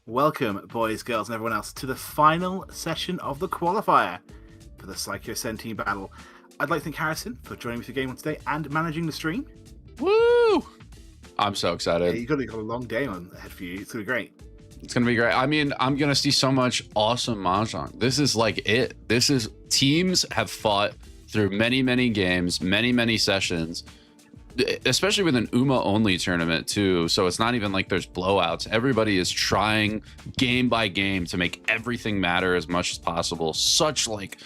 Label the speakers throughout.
Speaker 1: Welcome, boys, girls, and everyone else, to the final session of the qualifier for the Saikyosen Team Battle. I'd like to thank Harrison for joining me for Game 1 today and managing the stream.
Speaker 2: Woo! I'm so excited.
Speaker 1: Yeah, you've got a long day on ahead for you. It's going to be great.
Speaker 2: It's going to be great. I mean, I'm going to see so much awesome Mahjong. This is like it. Teams have fought through many, many games, many sessions, especially with an UMA-only tournament, too. So it's not even like there's blowouts. Everybody is trying game by game to make everything matter as much as possible. Such like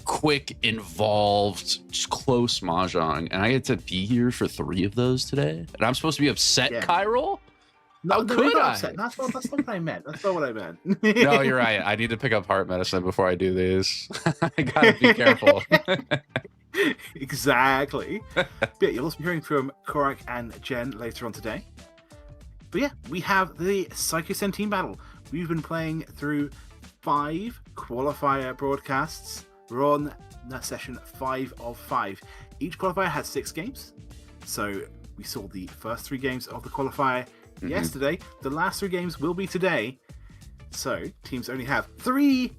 Speaker 2: quick, involved, just close Mahjong. And I get to be here for 3 of those today. And I'm supposed to be upset, yeah. Chiral?
Speaker 1: No, could I? That's not what I meant. That's not what I meant.
Speaker 2: No, you're right. I need to pick up heart medicine before I do these. I gotta be careful.
Speaker 1: Exactly. But yeah, you'll also be hearing from Corak and Jenn later on today. But yeah, we have the Saikyosen Team Battle. We've been playing through 5 qualifier broadcasts. We're on session 5 of 5. Each qualifier has 6 games. So we saw the first 3 games of the qualifier yesterday. The last 3 games will be today. So teams only have 3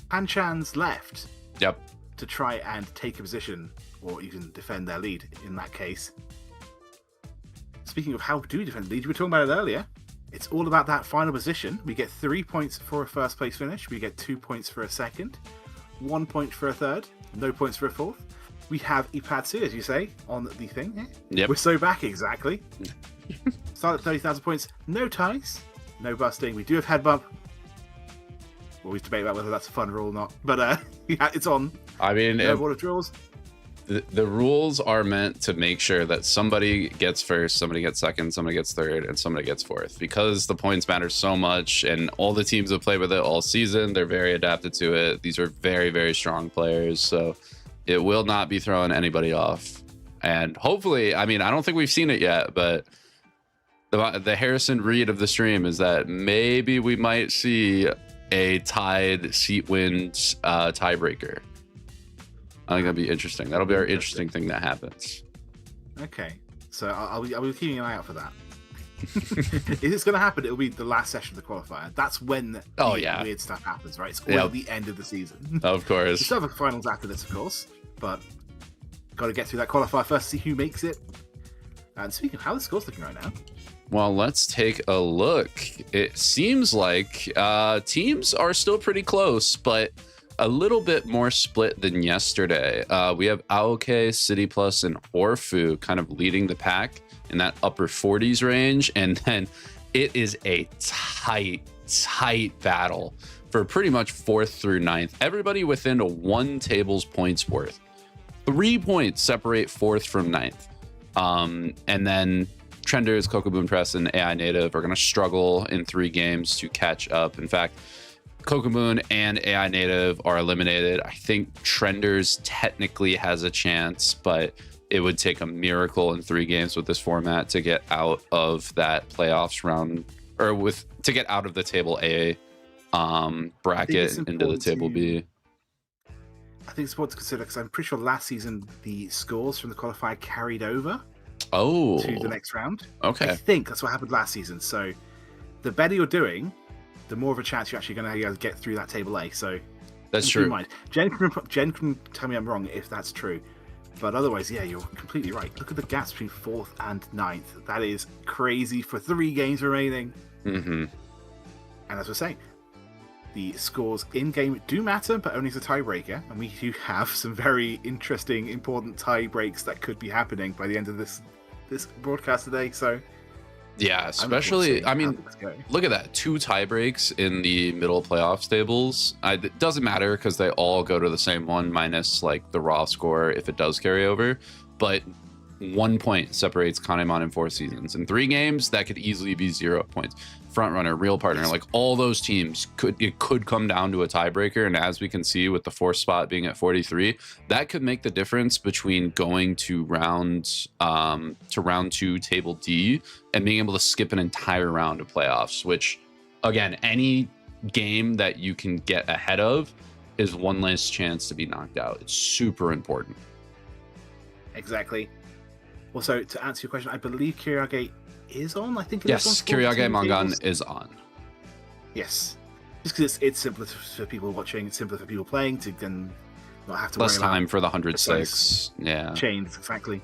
Speaker 1: Panchans left.
Speaker 2: Yep.
Speaker 1: To try and take a position, or even defend their lead in that case. Speaking of how do we defend the lead, we were talking about it earlier. It's all about that final position. We get 3 points for a first place finish. We get 2 points for a second, 1 point for a third, no points for a fourth. We have Ipatsu, as you say, on the thing.
Speaker 2: Yep.
Speaker 1: We're so back, exactly. Start at 30,000 points. No ties, no busting. We do have head bump. We'll always debate about whether that's a fun rule or not, but yeah, it's on.
Speaker 2: I mean,
Speaker 1: no water drills.
Speaker 2: The rules are meant to make sure that somebody gets first, somebody gets second, somebody gets third, and somebody gets fourth. Because the points matter so much, and all the teams have played with it all season, they're very adapted to it. These are very strong players, so it will not be throwing anybody off. And hopefully, I mean, I don't think we've seen it yet, but the Harrison Reed of the stream is that maybe we might see a tied seat wins tiebreaker. I think that'd be interesting. That'll be our interesting thing that happens.
Speaker 1: Okay, so I'll be keeping an eye out for that. If it's going to happen, it'll be the last session of the qualifier. That's when weird stuff happens, right? It's all at the end of the season.
Speaker 2: Of course.
Speaker 1: We still have finals after this, of course, but got to get through that qualifier first, see who makes it. And speaking of how the score's looking right now.
Speaker 2: Well, let's take a look. It seems like teams are still pretty close, but a little bit more split than yesterday. We have Aoke, City Plus, and Orfu kind of leading the pack in that upper 40s range. And then it is a tight battle for pretty much 4th through 9th. Everybody within a 1 table's points worth. 3 points separate 4th from 9th. And then Trenders, Kokoboon Press, and AI Native are going to struggle in 3 games to catch up. In fact, Kokoboon and AI Native are eliminated. I think Trenders technically has a chance, but it would take a miracle in 3 games with this format to get out of that playoffs round, or to get out of the table A bracket into the table B.
Speaker 1: I think it's important to consider, because I'm pretty sure last season the scores from the qualifier carried over
Speaker 2: to
Speaker 1: the next round.
Speaker 2: Okay.
Speaker 1: I think that's what happened last season. So the better you're doing, the more of a chance you're actually going to get through that table A. So
Speaker 2: that's true.
Speaker 1: Mind. Jenn can tell me I'm wrong if that's true. But otherwise, yeah, you're completely right. Look at the gaps between 4th and 9th. That is crazy for 3 games remaining.
Speaker 2: Mm-hmm.
Speaker 1: And as we're saying, the scores in-game do matter, but only as a tiebreaker. And we do have some very interesting, important tie breaks that could be happening by the end of this broadcast today. So
Speaker 2: yeah, especially, I mean, look at that. 2 tie breaks in the middle playoffs tables. It doesn't matter because they all go to the same one minus like the raw score if it does carry over. But 1 point separates Kanemon and 4 seasons. In 3 games, that could easily be 0 points. Frontrunner, real partner, like all those teams could come down to a tiebreaker. And as we can see with the 4th spot being at 43, that could make the difference between going to round 2 table D and being able to skip an entire round of playoffs, which again, any game that you can get ahead of is 1 less chance to be knocked out. It's super important.
Speaker 1: Exactly. Also, to answer your question, I believe Kiriage is on. I think
Speaker 2: yes, Kiriage Mangan is on.
Speaker 1: Yes. Just because it's simpler for people watching, it's simpler for people playing to then not have to
Speaker 2: Less
Speaker 1: worry
Speaker 2: time
Speaker 1: about
Speaker 2: for the 106. Yeah.
Speaker 1: chains, exactly.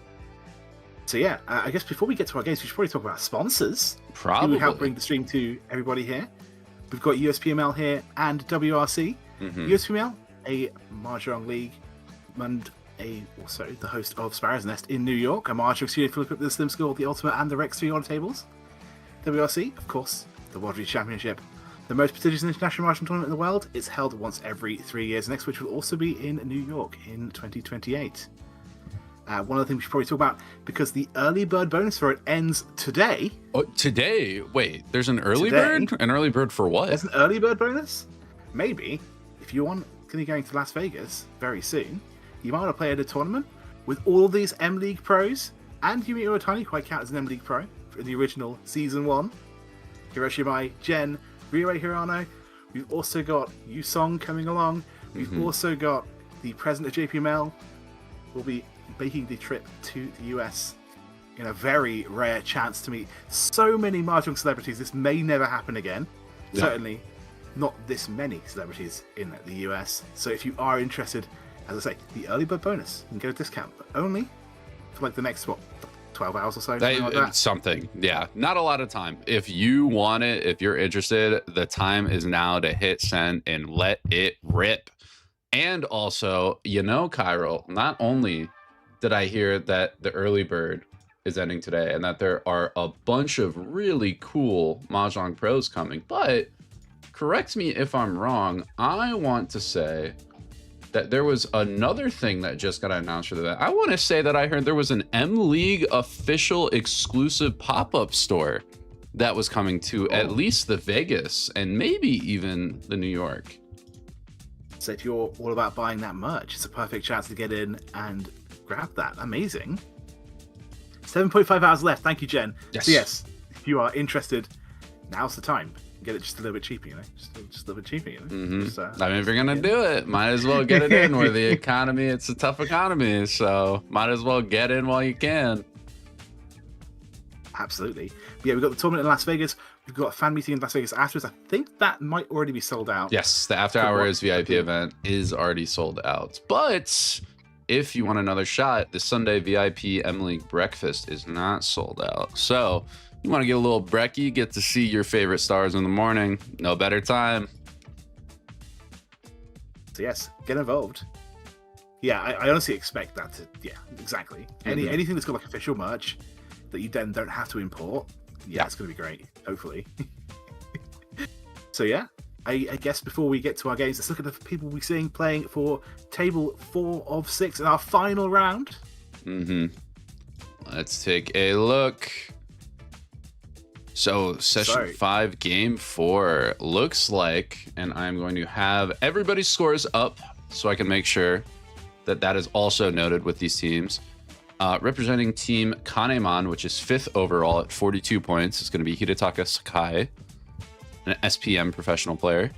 Speaker 1: So yeah, I guess before we get to our games, we should probably talk about sponsors.
Speaker 2: Probably.
Speaker 1: Who help bring the stream to everybody here. We've got USPML here and WRC. USPML, a Mahjong league, and also the host of Sparrow's Nest in New York, a Mahjong studio full of the Slim School, the Ultimate, and the Rex 3 order tables. WRC, of course, the World Reach Championship, the most prestigious international Mahjong tournament in the world. It's held once every 3 years, next which will also be in New York in 2028. One of the things we should probably talk about, because the early bird bonus for it ends today.
Speaker 2: Oh, today? Wait, there's an early bird? An early bird for what?
Speaker 1: There's an early bird bonus? Maybe, if you want to be going to Las Vegas very soon, you might want to play at a tournament with all of these M League pros, and Yumi Iwatani quite count as an M League pro for the original Season 1. Hiroshima, Jenn, Ryoei Hirano. We've also got Yusong coming along. We've also got the president of JPML will be making the trip to the US in a very rare chance to meet so many Mahjong celebrities. This may never happen again. Yeah. Certainly not this many celebrities in the US. So if you are interested, as I say, the early bird bonus, you can get a discount, but only for like the next, 12 hours or so?
Speaker 2: Something. Yeah. Not a lot of time. If you want it, if you're interested, the time is now to hit send and let it rip. And also, Cairo, not only did I hear that the early bird is ending today and that there are a bunch of really cool Mahjong pros coming, but correct me if I'm wrong, I want to say that there was another thing that just got announced for the event. I want to say that I heard there was an M League official exclusive pop-up store that was coming to at least the Vegas and maybe even the New York.
Speaker 1: So if you're all about buying that merch, it's a perfect chance to get in and grab that. Amazing. 7.5 hours left. Thank you, Jenn.
Speaker 2: Yes.
Speaker 1: So yes, if you are interested, now's the time. Get it just a little bit cheaper, just a little bit cheaper, Just,
Speaker 2: I mean, if you're gonna do it, might as well get it in where the economy, it's a tough economy, so might as well get in while you can.
Speaker 1: Absolutely. But yeah, we've got the tournament in Las Vegas. We've got a fan meeting in Las Vegas afterwards. I think that might already be sold out.
Speaker 2: Yes, the after hours VIP event is already sold out. But if you want another shot, the Sunday VIP M League breakfast is not sold out. So you want to get a little brekkie, get to see your favorite stars in the morning. No better time.
Speaker 1: So yes, get involved. Yeah, I honestly expect that to, exactly. Anything that's got like official merch that you then don't have to import, it's going to be great, hopefully. So yeah, I guess before we get to our games, let's look at the people we're seeing playing for table 4 of 6 in our final round.
Speaker 2: Let's take a look. So session 5, game 4 looks like, and I'm going to have everybody's scores up so I can make sure that that is also noted with these teams. Representing team Kanemon, which is 5th overall at 42 points, is going to be Hidetaka Sakai, an SPM professional player.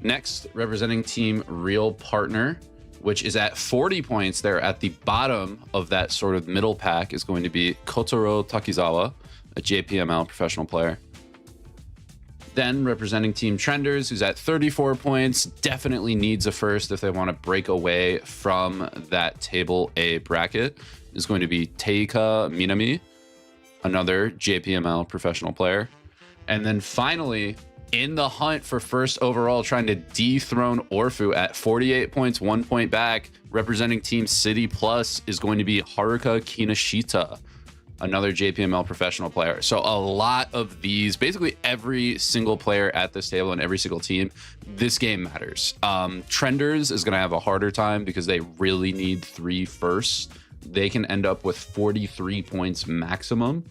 Speaker 2: Next, representing team Real Partner, which is at 40 points. They're at the bottom of that sort of middle pack, is going to be Kotaro Takizawa, a JPML professional player. Then representing Team Trenders, who's at 34 points, definitely needs a first if they want to break away from that table A bracket, is going to be Teika Minami, another JPML professional player. And then finally, in the hunt for first overall, trying to dethrone Orfu at 48 points, 1 point back, representing Team City Plus, is going to be Haruka Kinoshita, another JPML professional player. So a lot of these, basically every single player at this table and every single team, this game matters. Trenders is going to have a harder time because they really need 3 firsts. They can end up with 43 points maximum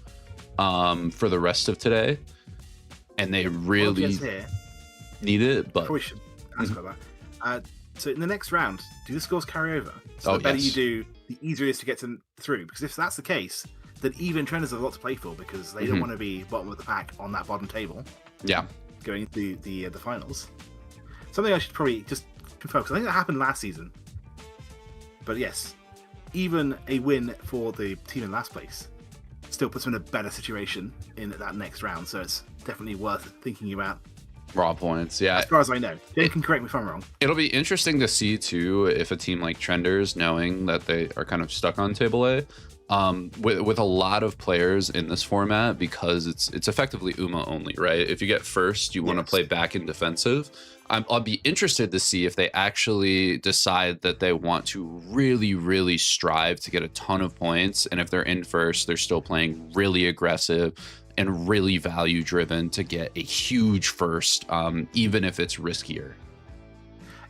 Speaker 2: for the rest of today. And they really need it. But
Speaker 1: we should ask about that. So in the next round, do the scores carry over? So the better you do, the easier it is to get through. Because if that's the case, then even Trenders have a lot to play for because they don't want to be bottom of the pack on that bottom table.
Speaker 2: Yeah.
Speaker 1: Going into the finals. Something I should probably just confirm, because I think that happened last season. But yes, even a win for the team in last place still puts them in a better situation in that next round. So it's definitely worth thinking about
Speaker 2: Raw points, yeah.
Speaker 1: As far as I know. Jenn can correct me if I'm wrong.
Speaker 2: It'll be interesting to see too if a team like Trenders, knowing that they are kind of stuck on table A, with a lot of players in this format, because it's effectively UMA only, right? If you get first, you want to play back in defensive. I'll be interested to see if they actually decide that they want to really, really strive to get a ton of points, and if they're in first, they're still playing really aggressive and really value driven to get a huge first, even if it's riskier.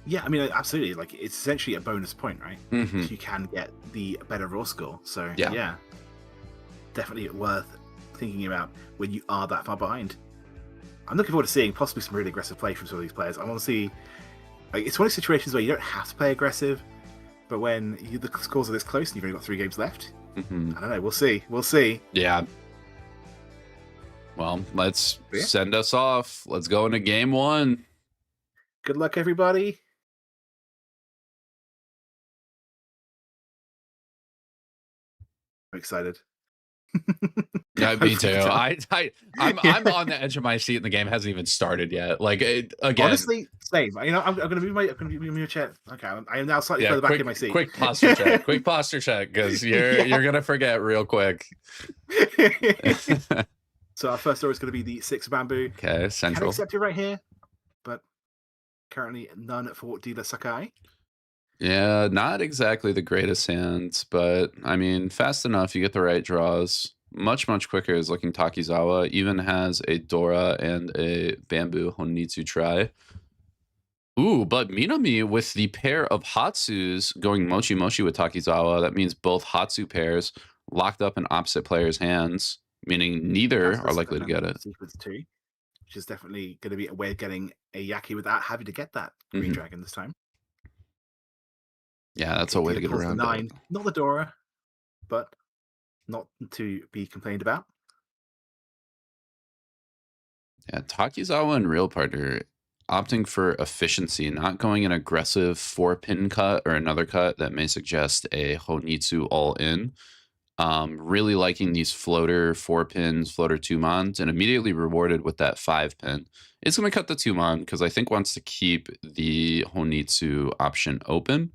Speaker 1: Yeah, I mean, absolutely. Like, it's essentially a bonus point, right?
Speaker 2: Mm-hmm.
Speaker 1: You can get the better raw score. So,
Speaker 2: Yeah.
Speaker 1: yeah, definitely worth thinking about when you are that far behind. I'm looking forward to seeing possibly some really aggressive play from some of these players. I want to see, like, it's one of those situations where you don't have to play aggressive, but when the scores are this close and you've only got 3 games left, I don't know. We'll see. We'll see.
Speaker 2: Yeah. Well, let's send us off. Let's go into game 1.
Speaker 1: Good luck, everybody. I'm excited.
Speaker 2: Yeah, me too. I'm on the edge of my seat, and the game hasn't even started yet. Like, again,
Speaker 1: honestly, same. You know, I'm gonna move my chair. Okay, I am now slightly further back in my seat.
Speaker 2: Quick posture check. Quick posture check, because you're gonna forget real quick.
Speaker 1: So our first story is going to be the 6 bamboo.
Speaker 2: Okay, central.
Speaker 1: Can accept it right here, but currently none for Dealer Sakai.
Speaker 2: Yeah, not exactly the greatest hands, but I mean, fast enough. You get the right draws. Much quicker is looking Takizawa. Even has a Dora and a bamboo Honitsu try. Ooh, but Minami with the pair of Hatsus going Mochi Mochi with Takizawa. That means both Hatsu pairs locked up in opposite players' hands, meaning neither are likely to get it.
Speaker 1: Sequence 2, which is definitely going to be a way of getting a Yaki without having to get that green dragon this time.
Speaker 2: Yeah, that's a way to get around
Speaker 1: 9,
Speaker 2: it.
Speaker 1: not the Dora, but not to be complained about.
Speaker 2: Yeah, Takizawa and Real Partner opting for efficiency, not going an aggressive 4-pin cut or another cut that may suggest a Honitsu all-in. Really liking these floater 4 pins, floater 2-mons, and immediately rewarded with that 5-pin. It's going to cut the 2-mon because I think wants to keep the Honitsu option open.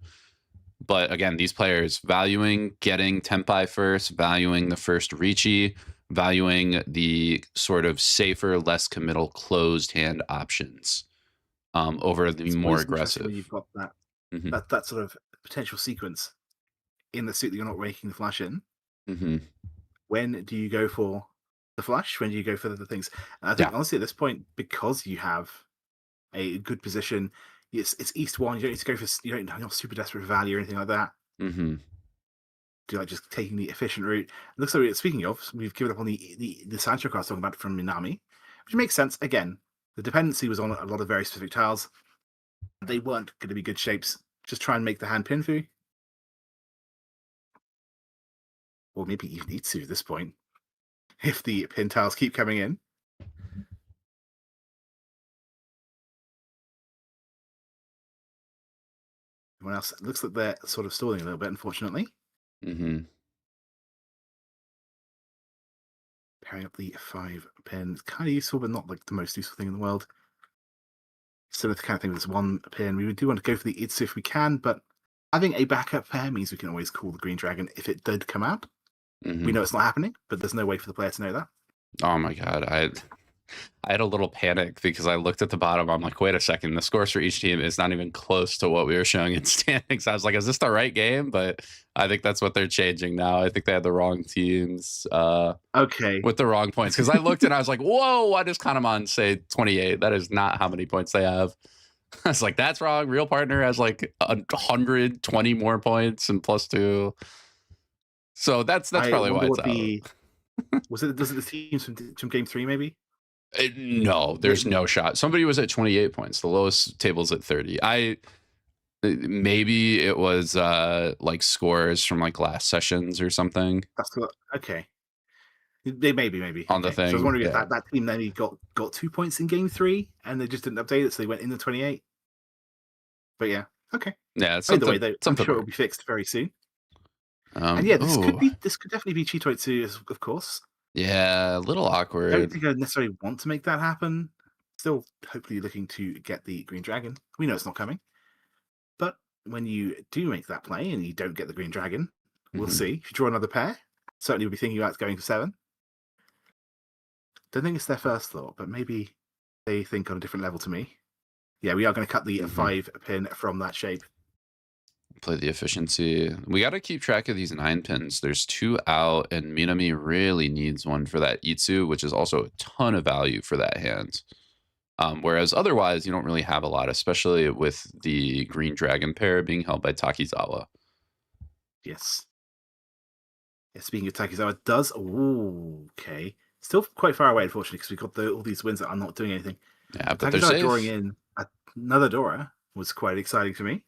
Speaker 2: But again, these players valuing getting Tenpai first, valuing the first Riichi, valuing the sort of safer, less committal closed hand options over the more aggressive.
Speaker 1: You've got that that sort of potential sequence in the suit that you're not raking the flash in. When do you go for the flash? When do you go for the things? And I think honestly at this point, because you have a good position, it's East 1. You don't need to go for. You're not super desperate for value or anything like that. Do you like just taking the efficient route? It looks like, speaking of, we've given up on the Sancho card talking about from Minami, which makes sense. Again, the dependency was on a lot of very specific tiles. They weren't going to be good shapes. Just try and make the hand pinfu. Or maybe even Itsu at this point, if the pin tiles keep coming in. Everyone else, it looks like they're sort of stalling a little bit, unfortunately. Pairing up the 5 pin. It's kind of useful, but not like the most useful thing in the world. Similar to the kind of thing with this 1 pin. We do want to go for the Itsu if we can, but having a backup pair means we can always call the green dragon if it did come out. We know it's not happening, but there's no way for the player to know that.
Speaker 2: Oh my god, I had a little panic because I looked at the bottom. I'm like, wait a second, the scores for each team is not even close to what we were showing in standings. I was like, is this the right game? But I think that's what they're changing now. I think they had the wrong teams with the wrong points, because I looked and I was like, whoa, why does Kanamon say 28? That is not how many points they have. I was like, that's wrong. Real Partner has like 120 more points and +2. So that's probably why it's out.
Speaker 1: Was it the teams from game 3 maybe?
Speaker 2: No, there's no shot. Somebody was at 28 points. The lowest table's at 30. Maybe it was like scores from like last sessions or something.
Speaker 1: That's okay. Maybe
Speaker 2: on the thing.
Speaker 1: So I was wondering if that team maybe got 2 points in game 3 and they just didn't update it, so they went in the 28. But yeah, okay.
Speaker 2: Yeah, it's
Speaker 1: either way, I'm sure it'll be fixed very soon. And yeah, this could definitely be Chitoitsu, of course.
Speaker 2: Yeah, a little awkward.
Speaker 1: I don't think I necessarily want to make that happen. still hopefully looking to get the green dragon. We know it's not coming. But when you do make that play and you don't get the green dragon, we'll see. If you draw another pair, certainly we'll be thinking about going for 7. Don't think it's their first thought, but maybe they think on a different level to me. Yeah, we are going to cut the 5 pin from that shape.
Speaker 2: Play the efficiency. We got to keep track of these 9 pins. There's 2 out, and Minami really needs one for that Itsu, which is also a ton of value for that hand. Whereas otherwise, you don't really have a lot, especially with the green dragon pair being held by Takizawa.
Speaker 1: Yes. Yeah, speaking of Takizawa, does... Ooh, okay. Still quite far away, unfortunately, because we've got all these wins that are not doing anything.
Speaker 2: Yeah, but they're
Speaker 1: Takizawa
Speaker 2: safe.
Speaker 1: drawing in another Dora was quite exciting for me.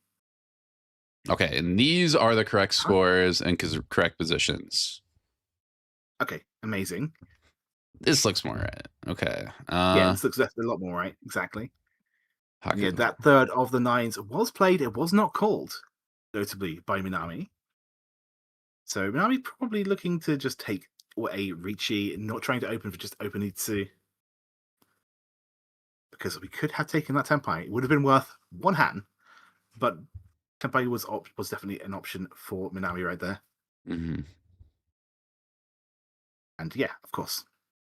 Speaker 2: Okay, and these are the correct scores and correct positions.
Speaker 1: Okay, amazing.
Speaker 2: This looks more right. Okay.
Speaker 1: Yeah, this looks a lot more right. Exactly. Yeah,
Speaker 2: Haku.
Speaker 1: that third of the 9s was played. It was not called, notably, by Minami. So Minami probably looking to just take a Riichi, not trying to open for just open Itsu. Because we could have taken that Tenpai. It would have been worth 1 hand, but Tenpai was definitely an option for Minami right there. And yeah, of course.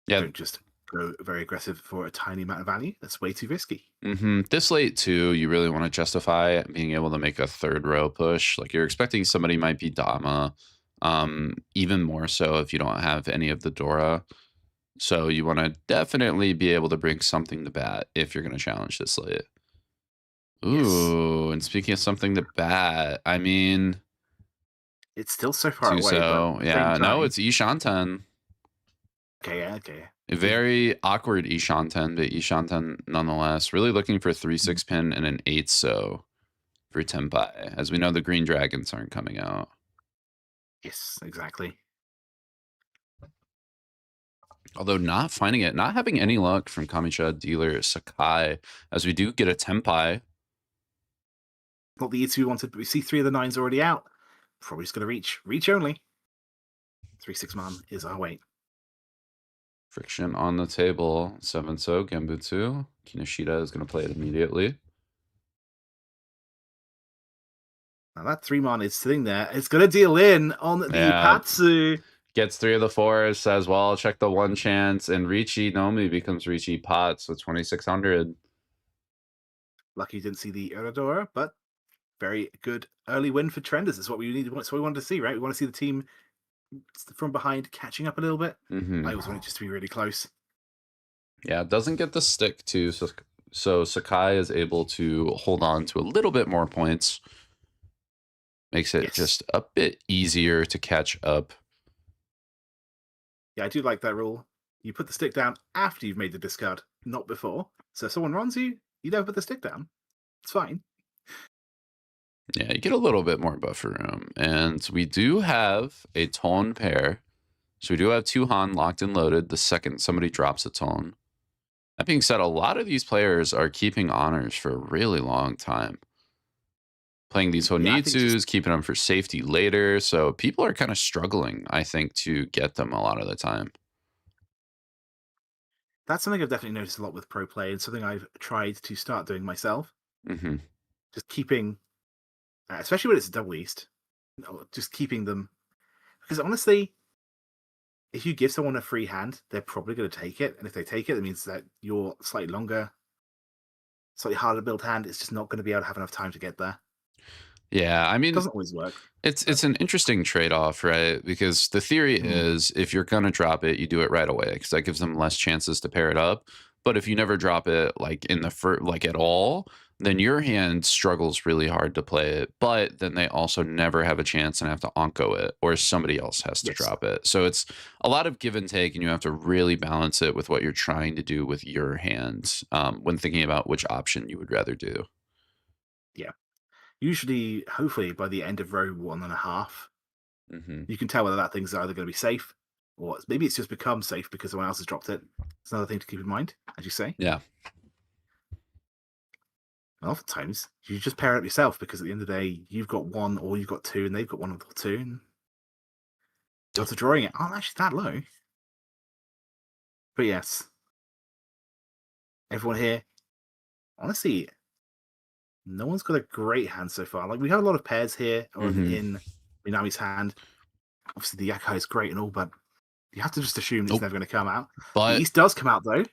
Speaker 2: Yeah.
Speaker 1: Don't just go very aggressive for a tiny amount of value. That's way too risky.
Speaker 2: This late too, you really want to justify being able to make a 3rd row push. Like you're expecting somebody might be Dama, even more so if you don't have any of the Dora. So you want to definitely be able to bring something to bat if you're going to challenge this late. Ooh, yes. And speaking of something to bat, I mean,
Speaker 1: it's still so far away.
Speaker 2: But yeah, no, it's Ishanten.
Speaker 1: Okay.
Speaker 2: A very awkward Ishanten, but Ishanten nonetheless. Really looking for 3/6 pin and an 8 so for Tenpai. As we know, the green dragons aren't coming out.
Speaker 1: Yes, exactly.
Speaker 2: Although not finding it, not having any luck from Kamisha dealer Sakai, as we do get a Tenpai.
Speaker 1: Not the Itsu we wanted, but we see 3 of the 9s already out. Probably just going to reach only. 3/6 man is our weight.
Speaker 2: Friction on the table. 7 so Gembutsu. Kinoshita is going to play it immediately.
Speaker 1: Now that 3 man is sitting there. It's going to deal in on the Patsu.
Speaker 2: Gets 3 of the 4s, says, well, I'll check the 1 chance. And Riichi Nomi becomes Riichi Potts with 2,600.
Speaker 1: Lucky you didn't see the Uradora, but very good early win for Trenders. That's what we needed. That's what we wanted to see, right? We want to see the team from behind catching up a little bit. I always want it just to be really close.
Speaker 2: Yeah, it doesn't get the stick too, so Sakai is able to hold on to a little bit more points. Makes it just a bit easier to catch up.
Speaker 1: Yeah, I do like that rule. You put the stick down after you've made the discard, not before. So if someone runs you, you don't put the stick down. It's fine.
Speaker 2: Yeah, you get a little bit more buffer room. And we do have a tone pair. So we do have 2 Han locked and loaded the second somebody drops a tone. That being said, a lot of these players are keeping honors for a really long time. Playing these Honitsus, keeping them for safety later. So people are kind of struggling, I think, to get them a lot of the time.
Speaker 1: That's something I've definitely noticed a lot with pro play and something I've tried to start doing myself. Just keeping, especially when it's a double east, just keeping them. Because honestly, if you give someone a free hand, they're probably going to take it. And if they take it, it means that your slightly longer, slightly harder build hand is just not going to be able to have enough time to get there.
Speaker 2: Yeah, I mean,
Speaker 1: it doesn't always work.
Speaker 2: It's an interesting trade-off, right? Because the theory is if you're going to drop it, you do it right away because that gives them less chances to pair it up. But if you never drop it like in the like at all, then your hand struggles really hard to play it. But then they also never have a chance and have to onko it, or somebody else has to drop it. So it's a lot of give and take, and you have to really balance it with what you're trying to do with your hand when thinking about which option you would rather do.
Speaker 1: Yeah. Usually, hopefully, by the end of row 1.5, you can tell whether that thing's either going to be safe or maybe it's just become safe because someone else has dropped it. It's another thing to keep in mind, as you say.
Speaker 2: Yeah.
Speaker 1: And oftentimes, you just pair it up yourself because at the end of the day, you've got 1 or you've got 2 and they've got 1 or 2. And the odds of drawing it aren't actually that low. But yes. Everyone here, honestly, no one's got a great hand so far. Like, we have a lot of pairs here in Minami's hand. Obviously, the Yakai is great and all, but you have to just assume it's never going to come out. The
Speaker 2: But
Speaker 1: East does come out, though.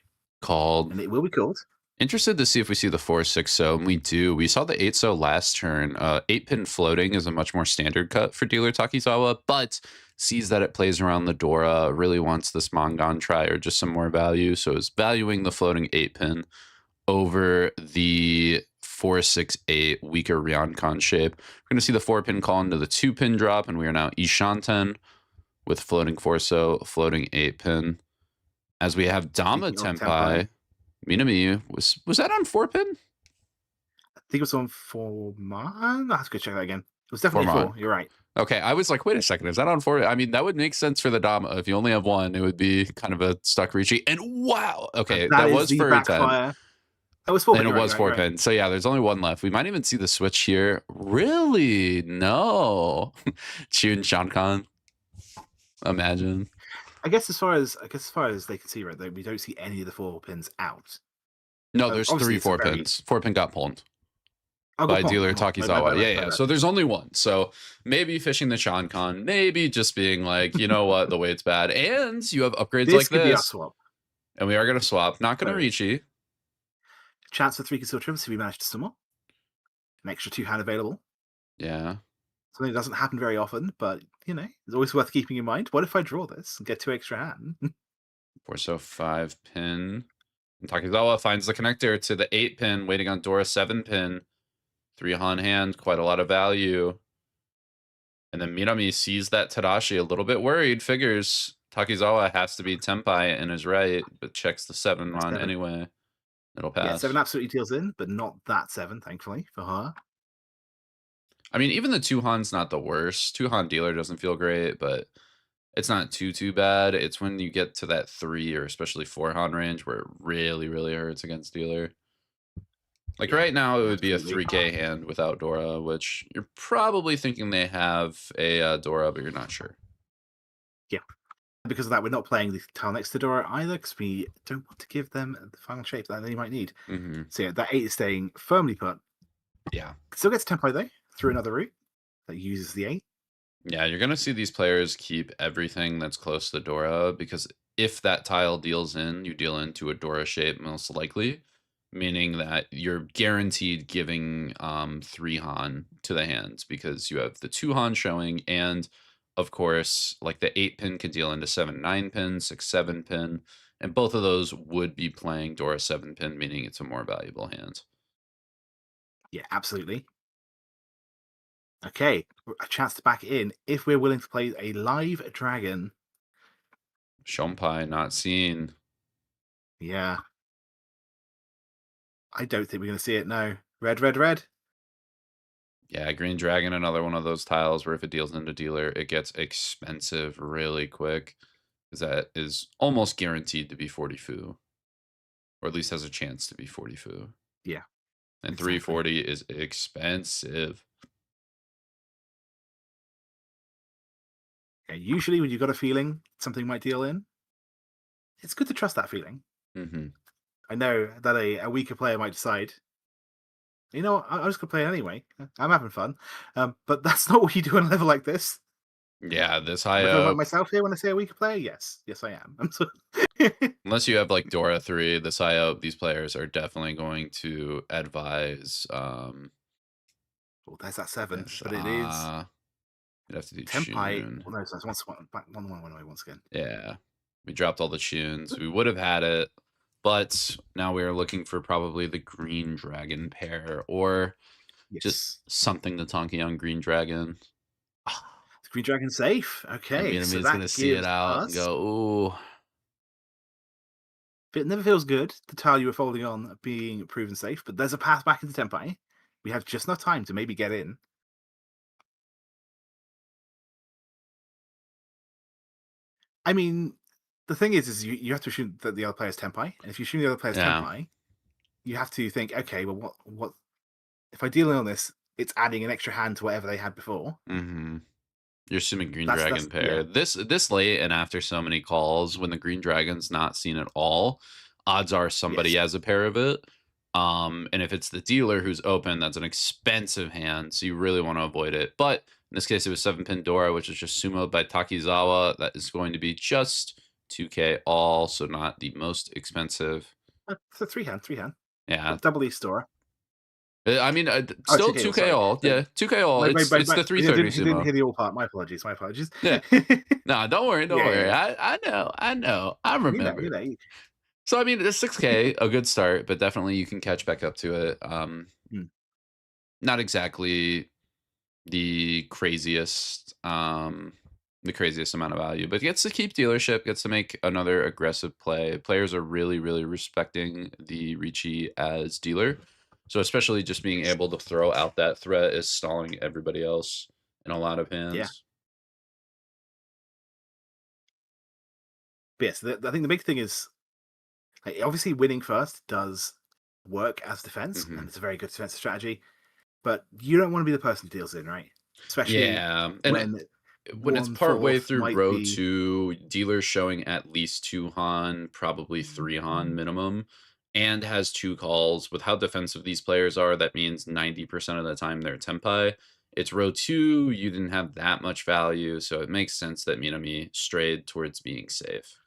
Speaker 2: Called.
Speaker 1: And it will be called.
Speaker 2: Interested to see if we see the 4-6-0, and we do. We saw the 8-0 last turn. 8-pin floating is a much more standard cut for dealer Takizawa, but sees that it plays around the Dora, really wants this Mongon try or just some more value, so is valuing the floating 8-pin over the 4-6-8 weaker Ryoncon shape. We're going to see the 4-pin call into the 2-pin drop, and we are now Ishanten with floating 4-0, floating 8-pin. As we have Dama Tenpai. Minami, was that on 4-pin?
Speaker 1: I think it was on 4-man. I have to go check that again. It was definitely 4. You're right.
Speaker 2: Okay, I was like, wait a second, is that on 4? I mean, that would make sense for the Dama. If you only have one, it would be kind of a stuck Riichi. And wow, okay, that was for 10.
Speaker 1: That was 4-pin.
Speaker 2: And it was 4-pin. Right. So yeah, there's only one left. We might even see the switch here. Really? No. Chun Shankan. Imagine.
Speaker 1: I guess as far as they can see, right, we don't see any of the 4 pins out.
Speaker 2: No, there's 3 4-pins. 4-pin got pulled by dealer Takizawa. Yeah. So there's only one. So maybe fishing the Shankan, maybe just being like, you know what, the weight's bad. And you have upgrades like
Speaker 1: this. Be a swap.
Speaker 2: And we are going to swap. Not going to Riichi.
Speaker 1: Chance for 3 consortiums if we manage to summon. An extra 2-hand available.
Speaker 2: Yeah.
Speaker 1: Something that doesn't happen very often, but, you know, it's always worth keeping in mind. What if I draw this and get 2 extra hand?
Speaker 2: 4-5-pin. And Takizawa finds the connector to the 8-pin, waiting on Dora 7-pin. 3 on hand, quite a lot of value. And then Minami sees that Tadashi a little bit worried, figures Takizawa has to be Tenpai and is right, but checks the 7 on anyway. It'll pass.
Speaker 1: Yeah, 7 absolutely deals in, but not that 7, thankfully, for her.
Speaker 2: I mean, even the 2-han's not the worst. 2-han dealer doesn't feel great, but it's not too bad. It's when you get to that 3 or especially 4-han range where it really, really hurts against dealer. Like right now, it would be a 3K hand without Dora, which you're probably thinking they have a Dora, but you're not sure.
Speaker 1: Yeah. Because of that, we're not playing the tile next to Dora either, because we don't want to give them the final shape that they might need. So yeah, that 8 is staying firmly put.
Speaker 2: Yeah.
Speaker 1: Still gets Tenpai though, through another route that uses the 8.
Speaker 2: Yeah, you're going to see these players keep everything that's close to Dora, because if that tile deals in, you deal into a Dora shape most likely, meaning that you're guaranteed giving 3-han to the hands, because you have the 2-han showing, and of course, like the 8-pin can deal into 7-9-pin, 6-7-pin, and both of those would be playing Dora 7-pin, meaning it's a more valuable hand.
Speaker 1: Yeah, absolutely. Okay, a chance to back in if we're willing to play a live dragon.
Speaker 2: Shompai not seen.
Speaker 1: Yeah. I don't think we're going to see it, no. Red.
Speaker 2: Yeah, green dragon, another one of those tiles where if it deals into dealer, it gets expensive really quick. Because that is almost guaranteed to be 40 fu. Or at least has a chance to be 40 fu.
Speaker 1: Yeah.
Speaker 2: And exactly. 340 is expensive.
Speaker 1: Yeah, usually when you've got a feeling something might deal in, it's good to trust that feeling. I know that a weaker player might decide, you know, I'm just going to play it anyway. I'm having fun. But that's not what you do on a level like this.
Speaker 2: Yeah, this high
Speaker 1: up. About myself here when I say a weaker player? Yes, I am.
Speaker 2: Unless you have like Dora 3, this high up, these players are definitely going to advise.
Speaker 1: Well, there's that 7, but it is.
Speaker 2: You'd have to do
Speaker 1: Tenpai. Well, no, so it's one away once again.
Speaker 2: Yeah, we dropped all the tunes. We would have had it, but now we are looking for probably the green dragon pair or just something to Tonki on green dragon.
Speaker 1: Green dragon safe. Okay,
Speaker 2: so that's gonna see it out and go, ooh.
Speaker 1: It never feels good the tile you were folding on being proven safe, but there's a path back into Tenpai. We have just enough time to maybe get in. I mean, the thing is you have to assume that the other player's Tenpai, and if you assume the other player's Tenpai, you have to think, okay, well, what if I deal in on this? It's adding an extra hand to whatever they had before.
Speaker 2: You're assuming green dragon pair. Yeah. This late and after so many calls, when the green dragon's not seen at all, odds are somebody
Speaker 1: Yes.
Speaker 2: has a pair of it. And if it's the dealer who's open, that's an expensive hand, so you really want to avoid it. But in this case, it was 7-pin Dora, which is just sumoed by Takizawa. That is going to be just 2K all, so not the most expensive.
Speaker 1: It's a three hand.
Speaker 2: Yeah.
Speaker 1: Double E store.
Speaker 2: I mean,
Speaker 1: Oh,
Speaker 2: still
Speaker 1: 2K all,
Speaker 2: 2K
Speaker 1: sorry.
Speaker 2: all. Yeah, 2K all.
Speaker 1: My, my,
Speaker 2: It's
Speaker 1: my,
Speaker 2: it's
Speaker 1: my,
Speaker 2: the 330
Speaker 1: didn't
Speaker 2: sumo.
Speaker 1: hear the all part. My apologies.
Speaker 2: Yeah. No, don't worry, don't worry.
Speaker 1: Yeah.
Speaker 2: I know. I remember.
Speaker 1: You
Speaker 2: So I mean, it's 6K, a good start, but definitely you can catch back up to it.
Speaker 1: Hmm.
Speaker 2: Not exactly the craziest amount of value, but gets to keep dealership, gets to make another aggressive play. Players are really, really respecting the Riichi as dealer. So especially just being able to throw out that threat is stalling everybody else in a lot of
Speaker 1: Yeah.
Speaker 2: hands.
Speaker 1: But yes, I think the big thing is, like, obviously winning first does work as defense,
Speaker 2: Hmm.
Speaker 1: and it's a very good defensive strategy. But you don't want to be the person who deals in, right? Especially
Speaker 2: Yeah, and
Speaker 1: when
Speaker 2: when it's part way
Speaker 1: 1/4
Speaker 2: through
Speaker 1: might
Speaker 2: row
Speaker 1: be.
Speaker 2: 2, dealer's showing at least 2 Han, probably 3 Han minimum, and has 2 calls. With how defensive these players are, that means 90% of the time they're Tenpai. It's row 2, you didn't have that much value, so it makes sense that Minami strayed towards being safe.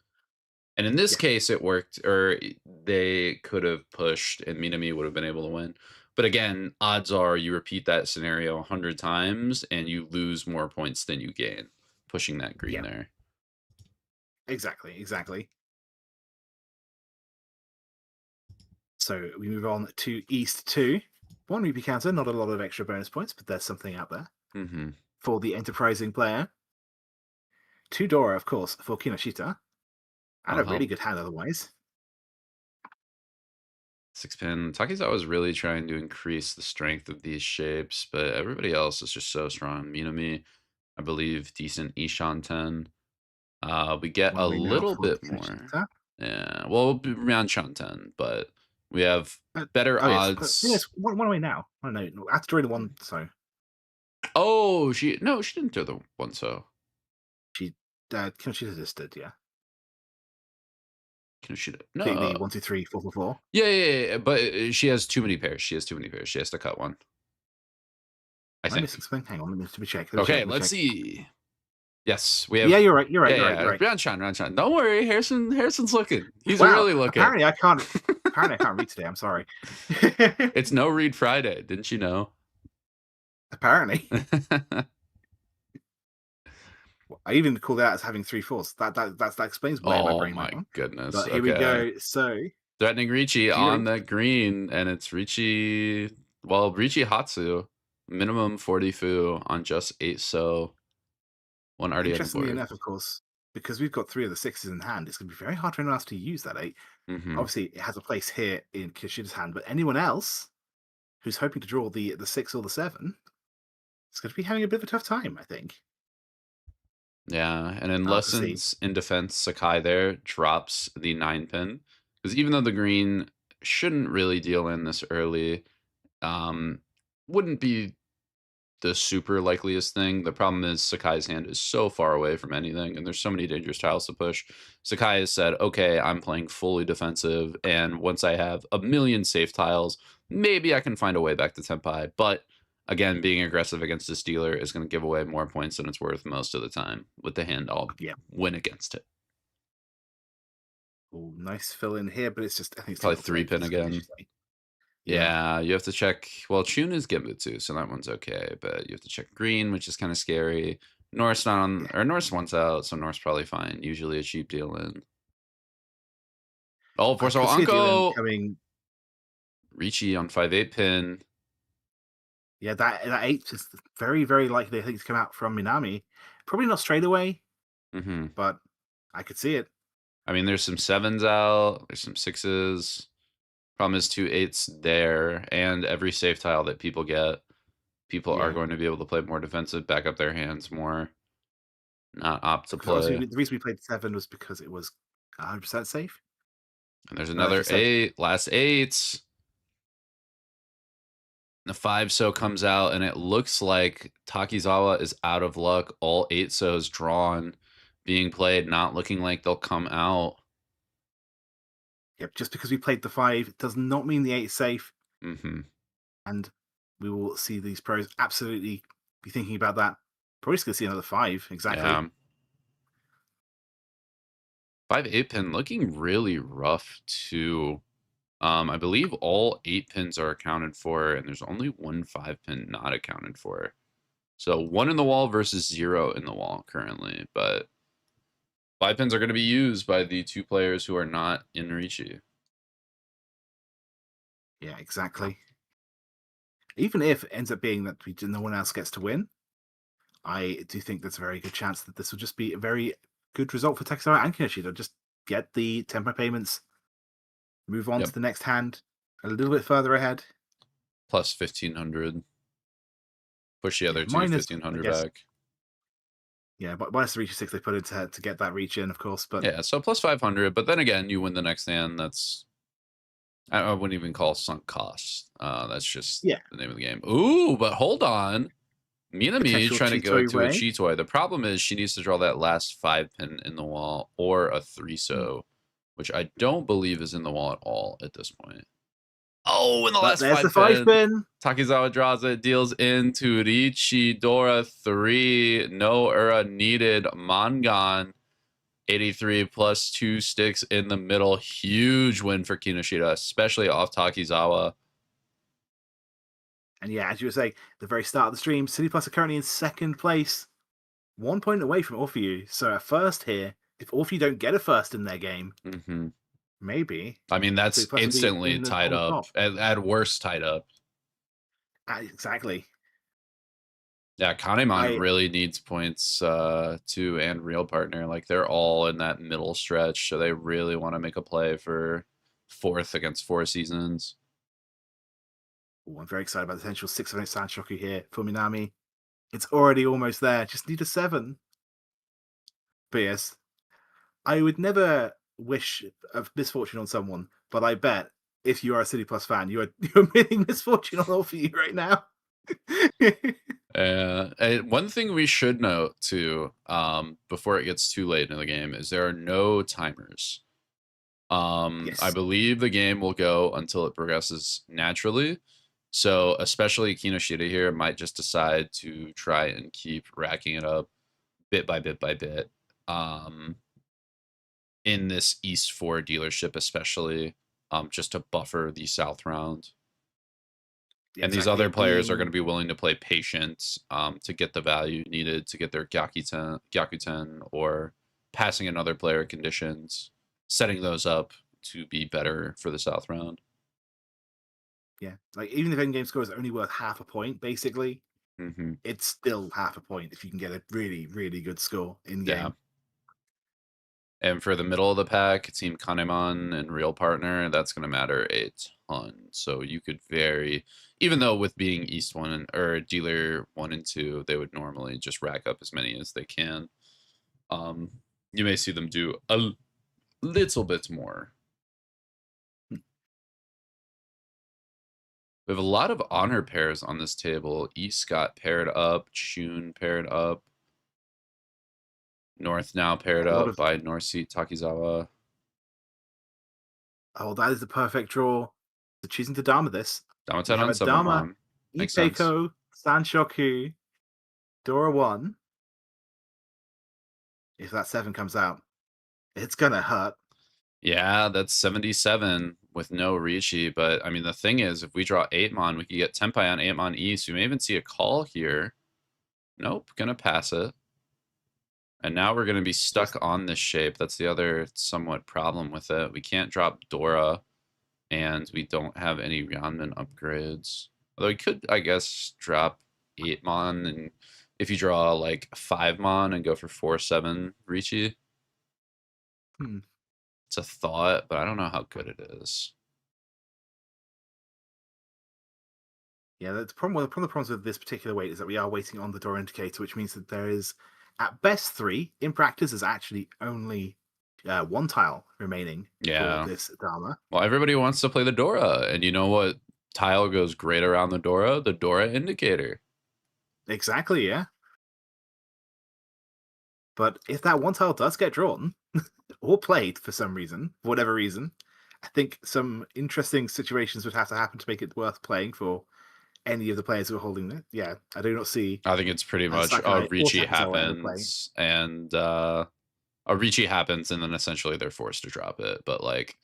Speaker 2: And in this
Speaker 1: Yeah,
Speaker 2: case, it worked, or they could have pushed, and Minami would have been able to win. But again, odds are you repeat that scenario 100 times and you lose more points than you gain pushing that green
Speaker 1: yeah,
Speaker 2: there.
Speaker 1: exactly. So we move on to East 2. One repeat counter, not a lot of extra bonus points, but there's something out there
Speaker 2: Mm-hmm.
Speaker 1: for the enterprising player. 2 Dora, of course, for Kinoshita. And
Speaker 2: That'll
Speaker 1: a really
Speaker 2: help.
Speaker 1: good hand otherwise.
Speaker 2: 6-pin. Takizawa was really trying to increase the strength of these shapes, but everybody else is just so strong. Minami, I believe, decent Ishan 10. We get
Speaker 1: One
Speaker 2: a
Speaker 1: away now
Speaker 2: little
Speaker 1: for
Speaker 2: bit more.
Speaker 1: Kinoshita.
Speaker 2: Yeah, well, around Shan 10, but we have better
Speaker 1: Oh, yes. Yes,
Speaker 2: odds.
Speaker 1: one away now. Oh, no. I have to draw the one, so
Speaker 2: Oh, she didn't do the one so.
Speaker 1: she. Kinoshita just did, yeah. The
Speaker 2: No.
Speaker 1: 1, 2, 3, 4, 4, 4.
Speaker 2: Yeah, but she has too many pairs. She has to cut one. I
Speaker 1: Am I missing
Speaker 2: think.
Speaker 1: something? Hang on, let me check.
Speaker 2: Okay, let's see. Yes, we
Speaker 1: Yeah,
Speaker 2: have.
Speaker 1: you're right.
Speaker 2: Yeah. Ranchan. Don't worry, Harrison's looking. He's
Speaker 1: Wow.
Speaker 2: really looking.
Speaker 1: Apparently, I can't. Apparently, I can't read today. I'm sorry.
Speaker 2: It's no read Friday. Didn't you know?
Speaker 1: Apparently, I even called it out as having 3/4. That explains where my
Speaker 2: Oh
Speaker 1: brain
Speaker 2: my
Speaker 1: went on.
Speaker 2: goodness.
Speaker 1: But here we
Speaker 2: Okay.
Speaker 1: go. So,
Speaker 2: Threatening Riichi
Speaker 1: do you
Speaker 2: on
Speaker 1: ready?
Speaker 2: that green, and it's Riichi. Well, Riichi Hatsu. Minimum 40 fu on just 8 so. One already on the
Speaker 1: Interestingly
Speaker 2: board.
Speaker 1: enough, of course, because we've got 3 of the 6s in hand, it's going to be very hard for anyone else to use that 8.
Speaker 2: Mm-hmm.
Speaker 1: Obviously, it has a place here in Kishita's hand, but anyone else who's hoping to draw the 6 or the 7 is going to be having a bit of a tough time, I think.
Speaker 2: Yeah, and in
Speaker 1: Obviously,
Speaker 2: lessons in defense, Sakai there drops the 9-pin because even though the green shouldn't really deal in this early, um, wouldn't be the super likeliest thing. The problem is Sakai's hand is so far away from anything, and there's so many dangerous tiles to push. Sakai has said, "Okay, I'm playing fully defensive, and once I have a million safe tiles, maybe I can find a way back to Tenpai." But again, being aggressive against this dealer is going to give away more points than it's worth most of the time. With the hand, I'll
Speaker 1: yeah.
Speaker 2: win against it.
Speaker 1: Oh, nice fill in here, but it's just, I think it's too
Speaker 2: Probably
Speaker 1: little to make
Speaker 2: 3-pin
Speaker 1: because
Speaker 2: again.
Speaker 1: Yeah.
Speaker 2: Yeah, you have to check. Well, Chun is Genbutsu, so that one's okay. But you have to check green, which is kind of scary. Norse not on,
Speaker 1: Yeah.
Speaker 2: or Norse one's out, so Norse probably fine. Usually a cheap deal in. Oh,
Speaker 1: I
Speaker 2: for so
Speaker 1: could see a deal in
Speaker 2: Anko
Speaker 1: coming.
Speaker 2: Riichi on 5/8 pin.
Speaker 1: Yeah, that 8 is very, very likely, I think, to come out from Minami. Probably not straight away,
Speaker 2: Mm-hmm.
Speaker 1: but I could see it.
Speaker 2: I mean, there's some 7s out. There's some 6s. Problem is 2 8s there, and every safe tile that people get, people are
Speaker 1: Yeah.
Speaker 2: going to be able to play more defensive, back up their hands more, not opt to
Speaker 1: Because obviously,
Speaker 2: play.
Speaker 1: the reason we played 7 was because it was 100% safe.
Speaker 2: And there's
Speaker 1: Like you
Speaker 2: another
Speaker 1: said,
Speaker 2: 8, last 8s. The 5 so comes out, and it looks like Takizawa is out of luck. All 8 so's drawn, being played, not looking like they'll come out.
Speaker 1: Yep, just because we played the 5 does not mean the 8 is safe.
Speaker 2: Mm-hmm.
Speaker 1: And we will see these pros absolutely be thinking about that. Probably just going to see another 5, exactly.
Speaker 2: Yeah. 5/8 pin looking really rough too. I believe all 8 pins are accounted for, and there's only one 5 pin not accounted for. So 1 in the wall versus 0 in the wall currently, but 5 pins are going to be used by the 2 players who are not in Riichi.
Speaker 1: Yeah, exactly. Even if it ends up being that no one else gets to win, I do think there's a very good chance that this will just be a very good result for Takizawa and Kinoshita. Just get the tempo payments, move on to the next hand a little bit further ahead.
Speaker 2: Plus 1,500. Push the other two
Speaker 1: minus,
Speaker 2: 1,500
Speaker 1: I guess,
Speaker 2: back.
Speaker 1: Yeah, but minus the Reach 6 they put in to get that reach in, of course. But
Speaker 2: yeah, so plus 500. But then again, you win the next hand. That's, I wouldn't even call sunk costs. That's just the name of the game. Ooh, but hold on. Minami trying to go to a Chitoi. The problem is she needs to draw that last 5 pin in the wall or a 3-so, which I don't believe is in the wall at all at this point. Oh, in the last
Speaker 1: there's
Speaker 2: 5
Speaker 1: the 5 pin.
Speaker 2: Takizawa draws it, deals into Riichi, Dora 3, no Ura needed, Mangan 83 plus 2 sticks in the middle. Huge win for Kinoshita, especially off Takizawa.
Speaker 1: And yeah, as you were saying, the very start of the stream, City Plus are currently in 2nd place, 1 point away from Orpheus. So a first here, if Orpheus don't get a first in their game, maybe.
Speaker 2: I mean, that's instantly tied up. At worst, tied up.
Speaker 1: Exactly.
Speaker 2: Yeah, Kahneman really needs points too, and Real Partner. Like, they're all in that middle stretch, so they really want to make a play for 4th against 4 Seasons.
Speaker 1: I'm very excited about the potential 6-7 Sanshoku here for Minami. It's already almost there. Just need a 7. But yes, I would never wish of misfortune on someone, but I bet if you are a City Plus fan, you're winning misfortune on all for you right now.
Speaker 2: One thing we should note too, before it gets too late in the game, is there are no timers. I believe the game will go until it progresses naturally. So especially Kinoshita here might just decide to try and keep racking it up bit by bit by bit. In this East 4 dealership, especially, just to buffer the South round. Yeah, and these other players are going to be willing to play patient to get the value needed to get their Gyakuten or passing another player conditions, setting those up to be better for the South round.
Speaker 1: Yeah, like even if in-game score is only worth half a point, basically, it's still half a point if you can get a really, really good score in-game.
Speaker 2: Yeah. And for the middle of the pack, Team Kahneman and Real Partner, that's going to matter a ton. So you could even though with being East 1 or Dealer 1 and 2, they would normally just rack up as many as they can. You may see them do a little bit more. We have a lot of honor pairs on this table. East got paired up, Chun paired up. North now paired up by North Seat Takizawa.
Speaker 1: Oh, that is the perfect draw. So choosing to Dama this.
Speaker 2: Dama 10 on 7 Mon. Makes sense.
Speaker 1: Ipeko, Sanshoku, Dora 1. If that 7 comes out, it's gonna hurt.
Speaker 2: Yeah, that's 77 with no Riichi. But I mean, the thing is, if we draw 8 Mon, we could get Tenpai on 8 Mon East. We may even see a call here. Nope, gonna pass it. And now we're gonna be stuck on this shape. That's the other somewhat problem with it. We can't drop Dora, and we don't have any Ryanman upgrades. Although we could, I guess, drop 8 Mon, and if you draw like 5 Mon and go for 4/7 Riichi. It's a thought, but I don't know how good it is.
Speaker 1: Yeah, one of the problems with this particular wait is that we are waiting on the door indicator, which means that there is, at best, 3. In practice, there's actually only 1 tile remaining for this Dama.
Speaker 2: Well, everybody wants to play the Dora, and you know what tile goes great around the Dora? The Dora indicator.
Speaker 1: Exactly, yeah. But if that 1 tile does get drawn, or played for some reason, for whatever reason, I think some interesting situations would have to happen to make it worth playing for any of the players who are holding it. Yeah, I do not see
Speaker 2: I think it's pretty much
Speaker 1: Sakai or
Speaker 2: Riichi
Speaker 1: Takizawa ever play.
Speaker 2: happens and a Riichi happens and then essentially they're forced to drop it. But like,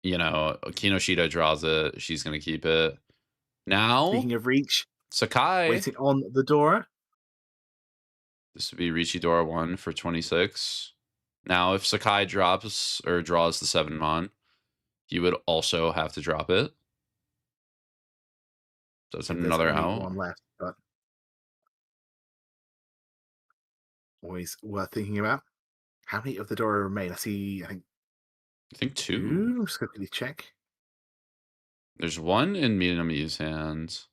Speaker 2: you know, Kinoshita draws it, she's gonna keep it. Now
Speaker 1: Speaking of reach,
Speaker 2: Sakai.
Speaker 1: waiting on the Dora.
Speaker 2: This would be Riichi Dora 1 for 26. Now if Sakai drops or draws the 7 mon, he would also have to drop it. So it's
Speaker 1: If there's
Speaker 2: another
Speaker 1: only
Speaker 2: out.
Speaker 1: one left, but always worth thinking about. How many of the Dora remain? I think
Speaker 2: 2.
Speaker 1: I'm just going to quickly check.
Speaker 2: There's one in Minami's hands.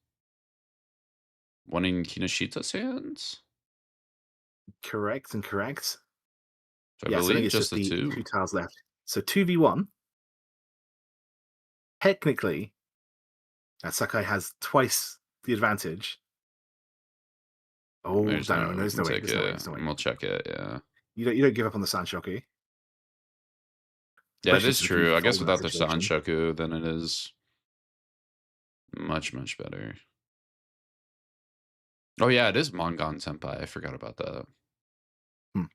Speaker 2: One in Kinoshita's hands.
Speaker 1: Correct and correct.
Speaker 2: So I
Speaker 1: Yes, I think
Speaker 2: believe
Speaker 1: it's
Speaker 2: just
Speaker 1: just
Speaker 2: the
Speaker 1: the
Speaker 2: 2.
Speaker 1: 2 tiles left. So 2v1. Technically, Sakai has twice the advantage. Oh,
Speaker 2: There's
Speaker 1: no,
Speaker 2: no, we
Speaker 1: there's
Speaker 2: can
Speaker 1: no way.
Speaker 2: take
Speaker 1: There's no way.
Speaker 2: it
Speaker 1: There's no way.
Speaker 2: and we'll check it. Yeah.
Speaker 1: You don't give up on the Sanshoku.
Speaker 2: Yeah, it
Speaker 1: Especially
Speaker 2: is
Speaker 1: since we
Speaker 2: true. I guess
Speaker 1: fold in that
Speaker 2: without the
Speaker 1: situation.
Speaker 2: Sanshoku, then it is much, much better. Oh yeah, it is Mongon Senpai. I forgot about that.
Speaker 1: Hmm.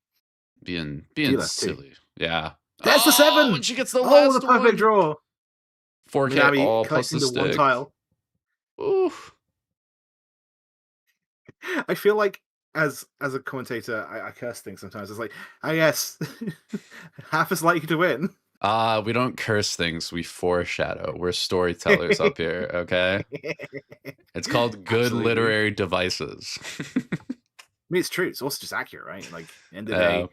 Speaker 2: Being
Speaker 1: Dealer, too.
Speaker 2: silly. Yeah.
Speaker 1: There's the
Speaker 2: Oh, when
Speaker 1: 7!
Speaker 2: she gets the
Speaker 1: Oh, the
Speaker 2: last
Speaker 1: perfect
Speaker 2: one.
Speaker 1: draw.
Speaker 2: 4K
Speaker 1: Minami
Speaker 2: all plus the
Speaker 1: collecting the 1
Speaker 2: stick.
Speaker 1: tile.
Speaker 2: Oof.
Speaker 1: I feel like as a commentator, I curse things sometimes. It's like, I guess half as likely to win.
Speaker 2: We don't curse things, we foreshadow. We're storytellers up here, okay? It's called good
Speaker 1: Absolutely.
Speaker 2: literary devices.
Speaker 1: I mean, it's true. It's also just accurate, right? Like, end of the
Speaker 2: Yeah.
Speaker 1: day,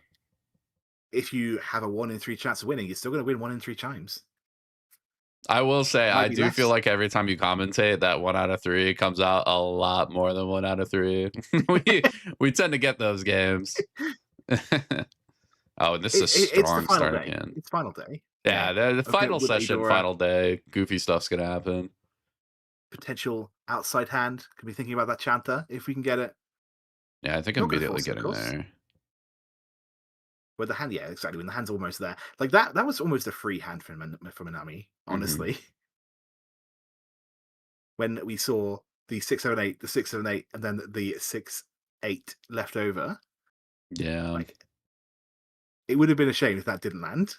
Speaker 1: if you have a 1 in 3 chance of winning, you're still going to win 1 in 3 times.
Speaker 2: I will say,
Speaker 1: Might
Speaker 2: I
Speaker 1: be
Speaker 2: do feel
Speaker 1: less.
Speaker 2: like every time you commentate, that 1 out of 3 comes out a lot more than 1 out of 3. we tend to get those games. Oh, and this is a
Speaker 1: It's the
Speaker 2: strong
Speaker 1: final
Speaker 2: starting
Speaker 1: day.
Speaker 2: hand.
Speaker 1: It's final day.
Speaker 2: Yeah, the
Speaker 1: Okay,
Speaker 2: final
Speaker 1: with
Speaker 2: session,
Speaker 1: Aidora,
Speaker 2: final day, goofy stuff's gonna happen.
Speaker 1: potential outside hand. Could be thinking about that Chanta if we can get it.
Speaker 2: Yeah, I think I'm
Speaker 1: Not going to
Speaker 2: immediately
Speaker 1: force it, of
Speaker 2: getting
Speaker 1: course.
Speaker 2: there.
Speaker 1: With the hand, yeah, exactly. When the hand's almost there, like that was almost a free hand for Minami. Honestly, when we saw the 678, the 678, and then the 6-8 left over,
Speaker 2: Yeah.
Speaker 1: like it would have been a shame if that didn't land.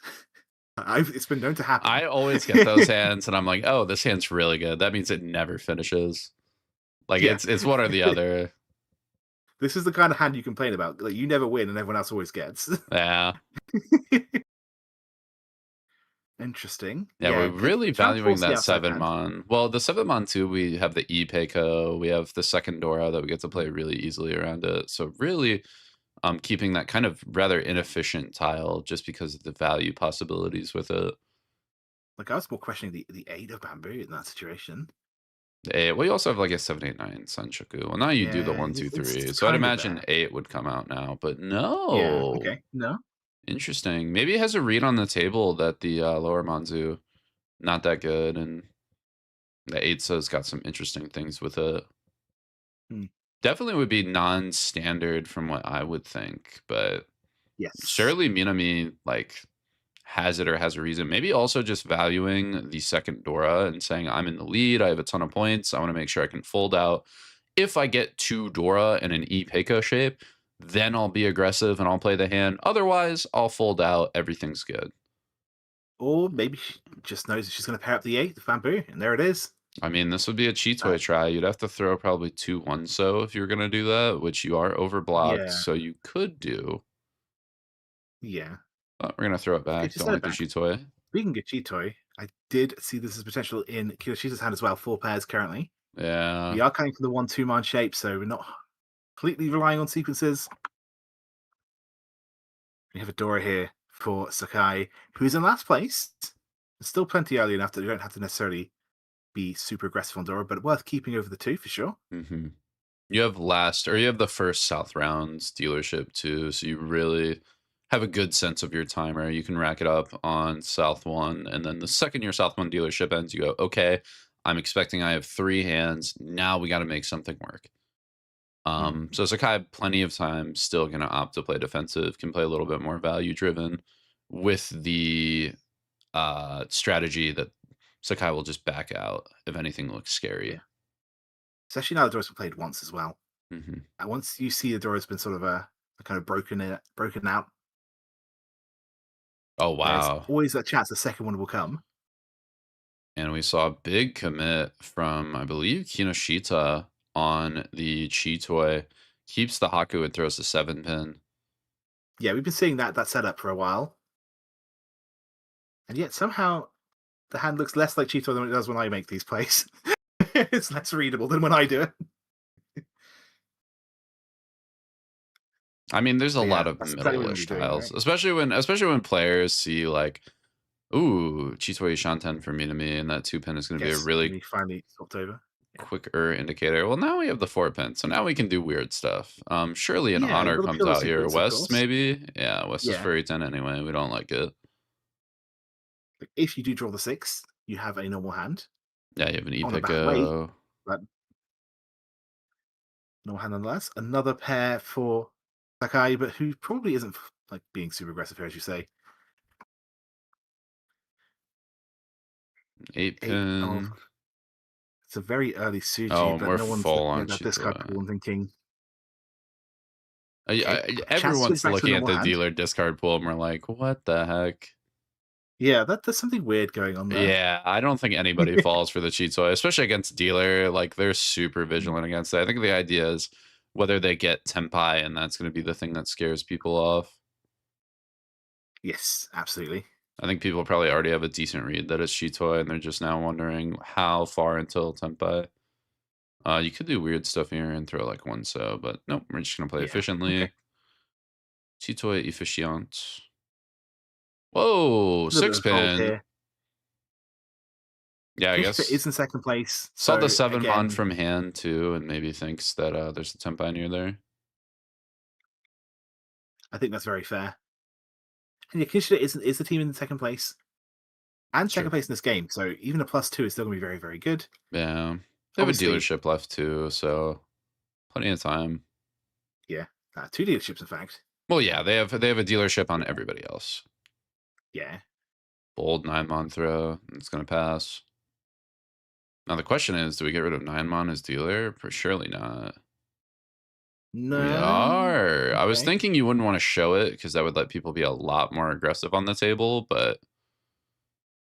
Speaker 1: It's been known to happen.
Speaker 2: I always get those hands, and I'm like, oh, this hand's really good. That means it never finishes. Like
Speaker 1: Yeah.
Speaker 2: it's one or the other.
Speaker 1: This is the kind of hand you complain about. Like you never win, and everyone else always gets.
Speaker 2: Yeah.
Speaker 1: Interesting.
Speaker 2: Yeah, we're
Speaker 1: Could
Speaker 2: really
Speaker 1: try and
Speaker 2: valuing
Speaker 1: force the
Speaker 2: that
Speaker 1: outside
Speaker 2: 7
Speaker 1: hand.
Speaker 2: mon. Well, the 7 mon too, we have the E Peiko, we have the second Dora that we get to play really easily around it. So really keeping that kind of rather inefficient tile just because of the value possibilities with it.
Speaker 1: Like I was more questioning the 8 of bamboo in that situation.
Speaker 2: Well, you also have like a 789 Sanshoku. Well, now you do the
Speaker 1: Yeah,
Speaker 2: 1, 2,
Speaker 1: it's
Speaker 2: 3. So I'd
Speaker 1: kind of
Speaker 2: imagine
Speaker 1: there.
Speaker 2: 8 would come out now, but
Speaker 1: Yeah.
Speaker 2: no.
Speaker 1: Okay. No.
Speaker 2: Interesting. Maybe it has a read on the table that the lower Manzu not that good, and the 8's got some interesting things with it.
Speaker 1: Hmm.
Speaker 2: Definitely would be non-standard from what I would think, but
Speaker 1: Yes.
Speaker 2: surely Minami like has it or has a reason. Maybe also just valuing the second Dora and saying, I'm in the lead. I have a ton of points. I want to make sure I can fold out. If I get 2 Dora in an E Peiko shape, then I'll be aggressive and I'll play the hand. Otherwise, I'll fold out. Everything's good.
Speaker 1: Or maybe she just knows she's going to pair up the 8, the bamboo, and there it is.
Speaker 2: I mean, this would be a Chitoy try. You'd have to throw probably 2 1-so if you were going to do that, which you are overblocked,
Speaker 1: Yeah.
Speaker 2: so you could do.
Speaker 1: Yeah.
Speaker 2: But we're going to throw it back.
Speaker 1: Okay,
Speaker 2: Don't like the Chitoy.
Speaker 1: Speaking of Chitoy, I did see this as potential in Kinoshita's hand as well. 4 pairs currently.
Speaker 2: Yeah.
Speaker 1: We are coming from the 1-2 man shape, so we're not completely relying on sequences. We have a Dora here for Sakai, who's in last place. It's still plenty early enough that you don't have to necessarily be super aggressive on Dora, but worth keeping over the 2 for sure.
Speaker 2: You have you have the first South Rounds dealership too, so you really have a good sense of your timer. You can rack it up on South 1, and then the second your South 1 dealership ends, you go, okay, I'm expecting I have 3 hands. Now we got to make something work. So Sakai, plenty of time, still going to opt to play defensive, can play a little bit more value driven with the strategy that Sakai will just back out if anything looks scary.
Speaker 1: Yeah. Especially now the door's been played once as well.
Speaker 2: Hmm.
Speaker 1: And once you see the door has been sort of a kind of broken out,
Speaker 2: Oh,
Speaker 1: there's
Speaker 2: wow.
Speaker 1: always a chance the second one will come.
Speaker 2: And we saw a big commit from, I believe, Kinoshita on the Chitoi. Keeps the Haku and throws the 7-pin.
Speaker 1: Yeah, we've been seeing that setup for a while. And yet somehow the hand looks less like Cheeto than it does when I make these plays. It's less readable than when I do it.
Speaker 2: I mean, there's a
Speaker 1: But yeah,
Speaker 2: lot of
Speaker 1: that's exactly what we're
Speaker 2: middle-ish
Speaker 1: doing,
Speaker 2: tiles,
Speaker 1: right?
Speaker 2: especially when players see like, ooh, Chitoi Shanten for Minami, and that 2-pin is going to be a
Speaker 1: Yes, and
Speaker 2: really
Speaker 1: we finally swapped over. Yeah.
Speaker 2: quicker indicator. Well, now we have the 4-pin, so now we can do weird stuff. Surely an
Speaker 1: Yeah, you've
Speaker 2: honor
Speaker 1: got to
Speaker 2: comes
Speaker 1: peel the
Speaker 2: out here.
Speaker 1: secrets, of
Speaker 2: West,
Speaker 1: course.
Speaker 2: maybe? Yeah, West is
Speaker 1: Yeah.
Speaker 2: furry 10 anyway. We don't like it.
Speaker 1: But if you do draw the 6, you have a normal hand
Speaker 2: Yeah, you have an
Speaker 1: on a bad way,
Speaker 2: Epico.
Speaker 1: but normal hand nonetheless. Another pair for Sakai, but who probably isn't like being super aggressive here, as you say.
Speaker 2: 8
Speaker 1: 8 of
Speaker 2: pin.
Speaker 1: it's a very early
Speaker 2: Oh,
Speaker 1: Suji,
Speaker 2: and
Speaker 1: but
Speaker 2: we're
Speaker 1: no one's
Speaker 2: full
Speaker 1: looking
Speaker 2: on
Speaker 1: at that discard
Speaker 2: Chitoi.
Speaker 1: pool and thinking, okay, a chance to switch
Speaker 2: Everyone's
Speaker 1: back to a
Speaker 2: looking at
Speaker 1: normal
Speaker 2: the
Speaker 1: hand.
Speaker 2: dealer discard pool and we're like, what the heck?
Speaker 1: Yeah, there's something weird going on there.
Speaker 2: Yeah, I don't think anybody falls for the Chitoi, especially against dealer. Like they're super vigilant against it. I think the idea is whether they get Tenpai, and that's going to be the thing that scares people off.
Speaker 1: Yes, absolutely.
Speaker 2: I think people probably already have a decent read that it's Chitoi, and they're just now wondering how far until Tenpai. You could do weird stuff here and throw like one so, but nope, we're just going to play
Speaker 1: Yeah. Okay.
Speaker 2: efficiently. Chitoi efficient. Whoa,
Speaker 1: A little bit
Speaker 2: 6
Speaker 1: of fold
Speaker 2: pin.
Speaker 1: here.
Speaker 2: Yeah, I
Speaker 1: Kishida
Speaker 2: guess
Speaker 1: is in second place,
Speaker 2: saw the
Speaker 1: so
Speaker 2: 7 mon
Speaker 1: again,
Speaker 2: from hand too, and maybe thinks that there's a Tenpai near there.
Speaker 1: I think that's very fair. And yeah, Kishida is the team in second place and
Speaker 2: True.
Speaker 1: second place in this game, so even a +2 is still going to be very, very good.
Speaker 2: Yeah. They have a
Speaker 1: Obviously,
Speaker 2: dealership left too, so plenty of time.
Speaker 1: yeah, 2 dealerships, in fact.
Speaker 2: Well, yeah, they have a dealership on everybody else.
Speaker 1: Yeah.
Speaker 2: Bold 9-mon throw. It's gonna pass. Now the question is, do we get rid of 9-mon as dealer? For surely not. We
Speaker 1: No.
Speaker 2: are. I was
Speaker 1: Okay.
Speaker 2: thinking you wouldn't want to show it because that would let people be a lot more aggressive on the table, but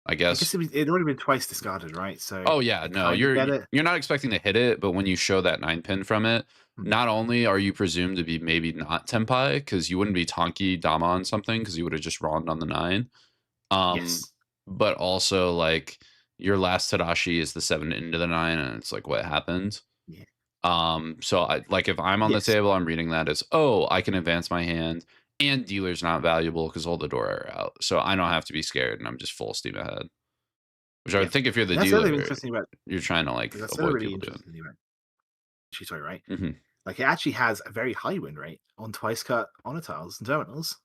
Speaker 2: I
Speaker 1: I guess
Speaker 2: guess
Speaker 1: it'd already been twice discarded, right? So
Speaker 2: oh yeah,
Speaker 1: I
Speaker 2: no,
Speaker 1: kind of get it.
Speaker 2: you're not expecting to hit it, but when you show that 9-pin from it,
Speaker 1: Hmm.
Speaker 2: not only are you presumed to be maybe not Tenpai, because you wouldn't be Tonki Dama on something, because you would have just rawned on the 9. Um,
Speaker 1: Yes.
Speaker 2: but also like your last Tadashi is the 7 into the 9, and it's like what happened.
Speaker 1: Yeah.
Speaker 2: So I like if I'm on the
Speaker 1: Yes.
Speaker 2: table, I'm reading that as oh, I can advance my hand, and dealer's not valuable because all the door are out. So I don't have to be scared, and I'm just full steam ahead. Which I
Speaker 1: Yeah.
Speaker 2: would think if you're the
Speaker 1: And that's the other
Speaker 2: dealer,
Speaker 1: interesting about
Speaker 2: you're trying to like
Speaker 1: that's the other
Speaker 2: avoid
Speaker 1: really
Speaker 2: people doing.
Speaker 1: interesting thing about Shitoi, right?
Speaker 2: Hmm.
Speaker 1: Like it actually has a very high win rate on twice cut honor tiles and terminals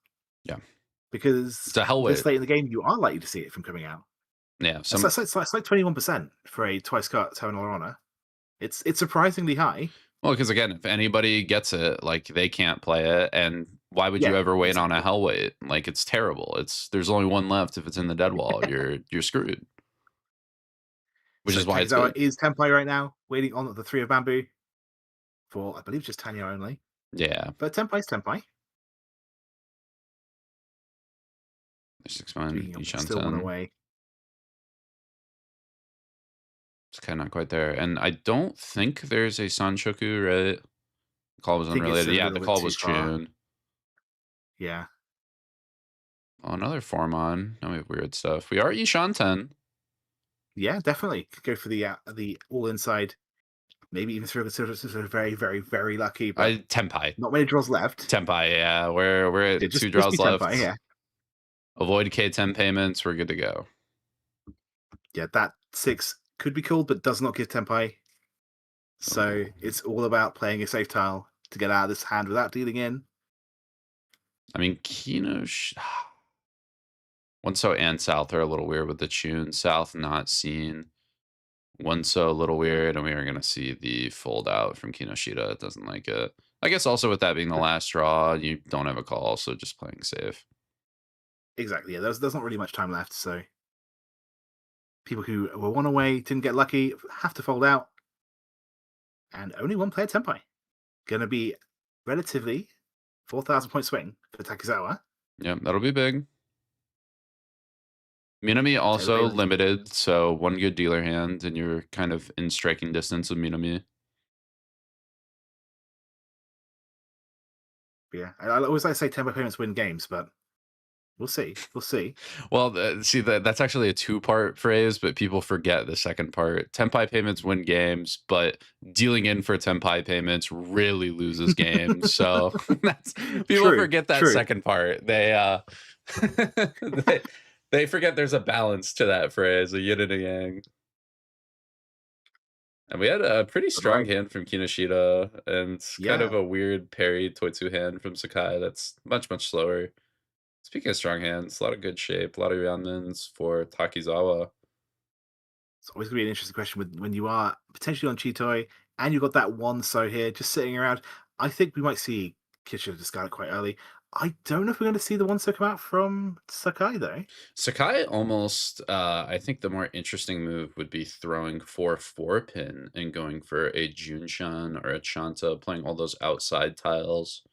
Speaker 2: Yeah, it's
Speaker 1: because
Speaker 2: a hell
Speaker 1: this
Speaker 2: weight.
Speaker 1: late in the game you are likely to see it from coming out.
Speaker 2: Yeah,
Speaker 1: It's like 21% for a twice cut terminal or honor. It's surprisingly high.
Speaker 2: well, because again, if anybody gets it, like they can't play it, and why would you
Speaker 1: Yeah,
Speaker 2: ever wait on a
Speaker 1: exactly.
Speaker 2: hell weight? Like it's terrible. It's there's only one left. If it's in the dead wall, you're screwed. Which
Speaker 1: So
Speaker 2: is why it's
Speaker 1: Takizawa
Speaker 2: good.
Speaker 1: is Tenpai right now, waiting on the 3 of bamboo for I believe just Tanya only.
Speaker 2: Yeah,
Speaker 1: But Tenpai's Tenpai.
Speaker 2: 6-mon,
Speaker 1: Speaking of still one
Speaker 2: Ishanten.
Speaker 1: away.
Speaker 2: It's kind of not quite there. And I don't think there's a Sanshoku, right? The call was
Speaker 1: I think it's
Speaker 2: unrelated.
Speaker 1: a
Speaker 2: Yeah,
Speaker 1: little
Speaker 2: the
Speaker 1: bit
Speaker 2: call
Speaker 1: too
Speaker 2: was
Speaker 1: far.
Speaker 2: Chun.
Speaker 1: Yeah.
Speaker 2: Oh, another Formon. Now we have weird stuff. We are Ishanten.
Speaker 1: Yeah, definitely. Could go for the all inside. Maybe even through sort of very, very, very lucky, but
Speaker 2: Tenpai.
Speaker 1: not many draws left.
Speaker 2: Tenpai, yeah. We're
Speaker 1: Yeah,
Speaker 2: at
Speaker 1: just
Speaker 2: 2
Speaker 1: just
Speaker 2: draws
Speaker 1: be Tenpai,
Speaker 2: left.
Speaker 1: yeah.
Speaker 2: Avoid K10 payments. We're good to go.
Speaker 1: Yeah, that 6 could be cool, but does not give Tenpai. So
Speaker 2: Oh.
Speaker 1: it's all about playing a safe tile to get out of this hand without dealing in.
Speaker 2: I mean, Kinosh. Onso and South are a little weird with the tune. South not seen. Onso a little weird, and we are going to see the fold out from Kinoshita. It doesn't like it. I guess also with that being the last draw, you don't have a call, so just playing safe.
Speaker 1: Exactly. Yeah, there's not really much time left, so People who were one away, didn't get lucky, have to fold out. And only one player Tenpai. Going to be relatively 4,000 point swing for Takizawa.
Speaker 2: Yep, that'll be big. Minami also
Speaker 1: Totally.
Speaker 2: limited, so one good dealer hand, and you're kind of in striking distance of Minami.
Speaker 1: Yeah, I always like to say Tenpai payments win games, but we'll see. We'll see.
Speaker 2: Well, see, that's actually a two-part phrase, but people forget the second part. Tenpai payments win games, but dealing in for Tenpai payments really loses games. So that's people
Speaker 1: True,
Speaker 2: forget that
Speaker 1: true.
Speaker 2: second part. They forget there's a balance to that phrase, a yin and a yang. And we had a pretty
Speaker 1: But
Speaker 2: strong
Speaker 1: right.
Speaker 2: hand from Kinoshita and kind of
Speaker 1: Yeah,
Speaker 2: a weird parry Toitsu hand from Sakai that's much, much slower. Speaking of strong hands, a lot of good shape, a lot of Yanmins for Takizawa.
Speaker 1: it's always going to be an interesting question when you are potentially on Chitoi and you've got that one so here just sitting around. I think we might see Kishida discard it quite early. I don't know if we're going to see the one so come out from Sakai though.
Speaker 2: Sakai almost, I think the more interesting move would be throwing 4-4 pin and going for a Junshan or a Chanta, playing all those outside tiles.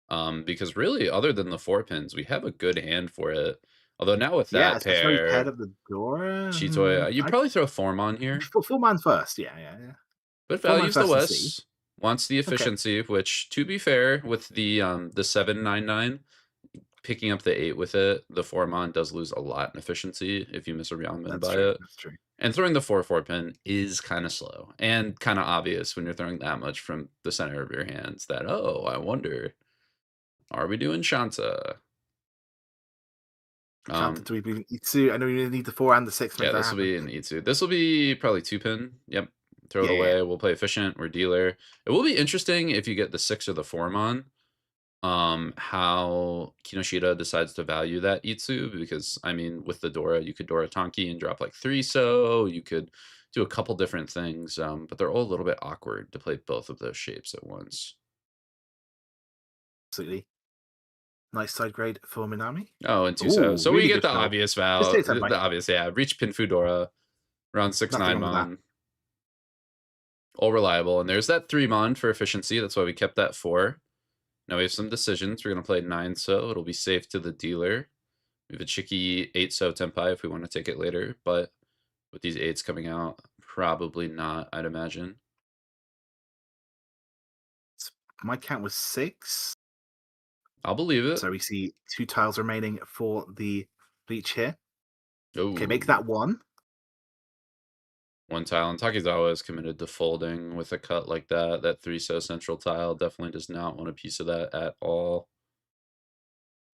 Speaker 2: Because really, other than the 4 pins, we have a good hand for it. Although now with
Speaker 1: Yeah,
Speaker 2: that
Speaker 1: especially when he's paired
Speaker 2: pair,
Speaker 1: up the Dora.
Speaker 2: Chitoya, you'd
Speaker 1: I
Speaker 2: probably throw Form on here.
Speaker 1: full man first. Yeah, yeah, yeah.
Speaker 2: But
Speaker 1: Full man
Speaker 2: values the
Speaker 1: first and see.
Speaker 2: West, wants the
Speaker 1: Okay,
Speaker 2: efficiency, which to be fair, with the 799, picking up the 8 with it, the Formon does lose a lot in efficiency if you miss a round min
Speaker 1: that's
Speaker 2: by
Speaker 1: true.
Speaker 2: it.
Speaker 1: That's true.
Speaker 2: And throwing the 4-4 pin is kind of slow and kind of obvious when you're throwing that much from the center of your hands that, oh, I wonder, are we doing Shanta?
Speaker 1: Chanted
Speaker 2: Um,
Speaker 1: to be Itsu. I know you need the 4 and the 6 to make
Speaker 2: yeah,
Speaker 1: that
Speaker 2: this will
Speaker 1: happen.
Speaker 2: be an E2. This will be probably 2 pin. Yep. Throw it
Speaker 1: Yeah, yeah.
Speaker 2: away. We'll play efficient. We're dealer. It will be interesting if you get the 6 or the Formon. How Kinoshita decides to value that Itsu, because I mean, with the Dora, you could Dora Tonki and drop like 3 so you could do a couple different things, but they're all a little bit awkward to play both of those shapes at once.
Speaker 1: Absolutely. Nice side grade for Minami.
Speaker 2: Oh, and 2 so.
Speaker 1: Ooh,
Speaker 2: So we
Speaker 1: really
Speaker 2: get
Speaker 1: good
Speaker 2: the
Speaker 1: show.
Speaker 2: obvious
Speaker 1: Just
Speaker 2: val,
Speaker 1: take that,
Speaker 2: the
Speaker 1: Mike.
Speaker 2: obvious, yeah. Reach pin Fudora, around
Speaker 1: Nothing
Speaker 2: 6-9
Speaker 1: wrong with that.
Speaker 2: mon, all reliable. And there's that 3 mon for efficiency. That's why we kept that 4. Now we have some decisions. We're gonna play 9 so. It'll be safe to the dealer. We have a Chiki 8 so Tenpai if we want to take it later, but with these 8s coming out, probably not, I'd imagine.
Speaker 1: My count was 6.
Speaker 2: I'll believe it.
Speaker 1: So we see 2 tiles remaining for the bleach here. Okay, make
Speaker 2: Oh,
Speaker 1: that 1.
Speaker 2: one tile. And Takizawa is committed to folding with a cut like that. That 3 so central tile definitely does not want a piece of that at all.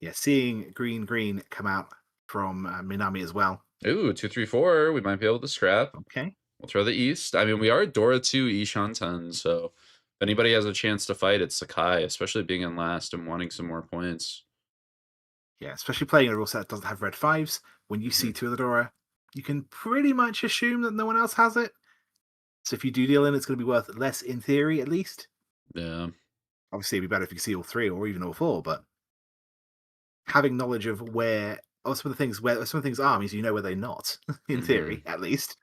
Speaker 1: Yeah, seeing green come out from Minami as well.
Speaker 2: Ooh, 2-3-4. We might be able to scrap.
Speaker 1: Okay.
Speaker 2: We'll throw the East. I mean, we are Dora 2 Ishanten, so if anybody has a chance to fight, it's Sakai, especially being in last and wanting some more points.
Speaker 1: Yeah, especially playing a rule set that doesn't have red 5s. When you see
Speaker 2: Mhm.
Speaker 1: 2 of the Dora, you can pretty much assume that no one else has it. So if you do deal in, it's going to be worth less in theory, at least.
Speaker 2: Yeah.
Speaker 1: Obviously, it'd be better if you see all 3 or even all 4, but having knowledge of where or some of the things where some of the things are means you know where they're not, in
Speaker 2: Hmm.
Speaker 1: theory, at least.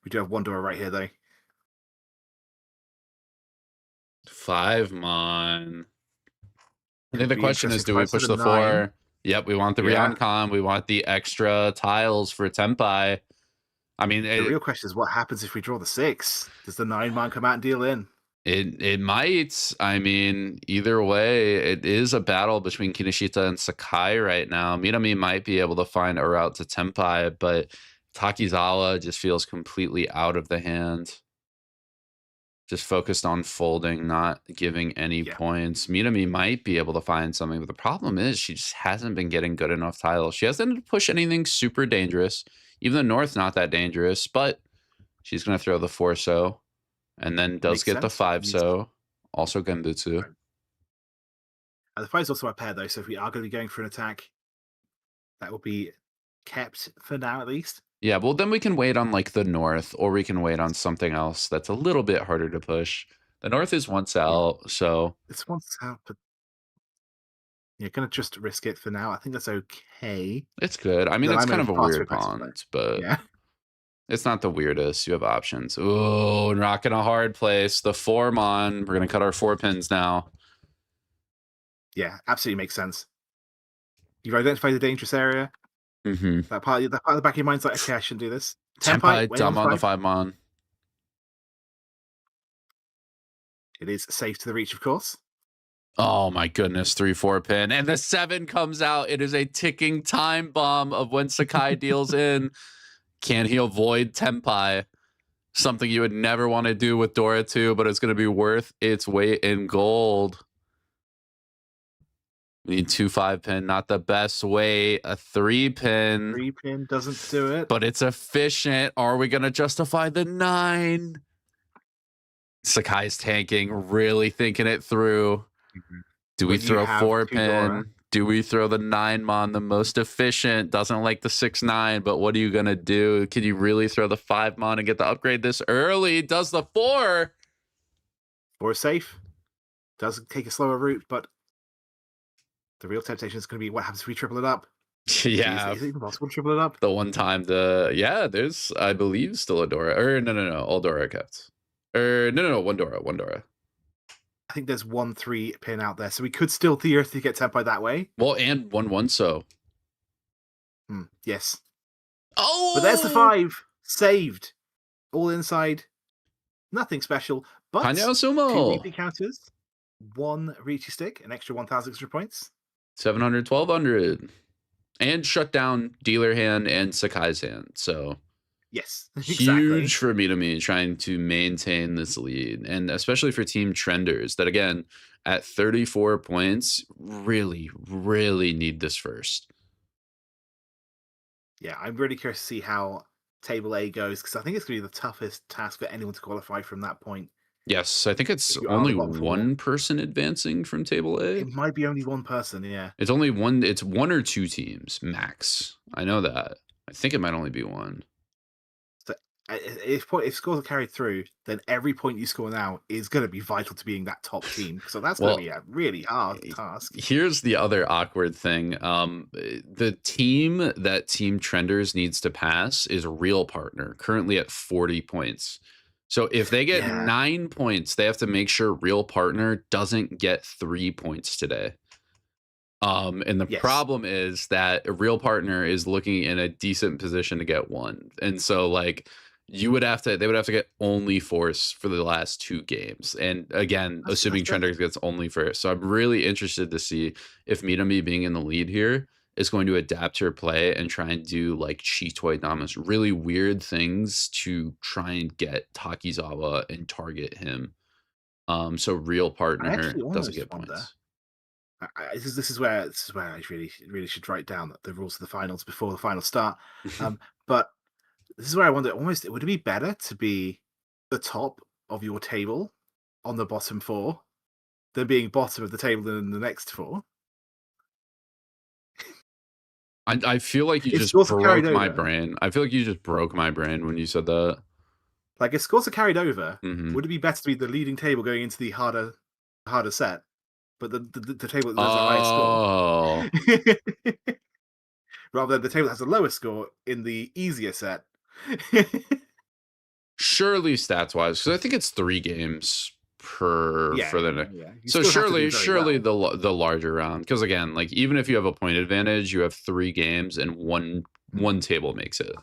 Speaker 1: We do have one Dora right here, though.
Speaker 2: 5 mon. I think
Speaker 1: Could
Speaker 2: the
Speaker 1: be
Speaker 2: question is,
Speaker 1: interesting.
Speaker 2: do we
Speaker 1: Price of
Speaker 2: push
Speaker 1: the
Speaker 2: the
Speaker 1: 9.
Speaker 2: 4? Yep, we want the
Speaker 1: Yeah.
Speaker 2: Ryoncon. We want the extra tiles for Tenpai. I mean,
Speaker 1: The real question is what happens if we draw the 6? Does the 9 man come out and deal in?
Speaker 2: it might. I mean, either way, it is a battle between Kinoshita and Sakai right now. Minami might be able to find a route to Tenpai, but Takizawa just feels completely out of the hand. Just focused on folding, not giving any
Speaker 1: Yeah,
Speaker 2: points. Minami might be able to find something, but the problem is she just hasn't been getting good enough tiles. She hasn't push anything super dangerous. Even the North's not that dangerous, but she's going to throw the 4 so, and then does
Speaker 1: makes
Speaker 2: get the
Speaker 1: sense. It
Speaker 2: 5
Speaker 1: needs
Speaker 2: so. Also Genbutsu.
Speaker 1: right. The 5 is also a pair, though, so if we are going to be going for an attack, that will be kept for now, at least.
Speaker 2: Yeah, well, then we can wait on like the North, or we can wait on something else that's a little bit harder to push. The North is once
Speaker 1: Yeah,
Speaker 2: out, so
Speaker 1: it's once out, but you're going to just risk it for now. I think that's okay.
Speaker 2: it's good. I mean,
Speaker 1: Then
Speaker 2: it's
Speaker 1: I'm
Speaker 2: kind
Speaker 1: moving
Speaker 2: of a
Speaker 1: far too
Speaker 2: weird
Speaker 1: aggressive, though.
Speaker 2: pond, but
Speaker 1: Yeah.
Speaker 2: It's not the weirdest. You have options. Oh, rocking a hard place. The 4-mon. We're going to cut our 4 pins now.
Speaker 1: Yeah, absolutely makes sense. You've identified the dangerous area.
Speaker 2: Mm-hmm.
Speaker 1: That part of the back of your mind's like, okay, I shouldn't do this.
Speaker 2: Tenpai,
Speaker 1: Way on
Speaker 2: dumb on the
Speaker 1: 5.
Speaker 2: 5-mon.
Speaker 1: It is safe to the reach, of course.
Speaker 2: Oh my goodness, 3-4 pin. And the 7 comes out. It is a ticking time bomb of when Sakai deals in. Can he avoid Tenpai? Something you would never want to do with Dora 2, but it's going to be worth its weight in gold. We need 2 5-pin, not the best way. A 3-pin.
Speaker 1: 3-pin doesn't do it.
Speaker 2: But it's efficient. Are we going to justify the 9? Sakai's tanking, really thinking it through. Do we throw 4-pin? Do we throw the 9-mon, the most efficient? Doesn't like the 6-9, but what are you going to do? Can you really throw the 5-mon and get the upgrade this early? Does the 4?
Speaker 1: 4 is safe. Does take a slower route, but the real temptation is going to be what happens if we triple it up.
Speaker 2: Yeah.
Speaker 1: Is it even possible to triple it up?
Speaker 2: The one time there's, I believe, still a Dora. Or no, all Dora kept. Or no, one Dora.
Speaker 1: I think there's 1 3-pin out there, so we could still theoretically get Tenpai that way.
Speaker 2: Well, and 1 so.
Speaker 1: Yes.
Speaker 2: Oh!
Speaker 1: But there's the 5. Saved. All inside. Nothing special. But
Speaker 2: Hanyo
Speaker 1: 2
Speaker 2: Sumo.
Speaker 1: repeat counters. 1 Riichi stick, an extra 1,600 points.
Speaker 2: 700, 1,200. And shut down dealer hand and Sakai's hand. So
Speaker 1: yes, exactly.
Speaker 2: Huge for Minami trying to maintain this lead. And especially for Team Trenders that, again, at 34 points, really, really need this first.
Speaker 1: Yeah, I'm really curious to see how Table A goes, because I think it's going to be the toughest task for anyone to qualify from that point.
Speaker 2: Yes, I think it's only one person advancing from Table A.
Speaker 1: It might be only one person, yeah.
Speaker 2: It's only one. It's 1 or 2 teams max. I know that. I think it might only be 1.
Speaker 1: So if scores are carried through, then every point you score now is going to be vital to being that top team. So that's going to be a really hard task.
Speaker 2: Here's the other awkward thing. The team that Team Trenders needs to pass is a real partner, currently at 40 points. So if they get 9 points, they have to make sure real partner doesn't get 3 points today. And the problem is that a real partner is looking in a decent position to get 1. And so like they would have to get only force for the last 2 games. And again, assuming Trenders gets only first. So I'm really interested to see if Minami being in the lead here is going to adapt her play and try and do like Chitoi Damas, really weird things to try and get Takizawa and target him. So real partner doesn't get points.
Speaker 1: This is where I really should write down the rules of the finals before the finals start. But this is where I wonder, would it be better to be the top of your table on the bottom 4 than being bottom of the table in the next 4?
Speaker 2: I feel like you just broke my brain. I feel like you just broke my brain when you said that.
Speaker 1: Like, if scores are carried over, would it be better to be the leading table going into the harder set, but the table that has a higher score, rather than the table that has a lower score in the easier set?
Speaker 2: Surely stats wise, because I think it's 3 games for the next. So surely the larger round, because again, like even if you have a point advantage, you have 3 games and one table makes it.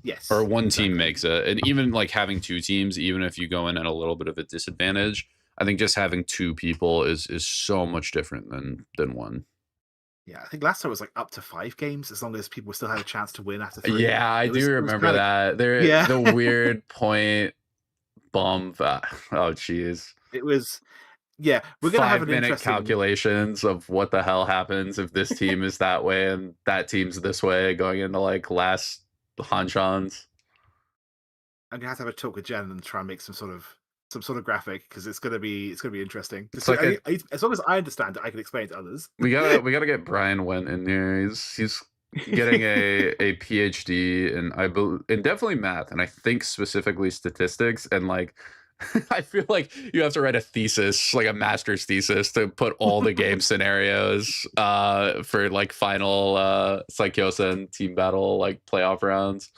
Speaker 1: Yes.
Speaker 2: Or one team makes it. And even like having 2 teams, even if you go in at a little bit of a disadvantage, I think just having 2 people is so much different than 1.
Speaker 1: Yeah, I think last time it was like up to 5 games, as long as people still had a chance to win after 3.
Speaker 2: Yeah, I do remember that. The weird point bump. Oh, jeez.
Speaker 1: It was, we're gonna have an
Speaker 2: 5-minute calculations of what the hell happens if this team is that way and that team's this way going into like last Hanchons.
Speaker 1: I'm gonna have to have a talk with Jenn and try and make some sort of graphic, because it's gonna be interesting.
Speaker 2: It's like
Speaker 1: as long as I understand it, I can explain it to others.
Speaker 2: We gotta get Brian Wendt in here. He's getting a PhD in definitely math, and I think specifically statistics, and like I feel like you have to write a thesis, like a master's thesis, to put all the game scenarios for like final Saikyosen Team Battle like playoff rounds.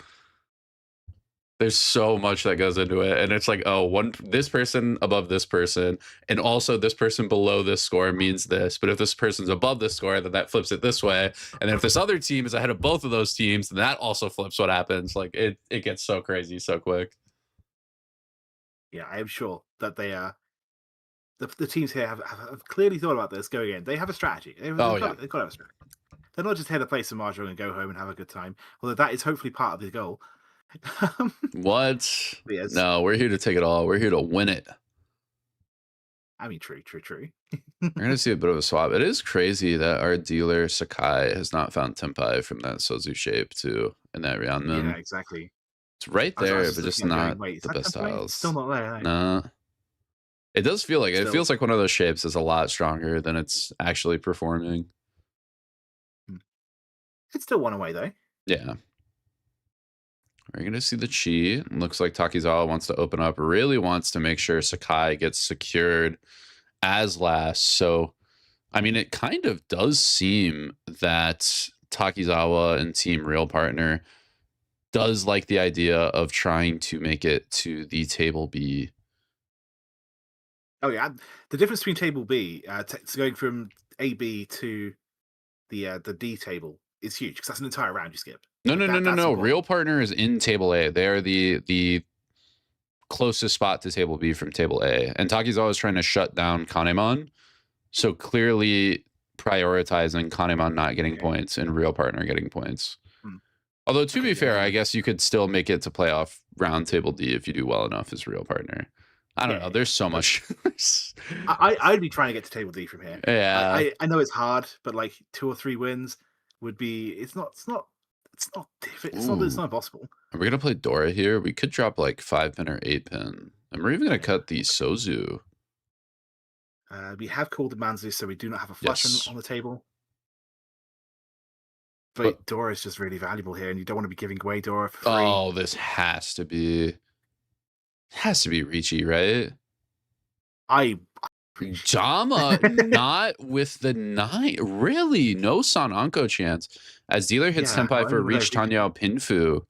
Speaker 2: There's so much that goes into it, and it's like, oh, this person above this person, and also this person below this score means this. But if this person's above this score, then that flips it this way. And then if this other team is ahead of both of those teams, then that also flips what happens. Like it gets so crazy so quick.
Speaker 1: Yeah, I am sure that they are. The teams here have clearly thought about this going in. They have a strategy. They've
Speaker 2: Oh
Speaker 1: got,
Speaker 2: yeah.
Speaker 1: they've got to have a strategy. They're not just here to play some mahjong and go home and have a good time. Although that is hopefully part of the goal.
Speaker 2: What?
Speaker 1: Yes.
Speaker 2: No, we're here to take it all. We're here to win it.
Speaker 1: I mean, true.
Speaker 2: We're gonna see a bit of a swap. It is crazy that our dealer Sakai has not found Tempai from that Sozu shape too in that
Speaker 1: Yeah,
Speaker 2: Ryanman.
Speaker 1: exactly.
Speaker 2: It's right
Speaker 1: I was
Speaker 2: there,
Speaker 1: just
Speaker 2: but just
Speaker 1: looking at it going,
Speaker 2: not
Speaker 1: wait, is
Speaker 2: the
Speaker 1: that
Speaker 2: best
Speaker 1: template? It's still
Speaker 2: tiles.
Speaker 1: not there. Eh?
Speaker 2: Nah. It does feel like it
Speaker 1: Still.
Speaker 2: feels like one of those shapes is a lot stronger than it's actually performing.
Speaker 1: It's still one away though.
Speaker 2: Yeah. We're going to see the Chi. Looks like Takizawa wants to open up, really wants to make sure Sakai gets secured as last. So, I mean, it kind of does seem that Takizawa and Team Real Partner does like the idea of trying to make it to the table B.
Speaker 1: Oh yeah, the difference between table B, going from AB to the D table is huge because that's an entire round you skip.
Speaker 2: No,
Speaker 1: Like
Speaker 2: no, no, no,
Speaker 1: that's
Speaker 2: no.
Speaker 1: important.
Speaker 2: Real Partner is in table A. They are the closest spot to table B from table A. And Takizawa is trying to shut down Kanemon. So clearly prioritizing Kanemon not getting points and Real Partner getting points.
Speaker 1: Hmm.
Speaker 2: Although to
Speaker 1: Okay,
Speaker 2: be
Speaker 1: yeah,
Speaker 2: fair, I guess you could still make it to playoff round table D if you do well enough as Real Partner. I don't know. There's so much.
Speaker 1: I'd be trying to get to table D from here.
Speaker 2: Yeah.
Speaker 1: I know it's hard, but like 2 or 3 wins would be. It's not impossible.
Speaker 2: Are we gonna play Dora here? We could drop like 5-pin or 8-pin. And we're even gonna cut the Sozu.
Speaker 1: We have called the Manzu, so we do not have a flush on the table. But Dora is just really valuable here, and you don't want to be giving away Dora for free.
Speaker 2: Oh, this has to be Riichi, right? Jama not with the 9. Really? No San Anko chance. As dealer hits Senpai for Reach Tanyao Pinfu.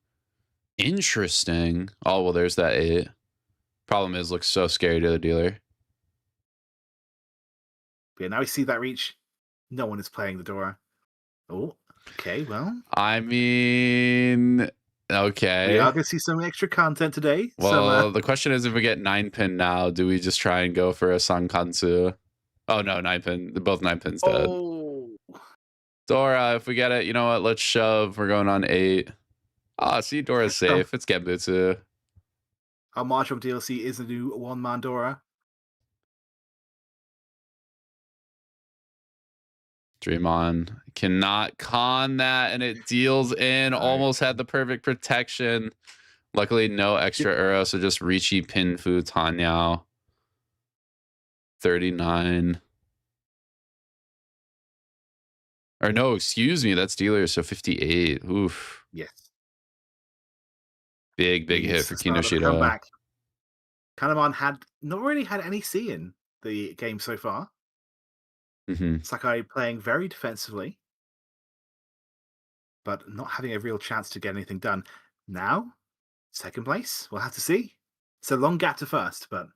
Speaker 2: Interesting. Oh, well, there's that 8. Problem is, looks so scary to the dealer.
Speaker 1: Yeah, now we see that Reach. No one is playing the Dora. Oh, okay, well.
Speaker 2: I mean, okay.
Speaker 1: We are going to see some extra content today.
Speaker 2: Well, the question is, if we get 9-pin now, do we just try and go for a Sankansu? Oh, no, 9-pin. Both 9-pins dead.
Speaker 1: Oh.
Speaker 2: Dora, if we get it, you know what? Let's shove. We're going on 8. Ah, see, Dora's safe. It's Genbutsu.
Speaker 1: Our Mahjong DLC is a new one-man Dora.
Speaker 2: Dream on. Cannot con that, and it deals in. Almost had the perfect protection. Luckily, no extra Uro, so just Riichi Pinfu Tanyao. 39. Or no, excuse me, that's dealer, so 58. Oof.
Speaker 1: Yes.
Speaker 2: Big hit for Kinoshita.
Speaker 1: Kanemon had not really had any C in the game so far. Sakai playing very defensively, but not having a real chance to get anything done. Now, second place, we'll have to see. It's a long gap to first, but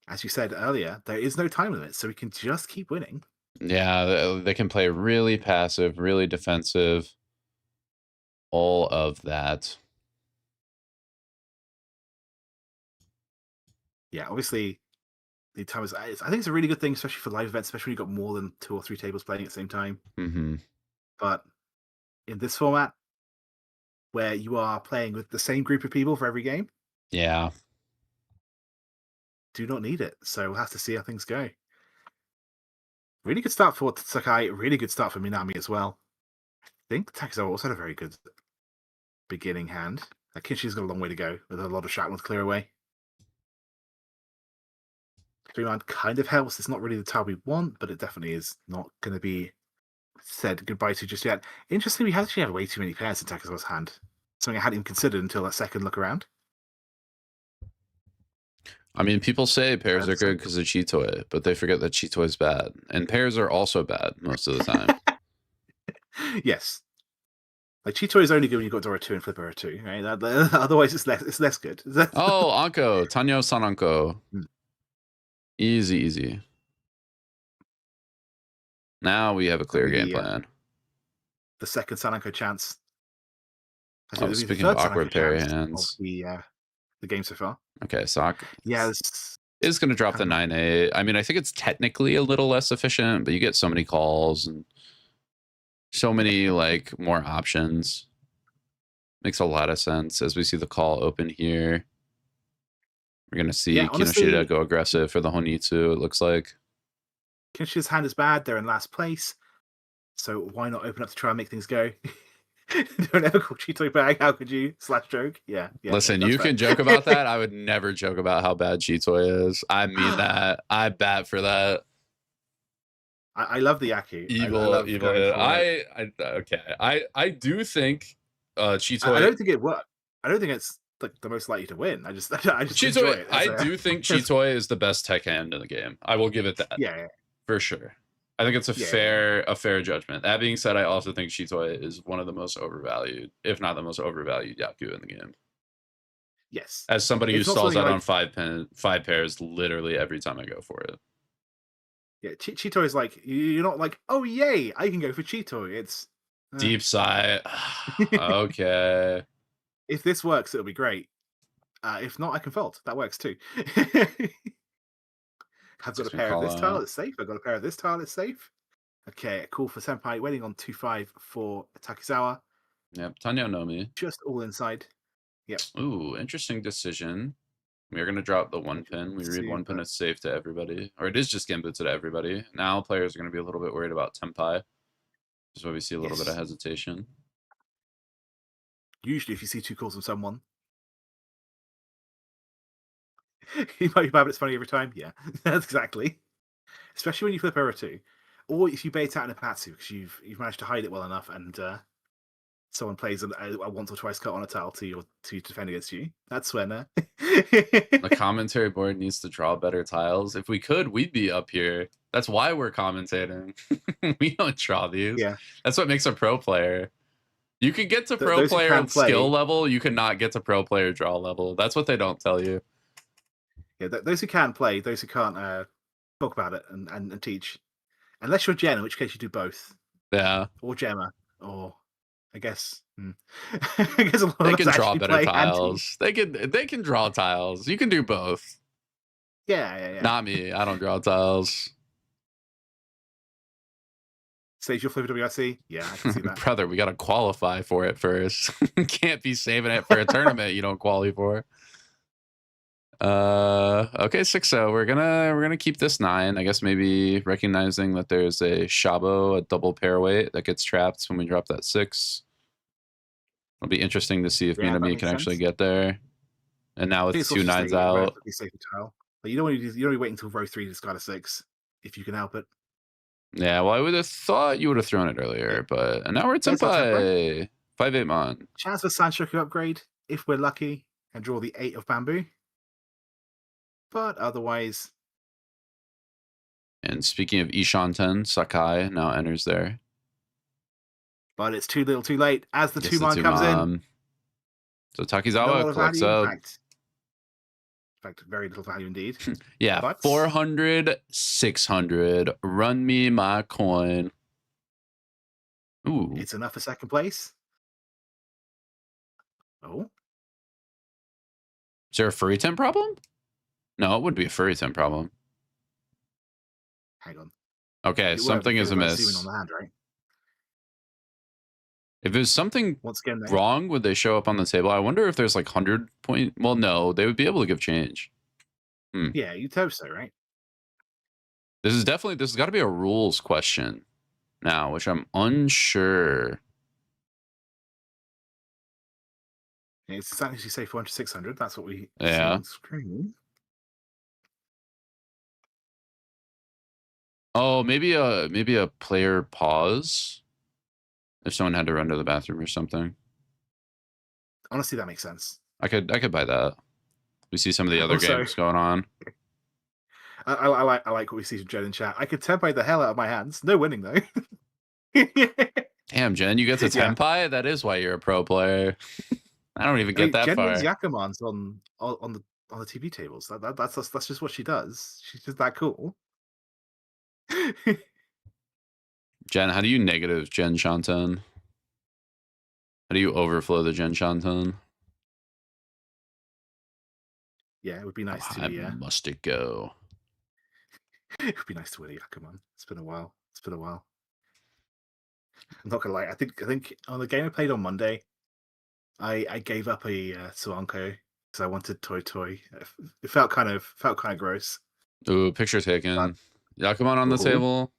Speaker 1: as you said earlier, there is no time limit, so we can just keep winning.
Speaker 2: Yeah, they can play really passive, really defensive. All of that.
Speaker 1: Yeah, obviously, the time is. I think it's a really good thing, especially for live events, especially when you've got more than 2 or 3 tables playing at the same time. But in this format, where you are playing with the same group of people for every game,
Speaker 2: yeah,
Speaker 1: do not need it. So we'll have to see how things go. Really good start for Sakai. Really good start for Minami as well. I think Takizawa also had a very good beginning hand. Kinshi's got a long way to go with a lot of shotguns clear away. Dreamland kind of helps. It's not really the tile we want, but it definitely is not going to be said goodbye to just yet. Interestingly, we actually have way too many pairs in Takizawa's hand. Something I hadn't even considered until that second look around.
Speaker 2: I mean, people say pairs are good because of Chitoe, but they forget that Chitoe is bad. And pairs are also bad most of the time.
Speaker 1: Yes. Like Chitoi is only good when you've got Dora 2 and Flipper 2, right? Otherwise, it's less good.
Speaker 2: Oh, Anko, Tanyo Sananko.
Speaker 1: Hmm.
Speaker 2: Easy. Now we have a clear game plan.
Speaker 1: The second Sananko chance.
Speaker 2: Oh, speaking of awkward parry hands.
Speaker 1: Of the game so far.
Speaker 2: Okay, Sak
Speaker 1: is
Speaker 2: going to drop the 9-8. I mean, I think it's technically a little less efficient, but you get so many calls and so many like more options. Makes a lot of sense as we see the call open here. We're going to see Kinoshita go aggressive for the Honitsu, it looks like.
Speaker 1: Kinoshita's hand is bad. They're in last place. So why not open up to try and make things go? Don't ever call Chitoi bag. How could you? / joke. Yeah.
Speaker 2: Listen, you can joke about that. I would never joke about how bad Chitoi is. I mean that. I bat for that.
Speaker 1: I love the Yaku.
Speaker 2: Evil. I do think Chitoi.
Speaker 1: I don't think it worked. I don't think it's like the most likely to win. I just Chitoi, enjoy it.
Speaker 2: I do think Chitoi is the best tech hand in the game. I will give it that.
Speaker 1: Yeah.
Speaker 2: For sure. I think it's a fair judgment. That being said, I also think Chitoi is one of the most overvalued, if not the most overvalued Yaku in the game.
Speaker 1: Yes.
Speaker 2: As somebody who stalls out on 5 pairs literally every time I go for it.
Speaker 1: Yeah, Chitoi is like, you're not like, oh yay, I can go for Chitoi. It's
Speaker 2: deep sigh. Okay.
Speaker 1: If this works, it'll be great. If not, I can fold. That works too. I've got a pair of this tile, it's safe. I've got a pair of this tile, it's safe. Okay, cool for Senpai. Waiting on 2-5 for Takizawa.
Speaker 2: Yep, Tanyo Nomi.
Speaker 1: Just all inside. Yep.
Speaker 2: Ooh, interesting decision. We're going to drop the 1 pin. We read 1 pin is safe to everybody. Or it is just Genbutsu to everybody. Now players are going to be a little bit worried about Tenpai. Just why we see a little bit of hesitation.
Speaker 1: Usually if you see 2 calls from someone, you might be bad, but it's funny every time. Yeah, that's exactly. Especially when you flip error 2. Or if you bait out an Ipatsu because you've managed to hide it well enough and someone plays a once or twice cut on a tile to defend against you. That's when
Speaker 2: the commentary board needs to draw better tiles. If we could, we'd be up here. That's why we're commentating. We don't draw these.
Speaker 1: Yeah.
Speaker 2: That's what makes a pro player. You can get to pro player skill level. You cannot get to pro player draw level. That's what they don't tell you.
Speaker 1: Yeah, those who can play, those who can't talk about it and teach. Unless you're Jenn, in which case you do both.
Speaker 2: Yeah.
Speaker 1: Or Gemma, or I guess. I guess a lot
Speaker 2: they can draw better tiles. They can draw tiles. You can do both.
Speaker 1: Yeah.
Speaker 2: Not me. I don't draw tiles.
Speaker 1: Save your flip WRC? Yeah, I can see that.
Speaker 2: Brother, we gotta qualify for it first. Can't be saving it for a tournament you don't qualify for. Okay, 6-0. We're gonna keep this 9. I guess maybe recognizing that there's a Shabo, a double pair weight that gets trapped when we drop that 6. It'll be interesting to see if Minami can actually get there. And now with 2 9s out.
Speaker 1: But you don't want to wait until row 3 to discard a 6 if you can help it.
Speaker 2: Yeah, well, I would have thought you would have thrown it earlier, but now we're at Senpai. 5-8 Mon.
Speaker 1: Chance for Sanshoku upgrade if we're lucky and draw the 8 of bamboo. But otherwise.
Speaker 2: And speaking of Ishanten, Sakai now enters there.
Speaker 1: But it's too little too late as the 2-man comes in.
Speaker 2: So Takizawa collects up.
Speaker 1: In fact, very little value indeed.
Speaker 2: Yeah, but 400, 600. Run me my coin. Ooh.
Speaker 1: It's enough for second place. Oh.
Speaker 2: Is there a furry temp problem? No, it wouldn't be a furry temp problem.
Speaker 1: Hang on.
Speaker 2: Okay, something is amiss.
Speaker 1: On the hand, right?
Speaker 2: If there's something wrong, would they show up on the table? I wonder if there's like 100 point. Well, no, they would be able to give change.
Speaker 1: Yeah, you'd hope so, right?
Speaker 2: This has got to be a rules question now, which I'm unsure.
Speaker 1: It's exactly as you say, 400, 600. That's what we
Speaker 2: see
Speaker 1: on screen.
Speaker 2: Oh, maybe a player pause. If someone had to run to the bathroom or something.
Speaker 1: Honestly, that makes sense.
Speaker 2: I could buy that. We see some of the other games going on.
Speaker 1: I like what we see from Jenn in chat. I could tempo the hell out of my hands. No winning though.
Speaker 2: Damn, Jen, you get to
Speaker 1: Yeah.
Speaker 2: Tenpai? That is why you're a pro player. I don't even
Speaker 1: I
Speaker 2: get
Speaker 1: mean,
Speaker 2: that
Speaker 1: Jen
Speaker 2: far.
Speaker 1: wins Yakumans on the TV tables. That's just what she does. She's just that cool.
Speaker 2: Jen, how do you negative Jen Shanten? How do you overflow the Jen Shanten?
Speaker 1: Yeah, it would be
Speaker 2: How
Speaker 1: nice to
Speaker 2: high
Speaker 1: yeah.
Speaker 2: must it go?
Speaker 1: It would be nice to win a Yakuman. It's been a while. It's been a while. I'm not gonna lie. I think on the game I played on Monday, I gave up a Suanko because I wanted Toy Toy. It felt kind of gross.
Speaker 2: Ooh, picture
Speaker 1: But
Speaker 2: taken. Yakuman on the
Speaker 1: ooh,
Speaker 2: table.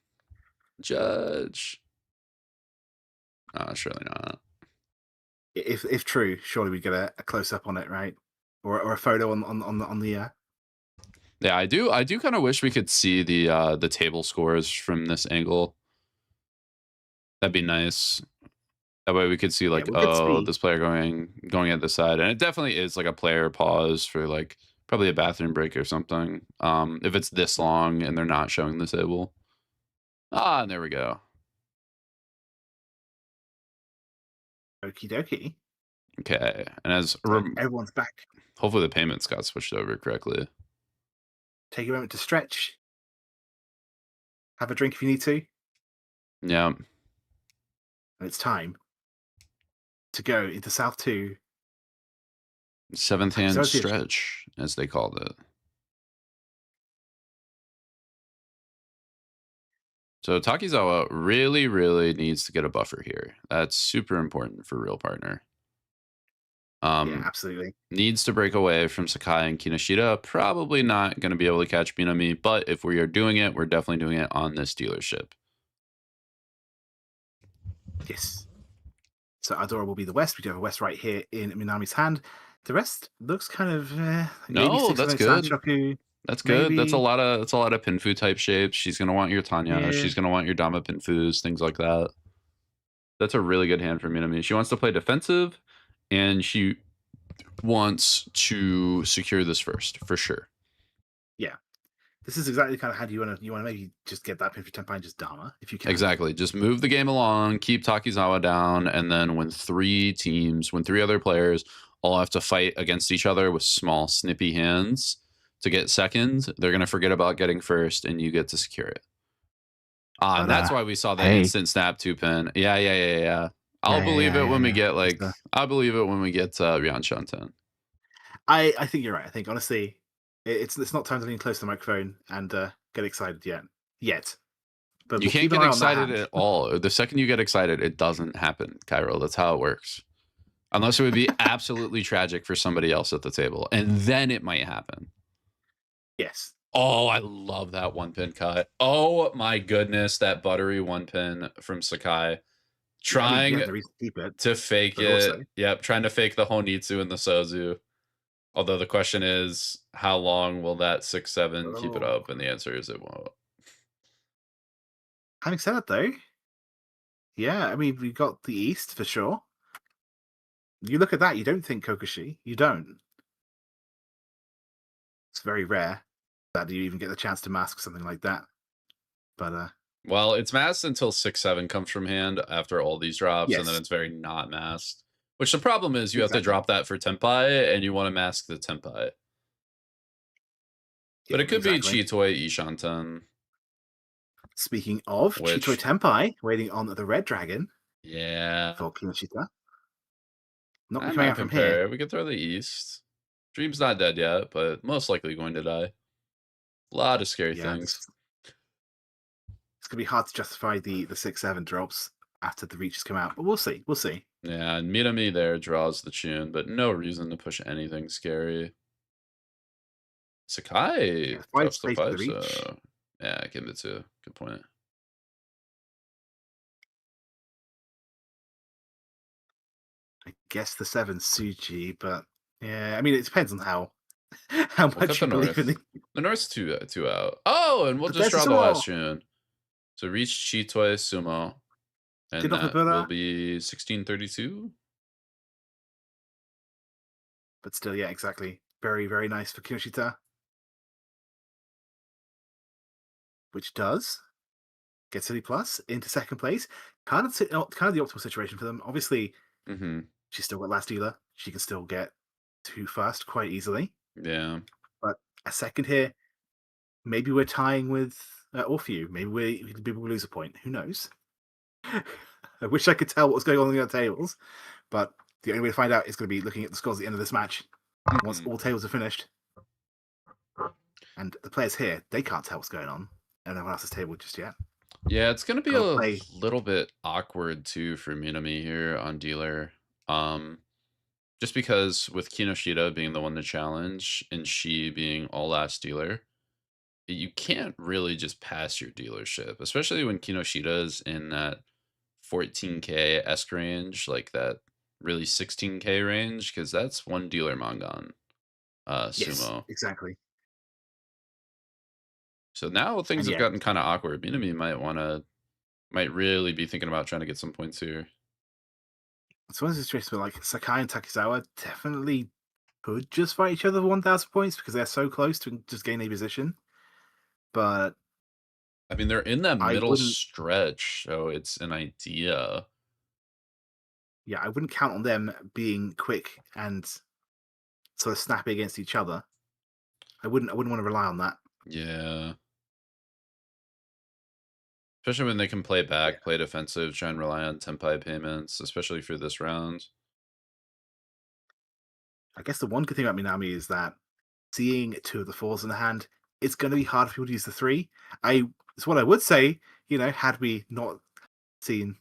Speaker 2: Judge. Oh, surely not.
Speaker 1: if true, surely we get a close up on it, right? Or a photo on the.
Speaker 2: Yeah, I do kind of wish we could see the table scores from this angle. That'd be nice. That way we could see
Speaker 1: Yeah,
Speaker 2: like,
Speaker 1: we could
Speaker 2: oh,
Speaker 1: see.
Speaker 2: this player going at the side, and it definitely is like a player pause for like probably a bathroom break or something. If it's this long and they're not showing the table. Ah, and there we go.
Speaker 1: Okie dokie.
Speaker 2: Okay, and as
Speaker 1: So everyone's back.
Speaker 2: hopefully the payments got switched over correctly.
Speaker 1: Take a moment to stretch. Have a drink if you need to.
Speaker 2: Yeah,
Speaker 1: And it's time to go into South 2.
Speaker 2: seventh hand
Speaker 1: Takizawa Theatre.
Speaker 2: stretch, as they called it. So Takizawa really, really needs to get a buffer here. That's super important for real partner.
Speaker 1: Yeah, absolutely.
Speaker 2: Needs to break away from Sakai and Kinoshita. Probably not going to be able to catch Minami, but if we are doing it, we're definitely doing it on this dealership.
Speaker 1: Yes. So Adora will be the West. We do have a West right here in Minami's hand. The rest looks kind of maybe
Speaker 2: No,
Speaker 1: six of
Speaker 2: that's
Speaker 1: those
Speaker 2: good.
Speaker 1: Sanchoku.
Speaker 2: That's good. That's a
Speaker 1: Maybe
Speaker 2: lot of Pinfu type shapes. She's gonna want your Tanya.
Speaker 1: yeah.
Speaker 2: She's gonna want your Dama Pinfus, things like that. That's a really good hand for Minami. She wants to play defensive, and she wants to secure this first for sure.
Speaker 1: Yeah. This is exactly kind of how you want to maybe just get that pin for Tenpai and just Dama if you can.
Speaker 2: Exactly. Just move the game along, keep Takizawa down, and then when three other players all have to fight against each other with small, snippy hands to get second, they're going to forget about getting first, and you get to secure it.
Speaker 1: But
Speaker 2: And that's why we saw that
Speaker 1: hey,
Speaker 2: instant snap 2-pin. Yeah. I'll believe it when we get I'll believe it when we get Ryan Shanten.
Speaker 1: I think you're right. I think honestly, it's not time to lean close to the microphone and get excited yet. But
Speaker 2: You
Speaker 1: we'll
Speaker 2: can't
Speaker 1: keep an
Speaker 2: get
Speaker 1: eye on that
Speaker 2: excited
Speaker 1: hand.
Speaker 2: at all. The second you get excited, it doesn't happen, Cairo. That's how it works. Unless it would be absolutely tragic for somebody else at the table. And then it might happen.
Speaker 1: Yes.
Speaker 2: Oh, I love that one pin cut. Oh my goodness, that buttery one pin from Sakai. Trying
Speaker 1: the reason to keep it,
Speaker 2: to fake
Speaker 1: but
Speaker 2: it.
Speaker 1: also
Speaker 2: Yep, trying to fake the Honitsu and the Sozu. Although the question is, how long will that 6-7 keep it up? And the answer is it won't.
Speaker 1: Having said that, though, yeah, I mean we got the East for sure. You look at that, you don't think Kokushi. You don't. It's very rare that you even get the chance to mask something like that. But
Speaker 2: Well, it's masked until 6-7 comes from hand after all these drops, and then
Speaker 1: yes,
Speaker 2: it's very not masked. Which the problem is you have to
Speaker 1: exactly.
Speaker 2: drop that for Tenpai, and you want to mask the Tenpai. But
Speaker 1: Yeah,
Speaker 2: it could be
Speaker 1: exactly.
Speaker 2: Chitoi Ishanten.
Speaker 1: Speaking of Chitoi
Speaker 2: Which,
Speaker 1: Tenpai, waiting on the Red Dragon
Speaker 2: yeah,
Speaker 1: for Kinoshita. Not be
Speaker 2: I
Speaker 1: coming
Speaker 2: might
Speaker 1: out from here.
Speaker 2: compare. We could throw the East. Dream's not dead yet, but most likely going to die. A lot of scary
Speaker 1: Yeah,
Speaker 2: things.
Speaker 1: it's gonna be hard to justify the 6-7 drops after the reaches come out, but we'll see. We'll see.
Speaker 2: Yeah, and Minami there draws the tune, but no reason to push anything scary. Sakai
Speaker 1: Yeah, five
Speaker 2: drops the
Speaker 1: space for the
Speaker 2: 5,
Speaker 1: reach.
Speaker 2: so yeah, give it to good point.
Speaker 1: I guess the 7 Suji, but yeah, I mean it depends on how how
Speaker 2: We'll cut
Speaker 1: much
Speaker 2: the
Speaker 1: you believe in
Speaker 2: North. The North's two out. Oh, and we'll
Speaker 1: but
Speaker 2: just
Speaker 1: there's the
Speaker 2: draw the
Speaker 1: sumo.
Speaker 2: last tune. So reach Chitoi Sumo,
Speaker 1: Did
Speaker 2: and
Speaker 1: off the
Speaker 2: that will
Speaker 1: Buddha,
Speaker 2: be 1632.
Speaker 1: but still, yeah, exactly. Very, very nice for Kinoshita. Which does get City Plus into second place. kind of the optimal situation for them. Obviously,
Speaker 2: Mm-hmm.
Speaker 1: she's still got last dealer. She can still get two first quite easily.
Speaker 2: Yeah.
Speaker 1: But a second here, maybe we're tying with Orphew. Maybe we lose a point. Who knows? I wish I could tell what was going on the other tables, but the only way to find out is going to be looking at the scores at the end of this match. Once
Speaker 2: Mm-hmm.
Speaker 1: all tables are finished, and the players here, they can't tell what's going on at everyone else's table just yet.
Speaker 2: Yeah, it's gonna be
Speaker 1: Gotta
Speaker 2: a
Speaker 1: play.
Speaker 2: little bit awkward too for Minami here on dealer. Um, just because with Kinoshita being the one to challenge and she being all last dealer, you can't really just pass your dealership, especially when Kinoshita is in that 14K esque range, like that really 16K range, because that's one dealer Mangan
Speaker 1: Yes,
Speaker 2: sumo.
Speaker 1: exactly.
Speaker 2: So now things
Speaker 1: And
Speaker 2: have
Speaker 1: yeah,
Speaker 2: gotten kind of awkward. Minami might really be thinking about trying to get some points here.
Speaker 1: it's one of those situations where like Sakai and Takizawa definitely could just fight each other for 1,000 points because they're so close to just gain a position. But
Speaker 2: I mean, they're in that
Speaker 1: I
Speaker 2: middle
Speaker 1: wouldn't,
Speaker 2: stretch, so it's an idea.
Speaker 1: yeah, I wouldn't count on them being quick and sort of snappy against each other. I wouldn't want to rely on that.
Speaker 2: Yeah. Especially when they can play
Speaker 1: Yeah,
Speaker 2: back, play defensive, try and rely on Tenpai payments, especially for this round.
Speaker 1: I guess the one good thing about Minami is that seeing two of the fours in the hand, it's going to be hard for people to use the three. It's what I would say. Had we not seen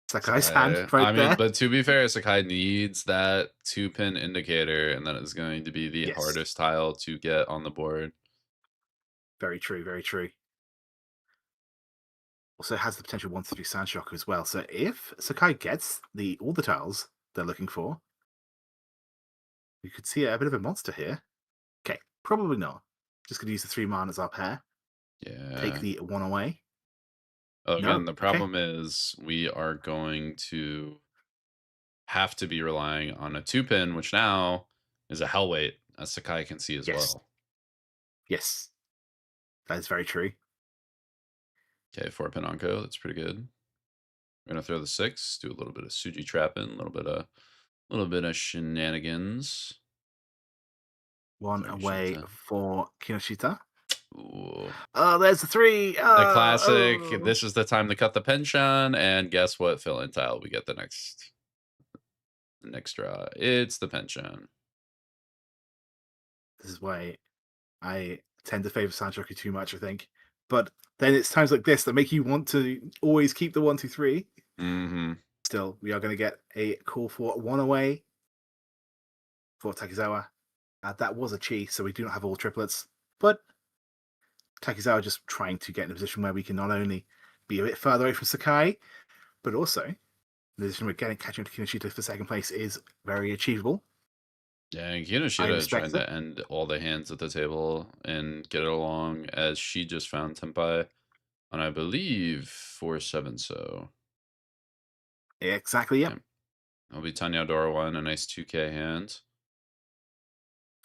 Speaker 1: Sakai's hand
Speaker 2: Sakai.
Speaker 1: right
Speaker 2: I mean,
Speaker 1: there.
Speaker 2: but to be fair, Sakai needs that 2-pin indicator, and that is going to be the
Speaker 1: Yes,
Speaker 2: hardest tile to get on the board.
Speaker 1: very true, very true. Also has the potential 1-3 Sand Shocker as well. So if Sakai gets all the tiles they're looking for, we could see a bit of a monster here. Okay, probably not. Just going to use the 3 mana as our pair. Take
Speaker 2: Yeah.
Speaker 1: the 1 away.
Speaker 2: Oh, again,
Speaker 1: No,
Speaker 2: the
Speaker 1: okay.
Speaker 2: problem is we are going to have to be relying on a 2-pin, which now is a hell weight, as Sakai can see as
Speaker 1: Yes,
Speaker 2: well.
Speaker 1: yes, that is very true.
Speaker 2: Okay, 4-pin Onko. That's pretty good. We're gonna throw the 6, do a little bit of Suji trapping, a little bit of shenanigans.
Speaker 1: 1
Speaker 2: Sorry,
Speaker 1: away
Speaker 2: Shita.
Speaker 1: for Kinoshita.
Speaker 2: Ooh.
Speaker 1: Oh, there's the 3.
Speaker 2: The
Speaker 1: Oh,
Speaker 2: classic.
Speaker 1: oh.
Speaker 2: This is the time to cut the pension, and guess what? Fill in tile. We get the next draw. It's the pension.
Speaker 1: This is why I tend to favor Sanchoku too much, I think. But then it's times like this that make you want to always keep the 1-2-3.
Speaker 2: Mm-hmm.
Speaker 1: Still, we are going to get a call for 1 away for Takizawa. That was a chi, so we do not have all triplets. But Takizawa just trying to get in a position where we can not only be a bit further away from Sakai, but also the position we're catching up to Kinoshita for second place is very achievable.
Speaker 2: Yeah, and
Speaker 1: I
Speaker 2: Kinoshita
Speaker 1: respect
Speaker 2: trying
Speaker 1: it.
Speaker 2: to end all the hands at the table and get it along as she just found Tenpai on, I believe, 4-7. So,
Speaker 1: Exactly, yep.
Speaker 2: yeah, it'll be Tanya Dora 1, a nice 2K hand.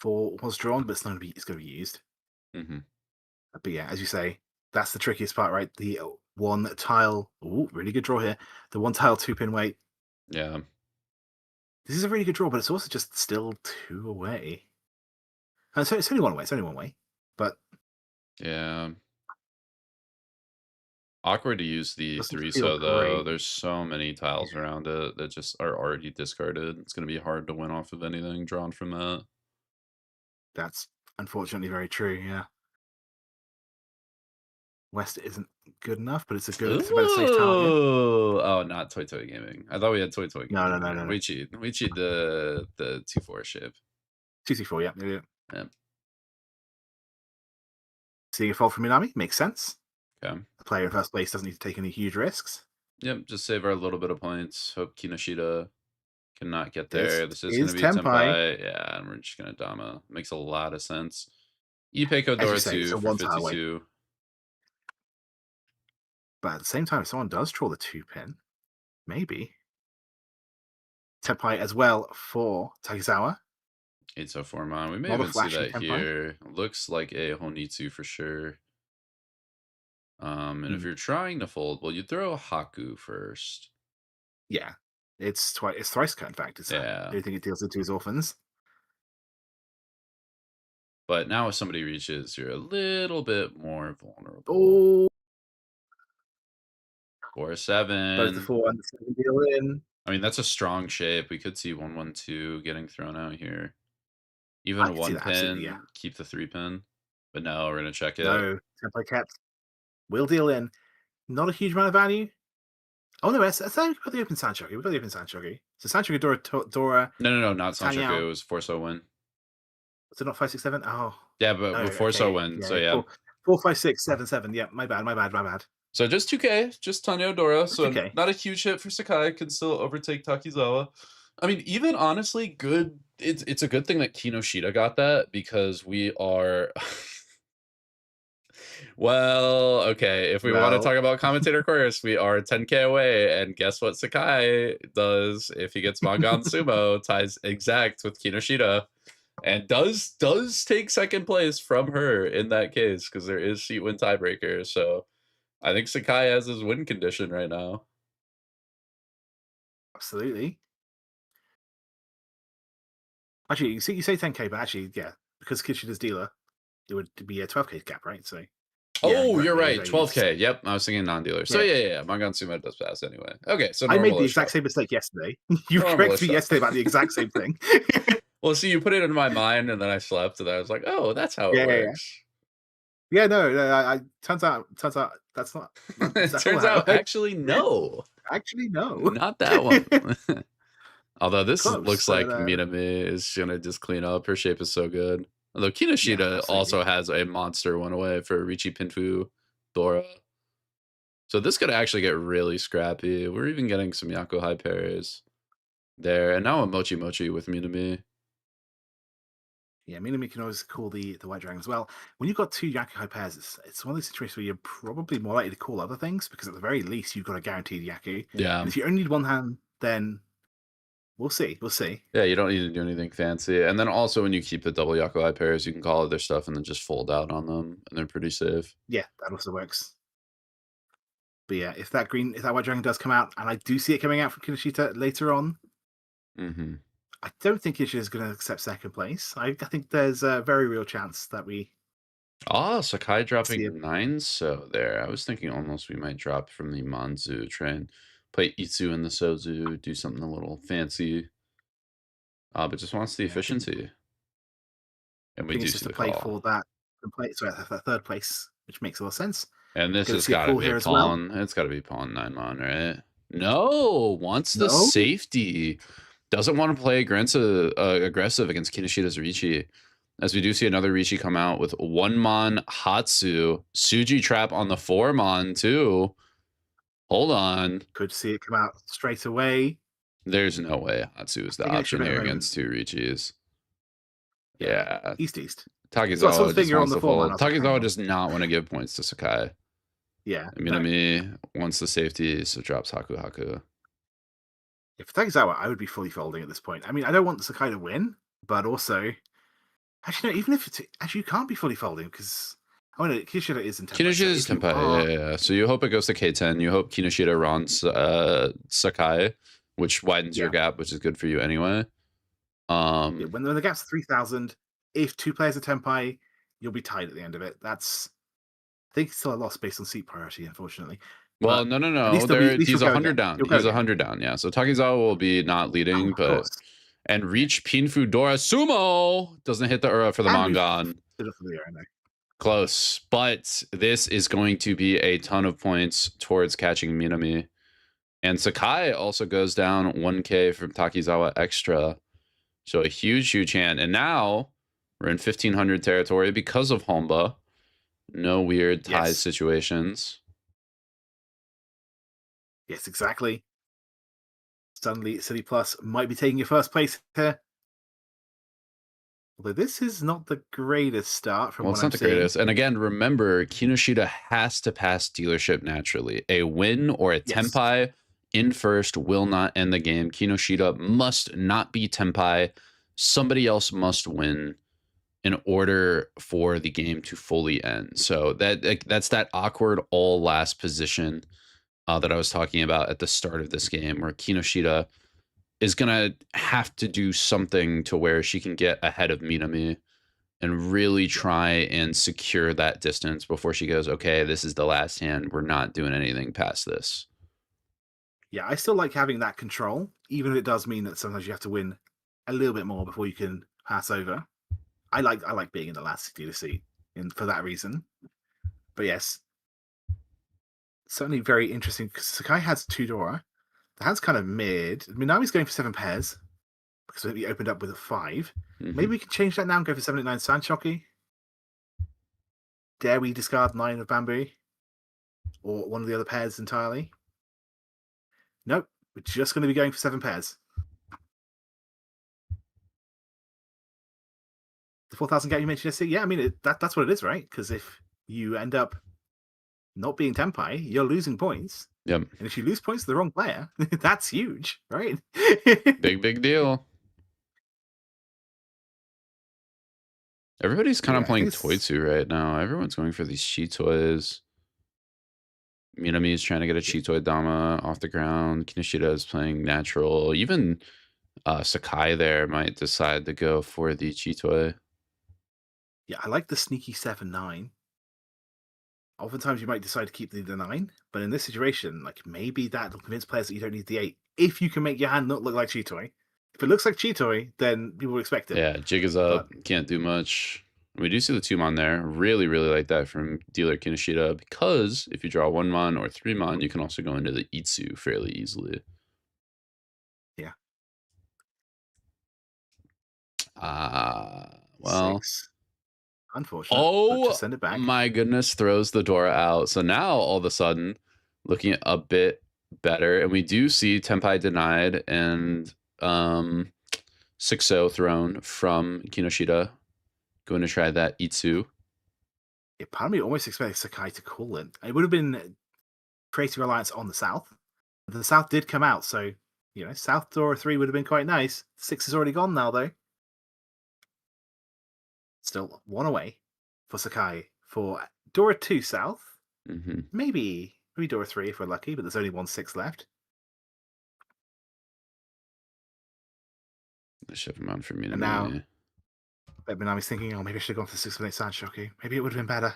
Speaker 1: 4 was drawn, but it's going to be used.
Speaker 2: Mm-hmm.
Speaker 1: But yeah, as you say, that's the trickiest part, right? The one tile. Ooh, really good draw here. The one tile 2-pin wait.
Speaker 2: Yeah.
Speaker 1: This is a really good draw, but it's also just still 2 away. So it's only 1 away. It's only 1 way. But
Speaker 2: Yeah. Awkward to use the
Speaker 1: doesn't
Speaker 2: 3
Speaker 1: feel
Speaker 2: so though.
Speaker 1: great.
Speaker 2: There's so many tiles
Speaker 1: Yeah,
Speaker 2: around it that just are already discarded. It's gonna be hard to win off of anything drawn from that.
Speaker 1: that's unfortunately very true. Yeah, West isn't good enough, but it's a better safe target.
Speaker 2: Ooh! Oh, not Toy Toy Gaming. I thought we had Toy Toy
Speaker 1: No, no,
Speaker 2: Gaming
Speaker 1: no,
Speaker 2: here.
Speaker 1: no, no.
Speaker 2: We cheat. We cheat the 2-4 ship.
Speaker 1: 2-4. Yeah, yeah, yeah.
Speaker 2: Yeah.
Speaker 1: Seeing a fall from Minami makes sense.
Speaker 2: Okay.
Speaker 1: The player in first place doesn't need to take any huge risks.
Speaker 2: Yep, just save our little bit of points. Hope Kinoshita cannot get
Speaker 1: This
Speaker 2: there. This is gonna
Speaker 1: is
Speaker 2: be
Speaker 1: Tenpai,
Speaker 2: Tenpai. Yeah, and we're just gonna Dama. Makes a lot of sense. Ipe
Speaker 1: as you
Speaker 2: Kodora
Speaker 1: say. It's
Speaker 2: 2
Speaker 1: a
Speaker 2: for
Speaker 1: one tile wait.
Speaker 2: 52.
Speaker 1: But at the same time, if someone does draw the 2-pin, maybe Tenpai as well for Takizawa.
Speaker 2: 804 Mon. We may
Speaker 1: Not a
Speaker 2: even see
Speaker 1: flashy
Speaker 2: that
Speaker 1: Tenpai.
Speaker 2: here. Looks like a Honitsu for sure. And if you're trying to fold, well, you throw Haku first.
Speaker 1: Yeah. It's thrice cut, in fact. It's
Speaker 2: Yeah.
Speaker 1: anything it deals into his orphans.
Speaker 2: But now if somebody reaches, you're a little bit more vulnerable.
Speaker 1: Oh,
Speaker 2: 4-7.
Speaker 1: both the 4 and the 7 deal in.
Speaker 2: I mean, that's a strong shape. We could see 1-1-2 getting thrown out here. Even
Speaker 1: I
Speaker 2: a
Speaker 1: can see
Speaker 2: 1
Speaker 1: that, absolutely, yeah.
Speaker 2: pin, keep the 3 pin. But no, we're gonna check it.
Speaker 1: No, tempo kept. Will deal in. Not a huge amount of value. Oh no, I think we've got the open Sanchoku. We've got the open Sanchoku. So Sanchoku, Dora.
Speaker 2: No, not
Speaker 1: Tang
Speaker 2: Sanchoku.
Speaker 1: Yao.
Speaker 2: It was 4-0 win.
Speaker 1: Was it not 5-6-7? Oh.
Speaker 2: Yeah, but
Speaker 1: No,
Speaker 2: before
Speaker 1: okay.
Speaker 2: win.
Speaker 1: Yeah,
Speaker 2: So yeah.
Speaker 1: 4-5-6-7-7. Yeah, my bad.
Speaker 2: So just 2K, just Tanya Dora.
Speaker 1: That's
Speaker 2: So
Speaker 1: okay.
Speaker 2: not a huge hit for Sakai. Can still overtake Takizawa. I mean, even honestly, good. It's a good thing that Kinoshita got that because we are. Well, okay. If we want to
Speaker 1: Well,
Speaker 2: talk about commentator course, we are 10K away, and guess what Sakai does if he gets Mangan Sumo ties exact with Kinoshita, and does take second place from her in that case because there is seat win tiebreaker. So I think Sakai has his win condition right now.
Speaker 1: absolutely. Actually, you say 10K, but actually, yeah, because Kishita's dealer, it would be a 12K gap, right? So. Yeah,
Speaker 2: Oh, you're
Speaker 1: exactly.
Speaker 2: right. 12K. Yep, I was thinking non-dealer. So yeah. Mangan Sumo does pass anyway. Okay, so
Speaker 1: I made the
Speaker 2: normalish
Speaker 1: exact
Speaker 2: up.
Speaker 1: same mistake yesterday. You
Speaker 2: Normalish
Speaker 1: corrected me
Speaker 2: up.
Speaker 1: yesterday about the exact same thing.
Speaker 2: Well, see, you put it in my mind, and then I slept, and I was like, "Oh, that's how it works."
Speaker 1: Yeah, no, I turns out that's not
Speaker 2: It
Speaker 1: that's
Speaker 2: turns
Speaker 1: how
Speaker 2: out,
Speaker 1: it works.
Speaker 2: actually, no,
Speaker 1: Actually, no.
Speaker 2: not that one. Although this
Speaker 1: Close,
Speaker 2: looks
Speaker 1: but,
Speaker 2: like Minami is gonna just clean up. Her shape is so good. Although Kinoshita
Speaker 1: absolutely.
Speaker 2: also has a monster one away for Riichi Pinfu Dora. So this could actually get really scrappy. We're even getting some Yako high pairs there. And now a Mochi Mochi with Minami.
Speaker 1: Yeah, Minami can always call the White Dragon as well. When you've got two Yaku pairs, it's one of those situations where you're probably more likely to call other things because at the very least you've got a guaranteed Yaku.
Speaker 2: Yeah.
Speaker 1: And if you only need one hand, then we'll see.
Speaker 2: Yeah, you don't need to do anything fancy. And then also when you keep the double Yako high pairs, you can call other stuff and then just fold out on them, and they're pretty safe.
Speaker 1: Yeah, that also works. But yeah, if that White Dragon does come out, and I do see it coming out from Kinoshita later on, I don't think Kinoshita is going to accept second place. I think there's a very real chance that we.
Speaker 2: Sakai dropping 9. So there, I was thinking almost we might drop from the Manzu train, play Itsu and the Sozu, do something a little fancy. But just wants the efficiency. And we do
Speaker 1: it's
Speaker 2: see
Speaker 1: just
Speaker 2: the
Speaker 1: a play
Speaker 2: call.
Speaker 1: for that third place, which makes a lot of sense.
Speaker 2: And this has got to be a pawn. It's got to be pawn 9-mon, right? No, wants the safety. Doesn't want to play aggressive against Kinoshita's Riichi. As we do see another Riichi come out with 1-mon Hatsu. Suji trap on the 4-mon too. Hold on.
Speaker 1: Could see it come out straight away.
Speaker 2: There's no way Hatsu is the option here against two Riichis. Yeah.
Speaker 1: East.
Speaker 2: Takizawa just wants to fold. Takizawa does not want to give points to Sakai.
Speaker 1: Yeah.
Speaker 2: Minami wants the safety, so drops Haku.
Speaker 1: If Takizawa, I would be fully folding at this point. I mean, I don't want Sakai to win, but also, actually, no, even if you can't be fully folding because Kinoshita is in tempo.
Speaker 2: Kinoshita is tempo, yeah. So you hope it goes to K10. You hope Kinoshita runs Sakai, which widens your gap, which is good for you anyway.
Speaker 1: When the gap's 3,000, if two players are tempai, you'll be tied at the end of it. I think it's still a loss based on seat priority, unfortunately.
Speaker 2: Well, no. He's 100 down. He's 100 down, yeah. So Takizawa will be not leading, and reach Pinfu Dora Sumo doesn't hit the Ura for the Mangan. Close, but this is going to be a ton of points towards catching Minami. And Sakai also goes down 1K from Takizawa extra. So a huge hand. And now we're in 1500 territory because of Homba. No weird ties situations.
Speaker 1: Yes, exactly. Suddenly, City Plus might be taking your first place here. Although this is not the greatest start from what I'm seeing.
Speaker 2: Greatest. And again, remember, Kinoshita has to pass dealership naturally. A win or a tempai in first will not end the game. Kinoshita must not be tempai. Somebody else must win. in order for the game to fully end. So that's that awkward all last position that I was talking about at the start of this game, where Kinoshita is gonna have to do something to where she can get ahead of Minami and really try and secure that distance before she goes, okay, this is the last hand. We're not doing anything past this.
Speaker 1: Yeah, I still like having that control, even if it does mean that sometimes you have to win a little bit more before you can pass over. I like being in the last dealer seat for that reason. But yes, certainly very interesting. Sakai has two Dora. The hand's kind of mid. Minami's going for 7 pairs because we opened up with a 5.
Speaker 2: Mm-hmm.
Speaker 1: Maybe we can change that now and go for 7 8 9 Sanshoki. Dare we discard 9 of Bamboo? Or one of the other pairs entirely? Nope. We're just going to be going for 7 pairs. The 4,000 gap you mentioned yesterday? Yeah, I mean, that's what it is, right? Because if you end up not being Tenpai, you're losing points.
Speaker 2: Yep.
Speaker 1: And if you lose points to the wrong player, that's huge, right?
Speaker 2: Big deal. Everybody's kind of playing Toitsu right now. Everyone's going for these Chitoys. Minami is trying to get a Chitoi Dama off the ground. Kinoshita is playing natural. Even Sakai there might decide to go for the Chitoi.
Speaker 1: Yeah, I like the sneaky 7-9. Oftentimes you might decide to keep the 9, but in this situation, like maybe that'll convince players that you don't need the 8. If you can make your hand not look like Chitoi. If it looks like Chitoi, then people will expect it.
Speaker 2: Yeah, jig is up. Can't do much. We do see the 2-mon there. Really like that from dealer Kinoshita, because if you draw 1-mon or 3-mon, you can also go into the Itsu fairly easily.
Speaker 1: Yeah.
Speaker 2: Well.
Speaker 1: 6. Unfortunate.
Speaker 2: Oh,
Speaker 1: just send it back.
Speaker 2: My goodness, throws the Dora out. So now all of a sudden, looking a bit better, and we do see Tenpai denied and 6-0 thrown from Kinoshita. Going to try that Itsu.
Speaker 1: Yeah, part of me almost expected Sakai to call it. It would have been creating reliance on the South. The South did come out, so South Dora 3 would have been quite nice. 6 is already gone now, though. Still 1 away for Sakai for Dora 2 South.
Speaker 2: Mm-hmm.
Speaker 1: Maybe Dora 3 if we're lucky, but there's only 1 6 left.
Speaker 2: The ship him on for Minami.
Speaker 1: And now Minami's thinking, maybe I should have gone for the 6-8 Sanshoki. Maybe it would have been better.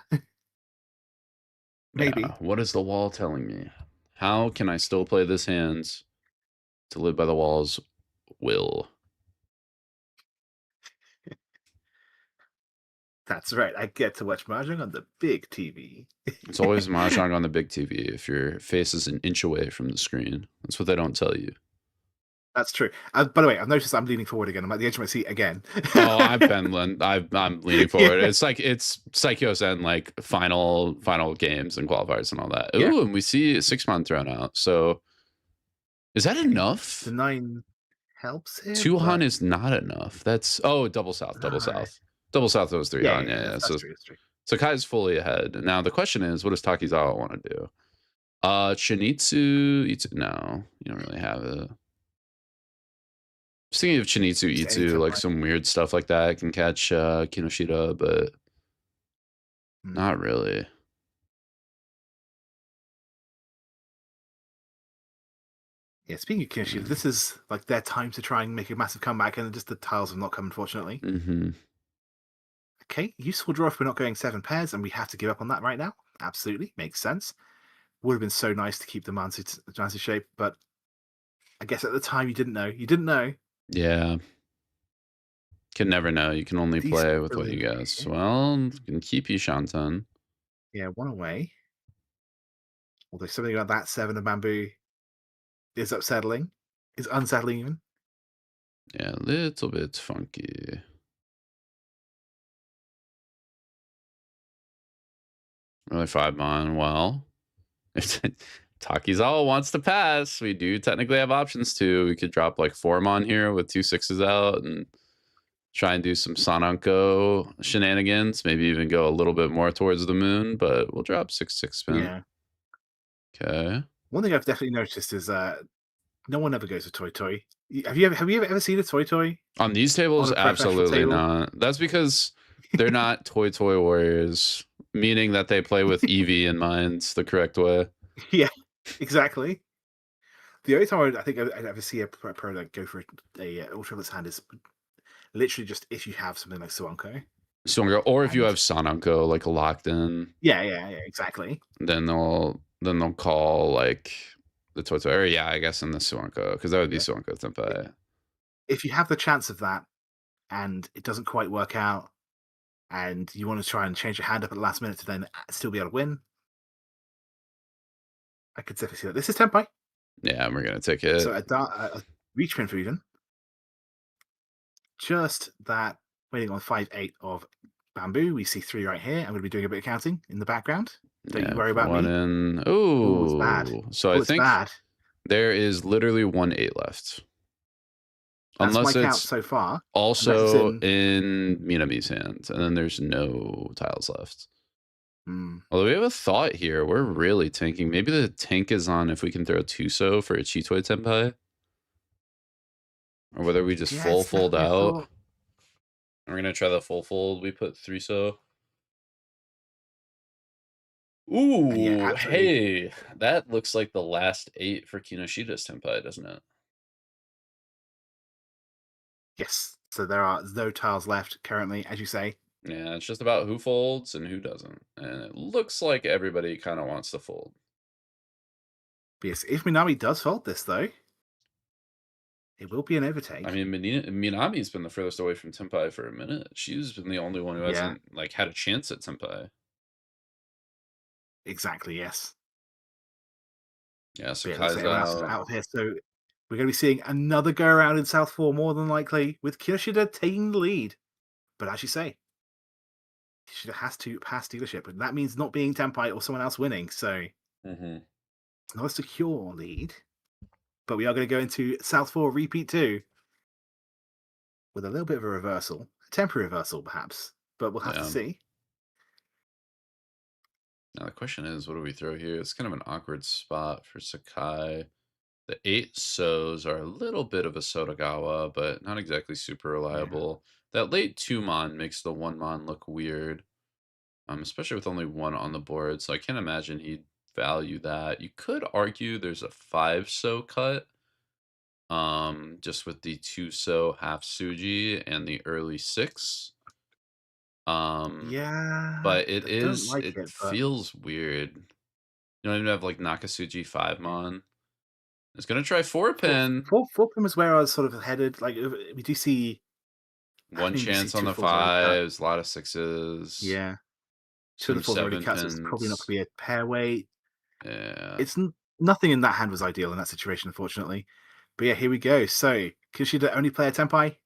Speaker 1: Maybe.
Speaker 2: Yeah. What is the wall telling me? How can I still play this hand to live by the wall's will?
Speaker 1: That's right. I get to watch Mahjong on the big TV.
Speaker 2: It's always Mahjong on the big TV if your face is an inch away from the screen. That's what they don't tell you.
Speaker 1: That's true. By the way, I've noticed I'm leaning forward again. I'm at the edge of my seat again.
Speaker 2: Oh, I'm leaning forward. Yeah. It's like it's Saikyosen like final games and qualifiers and all that. Ooh, yeah. And we see 6-mon thrown out. So is that enough?
Speaker 1: The 9 helps here.
Speaker 2: 2-han is not enough. That's double south. Double south those 3-han. Yeah.
Speaker 1: That's true.
Speaker 2: So Kai's fully ahead. Now the question is, what does Takizawa want to do? Chinitsu, no, you don't really have it. Just thinking of Chinitsu Itsu, like some weird stuff like that can catch Kinoshita, but not really.
Speaker 1: Yeah, speaking of Kinoshita, this is like their time to try and make a massive comeback, and just the tiles have not come, unfortunately.
Speaker 2: Mm-hmm.
Speaker 1: Okay, useful draw if we're not going 7 pairs, and we have to give up on that right now. Absolutely, makes sense. Would have been so nice to keep the Mansu shape, but I guess at the time you didn't know. You didn't know.
Speaker 2: Yeah. Can never know. You can only play with what you guess. Well, you can keep Shantan.
Speaker 1: Yeah, 1 away. Although something about that 7 of Bamboo is unsettling even.
Speaker 2: Yeah, a little bit funky. Really 5-mon. Well, if Takizawa wants to pass, we do technically have options too. We could drop like 4-mon here with 2 6s out and try and do some Sananko shenanigans. Maybe even go a little bit more towards the moon, but we'll drop 6-6 spin.
Speaker 1: Yeah.
Speaker 2: Okay.
Speaker 1: One thing I've definitely noticed is no one ever goes to Toy Toy. Have you ever seen a Toy Toy?
Speaker 2: On these tables? Absolutely not. That's because They're not toy warriors, meaning that they play with EV in mind the correct way.
Speaker 1: Yeah, exactly. The only time I think I'd ever see a pro like go for a ultraviolence hand is literally just if you have something like Suanko.
Speaker 2: Or if you
Speaker 1: And
Speaker 2: have Sonanko like locked in,
Speaker 1: yeah, exactly.
Speaker 2: then they'll call like the toy. Or yeah, I guess in the Suanko, because that would be
Speaker 1: Yeah.
Speaker 2: Suanko Tenpai.
Speaker 1: If you have the chance of that and it doesn't quite work out, and you want to try and change your hand up at the last minute to then still be able to win, I could definitely see that. This is Tenpai,
Speaker 2: Yeah, we're gonna take it.
Speaker 1: so a reach pin fusion. Just that waiting on 5-8 of bamboo. We see 3 right here. I'm going to be doing a bit of counting in the background. Don't you
Speaker 2: Yeah,
Speaker 1: worry about
Speaker 2: one
Speaker 1: me.
Speaker 2: in.
Speaker 1: Oh, it's bad.
Speaker 2: Oh, so
Speaker 1: Oh,
Speaker 2: I
Speaker 1: it's
Speaker 2: think
Speaker 1: bad.
Speaker 2: there is literally 1-8 left.
Speaker 1: That's my
Speaker 2: Unless
Speaker 1: count
Speaker 2: it's
Speaker 1: so far. Unless it's
Speaker 2: also
Speaker 1: in.
Speaker 2: in Minami's hand, and then there's no tiles left.
Speaker 1: Hmm.
Speaker 2: Although we have a thought here, we're really tanking. Maybe the tank is on if we can throw Tuso for a Chitoi Tenpai. Or whether we just
Speaker 1: Yeah,
Speaker 2: full
Speaker 1: it's
Speaker 2: fold
Speaker 1: definitely a
Speaker 2: out.
Speaker 1: thought.
Speaker 2: We're gonna try the full fold. We put 3-so.
Speaker 1: And yeah,
Speaker 2: Ooh,
Speaker 1: absolutely.
Speaker 2: hey, that looks like the last 8 for Kinoshida's Tenpai, doesn't it?
Speaker 1: Yes. So there are no tiles left currently, as you say.
Speaker 2: Yeah, it's just about who folds and who doesn't. And it looks like everybody kind of wants to fold.
Speaker 1: But yes, if Minami does fold this, though, it will be an overtake.
Speaker 2: I mean, Minami's been the furthest away from Tenpai for a minute. She's been the only one who
Speaker 1: Yeah,
Speaker 2: hasn't like had a chance at Tenpai.
Speaker 1: exactly. Yes.
Speaker 2: Yeah,
Speaker 1: But yeah, it looks like
Speaker 2: Sakai's
Speaker 1: everyone else is
Speaker 2: out.
Speaker 1: out of here. So we're going to be seeing another go around in South 4, more than likely, with Kinoshita taking the lead. But as you say, Kinoshita has to pass dealership, and that means not being Tenpai or someone else winning. So
Speaker 2: Mm-hmm.
Speaker 1: it's not a secure lead. But we are going to go into South 4 repeat 2 with a little bit of a reversal, a temporary reversal perhaps, but we'll have to
Speaker 2: Yeah.
Speaker 1: see.
Speaker 2: Now the question is, what do we throw here? It's kind of an awkward spot for Sakai. The 8 so's are a little bit of a Sotagawa, but not exactly super
Speaker 1: Yeah.
Speaker 2: reliable. That late 2-mon makes the 1-mon look weird, especially with only 1 on the board, so I can't imagine he'd value that. You could argue there's a 5-so cut, just with the 2-so half Suji and the early 6.
Speaker 1: Yeah,
Speaker 2: But
Speaker 1: I don't like
Speaker 2: it
Speaker 1: it, but
Speaker 2: feels weird. You don't even have like Nakasuji 5-mon. It's gonna try 4-pin.
Speaker 1: 4 pin was where I was sort of headed. Like, we do see, I
Speaker 2: One
Speaker 1: mean, we see
Speaker 2: chance on
Speaker 1: 2
Speaker 2: the
Speaker 1: fours already cut.
Speaker 2: 5s, a lot of 6s,
Speaker 1: Yeah, 2 of the
Speaker 2: some
Speaker 1: fours already
Speaker 2: seven
Speaker 1: cut, so it's probably not
Speaker 2: pins.
Speaker 1: going to be a pair weight.
Speaker 2: Yeah.
Speaker 1: It's nothing in that hand was ideal in that situation, unfortunately. But yeah, here we go. So, Kishida only play a Tenpai.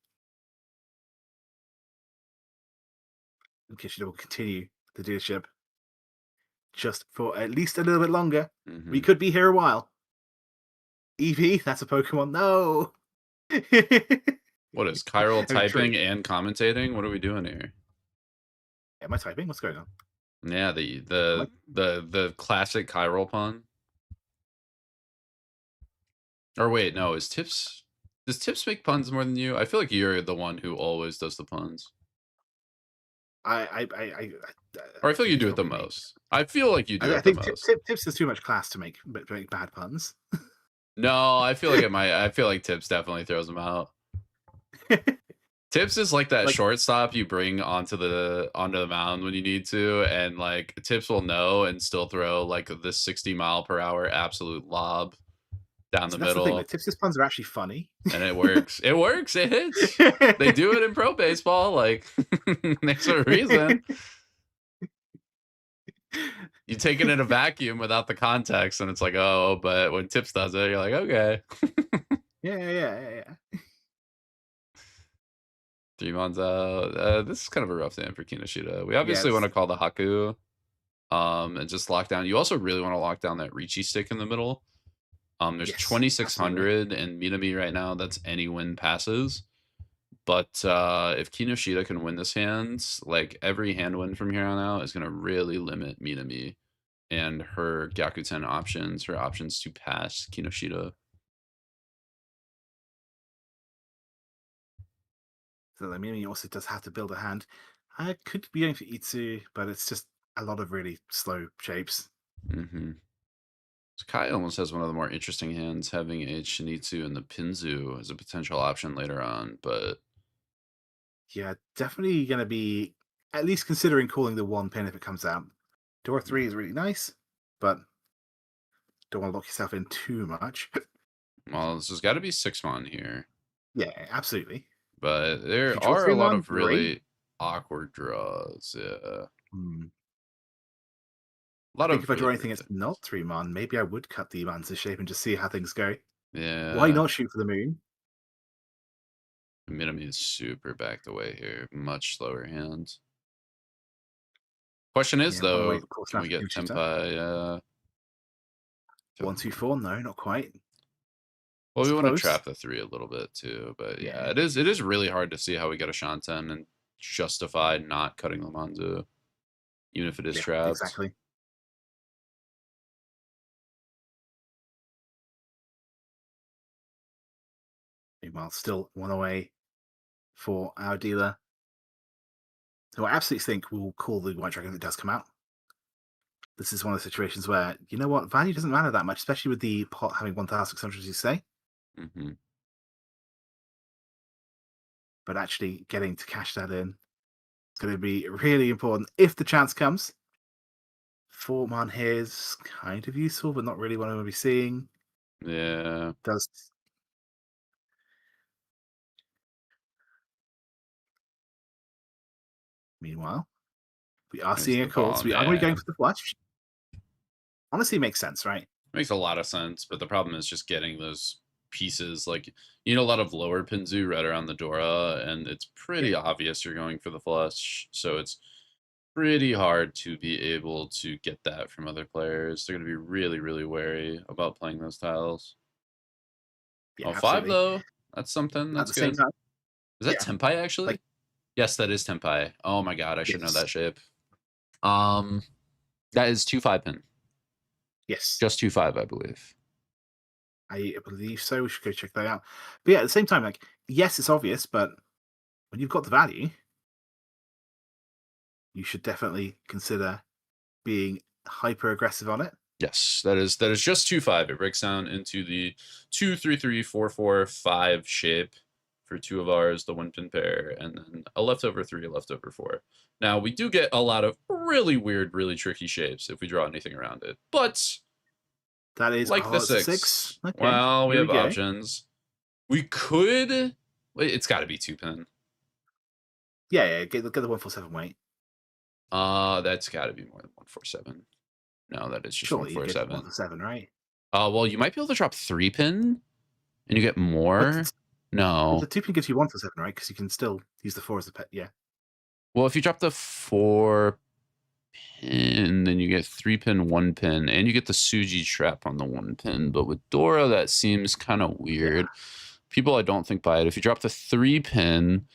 Speaker 1: And Kishida will continue the dealership just for at least a little bit longer. We
Speaker 2: Hmm.
Speaker 1: could be here a while. Eevee, that's a Pokemon. No.
Speaker 2: What is Chiral
Speaker 1: I mean,
Speaker 2: typing and commentating? What are we doing here?
Speaker 1: am I typing? What's going on?
Speaker 2: Yeah,
Speaker 1: Am I?
Speaker 2: the classic Chiral pun. Or wait, no, is Tips does Tips make puns more than you? I feel like you're the one who always does the puns.
Speaker 1: I
Speaker 2: Or I feel like
Speaker 1: think
Speaker 2: you
Speaker 1: it's
Speaker 2: do it the
Speaker 1: probably me.
Speaker 2: most. I feel like you do
Speaker 1: I
Speaker 2: it the
Speaker 1: think
Speaker 2: most.
Speaker 1: Tips has too much class to make bad puns.
Speaker 2: No, I feel like it might. I feel like Tips definitely throws them out. Tips is like that
Speaker 1: Like,
Speaker 2: shortstop you bring onto the mound when you need to, and like Tips will know and still throw like this 60-mile-per-hour absolute lob down the
Speaker 1: that's the thing.
Speaker 2: middle,
Speaker 1: Like, Tips' puns are actually funny.
Speaker 2: and it works. It works. It hits. They do it in pro baseball. Like there's a reason. You take it in a vacuum without the context, and it's like, oh, but when Tips does it, you're like, okay.
Speaker 1: Yeah.
Speaker 2: 3 months out. This is kind of a rough day for Kinoshita. We obviously want
Speaker 1: Yes.
Speaker 2: to call the Haku, and just lock down. You also really want to lock down that Riichi stick in the middle. There's
Speaker 1: Yes. Absolutely.
Speaker 2: 2600 and Minami right now. That's any win passes. But if Kinoshita can win this hand, like every hand win from here on out is going to really limit Minami and her Gyakuten options, her options to pass Kinoshita.
Speaker 1: So, I mean, he also does have to build a hand. I could be going for Itsu, but it's just a lot of really slow shapes.
Speaker 2: Mm-hmm. Sakai almost has one of the more interesting hands, having a Shinitsu and the Pinzu as a potential option later on, but
Speaker 1: Yeah, definitely going to be at least considering calling the one pin if it comes out. Door 3 is really nice, but don't want to lock yourself in too much.
Speaker 2: well, this has got to be 6-mon here.
Speaker 1: Yeah, absolutely.
Speaker 2: But
Speaker 1: If
Speaker 2: there
Speaker 1: you draw
Speaker 2: are a lot
Speaker 1: 3-mon,
Speaker 2: of
Speaker 1: great.
Speaker 2: really awkward draws. Yeah.
Speaker 1: Hmm.
Speaker 2: A lot
Speaker 1: I think
Speaker 2: of
Speaker 1: if I draw
Speaker 2: really
Speaker 1: anything
Speaker 2: weird
Speaker 1: that's
Speaker 2: things.
Speaker 1: not 3-mon, maybe I would cut the Man's shape and just see how things go. Why
Speaker 2: Yeah.
Speaker 1: not shoot for the moon?
Speaker 2: Minami is super backed away here. Much slower hands. Question is,
Speaker 1: Yeah, one away,
Speaker 2: though,
Speaker 1: of course,
Speaker 2: can
Speaker 1: now
Speaker 2: we
Speaker 1: for
Speaker 2: get
Speaker 1: Kinoshita.
Speaker 2: Tempai?
Speaker 1: 1-2-4, no, not quite.
Speaker 2: Well,
Speaker 1: It's
Speaker 2: we want to
Speaker 1: close.
Speaker 2: trap the 3 a little bit, too. But yeah,
Speaker 1: Yeah,
Speaker 2: it is really hard to see how we get a Shanten and justify not cutting Lamanzu, even if it is
Speaker 1: yeah,
Speaker 2: trapped.
Speaker 1: exactly. Meanwhile, still one away for our dealer, who I absolutely think will call the White Dragon that does come out. This is one of the situations where, you know what, value doesn't matter that much, especially with the pot having 1,600, as you say.
Speaker 2: Mm-hmm.
Speaker 1: But actually getting to cash that in is going to be really important if the chance comes. 4-mon here is kind of useful, but not really what I'm going to be seeing.
Speaker 2: Yeah.
Speaker 1: Does Meanwhile, we are
Speaker 2: There's
Speaker 1: seeing a
Speaker 2: the
Speaker 1: call, so
Speaker 2: bomb.
Speaker 1: we are going to be going
Speaker 2: Yeah.
Speaker 1: for the flush. Honestly, makes sense, right?
Speaker 2: Makes a lot of sense, but the problem is just getting those pieces. Like, you need a lot of lower Pinzu right around the Dora, and it's
Speaker 1: Yeah,
Speaker 2: pretty obvious you're going for the flush. So it's pretty hard to be able to get that from other players. They're going to be really, really wary about playing those tiles.
Speaker 1: yeah,
Speaker 2: Oh, 5
Speaker 1: absolutely.
Speaker 2: though. That's something.
Speaker 1: At
Speaker 2: That's
Speaker 1: the same
Speaker 2: good.
Speaker 1: time,
Speaker 2: Is that
Speaker 1: yeah,
Speaker 2: Tempai actually?
Speaker 1: like,
Speaker 2: Yes, that is Tempai. Oh my god, I should know
Speaker 1: yes,
Speaker 2: that shape. Um, that is 2-5 pin.
Speaker 1: yes,
Speaker 2: Just 2-5, I believe.
Speaker 1: I believe so. We should go check that out. But yeah, at the same time, like, yes, it's obvious, but when you've got the value, you should definitely consider being hyper aggressive on it.
Speaker 2: Yes, that is just 2-5. It breaks down into the 2-3-3-4-4-5 shape for 2 of ours, the 1-pin pair, and then a leftover 3, a leftover 4. Now we do get a lot of really weird, really tricky shapes if we draw anything around it. But
Speaker 1: That is,
Speaker 2: like the
Speaker 1: oh, it's a 6.
Speaker 2: 6,
Speaker 1: Okay,
Speaker 2: well, we
Speaker 1: here we
Speaker 2: have
Speaker 1: go.
Speaker 2: options. We could. Wait, it's got to be 2-pin.
Speaker 1: Yeah, yeah, get the 147 weight.
Speaker 2: That's got to be more than 147. No, that is just
Speaker 1: Surely you get
Speaker 2: 147.
Speaker 1: 147, right?
Speaker 2: Well, you might be able to drop 3-pin and you get
Speaker 1: But
Speaker 2: more.
Speaker 1: the
Speaker 2: No.
Speaker 1: 2 pin gives you 147, right? Because you can still use the 4 as a pet. Yeah,
Speaker 2: Well, if you drop the 4-pin, then you get 3-pin, 1-pin, and you get the Suji trap on the 1-pin. But with Dora, that seems kind of
Speaker 1: yeah,
Speaker 2: weird. People, I don't think buy it. If you drop the 3-pin,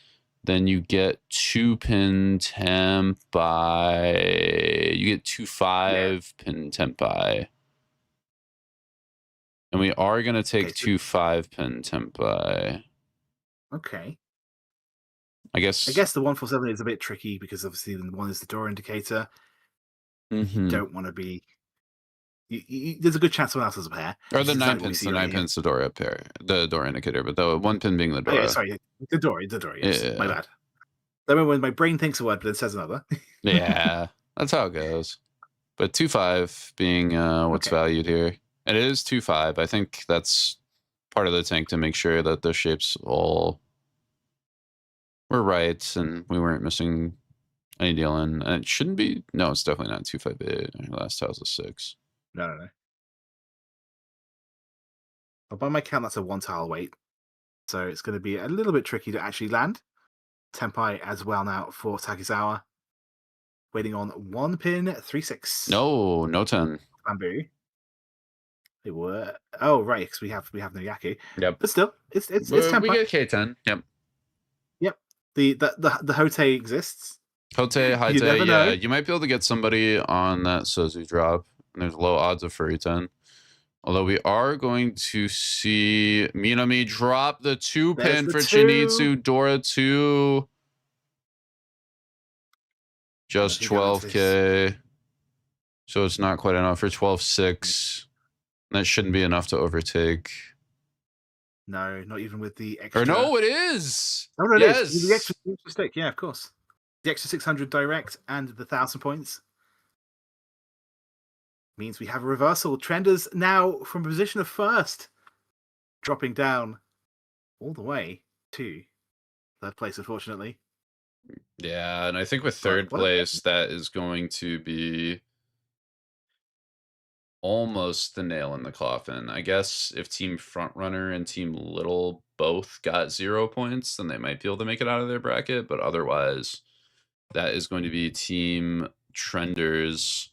Speaker 2: then you get 2-pin Tempai. You get 2
Speaker 1: yeah.
Speaker 2: 5-pin Tempai. And we are going to
Speaker 1: Okay,
Speaker 2: take
Speaker 1: so
Speaker 2: 2 5-pin Tempai.
Speaker 1: okay.
Speaker 2: I
Speaker 1: I
Speaker 2: guess.
Speaker 1: guess the 147 is a bit tricky because obviously the one is the door indicator. You
Speaker 2: Mm-hmm.
Speaker 1: don't want to be. There's a good chance someone else has a pair,
Speaker 2: Or
Speaker 1: which
Speaker 2: the
Speaker 1: is
Speaker 2: 9
Speaker 1: exactly what we
Speaker 2: pins, the
Speaker 1: see right
Speaker 2: 9
Speaker 1: here.
Speaker 2: pins, the Dora pair, the Dora indicator, but the 1-pin being the
Speaker 1: Oh yeah,
Speaker 2: Dora.
Speaker 1: sorry, the door, the door. Yes, my
Speaker 2: Yeah.
Speaker 1: bad. I remember when my brain thinks a word but it says another.
Speaker 2: Yeah. That's how it goes. But 2-5 being what's
Speaker 1: Okay.
Speaker 2: valued here. And it is 2-5. I think that's part of the tank to make sure that the shapes all were right and we weren't missing any deal in. And it shouldn't be. No, it's definitely not 2-5-8. Our last tile's a 6.
Speaker 1: No, no, no. Well, by my count, that's a 1 tile weight, so it's going to be a little bit tricky to actually land. Tempai as well now for Takizawa, waiting on 1-pin 3-6.
Speaker 2: No, no 10.
Speaker 1: Bamboo. They were. Oh right, because we have no Yaku,
Speaker 2: Yep.
Speaker 1: but still, it's
Speaker 2: We
Speaker 1: Tempai.
Speaker 2: get K10. Yep.
Speaker 1: Yep. The Hote exists.
Speaker 2: Hote,
Speaker 1: You
Speaker 2: Haite,
Speaker 1: never
Speaker 2: yeah.
Speaker 1: know.
Speaker 2: You might be able to get somebody on that Sozu drop. And there's low odds of Furry 10. Although we are going to see Minami drop the 2
Speaker 1: There's
Speaker 2: pin
Speaker 1: the
Speaker 2: for
Speaker 1: 2.
Speaker 2: Chinitsu, Dora 2. Just 12K. So it's not quite enough for 12.6. That shouldn't be enough to overtake.
Speaker 1: No, not even with the extra.
Speaker 2: Or no, it is.
Speaker 1: Oh, no,
Speaker 2: yes.
Speaker 1: it is. The extra stake. Yeah, of course. The extra 600 direct and the 1,000 points means we have a reversal. Trenders now from a position of first, dropping down all the way to third place, unfortunately.
Speaker 2: Yeah, and I think with third place, that is going to be almost the nail in the coffin. I guess if Team Frontrunner and Team Little both got 0 points, then they might be able to make it out of their bracket. But otherwise, that is going to be Team Trenders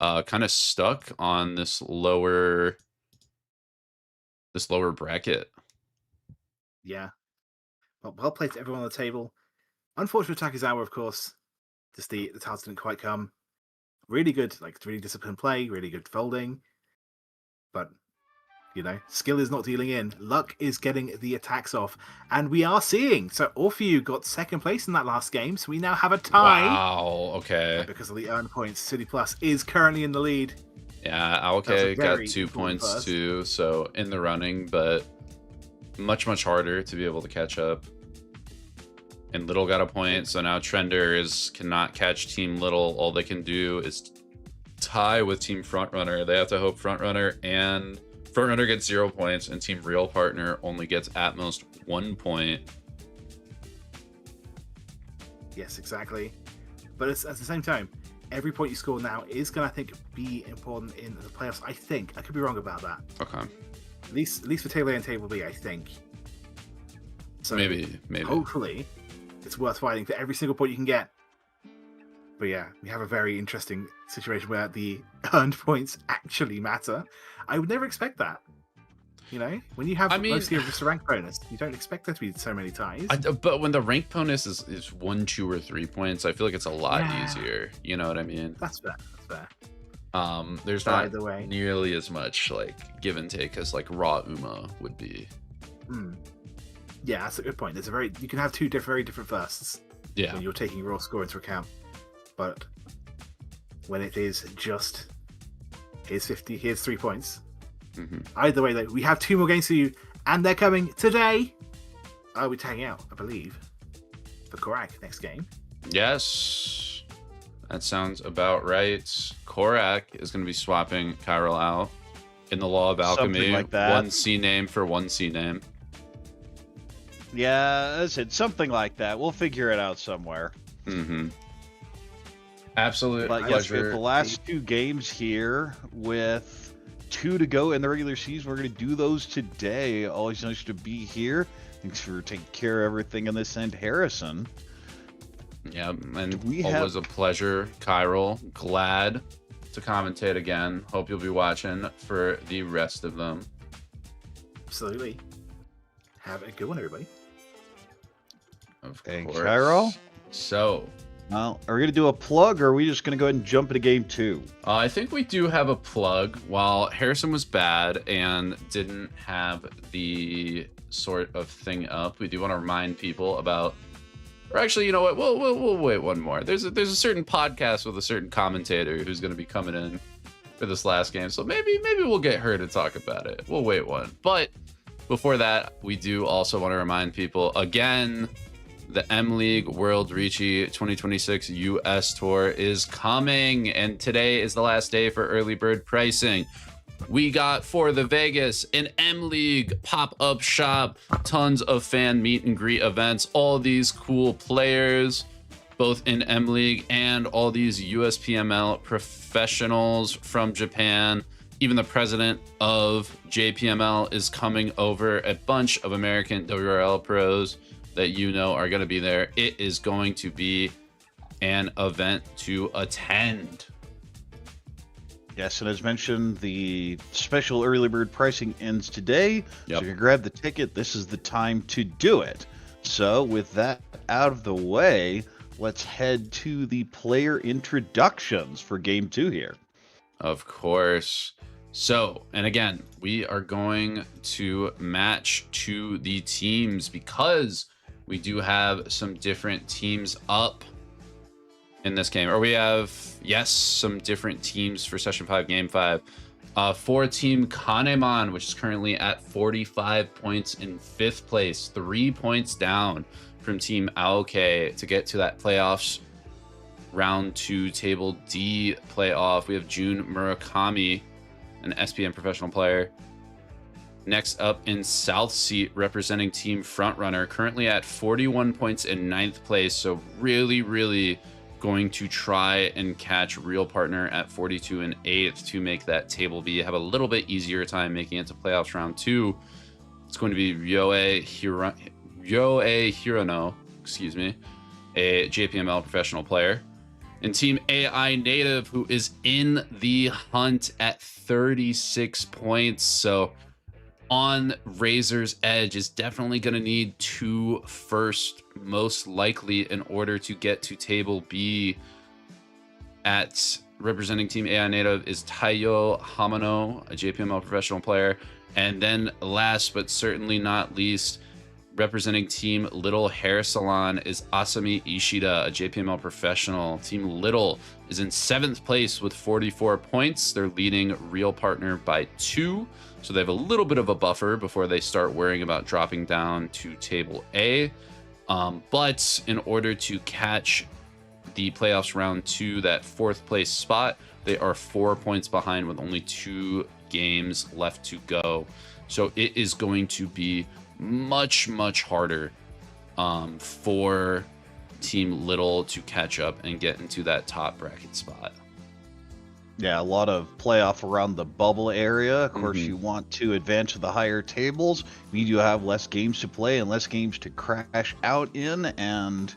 Speaker 2: kind of stuck on this lower bracket.
Speaker 1: Yeah. Well played to everyone on the table. Unfortunate Takizawa, of course. Just the tiles didn't quite come. Really good, really disciplined play, really good folding. But, skill is not dealing in. Luck is getting the attacks off. And we are seeing. So Orpheus got second place in that last game. So we now have a tie.
Speaker 2: Wow, okay.
Speaker 1: And because of the earned points, City Plus is currently in the lead.
Speaker 2: Yeah, Aoke got 2 points too. So in the running, but much, much harder to be able to catch up. And Little got a point, so now Trenders cannot catch Team Little. All they can do is tie with Team Frontrunner. They have to hope Frontrunner gets 0 points, and Team Real Partner only gets at most 1 point.
Speaker 1: Yes, exactly. But at the same time, every point you score now is going to, I think, be important in the playoffs. I think. I could be wrong about that.
Speaker 2: Okay.
Speaker 1: At least for Table A and Table B, I think. So
Speaker 2: maybe.
Speaker 1: Hopefully, it's worth fighting for every single point you can get. But yeah, we have a very interesting situation where the earned points actually matter. I would never expect that. When you have mostly just a rank bonus, you don't expect there to be so many ties.
Speaker 2: But when the rank bonus is 1, 2, or 3 points, I feel like it's a lot easier. You know what I mean?
Speaker 1: That's fair.
Speaker 2: There's not nearly as much give and take as raw Uma would be.
Speaker 1: Yeah, that's a good point. You can have two very different firsts.
Speaker 2: Yeah.
Speaker 1: When you're taking raw score into account. But when it is just here's 3 points. Either way, we have 2 more games for you, and they're coming today. We're tagging out, I believe, for Corak next game.
Speaker 2: Yes, that sounds about right. Corak is going to be swapping Chiral out in the Law of Alchemy.
Speaker 3: Something like that.
Speaker 2: 1 C name for 1 C name.
Speaker 3: Yeah, that's it. Something like that. We'll figure it out somewhere.
Speaker 2: Absolute
Speaker 3: but
Speaker 2: pleasure.
Speaker 3: Yes, we have the last 2 games here with 2 to go in the regular season. We're going to do those today. Always nice to be here. Thanks for taking care of everything on this end, Harrison.
Speaker 2: Yeah, and always a pleasure, Chiral. Glad to commentate again. Hope you'll be watching for the rest of them.
Speaker 1: Absolutely. Have a good one, everybody.
Speaker 2: Of
Speaker 3: course.
Speaker 2: Chiral. So,
Speaker 3: well, are we going to do a plug, or are we just going to go ahead and jump into game 2?
Speaker 2: I think we do have a plug. While Harrison was bad and didn't have the sort of thing up, we do want to remind people about. Or actually, you know what? We'll wait one more. There's a certain podcast with a certain commentator who's going to be coming in for this last game, so maybe we'll get her to talk about it. We'll wait one. But before that, we do also want to remind people again. The M League World Riichi 2026 US Tour is coming, and today is the last day for early bird pricing. We got for the Vegas an M League pop-up shop, tons of fan meet and greet events, all these cool players, both in M League and all these USPML professionals from Japan. Even the president of JPML is coming over. A bunch of American WRL pros that are going to be there. It is going to be an event to attend.
Speaker 3: Yes, and as mentioned, the special early bird pricing ends today. So if you grab the ticket, this is the time to do it. So with that out of the way, let's head to the player introductions for game 2 here.
Speaker 2: Of course. So, and again, we are going to match to the teams because we do have some different teams up. in this game. Or we have, yes, some different teams for Session 5, Game 5. For Team Kanemon, which is currently at 45 points in 5th place, 3 points down from Team Aoki to get to that playoffs round 2 table D playoff. We have Jun Murakami, an SPM professional player. Next up in South Seat, representing Team Frontrunner, currently at 41 points in 9th place. So really going to try and catch Real Partner at 42 and 8th to make that table B have a little bit easier time making it to playoffs round 2. It's going to be Ryoei Hirano, excuse me, a JPML professional player. And Team AI Native, who is in the hunt at 36 points. So on Razor's Edge, is definitely going to need 2 first, most likely, in order to get to table B. At representing Team AI Native is Taiyo Hamano, a JPML professional player. And then last but certainly not least, representing Team Little Hair Salon is Asami Ishida, a JPML professional. Team Little is in 7th place with 44 points. They're leading Real Partner by 2. So they have a little bit of a buffer before they start worrying about dropping down to table A. But in order to catch the playoffs round 2, that 4th place spot, they are 4 points behind with only 2 games left to go. So it is going to be much harder for Team Little to catch up and get into that top bracket spot.
Speaker 3: Yeah, a lot of playoff around the bubble area. Of course, you want to advance to the higher tables. You do have less games to play and less games to crash out in, and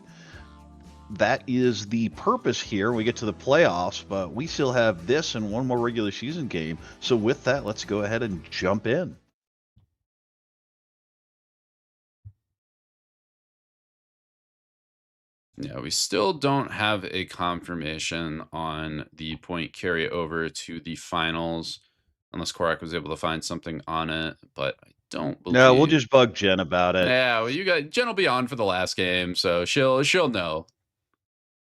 Speaker 3: that is the purpose here when we get to the playoffs. But we still have this and one more regular season game. So with that, let's go ahead and jump in.
Speaker 2: Yeah, we still don't have a confirmation on the point carry over to the finals, unless Corak was able to find something on it, but I don't believe.
Speaker 3: No, we'll just bug Jenn about it.
Speaker 2: Yeah, well, Jenn will be on for the last game, so she'll know.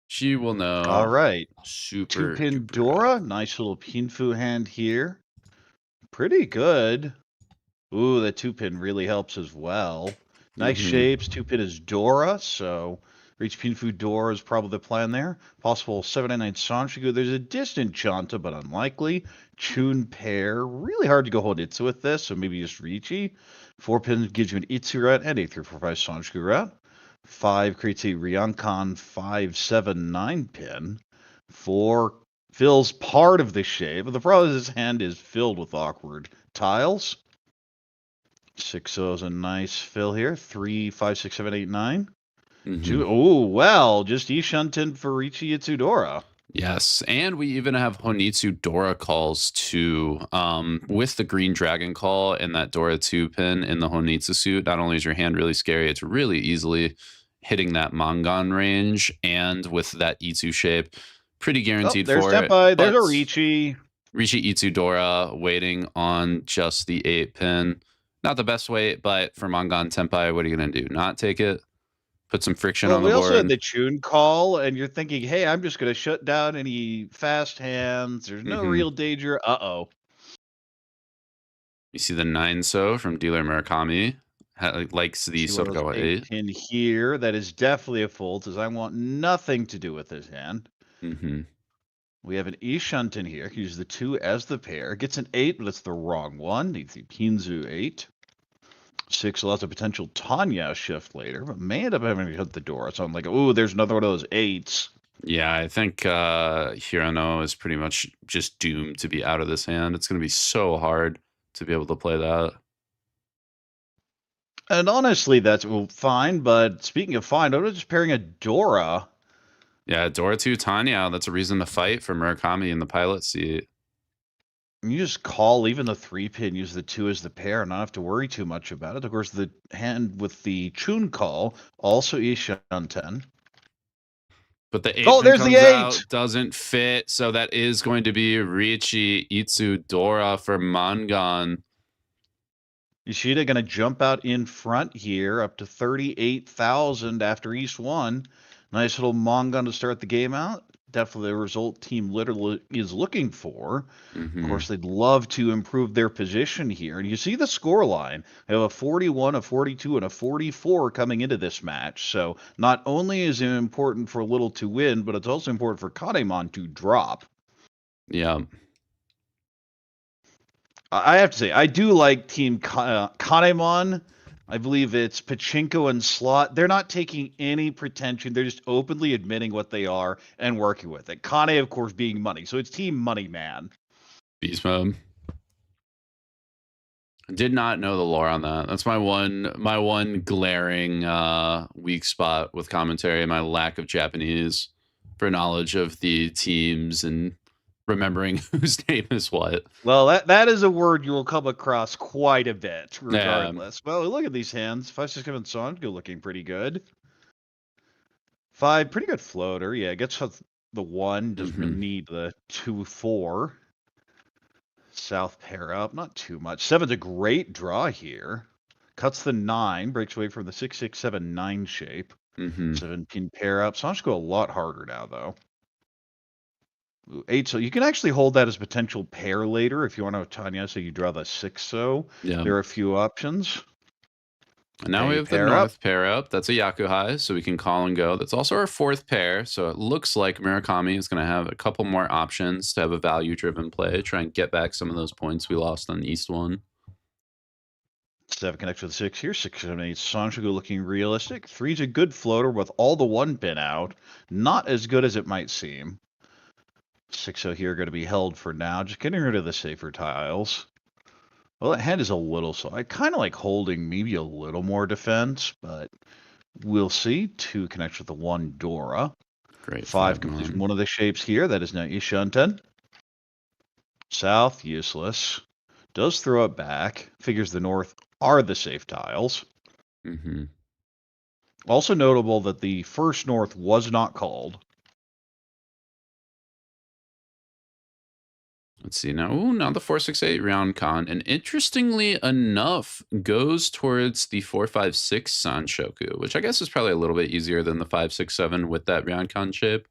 Speaker 2: She will know.
Speaker 3: All right.
Speaker 2: Super
Speaker 3: 2-pin Dora. Nice little Pinfu hand here. Pretty good. Ooh, the 2-pin really helps as well. Nice shapes. 2-pin is Dora, so Riichi Pinfu Dora is probably the plan there. Possible 799 Sanshigu. There's a distant Chanta, but unlikely. Chun pair. Really hard to go Honitsu with this, so maybe just Riichi. 4-pin gives you an Itsu route and a 345 Sanshigu route. 5 creates a Ryankan 5-7-9 pin. 4 fills part of the shape, but the problem is his hand is filled with awkward tiles. 6 is a nice fill here. 3, 5, 6, 7, 8, 9. 2. Oh, well, just Ishunten for Riichi Itsudora.
Speaker 2: Yes, and we even have Honitsu Dora calls too. With the green dragon call and that Dora 2-pin in the Honitsu suit, not only is your hand really scary, it's really easily hitting that Mangan range, and with that Itsu shape, pretty guaranteed for it.
Speaker 3: There's a Riichi.
Speaker 2: Riichi Itsudora waiting on just the 8-pin. Not the best weight, but for Mangan Tenpai, what are you going to do? Not take it? Put some friction on the board?
Speaker 3: We also had the Chun call, and you're thinking, hey, I'm just going to shut down any fast hands. There's no real danger. Uh-oh.
Speaker 2: You see the 9-so from dealer Murakami. Likes the Sotokawa 8
Speaker 3: pin here. That is definitely a fold, as I want nothing to do with his hand. We have an Ishunten here. He uses the 2 as the pair. Gets an 8, but it's the wrong one. Needs the Pinzu 8. 6 allows a potential Tanya shift later, but may end up having to hit the door. So I'm like, ooh, there's another one of those 8s.
Speaker 2: Yeah, I think Hirano is pretty much just doomed to be out of this hand. It's going to be so hard to be able to play that.
Speaker 3: And honestly, that's fine. But speaking of fine, I'm just pairing a Dora.
Speaker 2: Yeah, Dora 2 Tanya. That's a reason to fight for Murakami in the pilot seat.
Speaker 3: You just call even the 3-pin, use the 2 as the pair, and not have to worry too much about it. Of course, the hand with the Chun call, also Ishunten.
Speaker 2: But the 8
Speaker 3: there's the 8
Speaker 2: doesn't fit, so that is going to be Riichi Itsudora for Mangan.
Speaker 3: Ishida going to jump out in front here, up to 38,000 after East 1. Nice little Mangan to start the game out. definitely the result team literally is looking for. Of
Speaker 2: Mm-hmm.
Speaker 3: course, they'd love to improve their position here. And you see the score line. They have a 41, a 42, and a 44 coming into this match. So not only is it important for Little to win, but it's also important for Kanemon to drop.
Speaker 2: Yeah.
Speaker 3: I have to say, I do like Team Kanemon. I believe it's Pachinko and Slot. They're not taking any pretension. They're just openly admitting what they are and working with it. Kane, of course, being money. So it's Team Money Man.
Speaker 2: Beast mode. Did not know the lore on that. That's my one glaring weak spot with commentary, my lack of Japanese for knowledge of the teams and remembering whose name is what.
Speaker 3: Well, that is a word you will come across quite a bit,
Speaker 2: Yeah.
Speaker 3: regardless. Well, look at these hands. 5, 6, 7, Sango looking pretty good. 5, pretty good floater. Yeah, gets the 1. Doesn't really need the 2, 4. South pair up, not too much. 7's a great draw here. Cuts the 9, breaks away from the 6, 6, 7, 9 shape. 17 pair up. Sancho go a lot harder now, though. Ooh, 8, so you can actually hold that as potential pair later if you want to Tanya, so you draw the 6 so.
Speaker 2: Yeah.
Speaker 3: There are a few options.
Speaker 2: And now we have the North pair up. That's a Yakuhai, so we can call and go. That's also our 4th pair, so it looks like Murakami is going to have a couple more options to have a value-driven play, try and get back some of those points we lost on the East one.
Speaker 3: 7 connects with 6 here. 6, 7, 8. Sancho looking realistic. 3's a good floater with all the 1 pin out. Not as good as it might seem. 6-0 here going to be held for now. Just getting rid of the safer tiles. Well, that hand is a little so. I kind of like holding maybe a little more defense, but we'll see. 2 connects with the 1 Dora.
Speaker 2: Great.
Speaker 3: 5 completes one of the shapes here. That is now Ishunten. South, useless. Does throw it back. Figures the North are the safe tiles. Also notable that the first North was not called.
Speaker 2: Let's see now. Ooh, now the 468 round con. And interestingly enough, goes towards the 456 Sanshoku, which I guess is probably a little bit easier than the 567 with that round con shape.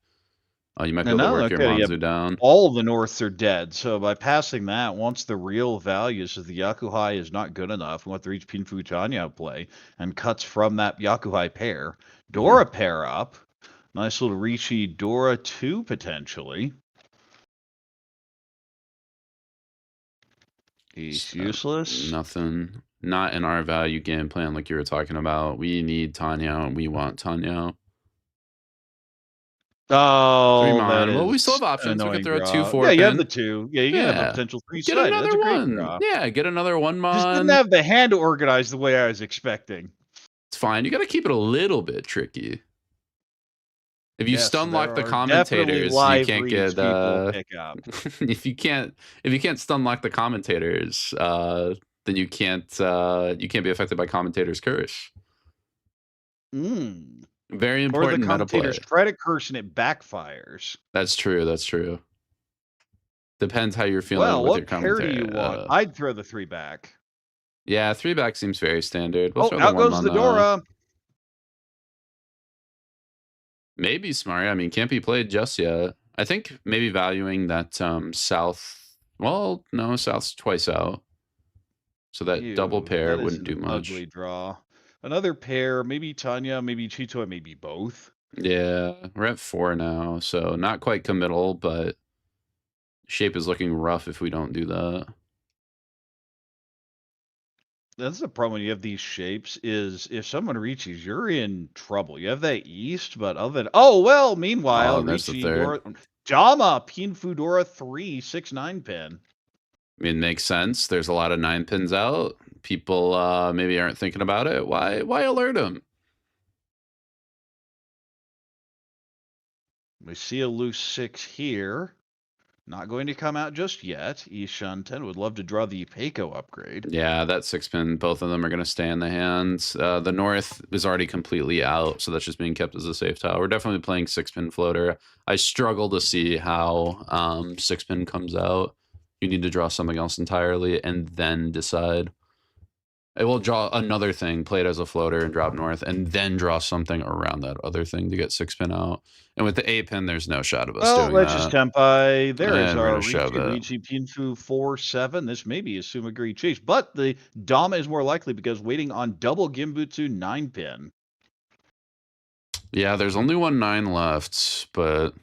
Speaker 2: You might be able to work your Manzu down.
Speaker 3: All the Norths are dead. So by passing that, once the real value says the Yakuhai is not good enough, we want to reach Pinfu Tanya play and cuts from that Yakuhai pair. Dora pair up. Nice little Riichi Dora 2 potentially. He's useless.
Speaker 2: Nothing. Not in our value game plan like you were talking about. We need Tanya and we want Tanya.
Speaker 3: Oh,
Speaker 2: 3 mon. Well, we still have options. We could throw a 2, 4
Speaker 3: Yeah,
Speaker 2: pin.
Speaker 3: you have the 2. Yeah, you can have a potential 3
Speaker 2: Get
Speaker 3: sided.
Speaker 2: another
Speaker 3: That's a great
Speaker 2: one.
Speaker 3: draw.
Speaker 2: Yeah, get another 1 mon.
Speaker 3: Just didn't have the hand organized the way I was expecting.
Speaker 2: It's fine. You got to keep it a little bit tricky. If you stun lock the commentators, you can't get
Speaker 3: pick up.
Speaker 2: if you can't stun lock the commentators, then you can't be affected by commentators' curse. Very important.
Speaker 3: Or the commentators try to curse and it backfires.
Speaker 2: That's true. That's true. Depends how you're feeling with your commentary.
Speaker 3: What pair do you want? I'd throw the 3 back.
Speaker 2: Yeah, 3 back seems very standard.
Speaker 3: We'll out goes the Dora.
Speaker 2: Maybe smart. I mean, can't be played just yet. I think maybe valuing that South. Well, no, South's twice out. So that double pair wouldn't do much.
Speaker 3: Ugly draw. Another pair, maybe Tanya, maybe Chito, maybe both.
Speaker 2: Yeah, we're at 4 now, so not quite committal, but shape is looking rough if we don't do that.
Speaker 3: That's the problem when you have these shapes is if someone reaches, you're in trouble. You have that East, but other than meanwhile,
Speaker 2: Riichi Dora,
Speaker 3: Jama, Pinfudora 3, 6, 9 pin.
Speaker 2: I mean, makes sense. There's a lot of 9 pins out. People maybe aren't thinking about it. Why alert them?
Speaker 3: We see a loose 6 here. Not going to come out just yet. Ishunten would love to draw the Peiko upgrade.
Speaker 2: Yeah, that 6 pin, both of them are going to stay in the hands. The North is already completely out, so that's just being kept as a safe tile. We're definitely playing 6 pin floater. I struggle to see how 6 pin comes out. You need to draw something else entirely and then decide. It will draw another thing, play it as a floater and drop north, and then draw something around that other thing to get 6-pin out. And with the 8-pin, there's no shot of us
Speaker 3: Well,
Speaker 2: doing
Speaker 3: let's just
Speaker 2: that.
Speaker 3: tempai. There is
Speaker 2: And we're
Speaker 3: our
Speaker 2: gonna shove it.
Speaker 3: Riichi Pinfu 4-7. This may be a Sumagiri chase, but the Dama is more likely because waiting on double Gimbutsu 9-pin.
Speaker 2: Yeah, there's only one 9 left, but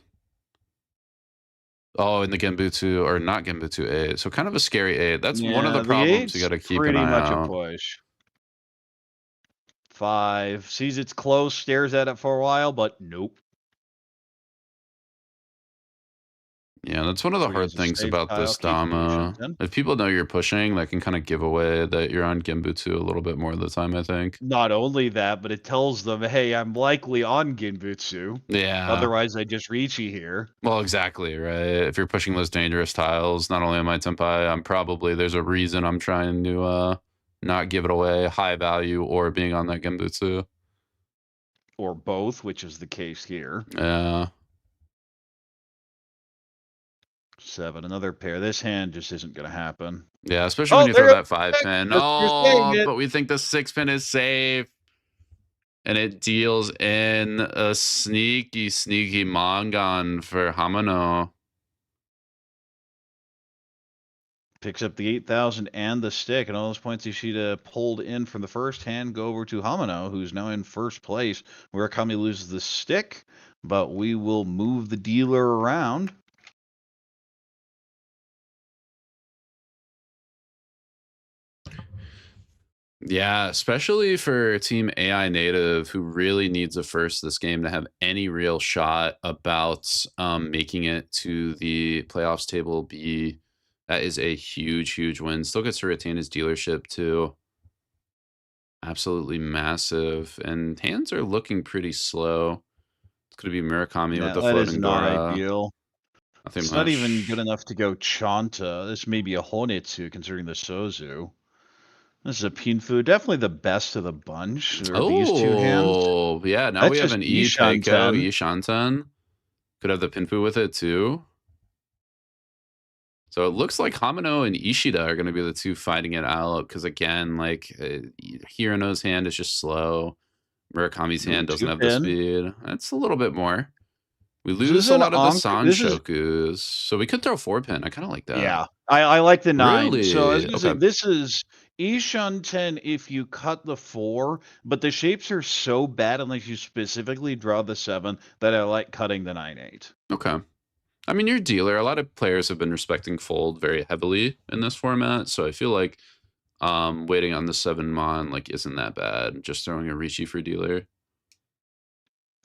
Speaker 2: oh, in the Genbutsu, or not Genbutsu 8. So kind of a scary 8. That's one of the problems you got to keep an eye
Speaker 3: much
Speaker 2: out.
Speaker 3: a push. 5 sees it's close, stares at it for a while, but nope.
Speaker 2: Yeah, that's one of the hard things about this Dama. If people know you're pushing, that can kind of give away that you're on Genbutsu a little bit more of the time, I think.
Speaker 3: Not only that, but it tells them, hey, I'm likely on Genbutsu.
Speaker 2: Yeah.
Speaker 3: Otherwise, I just Riichi here.
Speaker 2: Well, exactly, right? If you're pushing those dangerous tiles, not only am I Tenpai, I'm probably, there's a reason I'm trying to not give it away, high value, or being on that Genbutsu.
Speaker 3: Or both, which is the case here.
Speaker 2: Yeah.
Speaker 3: 7, another pair. This hand just isn't going to happen.
Speaker 2: Yeah, especially when you throw that 5-pin.
Speaker 3: Oh,
Speaker 2: but we think the 6-pin is safe. And it deals in a sneaky Mangan for Hamano.
Speaker 3: Picks up the 8,000 and the stick, and all those points Ishida pulled in from the first hand go over to Hamano, who's now in first place. Murakami loses the stick, but we will move the dealer around.
Speaker 2: Yeah, especially for Team AI Native, who really needs a first this game to have any real shot about making it to the playoffs table B. That is a huge win. Still gets to retain his dealership too. Absolutely massive. And hands are looking pretty slow. It's going to be Murakami with the floating Dora.
Speaker 3: Ideal.
Speaker 2: Nothing
Speaker 3: It's
Speaker 2: much.
Speaker 3: not even good enough to go Chanta. This may be a Honetsu, considering the Sozu. This is a Pinfu, definitely the best of the bunch. These two hands.
Speaker 2: Oh, yeah. Now
Speaker 3: That's
Speaker 2: we have
Speaker 3: just
Speaker 2: an E
Speaker 3: Ishanten.
Speaker 2: Teiko, Ishanten. Could have the Pinfu with it too. So it looks like Hamano and Ishida are going to be the two fighting it out. Because again, like Hirano's hand is just slow. Murakami's hand doesn't have the speed. That's a little bit more. We lose a lot of the Sanshokus. So we could throw 4-pin. I kind of like that.
Speaker 3: Yeah, I like the 9.
Speaker 2: Really?
Speaker 3: So I was going to say, this is Ishanten if you cut the 4, but the shapes are so bad unless you specifically draw the 7 that I like cutting the 9-8.
Speaker 2: Okay. I mean, you're a dealer. A lot of players have been respecting fold very heavily in this format. So I feel like waiting on the 7 mon like isn't that bad. Just throwing a Riichi for dealer.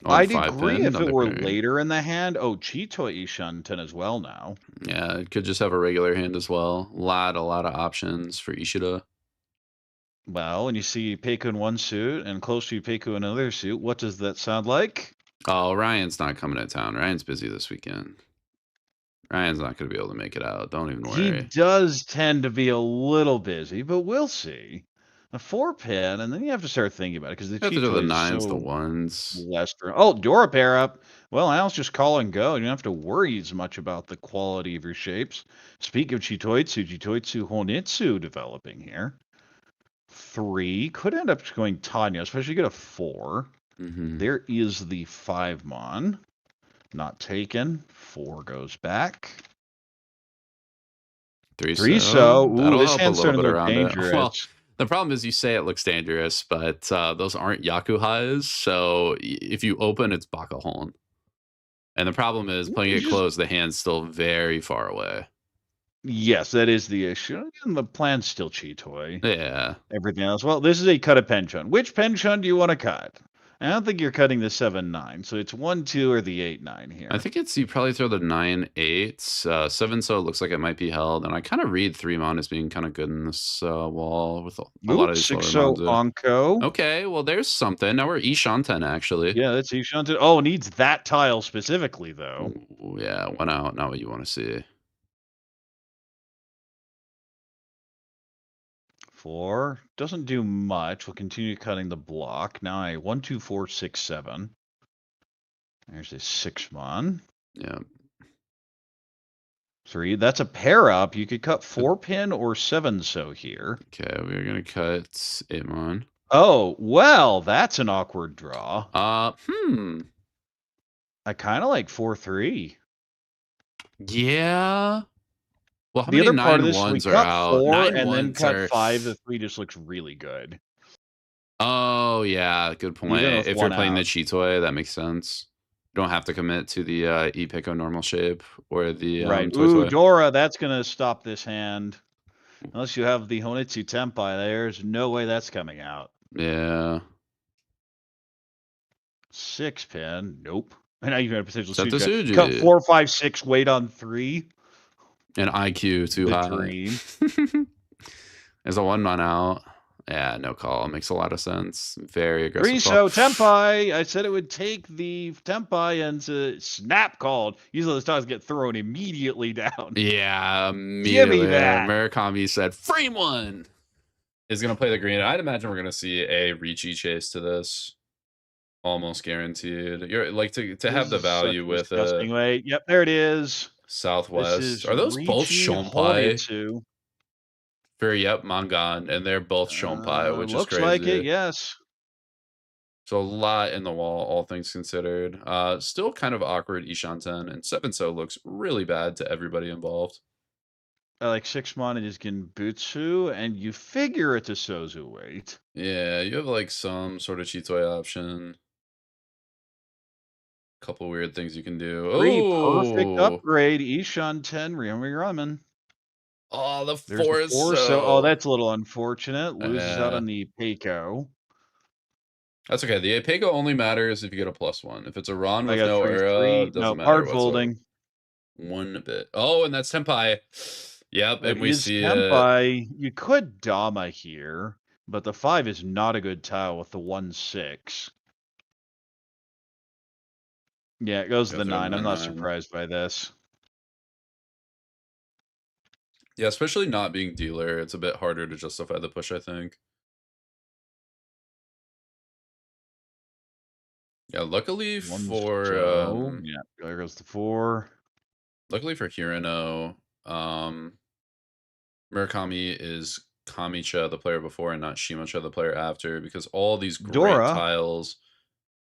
Speaker 3: I'd agree if it were later in the hand. Oh, Chito Ishanten as well now.
Speaker 2: Yeah, it could just have a regular hand as well. A lot of options for Ishida.
Speaker 3: Well, when you see Peiku in one suit and close to Peiku in another suit, what does that sound like?
Speaker 2: Oh, Ryan's not coming to town. Ryan's busy this weekend. Ryan's not going to be able to make it out. Don't even worry.
Speaker 3: He does tend to be a little busy, but we'll see. A 4-pin, and then you have to start thinking about it because the
Speaker 2: Chito the 9s, the 1s.
Speaker 3: Oh, Dora pair up. Well, now it's just call and go. You don't have to worry as much about the quality of your shapes. Speak of Chitoitsu Honitsu developing here. 3 could end up going Tanya, especially get a 4. There is the 5 mon. Not taken. 4 goes back.
Speaker 2: 3 so.
Speaker 3: Ooh, this hand's starting to look dangerous.
Speaker 2: Well, the problem is you say it looks dangerous, but those aren't Yakuhas. So if you open, it's Bakahon. And the problem is playing it closed, the hand's still very far away.
Speaker 3: Yes, that is the issue. And the plan's still Chitoi.
Speaker 2: Yeah.
Speaker 3: Everything else. Well, this is a cut of Penchun. Which Penchun do you want to cut? I don't think you're cutting the 7-9, so it's 1-2 or the 8-9 here.
Speaker 2: I think it's you probably throw the 9-8. 7 so it looks like it might be held, and I kind of read 3 mon as being kind of good in this wall with a lot of these
Speaker 3: 6 so Onko.
Speaker 2: Okay, well there's something. Now we're Ishanten actually.
Speaker 3: Yeah, that's Ishanten. Oh, needs that tile specifically though.
Speaker 2: Ooh, yeah, 1 out. Not what you want to see.
Speaker 3: 4 doesn't do much. We'll continue cutting the block. Now a 1, 2, 4, 6, 7. There's a 6 mon.
Speaker 2: Yeah.
Speaker 3: 3. That's a pair up. You could cut 4 pin or 7 so here.
Speaker 2: Okay, we're gonna cut 8mon.
Speaker 3: Oh, well, that's an awkward draw. I kind of like 4-3.
Speaker 2: Yeah. Well, how
Speaker 3: The
Speaker 2: many
Speaker 3: other part of this, we
Speaker 2: 9-1s are
Speaker 3: cut
Speaker 2: out?
Speaker 3: 4
Speaker 2: 9
Speaker 3: and then
Speaker 2: ones
Speaker 3: cut
Speaker 2: are
Speaker 3: 5. The 3 just looks really good.
Speaker 2: Oh yeah, good point.
Speaker 3: Even with
Speaker 2: If you're
Speaker 3: one
Speaker 2: playing the
Speaker 3: out.
Speaker 2: Chitoy, that makes sense. You don't have to commit to the Epiko normal shape or the
Speaker 3: Right.
Speaker 2: Toy
Speaker 3: Ooh,
Speaker 2: Toy.
Speaker 3: Dora, that's going to stop this hand. Unless you have the Honitsu Tenpai, there's no way that's coming out.
Speaker 2: Yeah.
Speaker 3: 6 pin. Nope. And now you're going to potentially
Speaker 2: Set the
Speaker 3: Suji. Cut
Speaker 2: Suji.
Speaker 3: 4, 5, 6, wait on 3.
Speaker 2: And IQ too
Speaker 3: The
Speaker 2: high.
Speaker 3: dream.
Speaker 2: There's a 1-man out. Yeah, no call. It makes a lot of sense. Very aggressive
Speaker 3: So
Speaker 2: call.
Speaker 3: Tenpai, I said it would take the Tenpai and snap called. Usually the stars get thrown immediately down.
Speaker 2: Yeah, immediately.
Speaker 3: Give me that.
Speaker 2: Murakami said, frame one. Is going to play the green. I'd imagine we're going to see a Riichi chase to this. Almost guaranteed. You're like to have the value with
Speaker 3: disgusting way. Yep, there it is.
Speaker 2: Southwest. Are those both
Speaker 3: Riichi
Speaker 2: Shonpai? For yep, Mangan, and they're both Shonpai, which is crazy.
Speaker 3: Looks like it, yes.
Speaker 2: So a lot in the wall, all things considered. Still kind of awkward Ishanten, and 7-so looks really bad to everybody involved.
Speaker 3: Like 6-mon is Genbutsu, and you figure it's a Sozu weight.
Speaker 2: Yeah, you have like some sort of Chitoy option. Couple weird things you can do.
Speaker 3: 3 perfect upgrade. Ishanten, Ryoei Hirano.
Speaker 2: Oh, the
Speaker 3: There's
Speaker 2: 4
Speaker 3: the
Speaker 2: is
Speaker 3: 4, so that's a little unfortunate. Loses out on the Peiko.
Speaker 2: That's okay. The Peiko only matters if you get a +1. If it's a Ron with no
Speaker 3: 3,
Speaker 2: era, it doesn't matter
Speaker 3: hard
Speaker 2: whatsoever.
Speaker 3: folding.
Speaker 2: One bit. Oh, and that's Tenpai. Yep,
Speaker 3: That
Speaker 2: and we see
Speaker 3: Tenpai. You could Dama here, but the 5 is not a good tile with the 1-6. Yeah, it goes to the 9. I'm not surprised by this.
Speaker 2: Yeah, especially not being dealer, it's a bit harder to justify the push, I think. Yeah, luckily for
Speaker 3: yeah, there goes the 4.
Speaker 2: Luckily for Hirano, Murakami is Kamicha, the player before, and not Shimacha, the player after, because all these great tiles,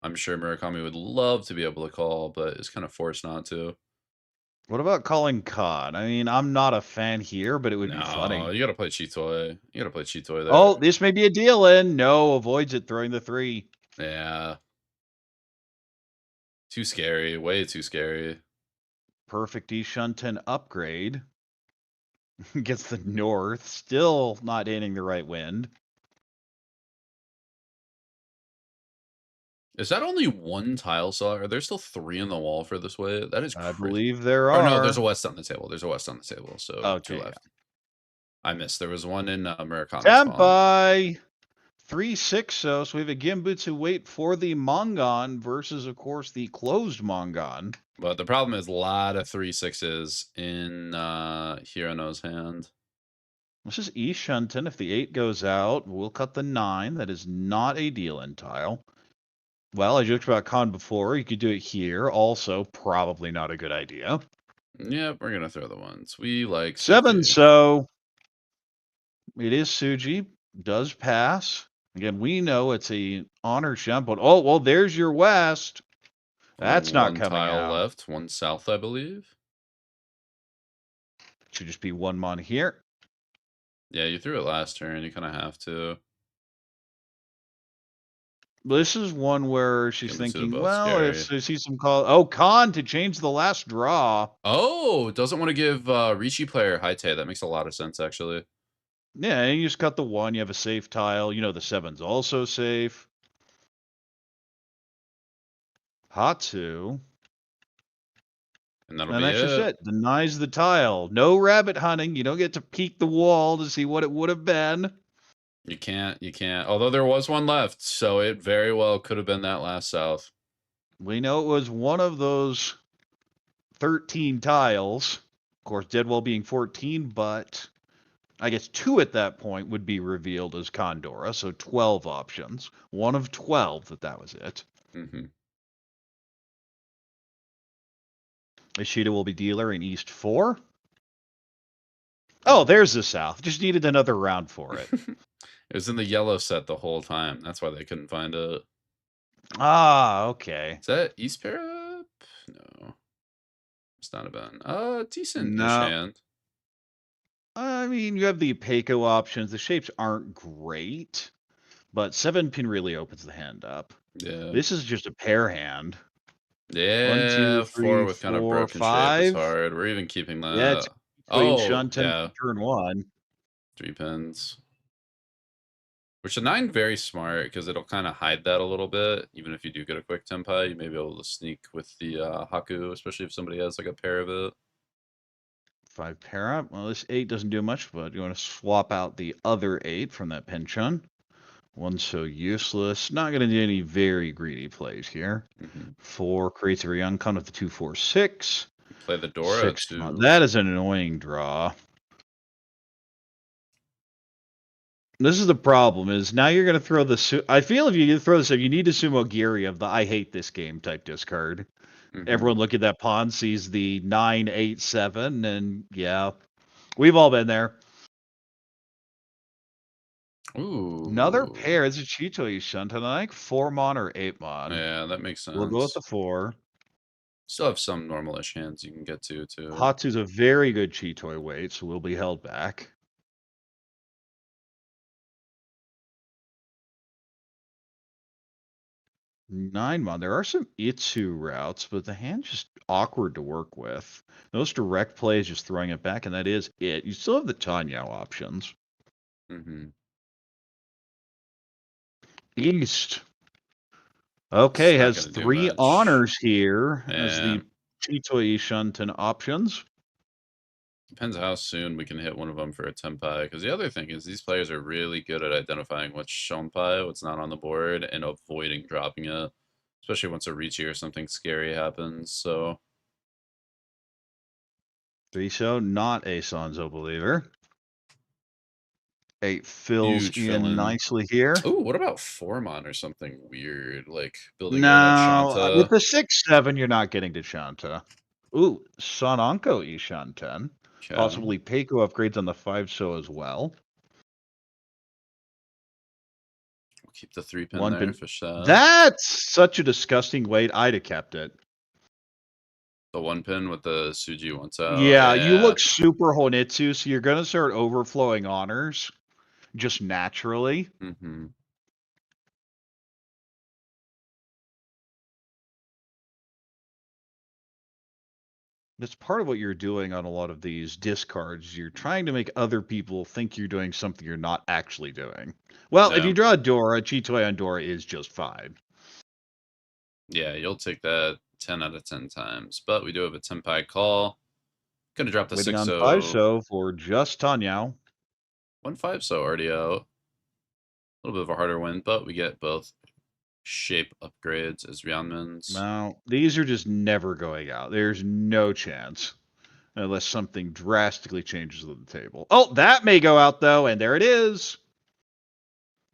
Speaker 2: I'm sure Murakami would love to be able to call, but is kind of forced not to.
Speaker 3: What about calling Khan? I mean, I'm not a fan here, but it would be funny.
Speaker 2: You gotta play Chitoy. You gotta play Chitoy there.
Speaker 3: Oh, this may be a deal in. No, avoids it, throwing the 3.
Speaker 2: Yeah. Too scary. Way too scary.
Speaker 3: Perfect Ishanten upgrade. Gets the north. Still not hitting the right wind.
Speaker 2: Is that only one tile slot? Are there still 3 in the wall for this way? That is crazy.
Speaker 3: I believe there are.
Speaker 2: Oh, no, there's a west on the table. There's a west on the table. So
Speaker 3: okay,
Speaker 2: 2 left. Yeah. I missed. There was one in Murakami.
Speaker 3: Tenpai! 3-6, so we have a Genbutsu wait for the Mangan versus, of course, the closed Mangan.
Speaker 2: But the problem is a lot of 3-6s in Hirano's hand.
Speaker 3: This is Ishanten. If the 8 goes out, we'll cut the 9. That is not a deal-in tile. Well, I joked about Khan before. You could do it here. Also, probably not a good idea.
Speaker 2: Yep, we're going to throw the ones. We like
Speaker 3: 7, so it is Suji. Does pass. Again, we know it's a honor Shempon. Oh, well, there's your west. That's not coming out. 1
Speaker 2: tile left, 1 south, I believe.
Speaker 3: Should just be 1 mon here.
Speaker 2: Yeah, you threw it last turn. You kind of have to.
Speaker 3: This is one where she's thinking, well, if I see some call. Oh, Khan to change the last draw.
Speaker 2: Oh, doesn't want to give Riichi player Haite. That makes a lot of sense, actually.
Speaker 3: Yeah, and you just cut the 1. You have a safe tile. You know the 7's also safe. Hatsu.
Speaker 2: And
Speaker 3: that's just it. Denies the tile. No rabbit hunting. You don't get to peek the wall to see what it would have been.
Speaker 2: You can't. Although there was 1 left, so it very well could have been that last south.
Speaker 3: We know it was one of those 13 tiles. Of course, Deadwell being 14, but I guess 2 at that point would be revealed as Condora, so 12 options. 1 of 12 that was it.
Speaker 2: Mm-hmm.
Speaker 3: Ishida will be dealer in East 4. Oh, there's the South. Just needed another round for it.
Speaker 2: It was in the yellow set the whole time. That's why they couldn't find it.
Speaker 3: Ah, okay.
Speaker 2: Is that East pair up? No. It's not a bun. Decent-ish
Speaker 3: No.
Speaker 2: hand.
Speaker 3: I mean, you have the Peiko options. The shapes aren't great, but 7-pin really opens the hand up.
Speaker 2: Yeah.
Speaker 3: This is just a pair hand.
Speaker 2: Yeah,
Speaker 3: 1, 2, 3,
Speaker 2: 4 with kind of
Speaker 3: 4,
Speaker 2: broken shape is
Speaker 3: 5.
Speaker 2: hard. We're even keeping
Speaker 3: Yeah, it's
Speaker 2: that.
Speaker 3: between
Speaker 2: Oh,
Speaker 3: Shunten
Speaker 2: yeah.
Speaker 3: turn 1.
Speaker 2: 3 pins. Which the 9 very smart because it'll kind of hide that a little bit. Even if you do get a quick tempai, you may be able to sneak with the Haku, especially if somebody has like a pair of it.
Speaker 3: 5 pair up. Well, this 8 doesn't do much, but you want to swap out the other 8 from that Penchun. One so useless. Not going to do any very greedy plays here. 4 creates a Ryunkon with the 2, 4, 6.
Speaker 2: Play the Dora
Speaker 3: 6.
Speaker 2: too.
Speaker 3: That is an annoying draw. This is the problem, is now you're going to throw the... I feel if you throw this up, you need to Sumo Giri of the I hate this game type discard. Everyone look at that pawn, sees the 9, 8, 7, and yeah, we've all been there.
Speaker 2: Ooh.
Speaker 3: Another pair. It's a Chitoi Shunten. I like 4 mon or 8 mon.
Speaker 2: Yeah, that makes sense.
Speaker 3: We'll go with the 4.
Speaker 2: Still have some normal-ish hands you can get to, too.
Speaker 3: Hatsu's a very good Chitoi weight, so we'll be held back. 9 mon. There are some Itsu routes, but the hand's just awkward to work with. Most direct play is just throwing it back, and that is it. You still have the Tanyao options. East. Okay, has 3 honors here as the Chitoi Shunten options.
Speaker 2: Depends how soon we can hit one of them for a tempai. Because the other thing is these players are really good at identifying what's shonpai, what's not on the board, and avoiding dropping it. Especially once a Riichi or something scary happens, so...
Speaker 3: 3-so, not a Sanzo believer. 8 fills in nicely here.
Speaker 2: Ooh, what about 4-mon or something weird? Like building
Speaker 3: no,
Speaker 2: out on Shanta?
Speaker 3: With the 6-7, you're not getting to Shanta. Ooh, Sananko Ishanten. Okay. Possibly Peiko upgrades on the 5-so as well.
Speaker 2: We'll keep the 3-pin there, fish that.
Speaker 3: That's such a disgusting weight. I'd have kept it.
Speaker 2: The 1-pin with the Suji once out.
Speaker 3: Yeah, you look super Honitsu, so you're going to start overflowing honors. Just naturally. That's part of what you're doing on a lot of these discards. You're trying to make other people think you're doing something you're not actually doing. Well, if you draw a Dora, Chitoi on Dora is just fine.
Speaker 2: Yeah, you'll take that 10 out of 10 times. But we do have a Tenpai call. Gonna drop the 6-so.
Speaker 3: 5-so for just Tanyao.
Speaker 2: 1 5-so already out. A little bit of a harder win, but we get both shape upgrades as Ryanmans.
Speaker 3: Now, these are just never going out. There's no chance. Unless something drastically changes on the table. Oh, that may go out, though, and there it is.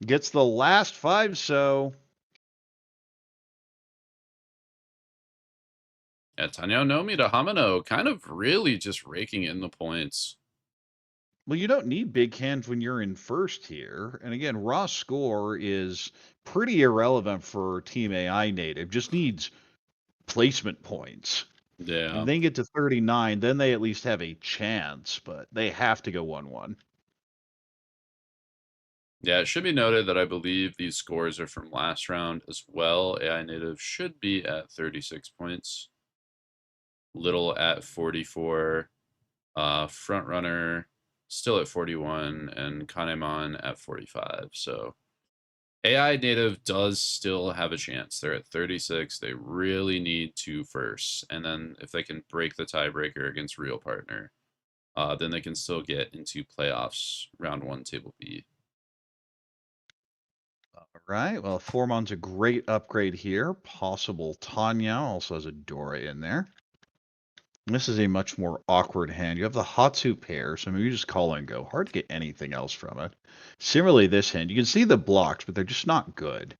Speaker 3: Gets the last 5-so.
Speaker 2: Yeah, Taiyo Nomi to Hamano, kind of really just raking in the points.
Speaker 3: Well, you don't need big hands when you're in first here. And again, raw score is pretty irrelevant for Team AI native. Just needs placement points.
Speaker 2: Yeah.
Speaker 3: And they get to 39, then they at least have a chance, but they have to go 1-1.
Speaker 2: Yeah, it should be noted that I believe these scores are from last round as well. AI native should be at 36 points. Little at 44. Frontrunner still at 41, and Kanemon at 45. So AI native does still have a chance. They're at 36. They really need 2 first. And then if they can break the tiebreaker against real partner, then they can still get into playoffs round 1 table B.
Speaker 3: All right. Well, 4-mon's a great upgrade here. Possible Tanya also has a Dora in there. This is a much more awkward hand. You have the Hatsu pair, so maybe you just call and go. Hard to get anything else from it. Similarly, this hand, you can see the blocks, but they're just not good.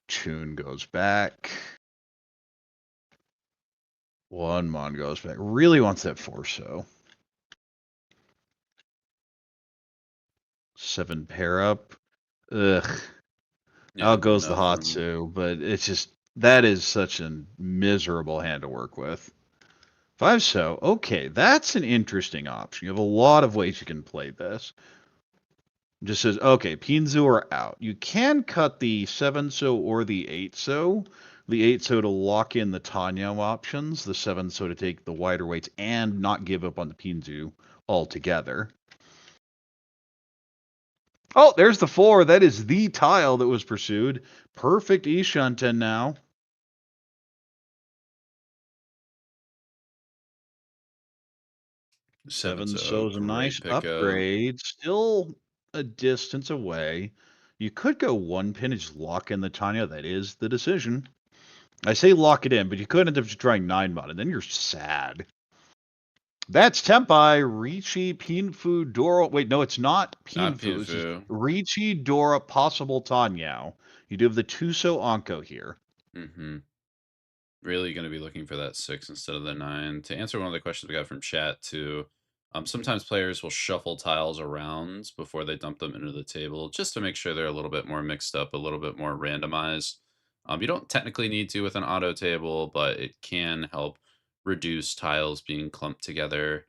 Speaker 3: Chun goes back. 1-mon goes back. Really wants that 4-so. 7 pair up. Ugh.
Speaker 2: Yeah,
Speaker 3: Out goes the
Speaker 2: nothing.
Speaker 3: Hatsu, but it's just that is such a miserable hand to work with. 5 so, okay, that's an interesting option. You have a lot of ways you can play this. It just says, okay, Pinzu are out. You can cut the 7 so or the 8 so. The 8 so to lock in the Tanyo options, the 7 so to take the wider weights and not give up on the Pinzu altogether. Oh, there's the 4. That is the tile that was pursued. Perfect Ishanten now. Seven so's a nice upgrade. Still a distance away. You could go one pin and just lock in the Tanya. That is the decision. I say lock it in, but you could end up just drawing 9 mod, and then you're sad. That's Tempai, Riichi, Pinfu, Dora. Wait, no, it's not Pinfu. It's Riichi, Dora, possible Tanyao. You do have the Tuso Anko here.
Speaker 2: Mm-hmm. Really going to be looking for that 6 instead of the 9. To answer one of the questions we got from chat, too, sometimes players will shuffle tiles around before they dump them into the table, just to make sure they're a little bit more mixed up, a little bit more randomized. You don't technically need to with an auto table, but it can help reduce tiles being clumped together,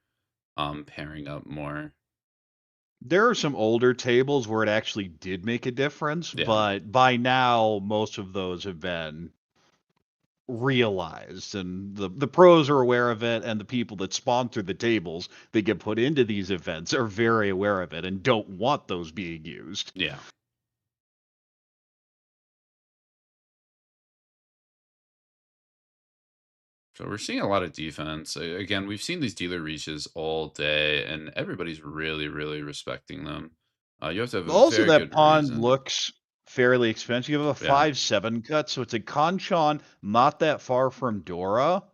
Speaker 2: pairing up more.
Speaker 3: There are some older tables where it actually did make a difference, but by now, most of those have been realized, and the pros are aware of it, and the people that sponsor the tables that get put into these events are very aware of it and don't want those being used.
Speaker 2: Yeah. So we're seeing a lot of defense. Again, we've seen these dealer reaches all day, and everybody's really, really respecting them. You have to have a
Speaker 3: Also,
Speaker 2: very
Speaker 3: that
Speaker 2: good
Speaker 3: pawn
Speaker 2: reason.
Speaker 3: looks fairly expensive. You have a 5/7 cut, so it's a Kanchan not that far from Dora,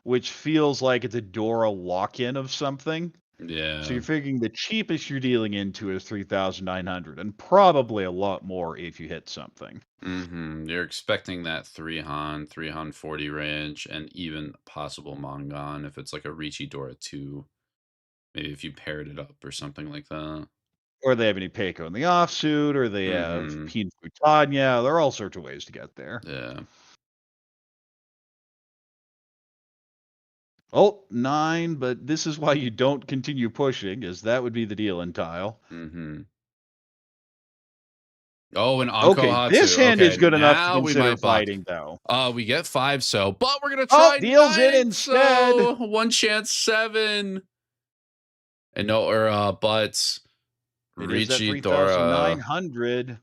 Speaker 3: which feels like it's a Dora lock-in of something.
Speaker 2: Yeah.
Speaker 3: So you're figuring the cheapest you're dealing into is 3,900, and probably a lot more if you hit something.
Speaker 2: Mm-hmm. You're expecting that 3 Han 40 range, and even possible Mongon if it's like a Riichi Dora 2. Maybe if you paired it up or something like that.
Speaker 3: Or they have any Peiko in the offsuit, or they have Pin Futanya. There are all sorts of ways to get there.
Speaker 2: Yeah.
Speaker 3: Oh, 9, but this is why you don't continue pushing, as that would be the deal in tile.
Speaker 2: Mm-hmm. Oh, an Anko
Speaker 3: Okay,
Speaker 2: Hatsu.
Speaker 3: this hand is good enough to
Speaker 2: Now we
Speaker 3: consider
Speaker 2: might bop.
Speaker 3: fighting, though.
Speaker 2: We get 5 so, but we're gonna try
Speaker 3: deals
Speaker 2: 9
Speaker 3: in instead.
Speaker 2: so. One chance 7. And no, or but
Speaker 3: It is at
Speaker 2: Riichi Dora
Speaker 3: 3,900.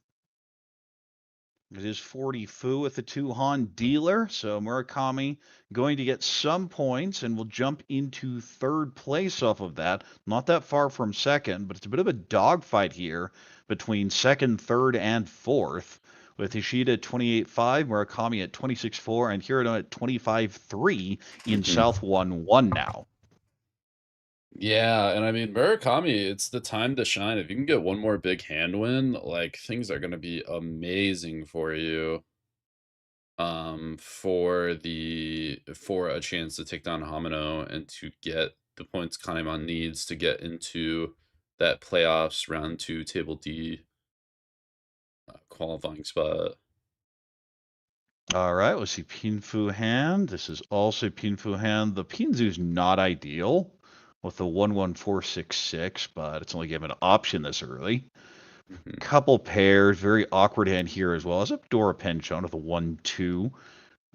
Speaker 3: It is 40 Fu with the 2 Han dealer, so Murakami going to get some points and will jump into 3rd place off of that. Not that far from 2nd, but it's a bit of a dogfight here between 2nd, 3rd, and 4th, with Ishida at 28.5, Murakami at 26.4, and Hirano at 25.3 in South 1-1 now.
Speaker 2: Yeah, and I mean, Murakami, it's the time to shine. If you can get one more big hand win, like, things are going to be amazing for you. For a chance to take down Hamano and to get the points Kanemon needs to get into that playoffs round 2 table D qualifying spot.
Speaker 3: All right, let's see Pinfu hand. This is also Pinfu hand. The Pinzu's not ideal with the 11466, but it's only given an option this early. Couple pairs, very awkward hand here as well. As a Dora Penchon with a 1-2.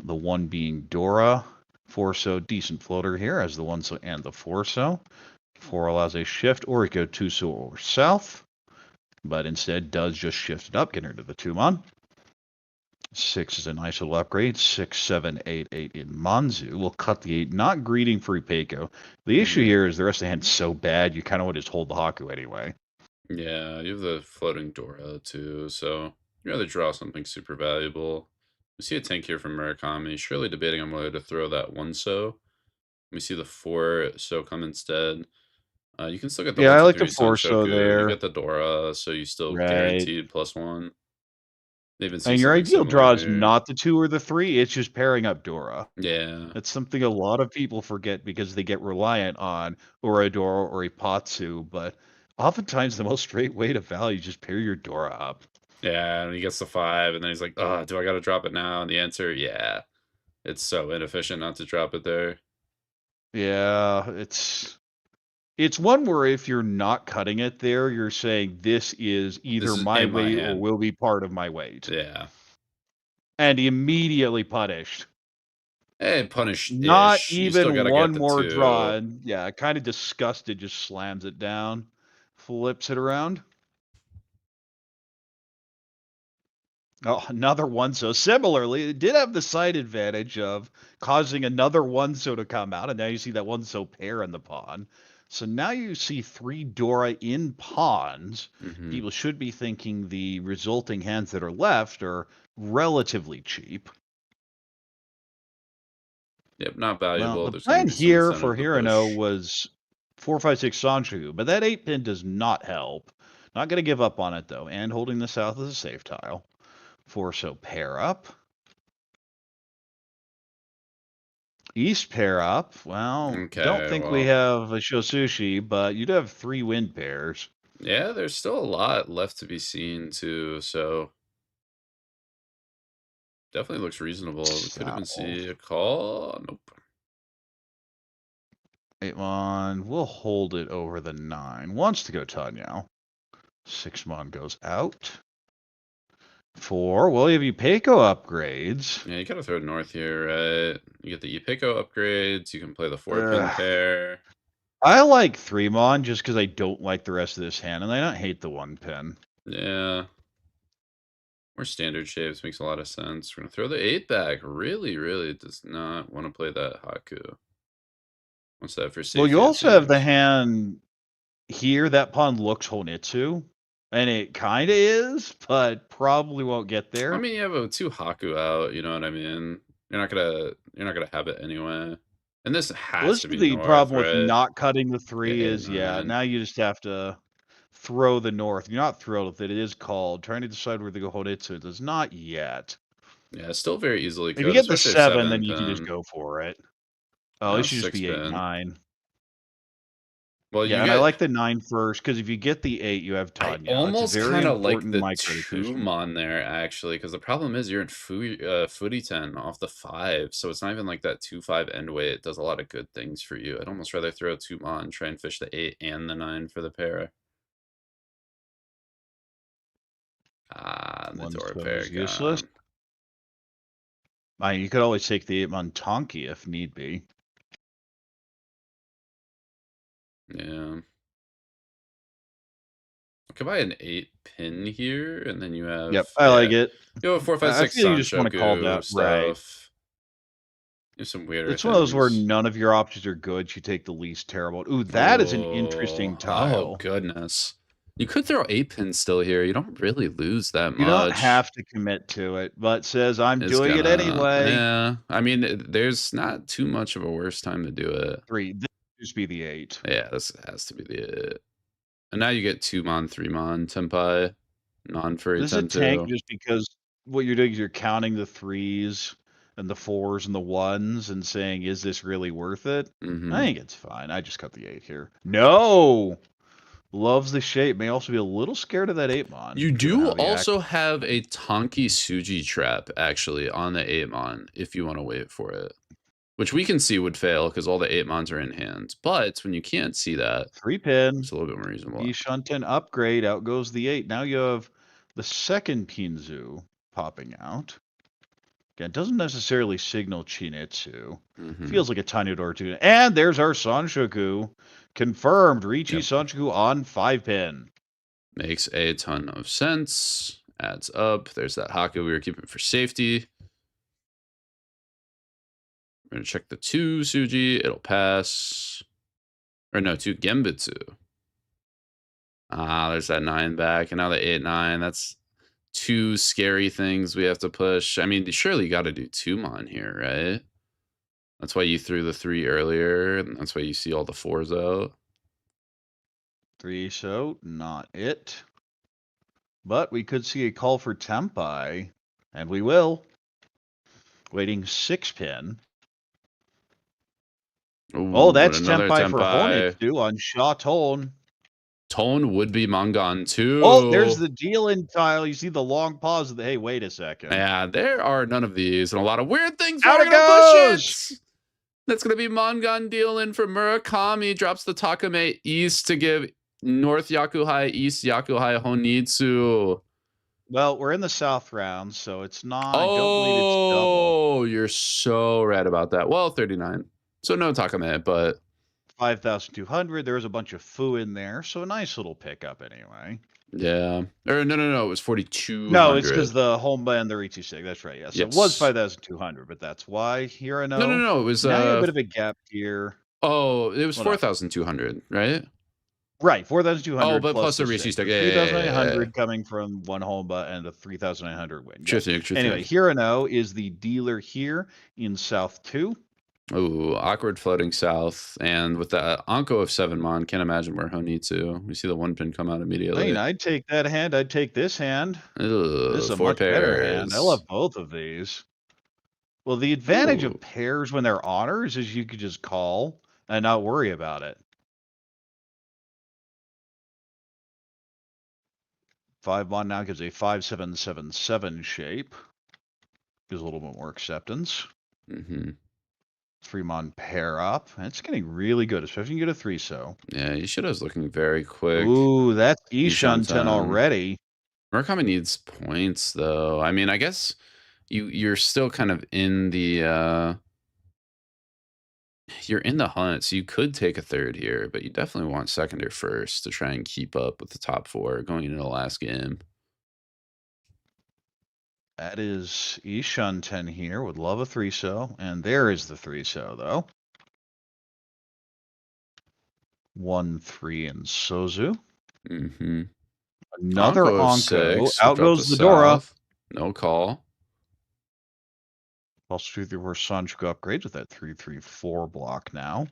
Speaker 3: The 1 being Dora. 4 so decent floater here as the 1 so and the 4 so. 4 allows a shift or it go 2 so or south, but instead does just shift it up, getting rid of the 2-mon. 6 is a nice little upgrade. 6, 7, 8, 8 in Manzu. We'll cut the 8, not greeting for Ipeiko. The issue here is the rest of the hand's so bad, you kind of want to just hold the Haku anyway.
Speaker 2: Yeah, you have the floating Dora too, so you'd rather draw something super valuable. We see a tank here from Murakami, surely debating on whether to throw that 1 so. We see the 4 so come instead. You can still get the 1
Speaker 3: I
Speaker 2: 2
Speaker 3: like the
Speaker 2: 3
Speaker 3: 4 so
Speaker 2: Sonshoku.
Speaker 3: there.
Speaker 2: You get the Dora, so you still guaranteed +1. Even
Speaker 3: And your ideal draw is not the 2 or the 3, it's just pairing up Dora.
Speaker 2: Yeah.
Speaker 3: That's something a lot of people forget because they get reliant on or a Dora or a Patsu, but Oftentimes, the most straight way to value, just pair your Dora up.
Speaker 2: Yeah, and he gets the 5, and then he's like, "Oh, do I gotta drop it now?" And the answer, yeah. It's so inefficient not to drop it there.
Speaker 3: Yeah, it's one where if you're not cutting it there, you're saying this is
Speaker 2: This
Speaker 3: either
Speaker 2: is
Speaker 3: my
Speaker 2: in my
Speaker 3: weight or
Speaker 2: hand.
Speaker 3: will be part of my weight.
Speaker 2: Yeah.
Speaker 3: And immediately punished.
Speaker 2: Hey,
Speaker 3: Not
Speaker 2: punish-ish. You still
Speaker 3: even
Speaker 2: gotta get
Speaker 3: one
Speaker 2: the
Speaker 3: more draw.
Speaker 2: 2.
Speaker 3: And yeah, kind of disgusted, just slams it down, flips it around. Oh, another one. So similarly, it did have the side advantage of causing another one so to come out, and now you see that one so pair in the pawn. So now you see 3 Dora in pawns.
Speaker 2: Mhm.
Speaker 3: People should be thinking the resulting hands that are left are relatively cheap.
Speaker 2: Yep, not
Speaker 3: Well,
Speaker 2: valuable.
Speaker 3: the
Speaker 2: There's gonna
Speaker 3: plan
Speaker 2: be some
Speaker 3: here
Speaker 2: incentive
Speaker 3: for
Speaker 2: to
Speaker 3: Hirano
Speaker 2: push.
Speaker 3: was 4-5-6 Sanchu, but that 8 pin does not help. Not going to give up on it though, and holding the south as a safe tile. 4 so pair up. East pair up. Well, don't
Speaker 2: Okay,
Speaker 3: think we
Speaker 2: well,
Speaker 3: have a Shosushi, but you do have 3 wind pairs.
Speaker 2: yeah, there's still a lot left to be seen too, so definitely looks reasonable. We could even
Speaker 3: So,
Speaker 2: see a call. Nope.
Speaker 3: 8 mon. We'll hold it over the 9. Wants to go Tanyao. 6 mon goes out. 4. Well, you have Peiko upgrades.
Speaker 2: Yeah, you gotta throw north here, right? You get the Yupiko upgrades. You can play the 4-pin
Speaker 3: Ugh.
Speaker 2: pair.
Speaker 3: I like 3 mon just because I don't like the rest of this hand, and I don't hate the 1 pin.
Speaker 2: Yeah. More standard shapes makes a lot of sense. We're gonna throw the 8 back. Really, really does not want to play that Haku. Wants that for
Speaker 3: Well, you
Speaker 2: safety, it
Speaker 3: also have the
Speaker 2: seems.
Speaker 3: hand here. That pawn looks Honitsu, and it kind of is, but probably won't get
Speaker 2: I
Speaker 3: there.
Speaker 2: mean, you have a 2 Haku out, you know what I mean? You're not gonna have it anyway. And this
Speaker 3: Well,
Speaker 2: has
Speaker 3: this
Speaker 2: to
Speaker 3: is
Speaker 2: be
Speaker 3: the
Speaker 2: north,
Speaker 3: problem with
Speaker 2: right?
Speaker 3: not cutting the
Speaker 2: Yeah,
Speaker 3: 3
Speaker 2: 8,
Speaker 3: is, yeah,
Speaker 2: 9.
Speaker 3: now you just have to throw the north. You're not thrilled with it. It is called. Trying to decide where to go Honitsu. It does not yet.
Speaker 2: Yeah, still very easily
Speaker 3: If you
Speaker 2: cut,
Speaker 3: get the
Speaker 2: especially a
Speaker 3: 7, then
Speaker 2: 7
Speaker 3: you can just
Speaker 2: pin.
Speaker 3: go for it. Oh,
Speaker 2: No,
Speaker 3: it should just
Speaker 2: 6
Speaker 3: be 8,
Speaker 2: pin.
Speaker 3: 9.
Speaker 2: Well,
Speaker 3: Yeah,
Speaker 2: you
Speaker 3: and I
Speaker 2: get
Speaker 3: like the 9 first, because if you get the 8, you have
Speaker 2: I
Speaker 3: Tanya. It's a
Speaker 2: almost
Speaker 3: very
Speaker 2: kind of like
Speaker 3: important
Speaker 2: the
Speaker 3: micro decision.
Speaker 2: 2 on there actually, because the problem is you're in footy 10 off the 5, so it's not even like that 2-5 end weight. It does a lot of good things for you. I'd almost rather throw 2 on, try and fish the 8 and the 9 for the pair. Ah, the
Speaker 3: 1
Speaker 2: Dora
Speaker 3: so
Speaker 2: pair
Speaker 3: is useless.
Speaker 2: gone.
Speaker 3: I mean, you could always take the 8 on Tonki if need be.
Speaker 2: Yeah. I could buy an 8 pin here, and then you have,
Speaker 3: Yep, I like
Speaker 2: yeah,
Speaker 3: it.
Speaker 2: you have a 4, 5,
Speaker 3: I
Speaker 2: 6
Speaker 3: feel you just want to call that
Speaker 2: Sanshoku
Speaker 3: right.
Speaker 2: stuff. You have some weirder
Speaker 3: It's one of those where
Speaker 2: things.
Speaker 3: none of your options are good. You take the least terrible. Ooh, that is an
Speaker 2: Oh,
Speaker 3: interesting
Speaker 2: oh
Speaker 3: tile.
Speaker 2: goodness. You could throw 8 pins still here. You don't really lose that
Speaker 3: You don't
Speaker 2: much.
Speaker 3: have to commit to it, but says I'm
Speaker 2: It's
Speaker 3: doing it
Speaker 2: gonna,
Speaker 3: anyway.
Speaker 2: yeah. I mean, there's not too much of a worse time to do it.
Speaker 3: 3. This should just be the 8.
Speaker 2: Yeah, this has to be the. And now you get 2 mon, 3 mon, Tenpai, non furry
Speaker 3: This is a tank
Speaker 2: 10-2.
Speaker 3: just because what you're doing is you're counting the 3s and the 4s and the 1s and saying, is this really worth it? I
Speaker 2: Mm-hmm.
Speaker 3: think it's fine. I just cut the 8 here. No! Loves the shape. May also be a little scared of that 8 mon,
Speaker 2: You
Speaker 3: given
Speaker 2: do
Speaker 3: how he acts.
Speaker 2: also have a Tonki Suji trap actually on the 8 mon if you want to wait for it. Which we can see would fail because all the 8 mons are in hand. But when you can't see that,
Speaker 3: 3 pin.
Speaker 2: it's a little bit more reasonable.
Speaker 3: Ishunten upgrade. Out goes the 8. Now you have the second Pinzu popping out. Again, doesn't necessarily signal Chinitsu.
Speaker 2: Mm-hmm.
Speaker 3: Feels like a tiny door too. And there's our Sanshoku. Confirmed. Riichi
Speaker 2: Yep.
Speaker 3: Sanshoku on 5 pin.
Speaker 2: Makes a ton of sense. Adds up. There's that Haku we were keeping for safety. We're going to check the 2 Suji. It'll pass. Or no, 2 Genbutsu. Ah, there's that 9 back. And now the 8, 9. That's 2 scary things we have to push. I mean, surely you got to do 2 mon here, right? That's why you threw the 3 earlier. And that's why you see all the 4s out.
Speaker 3: 3 so, not it. But we could see a call for Tempai. And we will. Waiting 6 pin. Oh,
Speaker 2: Ooh,
Speaker 3: that's
Speaker 2: another
Speaker 3: Tempai for
Speaker 2: Tenpai.
Speaker 3: Honitsu on Shaton.
Speaker 2: Tone would be Mangan too.
Speaker 3: Oh, there's the deal-in tile. You see the long pause of the, hey, wait a second.
Speaker 2: Yeah, there are none of these, and a lot of weird things.
Speaker 3: Out
Speaker 2: We're
Speaker 3: it
Speaker 2: gonna push
Speaker 3: goes!
Speaker 2: it. That's gonna be Mangan deal-in for Murakami. Drops the Takame East to give North Yakuhai, East Yakuhai Honitsu.
Speaker 3: Well, we're in the South round, so it's not.
Speaker 2: Oh,
Speaker 3: I don't believe it's double.
Speaker 2: you're so right about that. Well, 39. So no Takame, but
Speaker 3: 5,200. There was a bunch of foo in there, so a nice little pickup anyway.
Speaker 2: yeah. Or no. It was 4,200.
Speaker 3: No, it's because the Honba and the Riichi Sig. That's right. Yes,
Speaker 2: Yes.
Speaker 3: it was 5,200, but that's why Hirano.
Speaker 2: No. It was
Speaker 3: now you have a bit of a gap here.
Speaker 2: Oh, it was
Speaker 3: Well,
Speaker 2: 4,200, right?
Speaker 3: Right, 4,200.
Speaker 2: Oh, but plus the Riichi Stick.
Speaker 3: 3,900 coming from one Honba and a 3,900 win.
Speaker 2: Sure
Speaker 3: Yes.
Speaker 2: thing.
Speaker 3: Anyway, Hirano is the dealer here in South 2.
Speaker 2: Ooh, awkward floating south. And with the Anko of 7 Mon, can't imagine where Honitsu. We see the 1 pin come out
Speaker 3: I
Speaker 2: immediately.
Speaker 3: mean, I'd take that hand. I'd take this hand.
Speaker 2: Ugh,
Speaker 3: This is a
Speaker 2: 4
Speaker 3: much
Speaker 2: pairs.
Speaker 3: better hand. I love both of these. Well, the advantage of pairs when they're honors is you could just call and not worry about it. 5 Mon now gives a 5-7-7-7 shape. Gives a little bit more acceptance. 3 Mon pair up. It's getting really good, especially when you get a 3-so.
Speaker 2: Yeah, Ishida's looking very quick.
Speaker 3: Ooh, that's Ishan-ten already.
Speaker 2: Murakami needs points, though. I mean, I guess you're still kind of in the you're in the hunt, so you could take a third here, but you definitely want second or first to try and keep up with the top 4 going into the last game.
Speaker 3: That is Ishan-ten here. Would love a 3-so, and there is the 3-so though. 1-3 and Sozu. Another Anko. Out goes the Dora.
Speaker 2: No call.
Speaker 3: Also 3-3-4 Sanjuku upgrades with that 3-3-4 block now.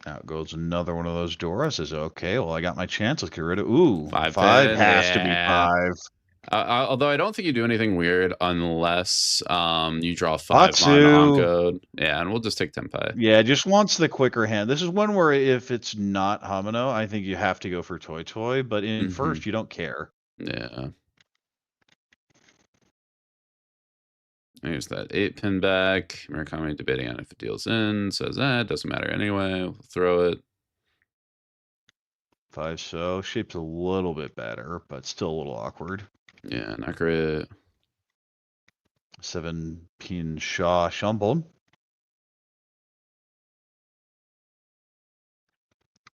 Speaker 3: Out goes another one of those Dora. Says, okay, well, I got my chance. Let's get rid of. Ooh, 5 has to be 5.
Speaker 2: Although I don't think you do anything weird unless you draw 5 Mon Anko. Yeah, and we'll just take Tenpai.
Speaker 3: Yeah, just wants the quicker hand. This is one where if it's not Hamano, I think you have to go for Toy Toy, but in first, you don't care.
Speaker 2: Yeah. There's that 8 pin back. Murakami debating on if it deals in. Says, it doesn't matter anyway. We'll throw it.
Speaker 3: 5-so. Shape's a little bit better, but still a little awkward.
Speaker 2: Yeah, not great.
Speaker 3: 7 pin Shaw Shumble.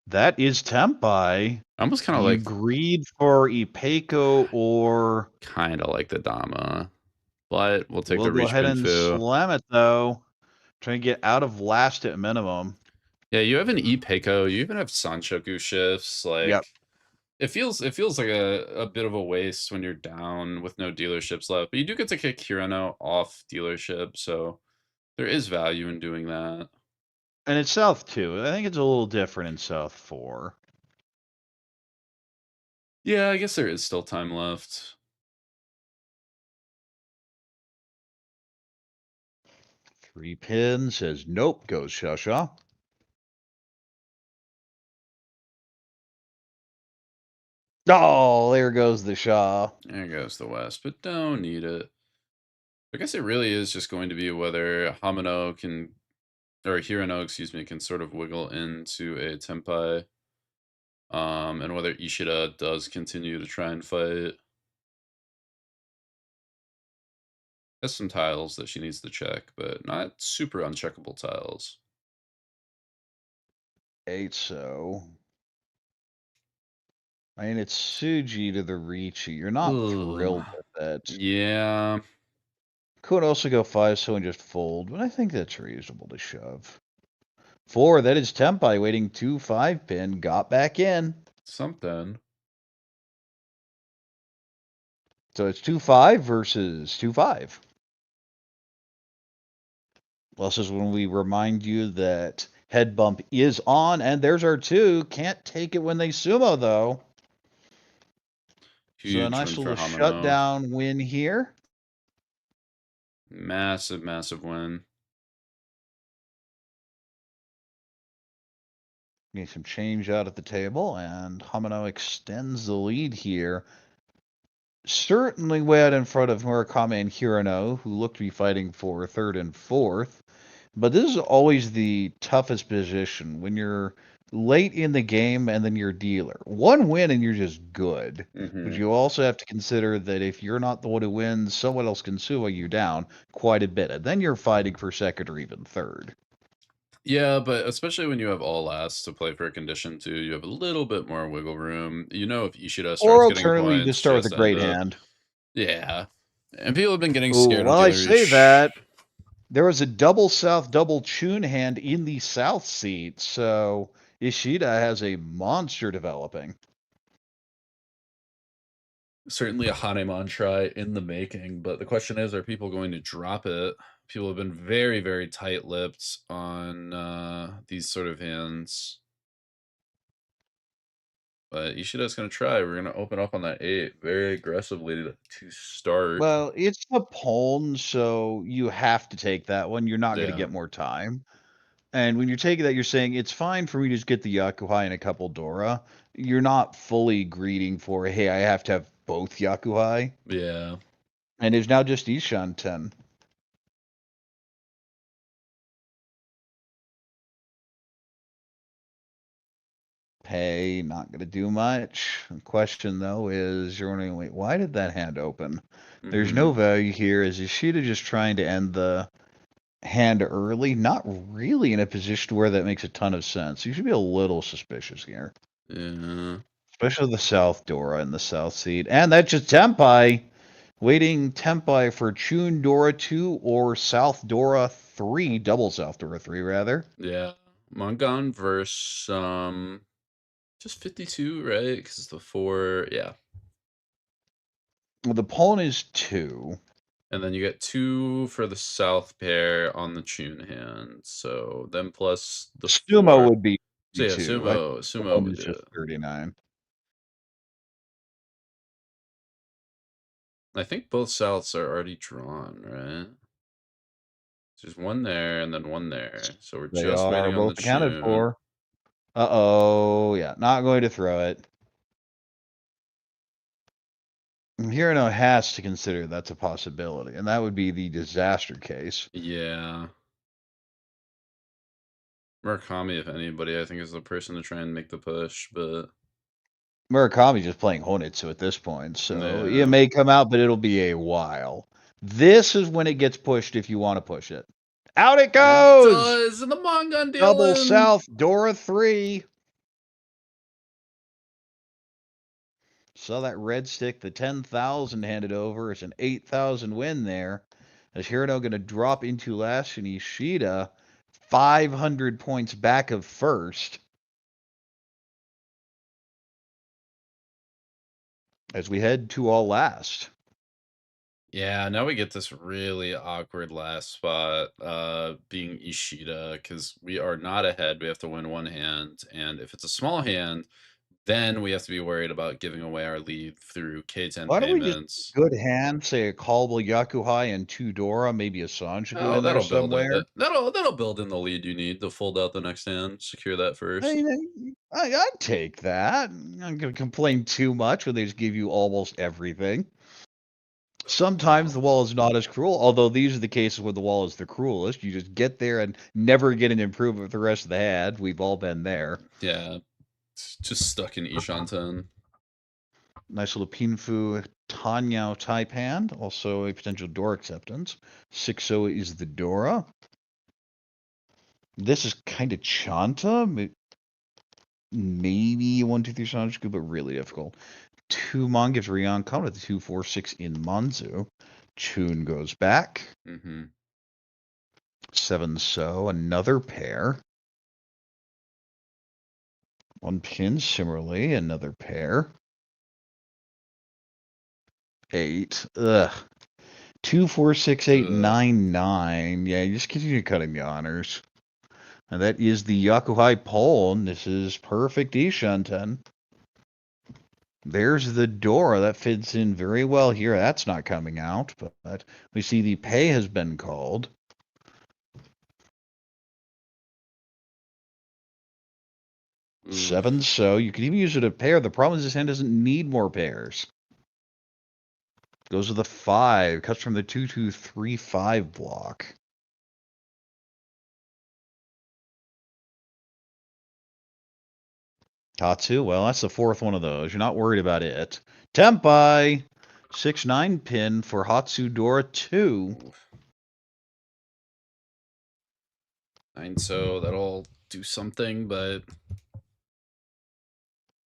Speaker 3: That is Tenpai.
Speaker 2: Almost kind of like
Speaker 3: agreed for Ipeco or
Speaker 2: kind of like the Dama. But we'll take the
Speaker 3: reach. Go ahead and
Speaker 2: Fu.
Speaker 3: slam it though. Trying to get out of last at minimum.
Speaker 2: Yeah, you have an Ipeco. You even have Sanchoku shifts. Like, it feels like a bit of a waste when you're down with no dealerships left. But you do get to kick Hirano off dealership, so there is value in doing that.
Speaker 3: And it's South 2. I think it's a little different in South 4.
Speaker 2: Yeah, I guess there is still time left.
Speaker 3: 3 pin says nope, goes Shasha. Oh, there goes the Shaw.
Speaker 2: There goes the West, but don't need it. I guess it really is just going to be whether Hamano can, or Hirano, excuse me, can sort of wiggle into a Tenpai. And whether Ishida does continue to try and fight. Has some tiles that she needs to check, but not super uncheckable tiles.
Speaker 3: 8-so. I mean, it's Suji to the Riichi. You're not thrilled with it.
Speaker 2: Yeah.
Speaker 3: Could also go 5-so and just fold, but I think that's reasonable to shove. 4, that is Tenpai waiting 2-5 pin. Got back in.
Speaker 2: Something.
Speaker 3: So it's 2-5 versus 2-5. Well, this is when we remind you that head bump is on, and there's our 2. Can't take it when they sumo, though.
Speaker 2: Huge
Speaker 3: so a nice little shutdown win here.
Speaker 2: Massive, massive win.
Speaker 3: Getting some change out at the table, and Hamano extends the lead here. Certainly way out in front of Murakami and Hirano, who look to be fighting for third and fourth. But this is always the toughest position when you're late in the game and then you're dealer. One win and you're just good. But you also have to consider that if you're not the one who wins, someone else can sue you down quite a bit. And then you're fighting for second or even third.
Speaker 2: Yeah, but especially when you have all last to play for a condition too, you have a little bit more wiggle room. You know, if Ishida
Speaker 3: Or
Speaker 2: starts getting
Speaker 3: alternatively, you just
Speaker 2: points,
Speaker 3: start with a
Speaker 2: just end
Speaker 3: great
Speaker 2: it.
Speaker 3: hand.
Speaker 2: Yeah. And people have been getting
Speaker 3: Ooh,
Speaker 2: scared of
Speaker 3: while I
Speaker 2: dealer
Speaker 3: say
Speaker 2: reach.
Speaker 3: that, there was a double south, double tune hand in the south seat, so Ishida has a monster developing.
Speaker 2: Certainly a Hanemon try in the making, but the question is, are people going to drop it? People have been very, very tight-lipped on these sort of hands. But Ishida's going to try. We're going to open up on that 8 very aggressively to start.
Speaker 3: Well, it's the pawn, so you have to take that one. You're not going to
Speaker 2: Yeah.
Speaker 3: get more time. And when you're taking that, you're saying it's fine for me to just get the Yakuhai and a couple Dora. You're not fully greeting for, hey, I have to have both Yakuhai.
Speaker 2: Yeah.
Speaker 3: And it's now just Ishan 10. Pay, not going to do much. The question, though, is you're wondering, wait, why did that hand open? There's no value here. Is Ishida just trying to end the hand early? Not really in a position where that makes a ton of sense. You should be a little suspicious here.
Speaker 2: Yeah.
Speaker 3: Especially the South Dora in the South seat. And that's just Tempai. Waiting Tempai for Chun Dora 2 or South Dora 3. Double South Dora 3, rather.
Speaker 2: Yeah. Mongon versus just 52, right? Because it's the 4. Yeah.
Speaker 3: Well, the pawn is 2.
Speaker 2: And then you get 2 for the south pair on the tune hand. So then plus the
Speaker 3: Sumo
Speaker 2: 4.
Speaker 3: would be
Speaker 2: So yeah,
Speaker 3: 2. I think the
Speaker 2: sumo
Speaker 3: pawn
Speaker 2: would
Speaker 3: is
Speaker 2: do
Speaker 3: just
Speaker 2: it.
Speaker 3: 39.
Speaker 2: I think both souths are already drawn, right? There's one there and then one there. So we're
Speaker 3: They
Speaker 2: just
Speaker 3: are
Speaker 2: waiting on the
Speaker 3: both accounted
Speaker 2: tune.
Speaker 3: for. Uh-oh. Yeah, not going to throw it. Hirano has to consider that's a possibility, and that would be the disaster case.
Speaker 2: Yeah. Murakami, if anybody, I think is the person to try and make the push, but
Speaker 3: Murakami's just playing Honitsu at this point, so it
Speaker 2: yeah.
Speaker 3: may come out, but it'll be a while. This is when it gets pushed if you want to push it. Out it
Speaker 2: And it
Speaker 3: goes!
Speaker 2: does, and the Mongon
Speaker 3: Double
Speaker 2: dealing.
Speaker 3: South, Dora 3. Saw that red stick, the 10,000 handed over. It's an 8,000 win there. Is Hirano going to drop into last, and Ishida 500 points back of first. As we head to all last.
Speaker 2: Yeah, now we get this really awkward last spot, being Ishida, because we are not ahead. We have to win one hand, and if it's a small hand, then we have to be worried about giving away our lead through K10
Speaker 3: Why don't we just
Speaker 2: payments.
Speaker 3: good hand, say a callable Yakuhai and 2 Dora, maybe a Sanjiku
Speaker 2: Oh,
Speaker 3: in there
Speaker 2: that'll build
Speaker 3: somewhere?
Speaker 2: it. That'll build in the lead you need to fold out the next hand. Secure that first.
Speaker 3: I'd take that. I'm not going to complain too much when they just give you almost everything. Sometimes the wall is not as cruel, although these are the cases where the wall is the cruelest. You just get there and never get an improvement with the rest of the hand. We've all been there.
Speaker 2: Yeah, it's just stuck in Ishanten.
Speaker 3: Nice little Pinfu Tanyao type hand. Also a potential Dora acceptance. 6-0 is the Dora. This is kind of Chanta. Maybe 1-2-3 Sanjiku, but really difficult. 2 Mon gives Ryan Khan with the 2-4-6 in Manzu. Chun goes back. 7 So, another pair. 1 Pin, similarly, another pair. 8. Ugh. 2-4-6-8 9-9. Yeah, you just continue cutting the honors. And that is the Yakuhai Pawn. This is perfect Ishanten. There's the Dora. That fits in very well here. That's not coming out, but we see the pay has been called. 7 so. You can even use it a pair. The problem is his hand doesn't need more pairs. Goes with a 5. Cuts from the 2-2-3-5 block. Tatsu, well, that's the 4th one of those. You're not worried about it. Tempai! 6-9 pin for Hatsudora 2.
Speaker 2: 9 so that'll do something, but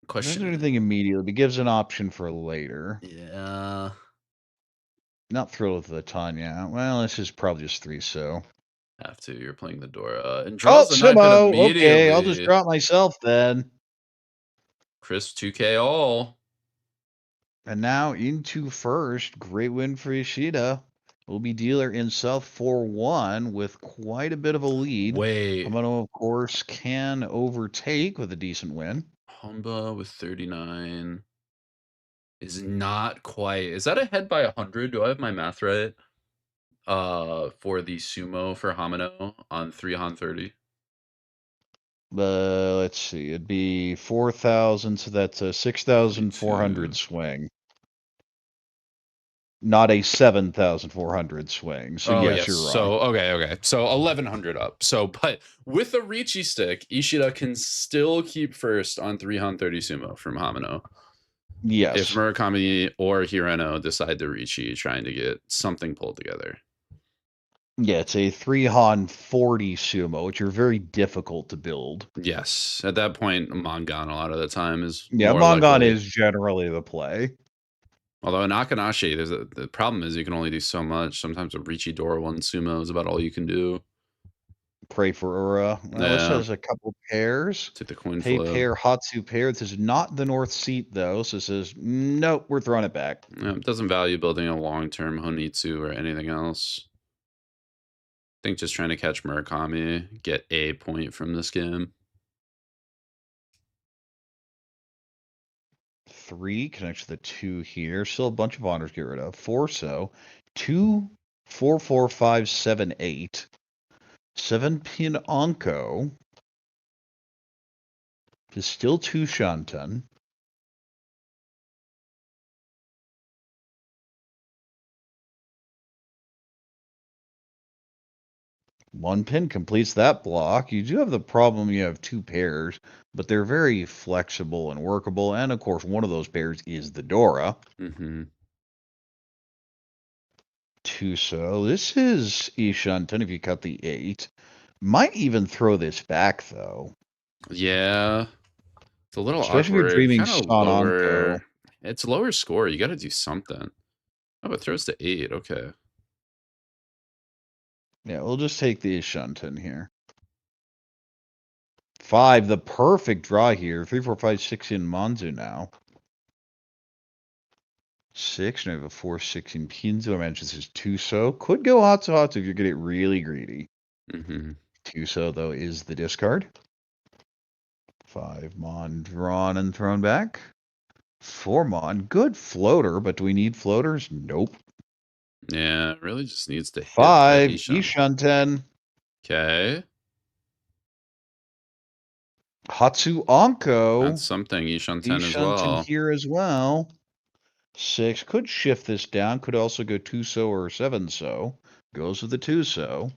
Speaker 3: Doesn't do anything immediately, but gives an option for later.
Speaker 2: Yeah.
Speaker 3: Not thrilled with the Tanya. Well, this is probably just 3 so.
Speaker 2: Have to. You're playing the Dora. And draws the 9 pin
Speaker 3: Sumo!
Speaker 2: immediately.
Speaker 3: Okay, I'll just drop myself then.
Speaker 2: Crisp 2K all.
Speaker 3: And now into first. Great win for Ishida. Will be dealer in South 4-1 with quite a bit of a lead.
Speaker 2: Wait.
Speaker 3: Hamano, of course, can overtake with a decent win.
Speaker 2: Humba with 39 is not quite. Is that ahead by 100? Do I have my math right? For the sumo for Hamano on 3-30.
Speaker 3: Let's see. It'd be 4,000, so that's a 6,400 swing. Not a 7,400 swing. So yes, you're right.
Speaker 2: So okay. So 1,100 up. So, but with the Riichi stick, Ishida can still keep first on 330 sumo from Hamano.
Speaker 3: Yes.
Speaker 2: If Murakami or Hirano decide to Riichi, trying to get something pulled together.
Speaker 3: Yeah, it's a 340 sumo, which are very difficult to build.
Speaker 2: Yes. At that point, Mangan a lot of the time is
Speaker 3: Mangan is generally the play.
Speaker 2: Although in Akanashi, the problem is you can only do so much. Sometimes a Riichi Dora 1 sumo is about all you can do.
Speaker 3: Pray for Ura. Well, this has a couple pairs.
Speaker 2: Take the coin
Speaker 3: Pay
Speaker 2: flip.
Speaker 3: pair, Hatsu pair. This is not the north seat, though, so it says, nope, we're throwing it back.
Speaker 2: Yeah, it doesn't value building a long-term Honitsu or anything else. I think just trying to catch Murakami, get a point from this game.
Speaker 3: 3 connects to the 2 here. Still a bunch of honors to get rid of. 4 so. 2, 4, 4, 5, 7, 8. 7 pin Onko. Is still 2 Shantan. One pin completes that block. You do have the problem you have 2 pairs, but they're very flexible and workable. And of course, one of those pairs is the Dora. 2 so. This is Ishantan if you cut the 8. Might even throw this back, though.
Speaker 2: Yeah. It's a little
Speaker 3: especially
Speaker 2: awkward.
Speaker 3: if you're dreaming
Speaker 2: lower. It's lower score. You got to do something. Oh, it throws to 8. Okay.
Speaker 3: Yeah, we'll just take the Ishantan here. 5, the perfect draw here. 3, 4, 5, 6 in Manzu now. 6, and I have a 4, 6 in Pinzo. I mentioned this is 2 so. Could go Hatsu Hatsu if you get it really greedy. 2 so, though, is the discard. 5 Mon drawn and thrown back. 4 Mon. Good floater, but do we need floaters? Nope.
Speaker 2: Yeah, it really just needs to hit
Speaker 3: 5 Ishanten.
Speaker 2: Okay.
Speaker 3: Hatsu Onko.
Speaker 2: That's something. Ishanten as well.
Speaker 3: Here as well. 6 could shift this down. Could also go 2 so or 7 so. Goes with the 2 so.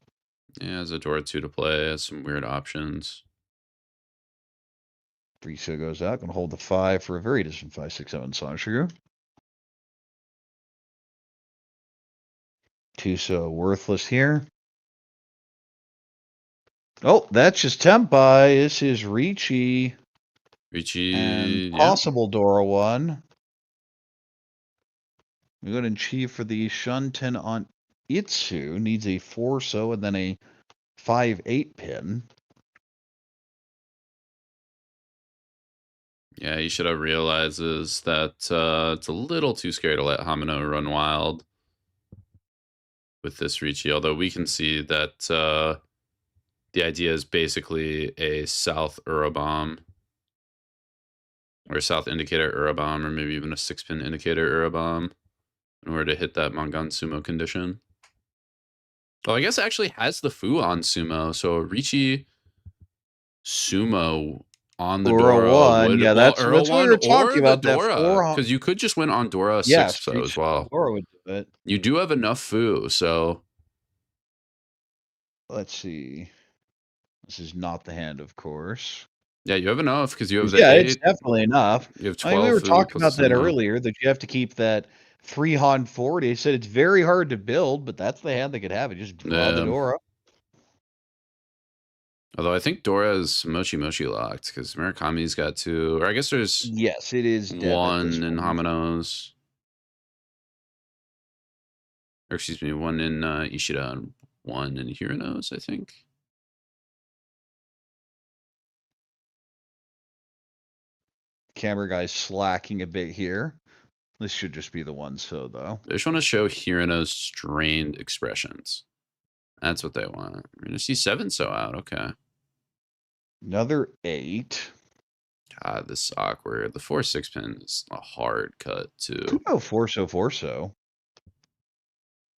Speaker 2: Yeah, has a Dora 2 to play. Has some weird options.
Speaker 3: 3 so goes out. Gonna hold the 5 for a very distant 5, 6, 7 Sanshiru. 2 so worthless here. Oh, that's just Tempai. This is Riichi. And possible Dora 1. We go to Chi for the Shunten on Itsu. Needs a 4 so and then a 5, 8 pin.
Speaker 2: Yeah, he should have realizes that it's a little too scary to let Hamano run wild with this Riichi. Although we can see that the idea is basically a South Urabomb. Or South Indicator Urabomb, or maybe even a 6-pin Indicator Urabomb in order to hit that Mangan Sumo condition. Oh, I guess it actually has the Fu on Sumo, so Riichi Sumo on the
Speaker 3: Dora
Speaker 2: Dora
Speaker 3: 1.
Speaker 2: would
Speaker 3: Yeah, that's
Speaker 2: Earl
Speaker 3: what we
Speaker 2: 1
Speaker 3: were
Speaker 2: or
Speaker 3: talking
Speaker 2: the
Speaker 3: about. That
Speaker 2: Dora, because you could just win on Dora 6 though as well.
Speaker 3: Dora would do it.
Speaker 2: You do have enough foo, so
Speaker 3: Let's see. This is not the hand, of course.
Speaker 2: yeah, you have enough because you have the
Speaker 3: Yeah,
Speaker 2: 8.
Speaker 3: it's definitely enough.
Speaker 2: You have
Speaker 3: I mean,
Speaker 2: 12
Speaker 3: we were
Speaker 2: foo
Speaker 3: talking
Speaker 2: plus
Speaker 3: about that
Speaker 2: sumo.
Speaker 3: earlier, that you have to keep that 3 Han 40. I said it's very hard to build, but that's the hand that could have it. Just draw the Dora.
Speaker 2: Although I think Dora is Mochi Mochi locked because Murakami's got 2, or I guess there's
Speaker 3: Yes, it is
Speaker 2: 1 in Hamano's. Or excuse me, 1 in Ishida and 1 in Hirano's, I think.
Speaker 3: Camera guy's slacking a bit here. This should just be the 1 so though.
Speaker 2: They just want to show Hirano's strained expressions. That's what they want. We're going to see 7 so out. Okay.
Speaker 3: Another 8.
Speaker 2: God, this is awkward. The 4-6 pin is a hard cut too.
Speaker 3: Could go 4-so.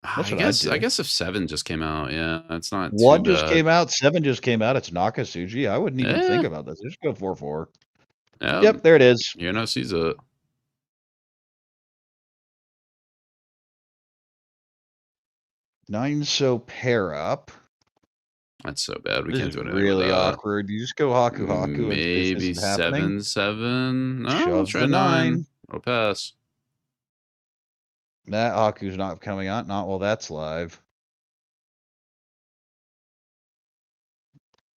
Speaker 3: That's what
Speaker 2: I guess if 7 just came out, yeah, that's not
Speaker 3: 1
Speaker 2: too
Speaker 3: just
Speaker 2: bad.
Speaker 3: came out, 7 just came out. It's Nakasuji. I wouldn't even think about this. Just go 4-4. Yep, there it is.
Speaker 2: Hirano sees it.
Speaker 3: Nine so pair up.
Speaker 2: That's so bad. We
Speaker 3: This
Speaker 2: can't
Speaker 3: is
Speaker 2: do anything
Speaker 3: really
Speaker 2: with that.
Speaker 3: awkward. You just go Haku.
Speaker 2: Maybe 7-7. No, I'll
Speaker 3: Shoves
Speaker 2: try
Speaker 3: the 9.
Speaker 2: I'll pass.
Speaker 3: That Haku's not coming out. Not while that's live.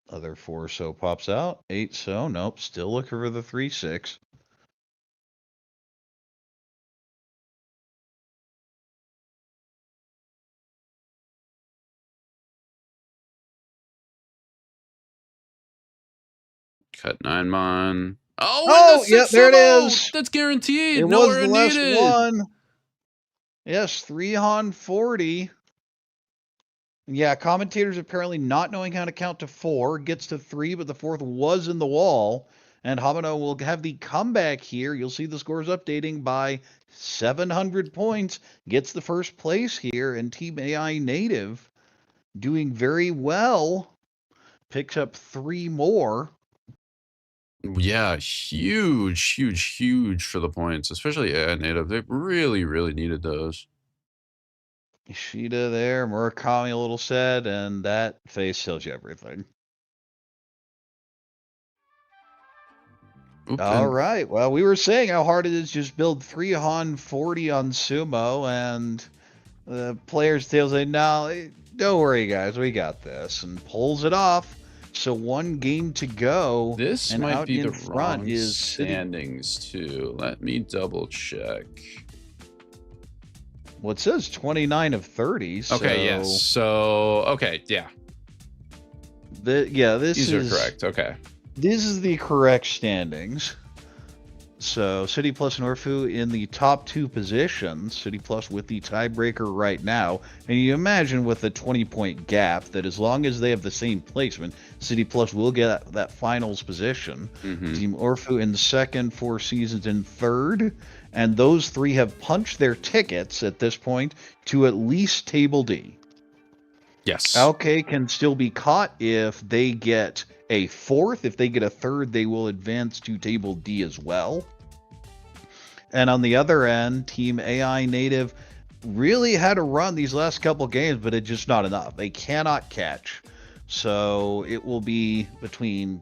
Speaker 3: Other 4 so pops out. 8 so. Nope. Still looking for the 3-6.
Speaker 2: Cut 9 mon.
Speaker 3: Oh, yep, there it is.
Speaker 2: That's guaranteed.
Speaker 3: It
Speaker 2: Nowhere
Speaker 3: was the last
Speaker 2: needed.
Speaker 3: 1. Yes, 3 Han 40. Yeah, commentators apparently not knowing how to count to 4. Gets to 3, but the 4th was in the wall. And Hamano will have the comeback here. You'll see the scores updating by 700 points. Gets the first place here. And Team AI Native doing very well. Picks up 3 more.
Speaker 2: Yeah, huge for the points, especially AI Native. They really needed those.
Speaker 3: Ishida there, Murakami a little sad, and that face tells you everything. All right. Well, we were saying how hard it is to just build 3 Han 40 on Sumo, and the players say, no, don't worry, guys, we got this, and pulls it off. So 1 game to go.
Speaker 2: This
Speaker 3: and
Speaker 2: might
Speaker 3: out
Speaker 2: be
Speaker 3: in
Speaker 2: the
Speaker 3: front
Speaker 2: wrong
Speaker 3: is
Speaker 2: standings too. Let me double check.
Speaker 3: Well, it says 29 of 30. So
Speaker 2: okay, yes. So, okay, yeah.
Speaker 3: These
Speaker 2: are correct. Okay.
Speaker 3: This is the correct standings. So City Plus and Orfu in the top 2 positions. City Plus with the tiebreaker right now. And you imagine with a 20-point gap that as long as they have the same placement, City Plus will get that finals position. Team Orfu in second, 4 Seasons in third. And those 3 have punched their tickets at this point to at least Table D.
Speaker 2: Yes.
Speaker 3: Aoki can still be caught if they get a 4th. If they get a 3rd, they will advance to Table D as well. And on the other end, Team AI Native really had to run these last couple games, but it's just not enough. They cannot catch. So it will be between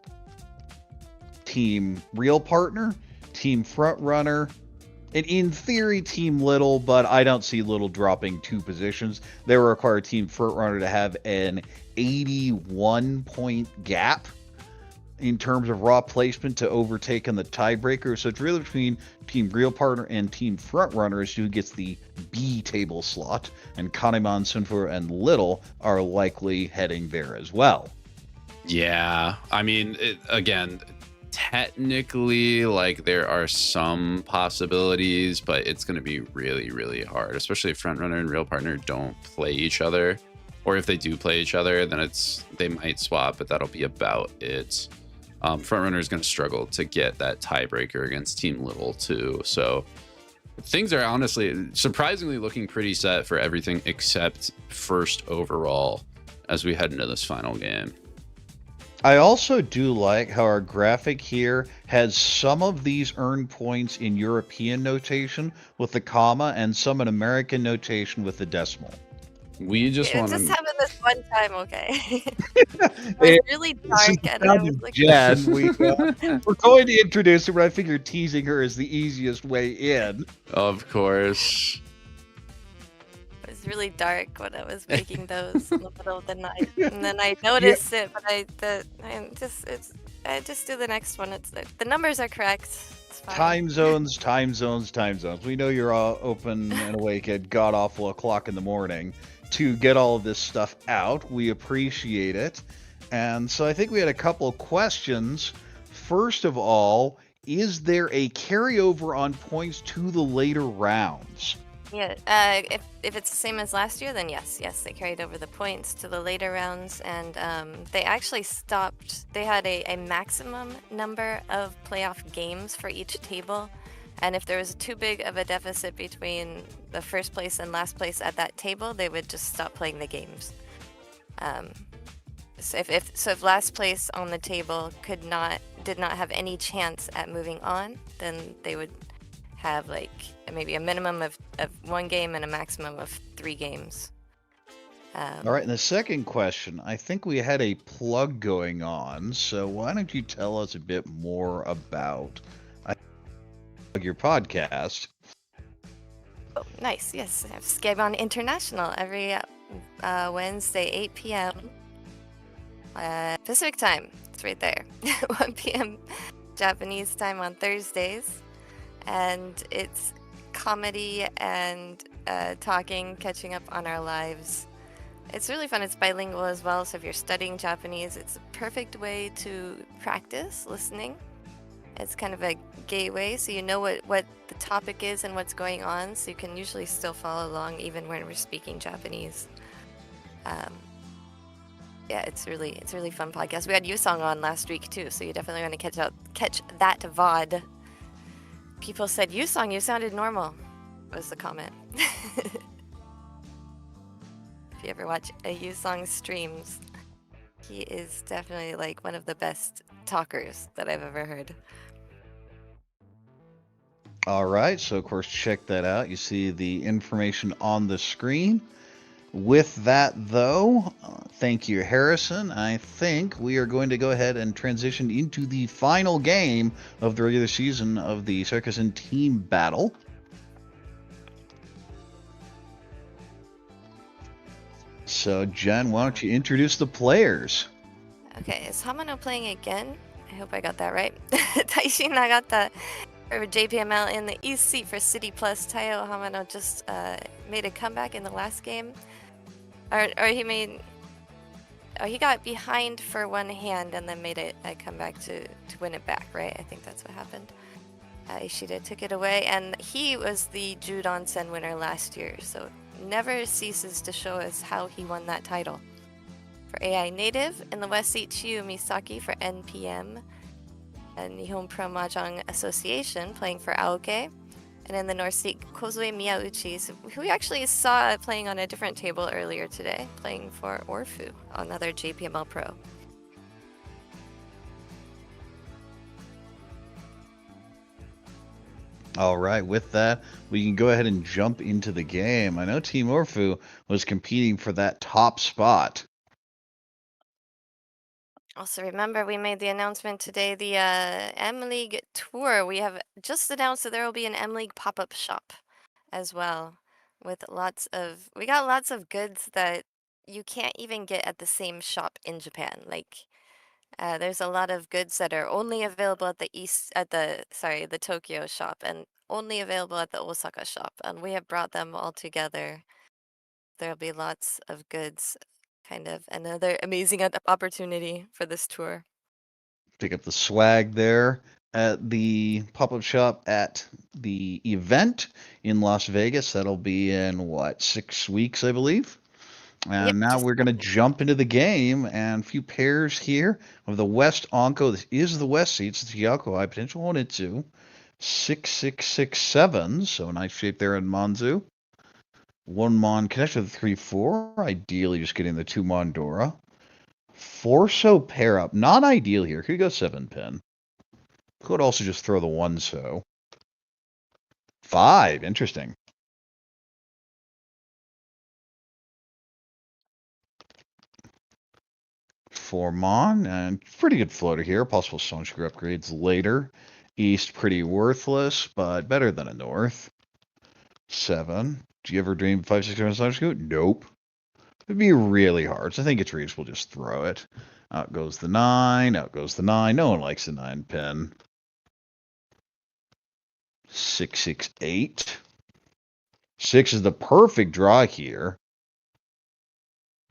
Speaker 3: Team Real Partner, Team Front Runner, and in theory, Team Little, but I don't see Little dropping 2 positions. They will require Team Frontrunner to have an 81-point gap in terms of raw placement to overtake in the tiebreaker. So it's really between Team Real Partner and Team Frontrunner as to who gets the B table slot. And Kaneman, Sunfur, and Little are likely heading there as well.
Speaker 2: Yeah, I mean, again, technically, like, there are some possibilities, but it's going to be really hard, especially if Frontrunner and Real Partner don't play each other. Or if they do play each other, then they might swap, but that'll be about it. Frontrunner is going to struggle to get that tiebreaker against Team Little too. So things are honestly surprisingly looking pretty set for everything except first overall as we head into this final game.
Speaker 3: I also do like how our graphic here has some of these earn points in European notation with the comma and some in American notation with the decimal.
Speaker 2: We just
Speaker 4: It
Speaker 2: want
Speaker 4: just
Speaker 2: to.
Speaker 4: happened this one time, okay? It was really
Speaker 3: This is
Speaker 4: dark,
Speaker 3: the
Speaker 4: and I
Speaker 3: sound
Speaker 4: was
Speaker 3: of
Speaker 4: like,
Speaker 3: Jen. We're going to introduce her, but I figured teasing her is the easiest way in.
Speaker 2: Of course.
Speaker 4: it was really dark when I was making those in the middle of the night, and then I noticed it, but I just do the next one. It's the numbers are correct. It's fine.
Speaker 3: Time zones, time zones, time zones. We know you're all open and awake at god awful o'clock in the morning to get all of this stuff out. We appreciate it. And so I think we had a couple of questions. First of all, is there a carryover on points to the later rounds?
Speaker 4: Yeah. If it's the same as last year, then yes, they carried over the points to the later rounds, and they actually stopped. They had a maximum number of playoff games for each table, and if there was too big of a deficit between the first place and last place at that table, they would just stop playing the games. So if last place on the table did not have any chance at moving on, then they would have like maybe a minimum of 1 game and a maximum of 3 games.
Speaker 3: All right, and the second question, I think we had a plug going on, so why don't you tell us a bit more about your podcast?
Speaker 4: Oh, nice. Yes, I have Skybon International every Wednesday, 8 p.m. Pacific time. It's right there. 1 p.m. Japanese time on Thursdays. And it's comedy and talking, catching up on our lives. It's really fun. It's bilingual as well, so if you're studying Japanese, it's a perfect way to practice listening. It's kind of a gateway, so you know what the topic is and what's going on, so you can usually still follow along even when we're speaking Japanese. Yeah, it's really fun podcast. We had Yusong on last week too, so you definitely want to catch that VOD. People said, Yusong, you sounded normal, was the comment. If you ever watch a Yusong streams, he is definitely like one of the best talkers that I've ever heard.
Speaker 3: All right, so of course, check that out. You see the information on the screen. With that, though, thank you, Harrison. I think we are going to go ahead and transition into the final game of the regular season of the Saikyosen Team Battle. So, Jen, why don't you introduce the players?
Speaker 4: Okay, is Hamano playing again? I hope I got that right. Taishi Nagata for JPML in the East seat for City Plus. Taiyo Hamano just made a comeback in the last game. Or he got behind for one hand and then made a comeback to win it back, right? I think that's what happened. Ishida took it away, and he was the Judan-sen winner last year, so never ceases to show us how he won that title. For AI Native, in the West seat, Chiyu Misaki for NPM, and Nihon Pro Mahjong Association playing for Aoke. And in the North seat, Kozue Miyauchi, who we actually saw playing on a different table earlier today, playing for Orfu, another JPML Pro.
Speaker 3: All right, with that, we can go ahead and jump into the game. I know Team Orfu was competing for that top spot.
Speaker 4: Also, remember, we made the announcement today, the M-League Tour. We have just announced that there will be an M-League pop-up shop as well, with we got lots of goods that you can't even get at the same shop in Japan. Like, there's a lot of goods that are only available at the Tokyo shop and only available at the Osaka shop, and we have brought them all together. There'll be lots of goods. Kind of another amazing opportunity for this tour.
Speaker 3: Pick up the swag there at the pop-up shop at the event in Las Vegas. That'll be in 6 weeks, I believe. And
Speaker 4: Yep,
Speaker 3: now we're going to jump into the game, and a few pairs here of the West Onko. This is the West seats. It's Yako I potential Onitsu 6667. So nice shape there in Manzu. 1 Mon connected with 3-4. Ideally just getting the 2 Mon Dora. 4-so pair up. Not ideal here. Could go 7-pin. Could also just throw the 1-so. 5. Interesting. For Mon, and pretty good floater here. Possible Sonshiguru upgrades later. East, pretty worthless, but better than a North. 7. Do you ever dream 5, 6, 7 Sonshiguru? Nope. It'd be really hard, so I think it's reasonable just throw it. Out goes the 9, out goes the 9. No one likes the 9-pin. 6, 6, 8. 6 is the perfect draw here.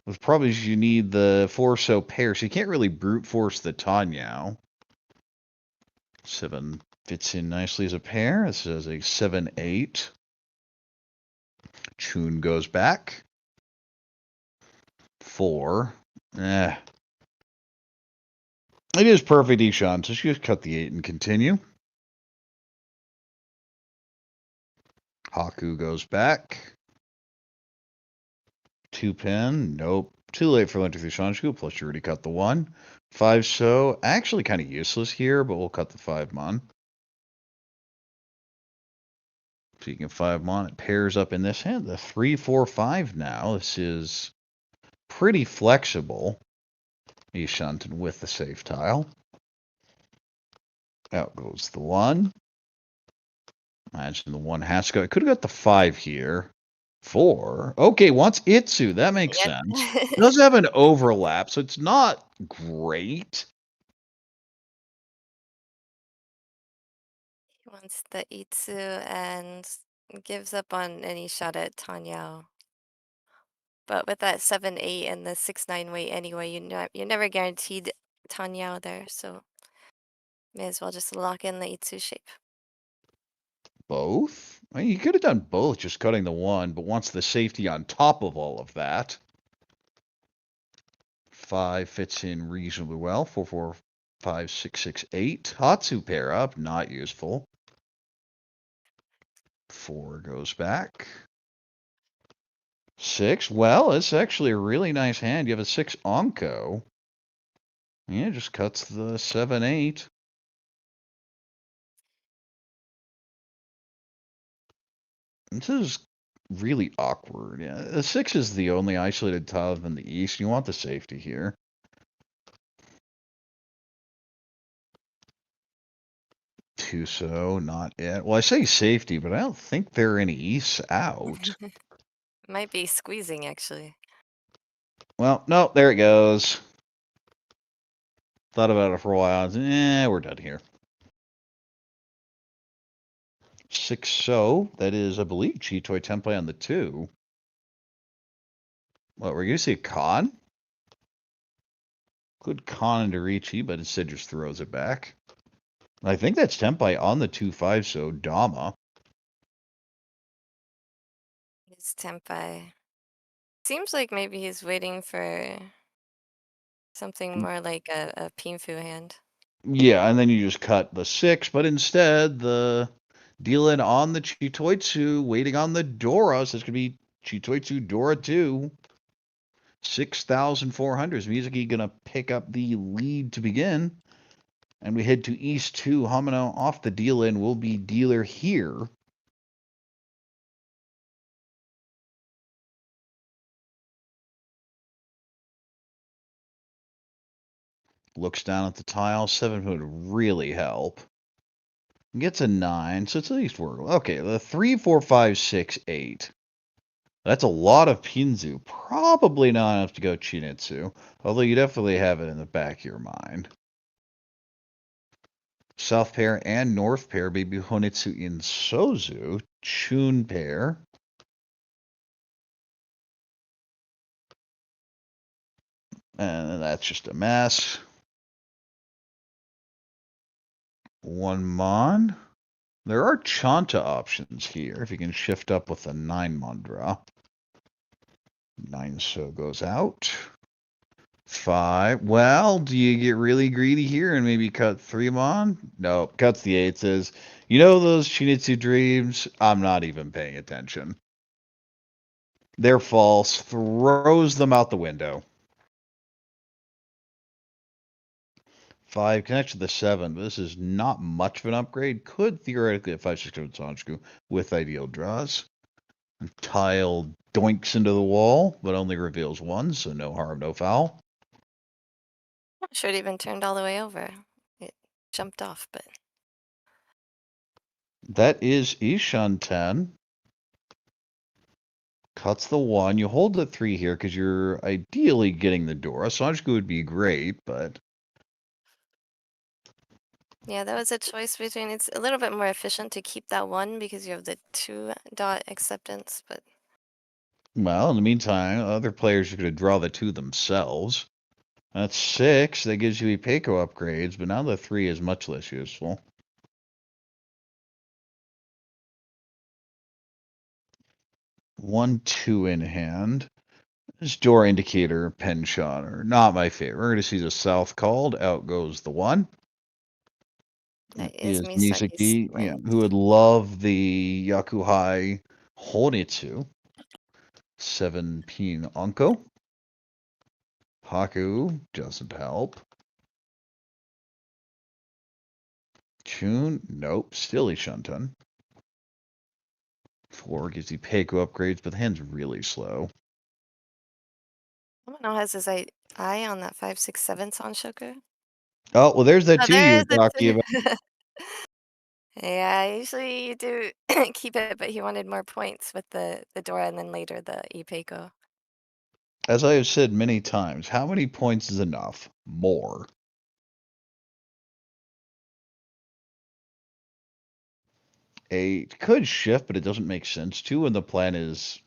Speaker 3: With probably you need the 4-so pair, so you can't really brute force the Tanyao. 7 fits in nicely as a pair. This is a 7, 8. Chun goes back. 4. It is perfect, Ishan, so she just cut the 8 and continue. Haku goes back. 2-pin. Nope. Too late for Lente through Shanshu, plus you already cut the 1. 5-so. Actually kind of useless here, but we'll cut the 5 mon. Speaking of 5 mon, it pairs up in this hand. The 3, 4, 5 now. This is pretty flexible. Ishanten with the safe tile. Out goes the 1. Imagine the 1 has to go. I could have got the 5 here. 4. Okay, wants Itsu. That makes sense. It does have an overlap, so it's not great.
Speaker 4: He wants the Itsu and gives up on any shot at Tanyao. But with that 7-8 and the 6-9 weight anyway, you're never guaranteed Tanyao there, so may as well just lock in the Itsu shape.
Speaker 3: Both? I mean, you could have done both, just cutting the 1, but wants the safety on top of all of that. 5 fits in reasonably well. 4, 4, 5, 6, 6, 8. Hatsu pair up, not useful. 4 goes back. 6, well, it's actually a really nice hand. You have a 6 Onko. Yeah, just cuts the 7, 8. This is really awkward. Yeah, the 6 is the only isolated tile in the east. You want the safety here. Two-so, not yet. Well, I say safety, but I don't think there are any easts out.
Speaker 4: Might be squeezing, actually.
Speaker 3: Well, no, there it goes. Thought about it for a while. We're done here. 6-so, that is, I believe, Chitoi Tempai on the 2. What, we're going to see a con? Could con into Riichi, but instead just throws it back. I think that's Tempai on the 2-5-so, Dama.
Speaker 4: It's Tempai. Seems like maybe he's waiting for something more like a Pinfu hand.
Speaker 3: Yeah, and then you just cut the 6, but instead the deal in on the Chitoitsu, waiting on the Dora. So it's going to be Chitoitsu Dora 2. 6,400. Is Miyazaki going to pick up the lead to begin? And we head to East 2. Hamano off the deal in will be dealer here. Looks down at the tile. 7 would really help. Gets a 9, so it's at least workable. Okay, the 3, 4, 5, 6, 8. That's a lot of Pinzu. Probably not enough to go Chinitsu. Although you definitely have it in the back of your mind. South pair and North pair, maybe Honitsu in Sozu. Chun pair. And that's just a mess. 1 Mon. There are Chanta options here, if you can shift up with a 9 Mon draw. 9-so goes out. 5. Well, do you get really greedy here and maybe cut 3 Mon? Nope, cuts the 8. Says, you know those Chinitsu dreams? I'm not even paying attention. They're false. Throws them out the window. 5 connects to the 7, but this is not much of an upgrade. Could theoretically have 5, 6, 7 Sanchiku with ideal draws. Tile doinks into the wall, but only reveals 1, so no harm, no foul.
Speaker 4: Not sure it even turned all the way over. It jumped off, but
Speaker 3: That is Ishan 10. Cuts the 1. You hold the 3 here because you're ideally getting the door. A Sanchiku would be great, but
Speaker 4: yeah, that was a choice between. It's a little bit more efficient to keep that 1 because you have the 2 dot acceptance, but
Speaker 3: well, in the meantime, other players are going to draw the 2 themselves. That's 6. That gives you Ipeco upgrades, but now the 3 is much less useful. 1, 2 in hand. This door indicator penshot are not my favorite. We're going to see the south called. Out goes the 1.
Speaker 4: that
Speaker 3: Is
Speaker 4: is Misaki's
Speaker 3: Misaki, yeah,
Speaker 4: win.
Speaker 3: who would love the Yakuhai Honitsu. 17 Onko. Haku doesn't help. Chun, nope, still Ishuntan. 4 gives the Peiko upgrades, but the hand's really slow.
Speaker 4: Hamano has his eye on that 5, 6, 7 Sanshoku.
Speaker 3: Oh, well, there's that
Speaker 4: Oh,
Speaker 3: 2 you
Speaker 4: there
Speaker 3: were
Speaker 4: is a
Speaker 3: talking
Speaker 4: 2.
Speaker 3: about.
Speaker 4: Yeah, usually you do keep it, but he wanted more points with the Dora and then later the Ipeco.
Speaker 3: As I have said many times, how many points is enough? More. A could shift, but it doesn't make sense to when the plan is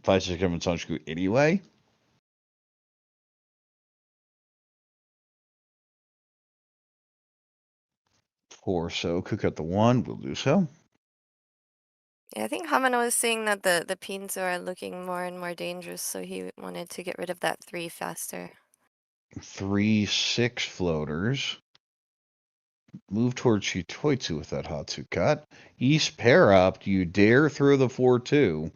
Speaker 3: 5, 6, 7 Sanshiku anyway. Four, so cook out the 1, we'll do so.
Speaker 4: Yeah, I think Hamano was saying that the pins are looking more and more dangerous, so he wanted to get rid of that 3 faster.
Speaker 3: 3, 6 floaters. Move towards Shitoitsu with that Hatsukat. East pair up. Do you dare throw the 4-2?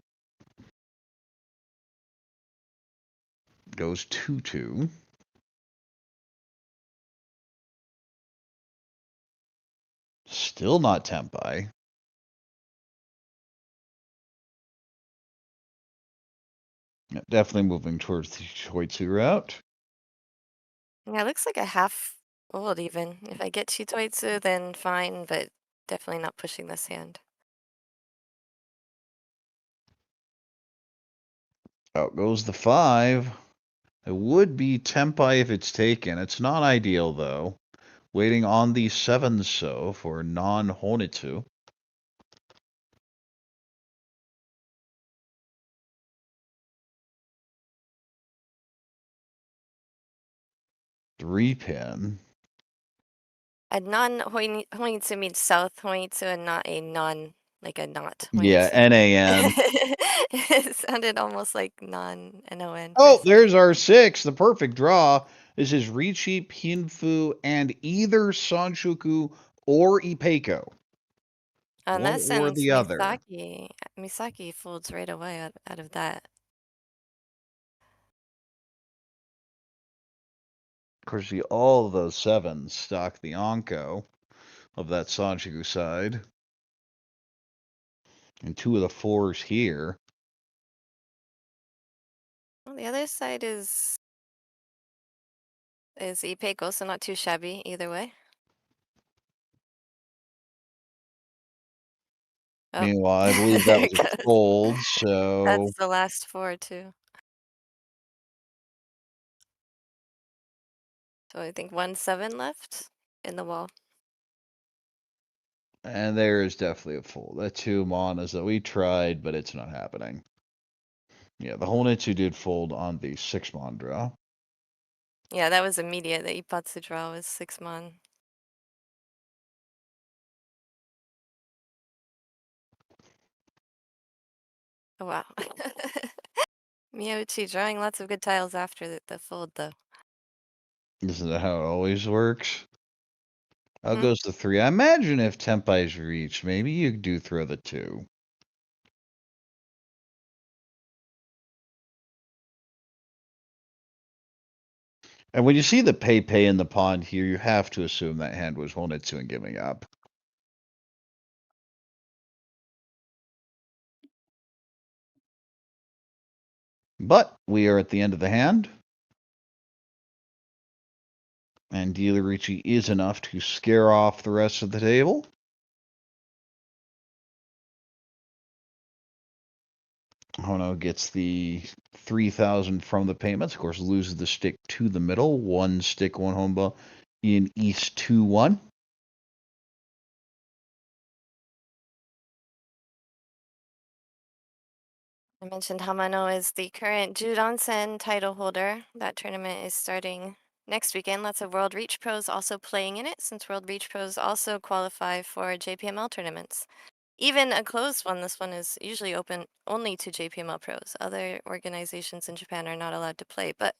Speaker 3: Goes 2-2. Still not Tempai. Definitely moving towards the Shitoitsu route.
Speaker 4: Yeah, it looks like a half old even. If I get Chitoitsu, then fine, but definitely not pushing this hand.
Speaker 3: Out goes the 5. It would be Tempai if it's taken. It's not ideal, though. Waiting on the 7 so for non-Honitsu. Three pin.
Speaker 4: A non-Hoitsu means south Hoitsu and not a like a not
Speaker 3: Yeah,
Speaker 4: Hoitsu.
Speaker 3: NAN.
Speaker 4: It sounded almost like non-NON for a
Speaker 3: Oh,
Speaker 4: second.
Speaker 3: there's our 6. The perfect draw. This is Riichi, Pinfu, and either Sanshoku or Ipeco.
Speaker 4: In
Speaker 3: One
Speaker 4: that
Speaker 3: or
Speaker 4: sense,
Speaker 3: the other.
Speaker 4: Misaki folds right away out of that.
Speaker 3: Of course, all of those 7s stock the Anko of that Sanshoku side. And 2 of the 4s here.
Speaker 4: Well, the other side is Ipeco, so not too shabby either way. Oh,
Speaker 3: Meanwhile, I believe that
Speaker 4: there
Speaker 3: was
Speaker 4: it
Speaker 3: a
Speaker 4: goes.
Speaker 3: fold, so...
Speaker 4: That's the last 4 too. So I think 1-7 left in the wall.
Speaker 3: And there is definitely a fold. That 2 manas that we tried, but it's not happening. Yeah, the Honitsu did fold on the 6 mon draw.
Speaker 4: Yeah, that was immediate. The Ippatsu draw was 6 mon. Oh, wow. Miyauchi drawing lots of good tiles after the fold, though.
Speaker 3: Isn't that how it always works? Out
Speaker 4: Hmm?
Speaker 3: goes the 3. I imagine if Tempai's reached, maybe you do throw the 2. And when you see the pay in the pond here, you have to assume that hand was Honetsu and giving up. But we are at the end of the hand. And dealer Riichi is enough to scare off the rest of the table. Hono gets the 3,000 from the payments. Of course, loses the stick to the middle. One stick, one homba in East 2-1.
Speaker 4: I mentioned Hamano is the current Judansen title holder. That tournament is starting next weekend. Lots of World Reach Pros also playing in it, since World Reach Pros also qualify for JPML tournaments. Even a closed one, this one is usually open only to JPML pros. Other organizations in Japan are not allowed to play, but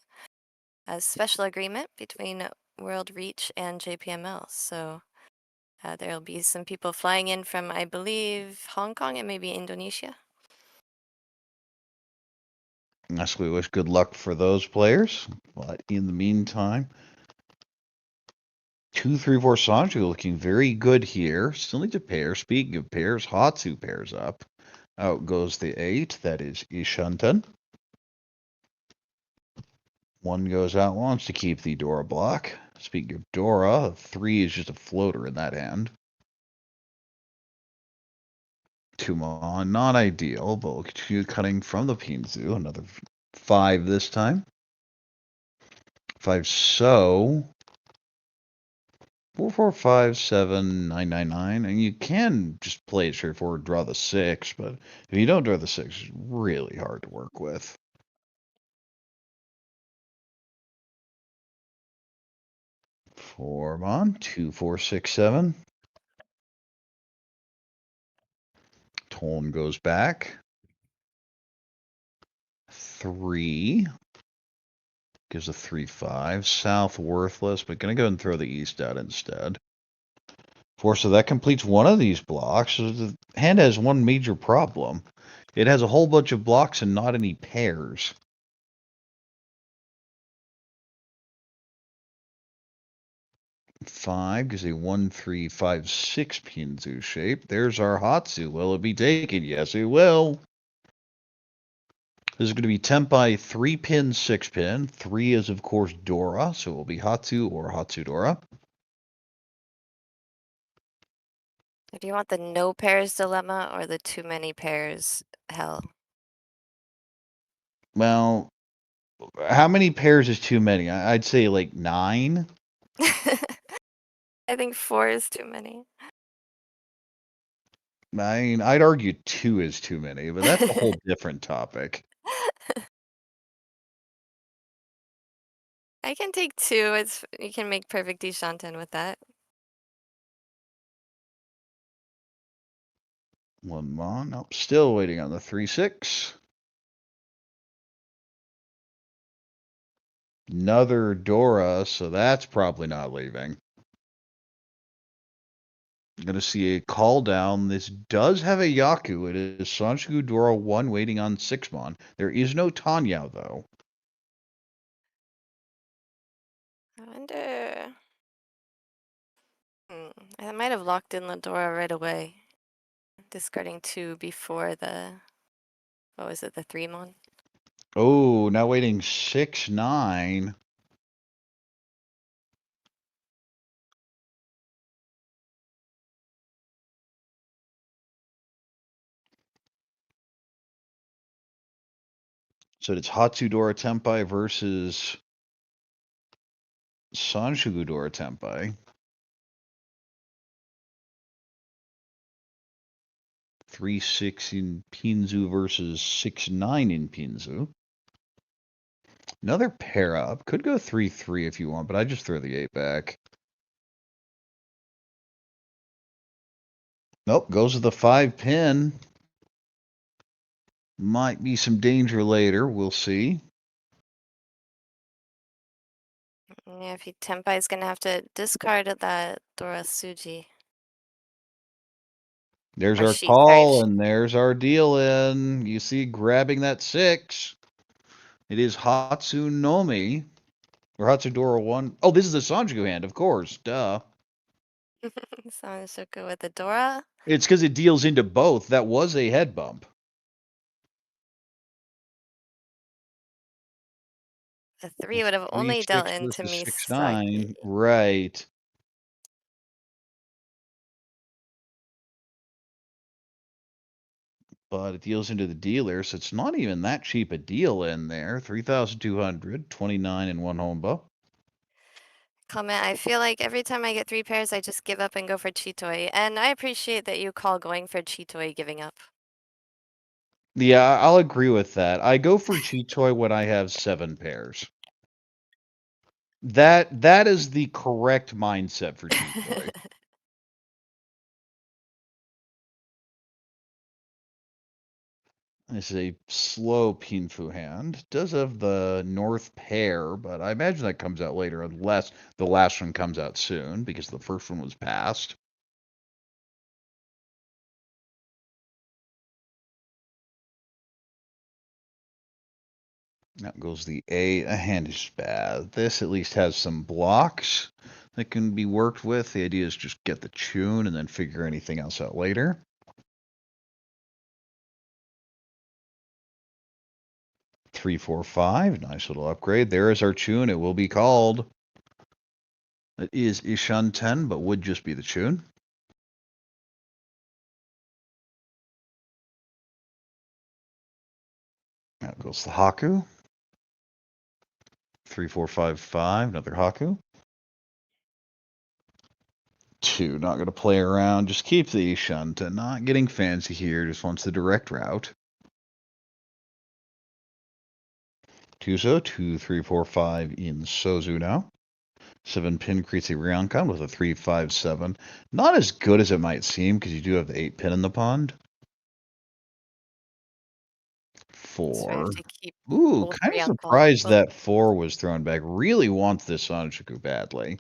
Speaker 4: a special agreement between World Reach and JPML. So there'll be some people flying in from, I believe, Hong Kong and maybe Indonesia.
Speaker 3: Yes, we wish good luck for those players. But in the meantime, 2, 3, 4 Sanju looking very good here. Still need to pair. Speaking of pairs, Hatsu pairs up. Out goes the 8. That is Ishanten. 1 goes out, wants to keep the Dora block. Speaking of Dora, 3 is just a floater in that hand. 2 on, not ideal, but we'll continue cutting from the Pinzu. Another 5 this time. 5 so. 4, 4, 5, 7, 9, 9, 9. And you can just play it straightforward, draw the 6, but if you don't draw the 6, it's really hard to work with. 4 on, 2, 4, 6, 7. Tone goes back. 3. Gives a 3, 5. South worthless, but gonna go ahead and throw the east out instead. 4, so that completes one of these blocks. So the hand has one major problem. It has a whole bunch of blocks and not any pairs. 5 gives a 1, 3, 5, 6 Pinzu shape. There's our Hatsu. Will it be taken? Yes, it will. This is going to be Tenpai 3 pin, 6 pin. 3 is, of course, Dora, so it will be Hatsu or Hatsu Dora.
Speaker 4: Do you want the no pairs dilemma or the too many pairs hell?
Speaker 3: Well, how many pairs is too many? I'd say like 9.
Speaker 4: I think 4 is too many.
Speaker 3: I mean, I'd argue 2 is too many, but that's a whole different topic.
Speaker 4: I can take 2. You can make perfect Deshanten with that.
Speaker 3: 1 mon. Nope, still waiting on the 3, 6. Another Dora, so that's probably not leaving. I'm going to see a call down. This does have a Yaku. It is Sanshku Dora 1 waiting on 6 mon. There is no Tanya, though.
Speaker 4: I wonder. I might have locked in the Dora right away. Discarding 2 before the. What was it, the 3 mon?
Speaker 3: Oh, now waiting 6, 9. So it's Hatsudora Tenpai versus Sanshugudora Tenpai. 3, 6 in Pinzu versus 6, 9 in Pinzu. Another pair up. Could go 3, 3 if you want, but I just throw the 8 back. Nope, goes to the 5 pin. Might be some danger later. We'll see.
Speaker 4: Yeah, if Tenpai is gonna have to discard that Dora Suji.
Speaker 3: There's
Speaker 4: Or
Speaker 3: our
Speaker 4: she,
Speaker 3: call,
Speaker 4: sorry.
Speaker 3: and there's our deal in. You see, grabbing that 6. It is Hatsunomi. Or Hatsudora 1. Oh, this is a Sanjiku hand, of course. Duh.
Speaker 4: Sanjiku with the Dora.
Speaker 3: It's because it deals into both. That was a head bump.
Speaker 4: A 3 would have
Speaker 3: 3,
Speaker 4: only dealt
Speaker 3: 6
Speaker 4: into
Speaker 3: versus 6, 9.
Speaker 4: Misaki.
Speaker 3: Right. But it deals into the dealer, so it's not even that cheap a deal in there. 3,200, 29 in one homba.
Speaker 4: Comment, I feel like every time I get 3 pairs, I just give up and go for Chitoi. And I appreciate that you call going for Chitoi giving up.
Speaker 3: Yeah, I'll agree with that. I go for Chitoy when I have 7 pairs. That is the correct mindset for Chitoy. This is a slow Pinfu hand. Does have the north pair, but I imagine that comes out later unless the last one comes out soon because the first one was passed. That goes the A. A hand is bad. This at least has some blocks that can be worked with. The idea is just get the tune and then figure anything else out later. Three, four, five. Nice little upgrade. There is our tune. It will be called. It is Ishan 10, but would just be the tune. That goes the Haku. 3, 4, 5, 5. Another Haku. 2. Not going to play around. Just keep the Ishan 10. Not getting fancy here. Just wants the direct route. Tuzo. 2, 3, 4, 5 in Sozu now. 7 pin creates a Ryokan with a 3, 5, 7. Not as good as it might seem because you do have the 8 pin in the pond. 4.
Speaker 4: To keep
Speaker 3: Ooh,
Speaker 4: both
Speaker 3: kind of
Speaker 4: Ryokan.
Speaker 3: surprised that 4 was thrown back. Really wants this Sanjiku badly.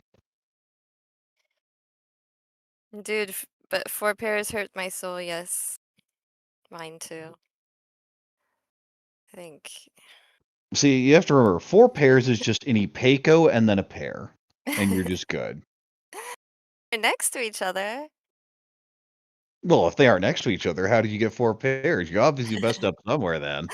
Speaker 4: Dude, but 4 pairs hurt my soul, yes. Mine too. I think.
Speaker 3: See, you have to remember, 4 pairs is just any Peiko and then a pair. And you're just good.
Speaker 4: They're next to each other.
Speaker 3: Well, if they are next to each other, how did you get 4 pairs? You obviously messed up somewhere then.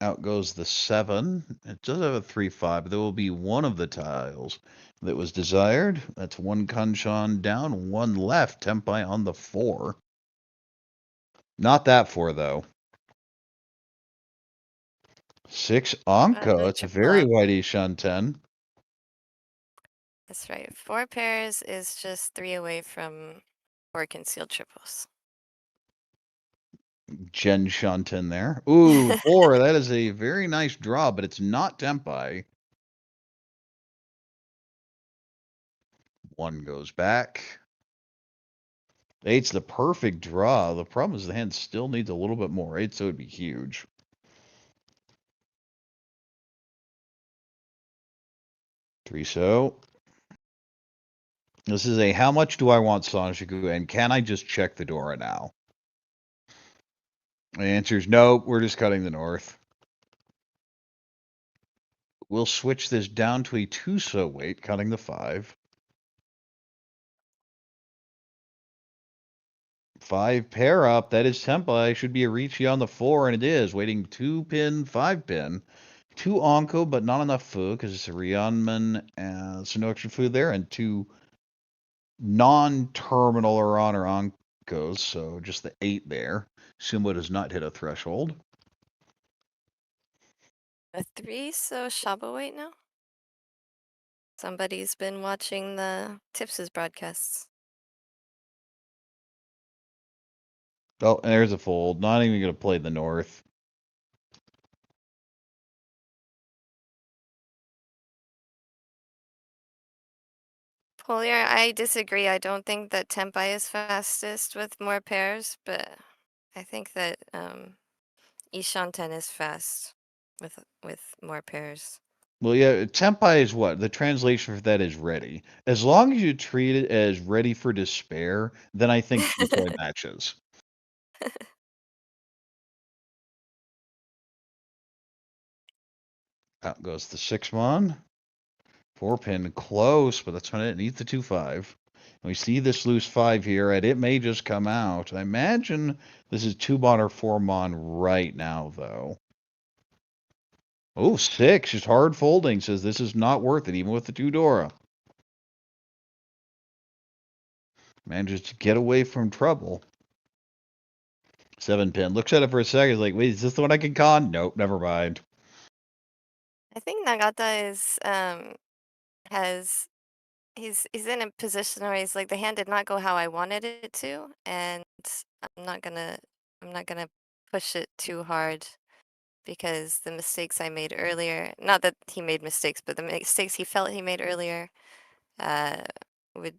Speaker 3: Out goes the 7. It does have a 3, 5, but there will be one of the tiles that was desired. That's 1 Kanshan down, 1 left. Tempai on the 4. Not that 4, though. 6 Anko. It's a very wide Ishan 10.
Speaker 4: That's right. 4 pairs is just 3 away from 4 concealed triples.
Speaker 3: Jenn Shanten there. Ooh, 4. That is a very nice draw, but it's not Tempai. 1 goes back. 8's the perfect draw. The problem is the hand still needs a little bit more. 8, so it would be huge. Three so. This is a how much do I want Sanjiku and can I just check the Dora now? The answer is nope. We're just cutting the north. We'll switch this down to a 2 so weight, cutting the 5. 5 pair up. That is Tempai. Should be a Riichi on the 4, and it is. Waiting 2 pin, 5 pin. 2 Onko, but not enough food because it's a Ryanman, so no extra food there, and 2 non-terminal or honor Onkos, so just the 8 there. Sumo does not hit a threshold.
Speaker 4: A 3 so Shaba weight now? Somebody's been watching the Tips's broadcasts.
Speaker 3: Oh, and there's a fold. Not even going to play the north.
Speaker 4: Polier, I disagree. I don't think that Tempai is fastest with more pairs, but I think that Ishanten is fast with more pairs.
Speaker 3: Well, yeah, Tempai is what? The translation for that is ready. As long as you treat it as ready for despair, then I think Chitoi matches. Out goes the 6-mon. 4-pin close, but that's when it needs the 2-5. We see this loose 5 here, and it may just come out. I imagine this is 2-mon or 4-mon right now, though. Oh, 6, just hard folding, says this is not worth it, even with the 2 Dora. Manages to get away from trouble. 7-pin, looks at it for a second, like, wait, is this the one I can con? Nope, never mind.
Speaker 4: I think Nagata is he's in a position where he's like, the hand did not go how I wanted it to, and I'm not gonna push it too hard because the mistakes I made earlier, not that he made mistakes, but the mistakes he felt he made earlier, would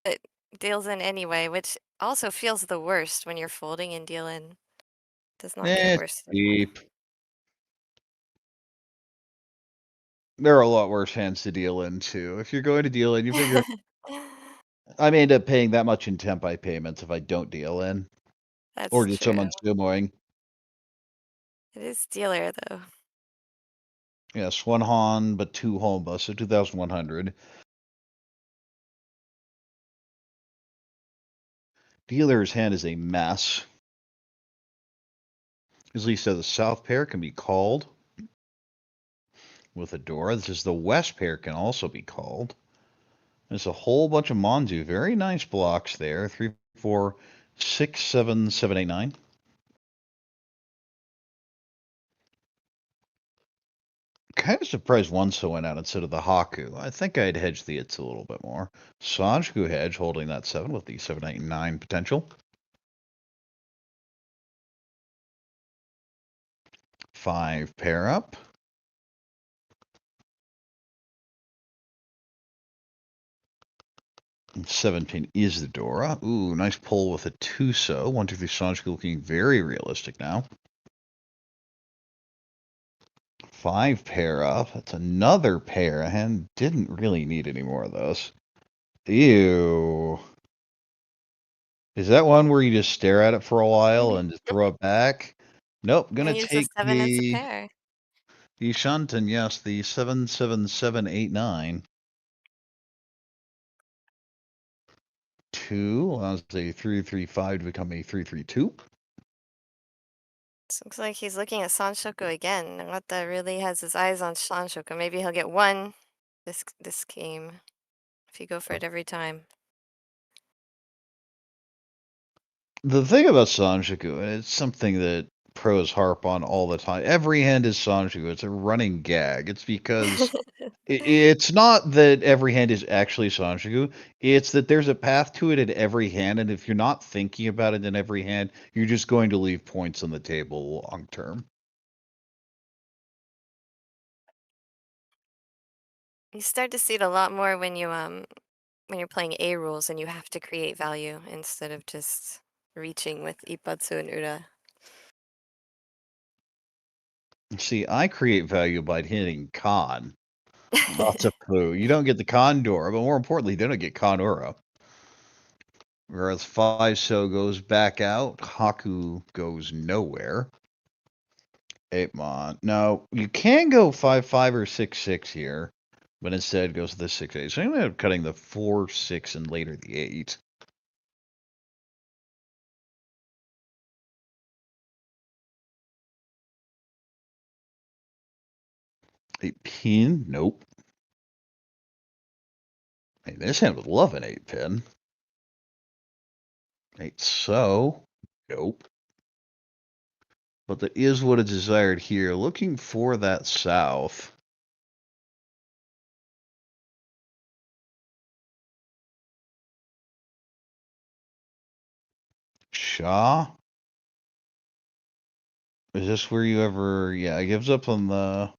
Speaker 4: it deals in anyway, which also feels the worst when you're folding and deal in. Does not get worse at all.
Speaker 3: Deep. There are a lot worse hands to deal in, too. If you're going to deal in, you figure I may end up paying that much in Tempai payments if I don't deal in. Or
Speaker 4: That's
Speaker 3: just
Speaker 4: true.
Speaker 3: someone's sumoing.
Speaker 4: It is dealer though.
Speaker 3: Yes, 1 Han, but 2 Honba, so 2,100. Dealer's hand is a mess. As Lee said, the south pair can be called with a Dora. This is the west pair can also be called. There's a whole bunch of Monzu. Very nice blocks there. 3, 4, 6, 7, 7, 8, 9. Kind of surprised Onso went out instead of the Haku. I think I'd hedge the It's a little bit more. Sanjiku hedge holding that 7 with the 7, 8, 9 potential. 5 pair up. 7-pin is the Dora. Ooh, nice pull with a Tuso. 1, 2, 3 Sanjiku looking very realistic now. 5 pair up. That's another pair. And didn't really need any more of those. Ew. Is that one where you just stare at it for a while and just throw it back? Nope. Gonna
Speaker 4: Use the
Speaker 3: take
Speaker 4: 7 as a
Speaker 3: the
Speaker 4: pair.
Speaker 3: Shanten, yes, the 77789. 2 allows a 335 to become a 332.
Speaker 4: This looks like he's looking at Sanshoku again. Nagata really has his eyes on Sanshoku. Maybe he'll get one this game if you go for it every time.
Speaker 3: The thing about Sanjiku, and it's something that pros harp on all the time. Every hand is Sanjiku. It's a running gag. It's because it's not that every hand is actually Sanjiku. It's that there's a path to it in every hand, and if you're not thinking about it in every hand, you're just going to leave points on the table long term.
Speaker 4: You start to see it a lot more when you're playing A rules and you have to create value instead of just reaching with Ippatsu and Ura.
Speaker 3: See, I create value by hitting Con. Lots of poo. You don't get the Condor, but more importantly, they don't get Conura. Whereas 5 so goes back out, Haku goes nowhere. 8-mon. No, you can go 5-5 or 6-6 here, but instead goes to the 6-8. So I'm going to end up cutting the 4-6 and later the 8. Eight pin? Nope. Hey, this hand would love an 8-pin. 8 so? Nope. But that is what is desired here. Looking for that south. Shaw? Is this where you ever... Yeah, it gives up on the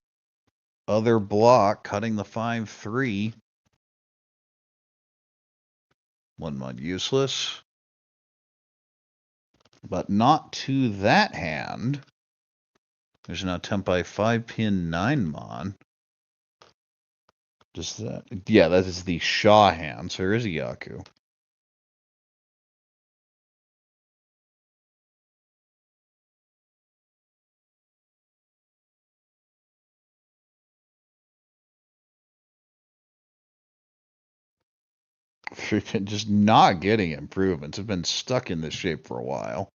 Speaker 3: other block, cutting the 5-3. 1-mon useless. But not to that hand. There's now Tempai 5-pin 9-mon. Does that... Yeah, that is the Shaw hand, so there is a Yaku. Just not getting improvements. Have been stuck in this shape for a while.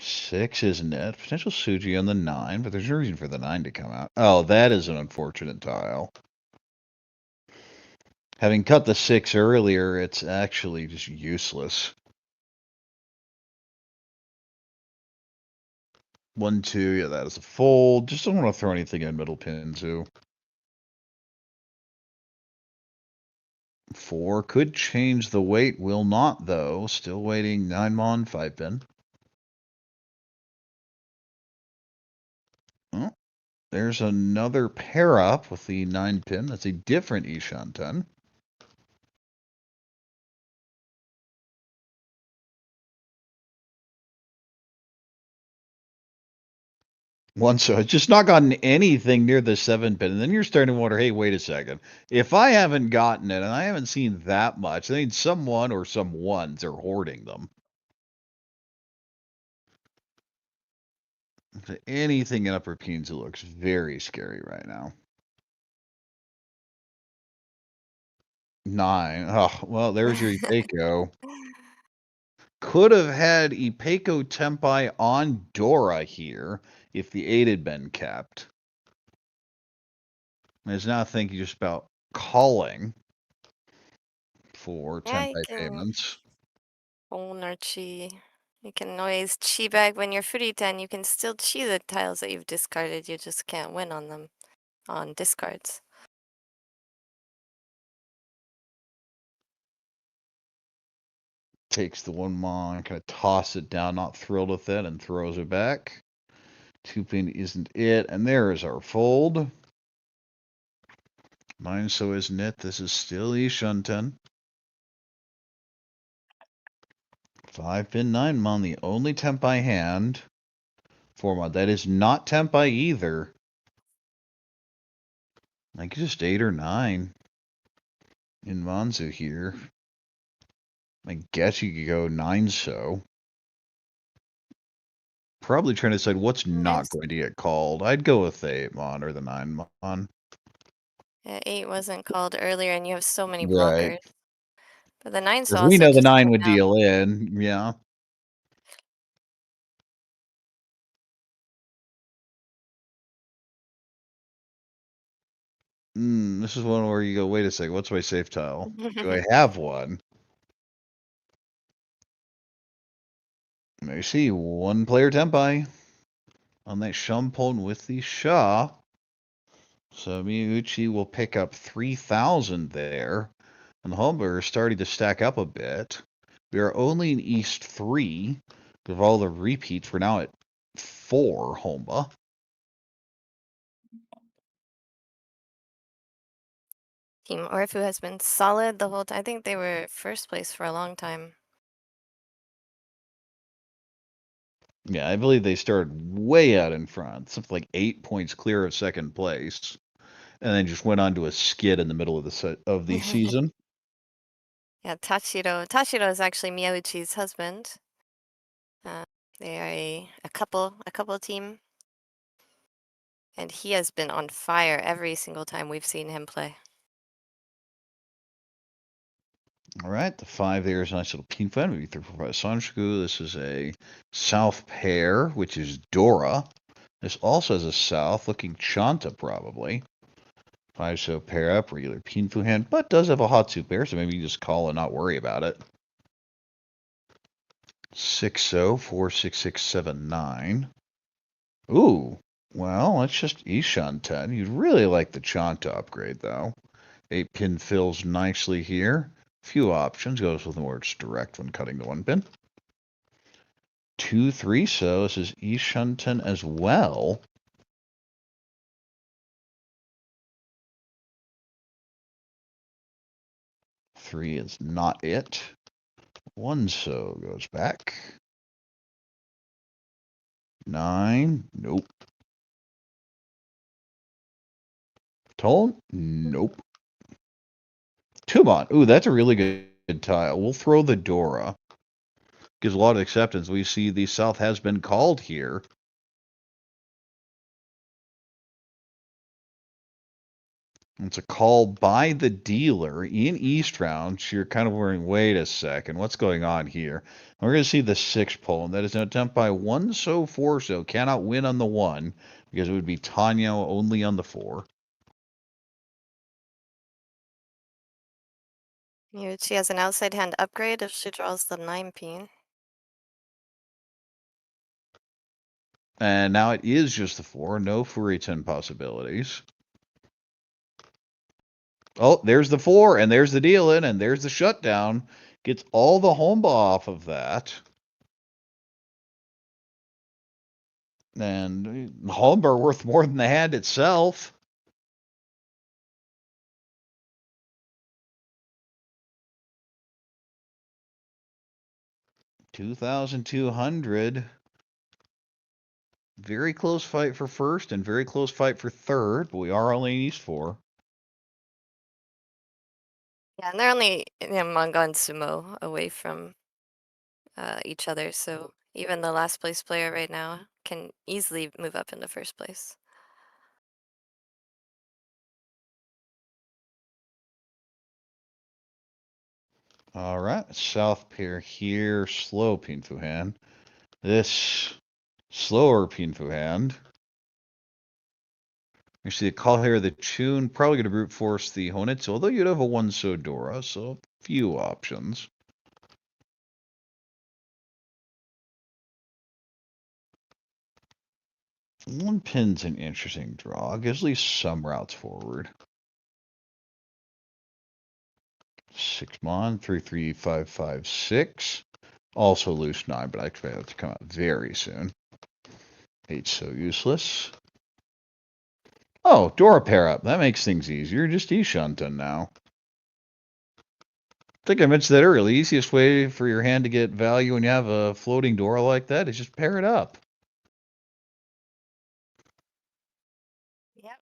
Speaker 3: Six, isn't it? Potential Suji on the 9, but there's no reason for the 9 to come out. Oh, that is an unfortunate tile. Having cut the 6 earlier, it's actually just useless. 1, 2, yeah, that is a fold. Just don't want to throw anything in middle pin, too. 4 could change the weight, will not, though. Still waiting 9 mon, 5 pin. Oh, there's another pair up with the 9 pin. That's a different Ishanten. One, so it's just not gotten anything near the 7 pin. And then you're starting to wonder, hey, wait a second. If I haven't gotten it, and I haven't seen that much, I mean, someone or some ones are hoarding them. Anything in upper Pinza looks very scary right now. 9. Oh, well, there's your Ipeco. Could have had Ipeco Tempai on Dora here if the 8 had been kept. Is now thinking just about calling for Tempai payments.
Speaker 4: Owner chi. You can always chi bag when you're fruity 10. You can still chi the tiles that you've discarded. You just can't win on them on discards.
Speaker 3: Takes the 1 mon, kind of toss it down, not thrilled with it, and throws it back. 2 pin isn't it, and there is our fold. 9, so isn't it. This is still Ishunten. 5 pin 9 mon, the only Tempai hand. 4 mon, that is not Tempai either. Like just 8 or 9 in Manzu here. I guess you could go 9 so. Probably trying to decide what's not going to get called. I'd go with the 8 mon or the 9 mon.
Speaker 4: Yeah, 8 wasn't called earlier, and you have so many
Speaker 3: Right.
Speaker 4: blockers. But the 9's
Speaker 3: Because
Speaker 4: also
Speaker 3: we know the
Speaker 4: just
Speaker 3: 9
Speaker 4: came
Speaker 3: would
Speaker 4: out.
Speaker 3: deal in, yeah. This is one where you go, wait a second, what's my safe tile? Do I have one? I see 1 player Tempai on that Shumpon with the Sha. So Miyauchi will pick up 3,000 there. And the Homba are starting to stack up a bit. We are only in East 3. With all the repeats, we're now at 4 Homba.
Speaker 4: Team Orfu has been solid the whole time. I think they were first place for a long time.
Speaker 3: Yeah, I believe they started way out in front, something like 8 points clear of second place, and then just went on to a skid in the middle of the season.
Speaker 4: Yeah, Tashiro. Tashiro is actually Miyauchi's husband. They are a couple team, and he has been on fire every single time we've seen him play.
Speaker 3: All right, the 5 there is a nice little pin fan. Maybe 3, 4, 5 Sanjuku. This is a south pair, which is Dora. This also has a south, looking Chanta probably. 5 so pair up, regular Pinfu hand, but does have a Hatsu pair, so maybe you just call and not worry about it. 6 so, 4, 6, 6, 7, 9. Ooh, well, that's just Ishan 10. You'd really like the Chanta upgrade, though. 8 pin fills nicely here. Few options, goes with more direct when cutting the 1 pin. 2, 3 so, this is Ishan 10 as well. 3 is not it. 1 so goes back. 9, nope. Tone, nope. 2 mon, ooh, that's a really good tile. We'll throw the Dora. Gives a lot of acceptance. We see the South has been called here. It's a call by the dealer in East round. So you're kind of wondering, wait a second, what's going on here? And we're going to see the 6 pull, and that is an attempt by 1 so 4 so. Cannot win on the 1 because it would be Tanya only on the 4.
Speaker 4: Miyauchi has an outside hand upgrade if she draws the 9 pin.
Speaker 3: And now it is just the 4, no Furi 10 possibilities. Oh, there's the 4, and there's the deal-in, and there's the shutdown. Gets all the Homba off of that. And Homba are worth more than the hand itself. $2,200. Very close fight for first and very close fight for third, but we are only in East 4.
Speaker 4: Yeah, and they're only manga and sumo away from each other, so even the last place player right now can easily move up into first place.
Speaker 3: All right, south pair here, slow Pinfu hand. This slower Pinfu hand. You see the call here, the Chun, probably going to brute force the Honetsu, although you'd have a 1 Sodora, so a few options. One pin's an interesting draw. Gives at least some routes forward. 6 mon, 33556. Also loose 9, but I expect that to come out very soon. 8 so useless. Oh, Dora pair up. That makes things easier. Just Ishunten now. I think I mentioned that earlier. The easiest way for your hand to get value when you have a floating Dora like that is just pair it up.
Speaker 4: Yep.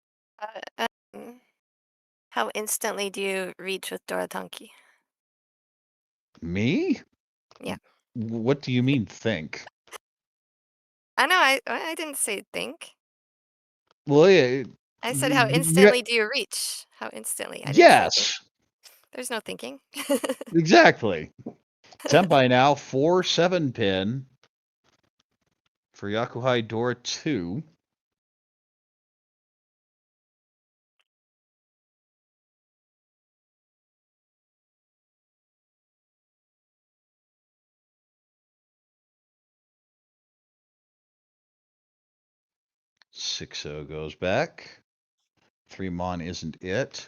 Speaker 4: How instantly do you reach with Dora Tanki?
Speaker 3: Me?
Speaker 4: Yeah.
Speaker 3: What do you mean think?
Speaker 4: I know, I didn't say think.
Speaker 3: Well, yeah.
Speaker 4: I said how instantly do you reach? How instantly? I didn't say think.
Speaker 3: Yes.
Speaker 4: There's no thinking.
Speaker 3: Exactly. Tenpai now 4-7 pin for Yakuhai Dora 2. Six O goes back. 3 mon isn't it.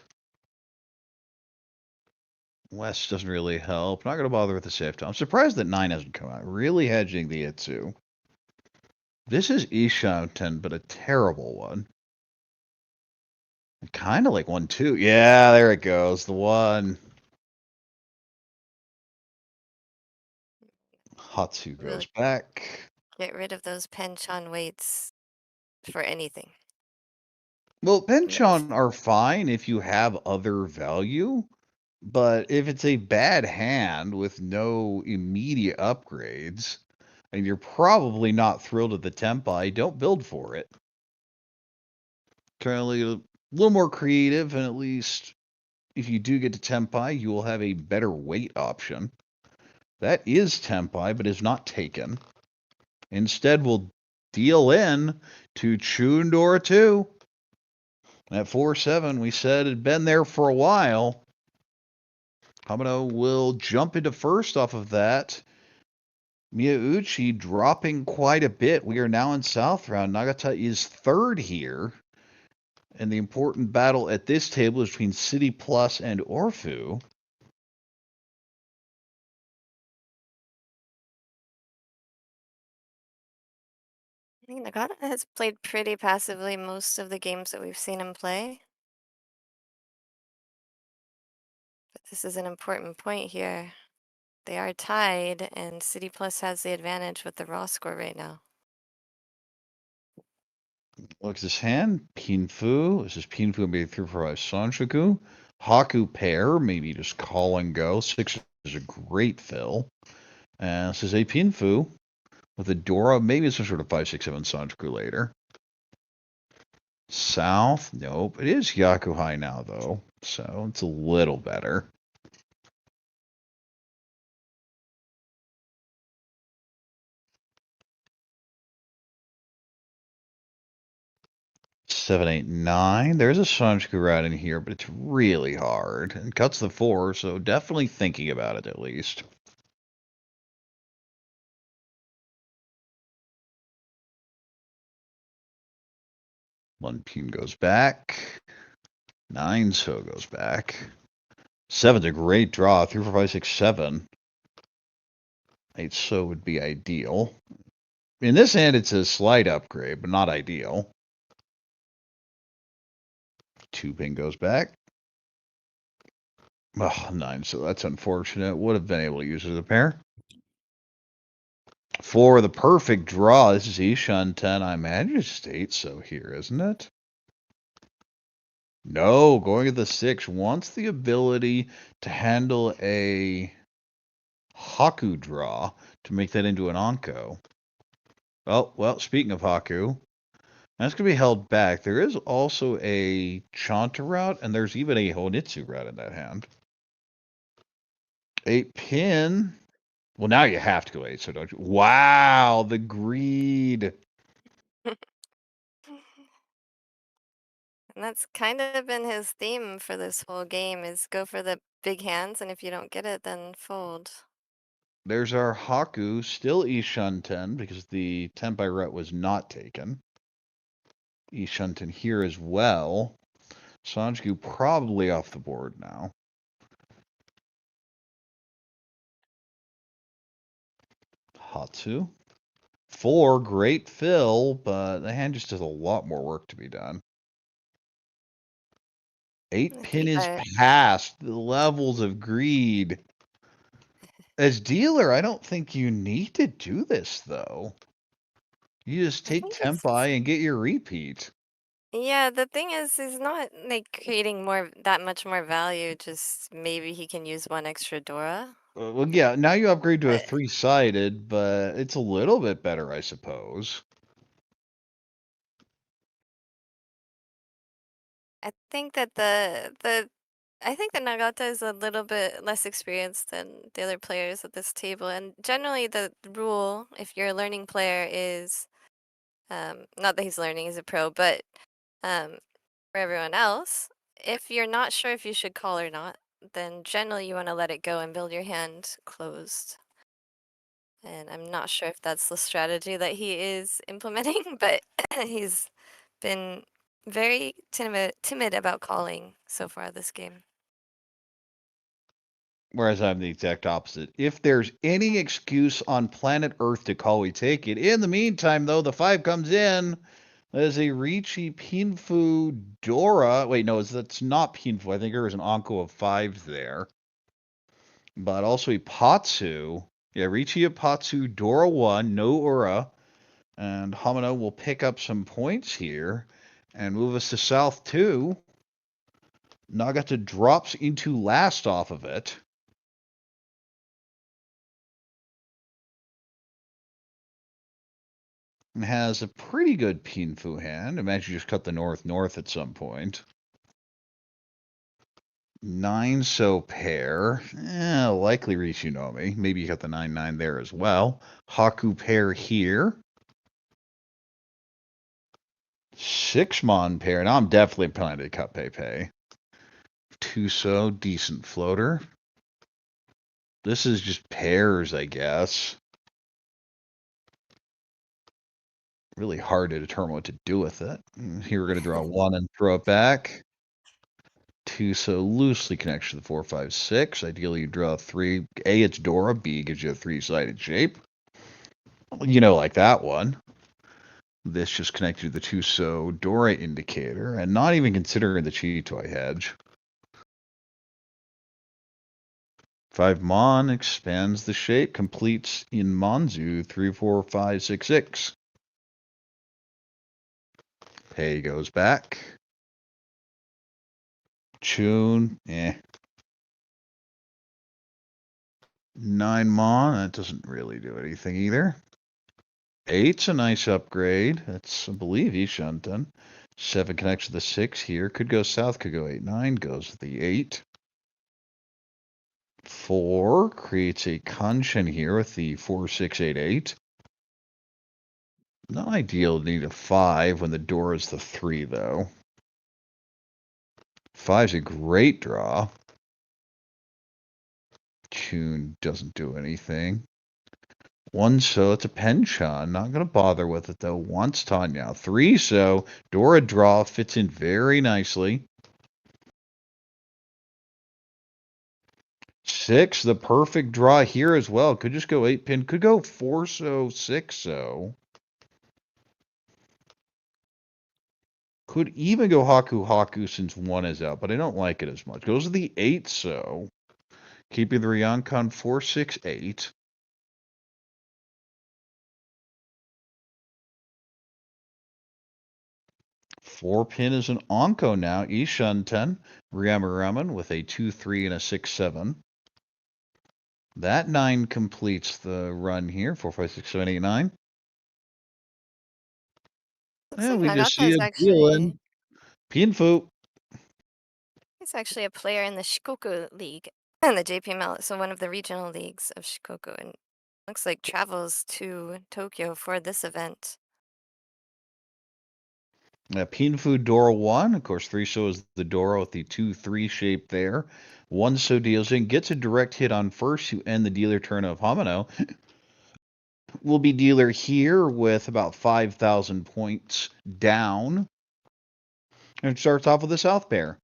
Speaker 3: West doesn't really help. Not going to bother with the safe. I'm surprised that 9 hasn't come out. Really hedging the Itsu. This is Ishunten, but a terrible one. Kind of like 1-2. Yeah, there it goes. The 1. Hatsu goes back.
Speaker 4: Get rid of those Penchan weights for anything.
Speaker 3: Well, Penchan are fine if you have other value, but if it's a bad hand with no immediate upgrades, and you're probably not thrilled at the Tenpai, don't build for it. Currently a little more creative, and at least if you do get to Tenpai, you will have a better weight option. That is Tenpai, but is not taken. Instead, we'll deal in to Chundora 2. At 4-7, we said had been there for a while. Hamano will jump into first off of that. Miyauchi dropping quite a bit. We are now in South round. Nagata is third here. And the important battle at this table is between City Plus and Orfu.
Speaker 4: I think Nagata has played pretty passively most of the games that we've seen him play. But this is an important point here. They are tied, and City Plus has the advantage with the raw score right now.
Speaker 3: Look at this hand. Pinfu. This is Pinfu maybe 3-4-5 Sanshoku. Haku pair, maybe just call and go. 6 is a great fill. And this is a Pinfu with a Dora, maybe some sort of 5-6-7 Sanjaku later. South, nope. It is Yakuhai now, though, so it's a little better. Seven, 8, 9. There's a Sanjiku route in here, but it's really hard. And cuts the 4, so definitely thinking about it at least. One pin goes back. 9 so goes back. 7's a great draw. 3, 4, 5, 6, 7. 8 so would be ideal. In this hand, it's a slight upgrade, but not ideal. 2 pin goes back. Oh, 9 so that's unfortunate. Would have been able to use it as a pair. For the perfect draw, this is Ishan 10. I imagine it's 8 so here, isn't it? No, going at the 6 wants the ability to handle a Haku draw to make that into an Anko. Oh, well, speaking of Haku, that's going to be held back. There is also a Chanta route, and there's even a Honitsu route in that hand. 8 pin. Well, now you have to go 8, so don't you? Wow, the greed.
Speaker 4: And that's kind of been his theme for this whole game is go for the big hands, and if you don't get it, then fold.
Speaker 3: There's our Haku, still Ishan 10, because the Tenpai route was not taken. Ishan 10 here as well. Sanjiku probably off the board now. Hatsu. 4, great fill, but the hand just has a lot more work to be done. 8
Speaker 4: I
Speaker 3: pin
Speaker 4: think
Speaker 3: is
Speaker 4: I
Speaker 3: past the levels of greed. As dealer, I don't think you need to do this, though. You just take
Speaker 4: think it's
Speaker 3: Tenpai and get your repeat.
Speaker 4: yeah, the thing is he's not like creating that much more value, just maybe he can use one extra Dora.
Speaker 3: Well, yeah, now you upgrade to a
Speaker 4: But
Speaker 3: 3-sided, but it's a little bit better, I suppose.
Speaker 4: I think that I think that Nagata is a little bit less experienced than the other players at this table, and generally the rule, if you're a learning player, is not that he's learning, he's a pro, but um, for everyone else, if you're not sure if you should call or not, then generally you want to let it go and build your hand closed. And I'm not sure if that's the strategy that he is implementing, but he's been very timid about calling so far this game.
Speaker 3: Whereas I'm the exact opposite. If there's any excuse on planet Earth to call, we take it. In the meantime, though, the 5 comes in. There's a Riichi Pinfu Dora. Wait, no, that's not Pinfu. I think there was an Anko of 5 there. But also a Patsu. Yeah, Riichi Patsu, Dora 1, no Ura. And Hamano will pick up some points here and move us to South 2. Nagata drops into last off of it. And has a pretty good Pinfu hand. Imagine you just cut the north at some point. 9 so pair. Likely Rishunomi. Maybe you got the 9-9 there as well. Haku pair here. 6-mon pair. Now I'm definitely planning to cut Pei. 2 so, decent floater. This is just pairs, I guess. Really hard to determine what to do with it. Here we're going to draw 1 and throw it back. 2 so loosely connects to the 4, 5, 6. Ideally, you draw 3. A, it's Dora. B gives you a 3-sided shape. Like that one. This just connected to the 2 so Dora indicator, and not even considering the Chitoi hedge. 5 Mon expands the shape, completes in Manzu 3, 4, 5, 6, 6. Pei goes back. Chun, 9 Mon, that doesn't really do anything either. 8's a nice upgrade. That's, I believe, Ishanten. 7 connects to the 6 here. Could go south, could go 8-9. Goes to the 8. 4 creates a kanshin here with the 4-6-8-8. Not ideal to need a 5 when the door is the 3, though. 5's a great draw. Tune doesn't do anything. 1 so it's a penchant. Not going to bother with it, though. Wants Tanya. 3 so Dora draw fits in very nicely. 6, the perfect draw here as well. Could just go 8 pin. Could go 4 so, 6 so. Could even go Haku Haku since 1 is out, but I don't like it as much. Goes to the 8 so. Keeping the Ryokan 4-6-8. Four pin is an Onko now. Ishunten. Ryamaraman with a 2-3 and a 6-7. That 9 completes the run here. 4, 5, 6, 7, 8, 9.
Speaker 4: Looks
Speaker 3: Yeah,
Speaker 4: like
Speaker 3: we just
Speaker 4: Nagata
Speaker 3: see
Speaker 4: is
Speaker 3: a
Speaker 4: actually
Speaker 3: dealing. Pinfu.
Speaker 4: he's actually a player in the Shikoku League and the JPML, so one of the regional leagues of Shikoku, and looks like travels to Tokyo for this event.
Speaker 3: Pinfu Dora 1. Of course, 3 so is the Dora with the 2-3 shape there. 1 so deals in. Gets a direct hit on first to end the dealer turn of Hamano. Will be dealer here with about 5,000 points down. And it starts off with a South pair.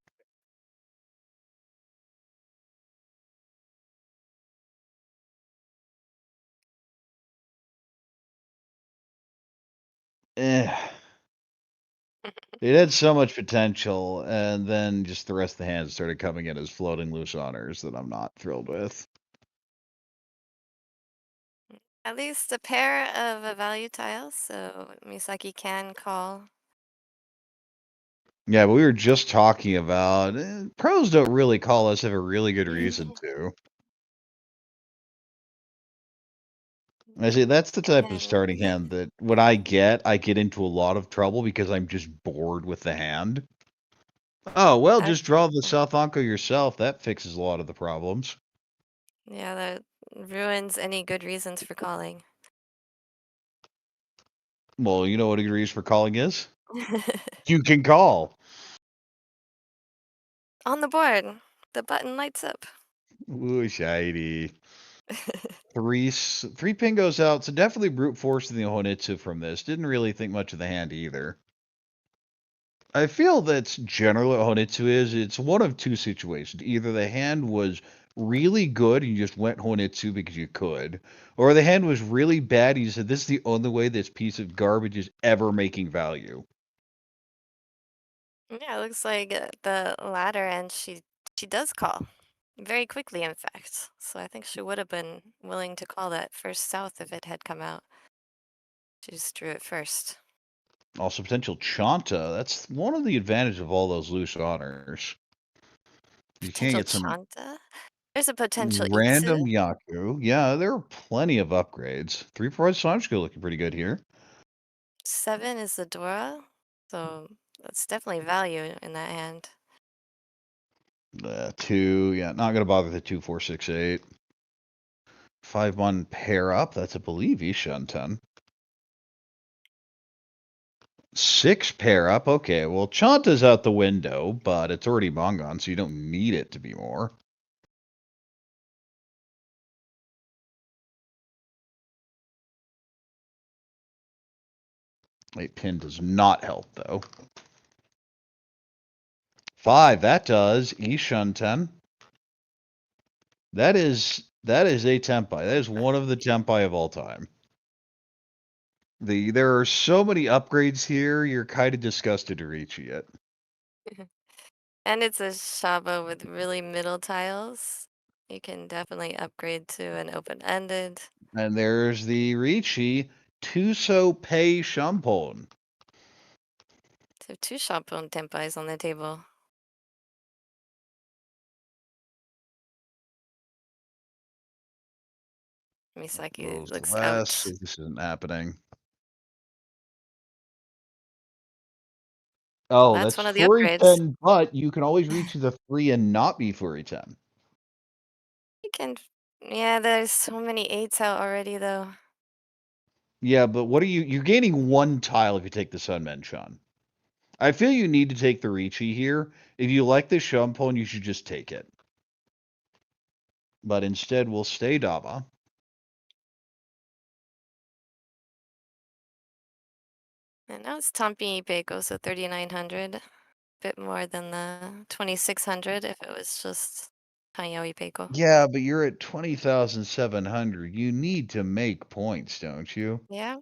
Speaker 3: It had so much potential, and then just the rest of the hands started coming in as floating loose honors that I'm not thrilled with.
Speaker 4: At least a pair of a value tiles, so Misaki can call.
Speaker 3: Yeah, but we were just talking about pros don't really call us have a really good reason to. I see that's the type of starting hand that when I get into a lot of trouble because I'm just bored with the hand. Oh, well, just draw the South Onko yourself. That fixes a lot of the problems.
Speaker 4: Yeah, that ruins any good reasons for calling.
Speaker 3: Well, you know what a good reason for calling is? You can call.
Speaker 4: On the board, the button lights up.
Speaker 3: Ooh, shiny. Three pin goes out, so definitely brute force in the Honitsu from this. Didn't really think much of the hand either. I feel that's generally what Honitsu is. It's one of two situations. Either the hand was really good and you just went Honitsu because you could, or the hand was really bad and you said, this is the only way this piece of garbage is ever making value.
Speaker 4: Yeah, it looks like the latter, and she does call. Very quickly, in fact. So I think she would have been willing to call that first south if it had come out. She just drew it first.
Speaker 3: Also, potential Chanta. That's one of the advantages of all those loose honors. You can't
Speaker 4: Potential
Speaker 3: get some
Speaker 4: Chanta? There's a potential
Speaker 3: random
Speaker 4: Itsu.
Speaker 3: Yaku. Yeah, there are plenty of upgrades. 3 provides Sanjiko looking pretty good here.
Speaker 4: 7 is the Dora. So that's definitely value in that hand.
Speaker 3: 2, yeah, not gonna bother the 2, 4, 6, 8. 5-1 pair up. That's a believe Ishunten. 6 pair up. Okay, well, Chanta's out the window, but it's already Mongon, so you don't need it to be more. A pin does not help, though. 5, that does. Ishunten. That is a Tempai. That is one of the Tempai of all time. There are so many upgrades here, you're kind of disgusted to reach it.
Speaker 4: And it's a Shaba with really middle tiles. You can definitely upgrade to an open-ended.
Speaker 3: And there's the Riichi Tuso Pei Shampon.
Speaker 4: So 2 Shabon Tempais on the table. Misaki
Speaker 3: Goes
Speaker 4: looks
Speaker 3: less.
Speaker 4: out.
Speaker 3: This isn't happening. Oh,
Speaker 4: That's
Speaker 3: that's
Speaker 4: one of the upgrades.
Speaker 3: 4E10, but you can always reach the 3 and not be 4E10.
Speaker 4: You can. Yeah, there's so many 8s out already, though.
Speaker 3: Yeah, but what are you're gaining 1 tile if you take the Sunmen, Sean. I feel you need to take the Riichi here. If you like the Shumpon, you should just take it. But instead, we'll stay Dama.
Speaker 4: And now it's Tampi Beiko, so 3,900. Bit more than the 2,600 if it was just Taiyo Beiko.
Speaker 3: Yeah, but you're at 20,700. You need to make points, don't you?
Speaker 4: Yeah.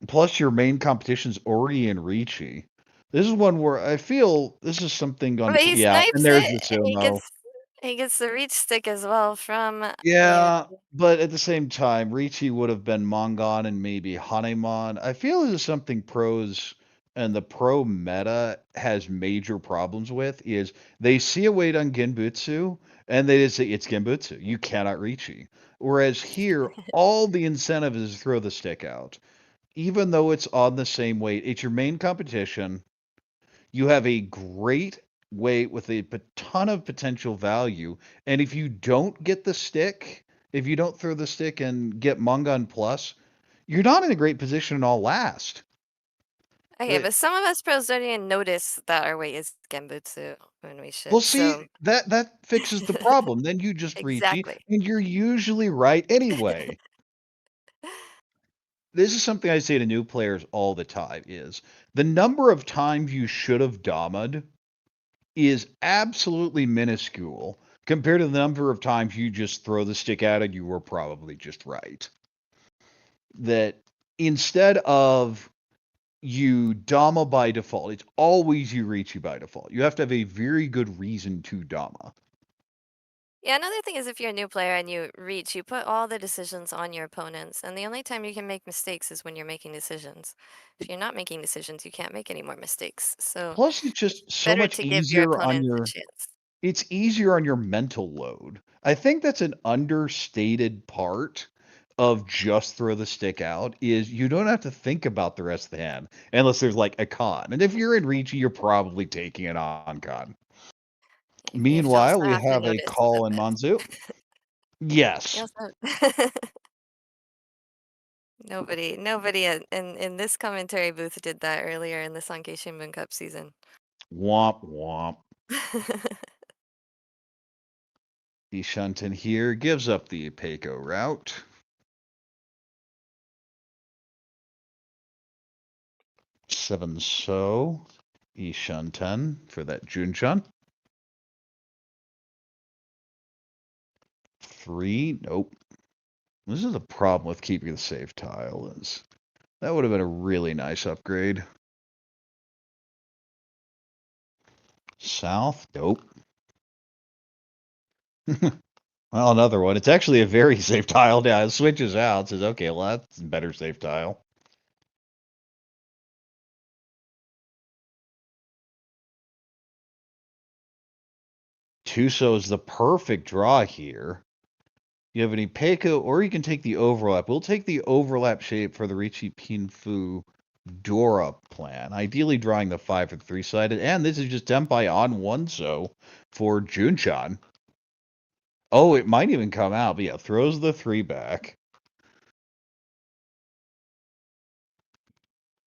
Speaker 3: Plus, your main competition's already in Riichi. This is one where I feel this is something on.
Speaker 4: But he
Speaker 3: Yeah, and
Speaker 4: snipes
Speaker 3: there's
Speaker 4: it,
Speaker 3: the
Speaker 4: and he
Speaker 3: sumo.
Speaker 4: gets the reach stick as well from
Speaker 3: Yeah, but at the same time, Riichi would have been Mongon and maybe Hanemon. I feel this is something pros and the pro meta has major problems with is they see a weight on Genbutsu and they just say it's Genbutsu. You cannot Riichi. Whereas here, all the incentive is to throw the stick out. Even though it's on the same weight, it's your main competition. You have a great weight with a ton of potential value. And if you don't get the stick, if you don't throw the stick and get Mongon Plus, you're not in a great position at all last.
Speaker 4: Okay, but some of us pros don't even notice that our weight is Genbutsu when we
Speaker 3: Well,
Speaker 4: should.
Speaker 3: see,
Speaker 4: So
Speaker 3: that fixes the problem. Then you just Riichi,
Speaker 4: exactly.
Speaker 3: and you're usually right anyway. This is something I say to new players all the time is the number of times you should have Dama'd is absolutely minuscule compared to the number of times you just throw the stick out and you were probably just right. That instead of you Dama by default, it's always you Riichi by default. You have to have a very good reason to Dama.
Speaker 4: Yeah, another thing is if you're a new player and you reach, you put all the decisions on your opponents, and the only time you can make mistakes is when you're making decisions. If you're not making decisions, you can't make any more mistakes. So
Speaker 3: Plus, it's just so
Speaker 4: better
Speaker 3: much
Speaker 4: to give your
Speaker 3: easier on
Speaker 4: opponents a
Speaker 3: your
Speaker 4: chance.
Speaker 3: it's easier on your mental load. I think that's an understated part of just throw the stick out is you don't have to think about the rest of the hand unless there's like a con. And if you're in Riichi, you're probably taking an on con.
Speaker 4: You have to also
Speaker 3: Meanwhile, we
Speaker 4: have to
Speaker 3: have a
Speaker 4: notice
Speaker 3: call in
Speaker 4: that
Speaker 3: Manzu.
Speaker 4: you
Speaker 3: Yes.
Speaker 4: also nobody in this commentary booth did that earlier in the Sankei Shimbun Cup season.
Speaker 3: Womp womp. Ishunten here gives up the Peiko route. Seven so. Ishunten for that Junchan. 3, nope. This is the problem with keeping the save tile is that would have been a really nice upgrade. South, nope. Well, another one. It's actually a very safe tile now. It switches out. Says, okay, well, that's a better safe tile. Tuso is the perfect draw here. You have any Peiko, or you can take the overlap. We'll take the overlap shape for the Riichi Pinfu Dora plan. Ideally drawing the 5 or 3-sided. And this is just Tenpai on 1 so for Junchan. Oh, it might even come out, but yeah, throws the 3 back.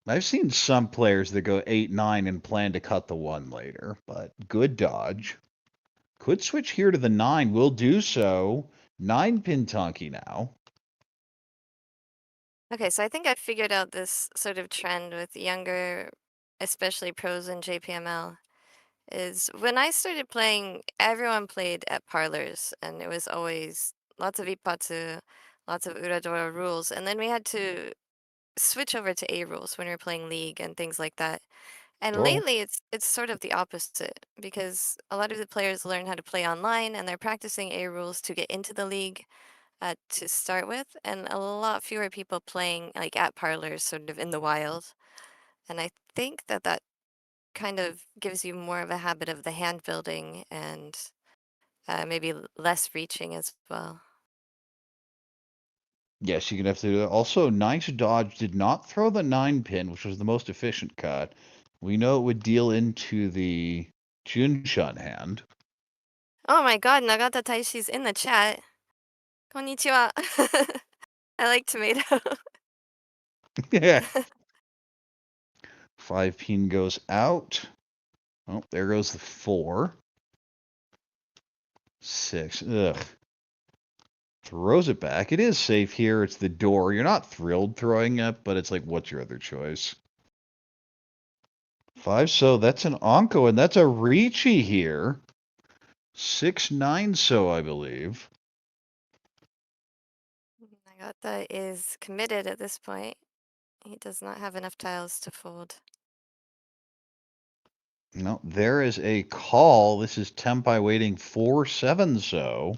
Speaker 3: I've seen some players that go 8-9 and plan to cut the 1 later, but good dodge. Could switch here to the 9. Will do so. 9-pin Tonki now.
Speaker 4: Okay, so I think I figured out this sort of trend with younger, especially pros in JPML, is when I started playing, everyone played at parlors, and it was always lots of Ippatsu, lots of Uradora rules, and then we had to switch over to A rules when we were playing League and things like that. And
Speaker 3: Dora.
Speaker 4: lately, it's sort of the opposite because a lot of the players learn how to play online, and they're practicing A rules to get into the league to start with, and a lot fewer people playing like at parlors, sort of in the wild. And I think that that kind of gives you more of a habit of the hand building and maybe less reaching as well.
Speaker 3: Yes, you can have to do that. Also, nice dodge. Did not throw the 9-pin, which was the most efficient cut. We know it would deal into the Junshan hand.
Speaker 4: Oh my god, Nagata Taishi's in the chat. Konnichiwa. I like tomato.
Speaker 3: Yeah. 5 pin goes out. Oh, there goes the 4. 6. Ugh. Throws it back. It is safe here. It's the door. You're not thrilled throwing it, but it's like, what's your other choice? 5, so that's an Anko, and that's a Riichi here. 6-9, so I believe.
Speaker 4: Nagata is committed at this point. He does not have enough tiles to fold.
Speaker 3: No, there is a call. This is Tempai waiting 4-7, so.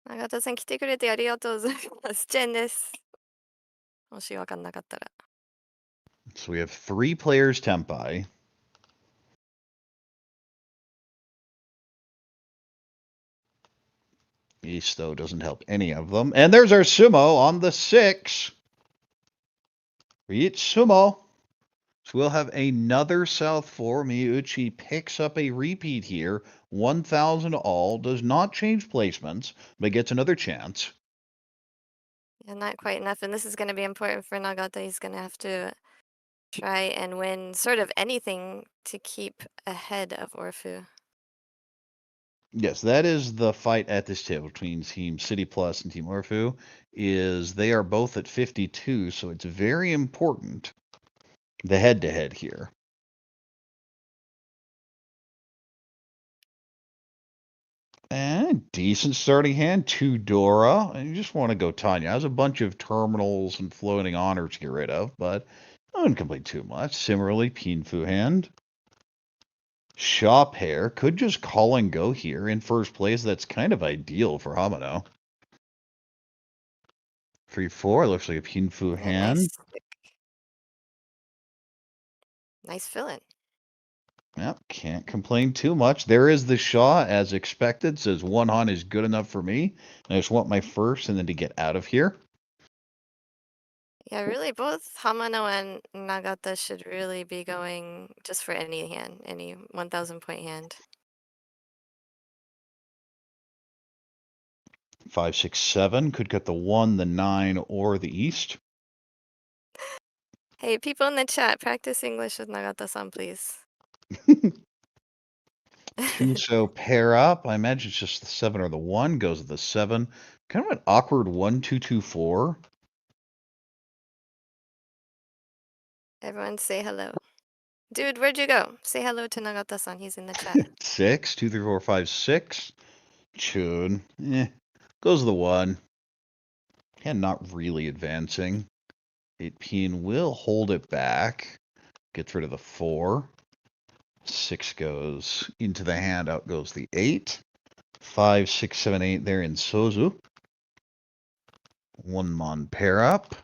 Speaker 4: 永田さん来てくれてありがとうございます。ジェンです。もしわかんなかったら。
Speaker 3: So we have 3 players Tempai. East, though, doesn't help any of them. And there's our Sumo on the 6. Reach Sumo. So we'll have another South 4. Miyauchi picks up a repeat here. 1,000 all. Does not change placements, but gets another chance.
Speaker 4: Yeah, not quite enough. And this is going to be important for Nagata. He's going to have to try and win sort of anything to keep ahead of Orfu.
Speaker 3: Yes, that is the fight at this table between Team City Plus and Team Orfu, is they are both at 52, so it's very important, the head-to-head here. And decent starting hand, 2 Dora, and you just want to go Tanya. Has a bunch of terminals and floating honors to get rid of, but I wouldn't complain too much. Similarly, Pinfu hand. Shaw pair could just call and go here in first place. That's kind of ideal for Hamano. 3-4 looks like a Pinfu hand.
Speaker 4: Nice fill-in.
Speaker 3: Yep, can't complain too much. There is the Shaw, as expected. Says 1 Han is good enough for me. I just want my first and then to get out of here.
Speaker 4: Yeah, really, both Hamano and Nagata should really be going just for any hand, any 1,000 point hand.
Speaker 3: 5, 6, 7 could get the 1, the 9, or the East.
Speaker 4: Hey, people in the chat, practice English with Nagata-san, please.
Speaker 3: So pair up. I imagine it's just the 7 or the 1 goes with the 7. Kind of an awkward 1, 2, 2, 4.
Speaker 4: Everyone say hello. Dude, where'd you go? Say hello to Nagata-san. He's in the chat.
Speaker 3: 6, 2, 3, 4, 5, 6. Chun. Goes the 1. And not really advancing. 8 pin will hold it back. Gets rid of the 4. 6 goes into the hand. Out goes the 8. 5, 6, 7, 8 there in Sozu. 1 mon pair up.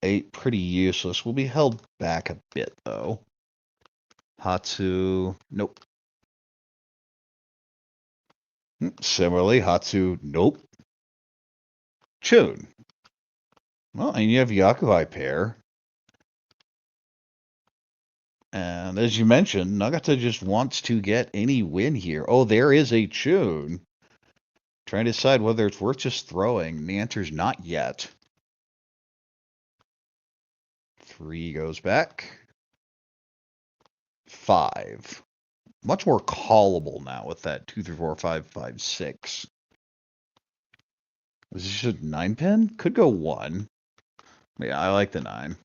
Speaker 3: 8 pretty useless. Will be held back a bit though. Hatsu, nope. Similarly, Hatsu, nope. Chun. Well, and you have Yakuhai pair. And as you mentioned, Nagata just wants to get any win here. Oh, there is a Chun. Trying to decide whether it's worth just throwing. The answer is not yet. 3 goes back. 5. Much more callable now with that 2, 3, 4, 5, 5, 6. Was this just a 9 pin? Could go 1. Yeah, I like the 9.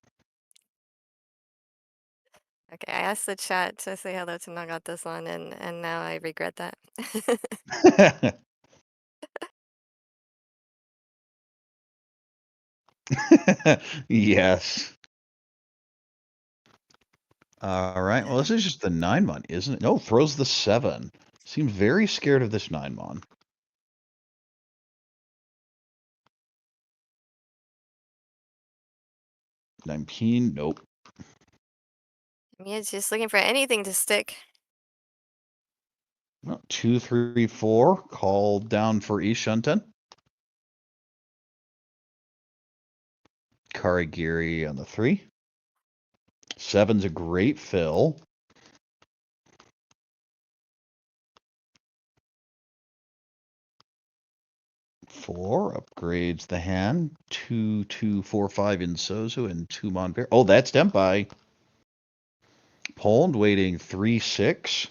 Speaker 4: Okay, I asked the chat to say hello to Nagata-san, and now I regret that.
Speaker 3: Yes. All right. Well, this is just the 9-mon, isn't it? No, throws the 7. Seems very scared of this 9-mon. Nineteen, nope.
Speaker 4: Mia's just looking for anything to stick.
Speaker 3: Well, 2, 3, 4. Called down for Ishunten. Karigiri on the 3. 7's a great fill. 4 upgrades the hand. 2, 2, 4, 5 in Sozu and 2 Monbear. Oh, that's Tempai. Poland waiting 3, 6.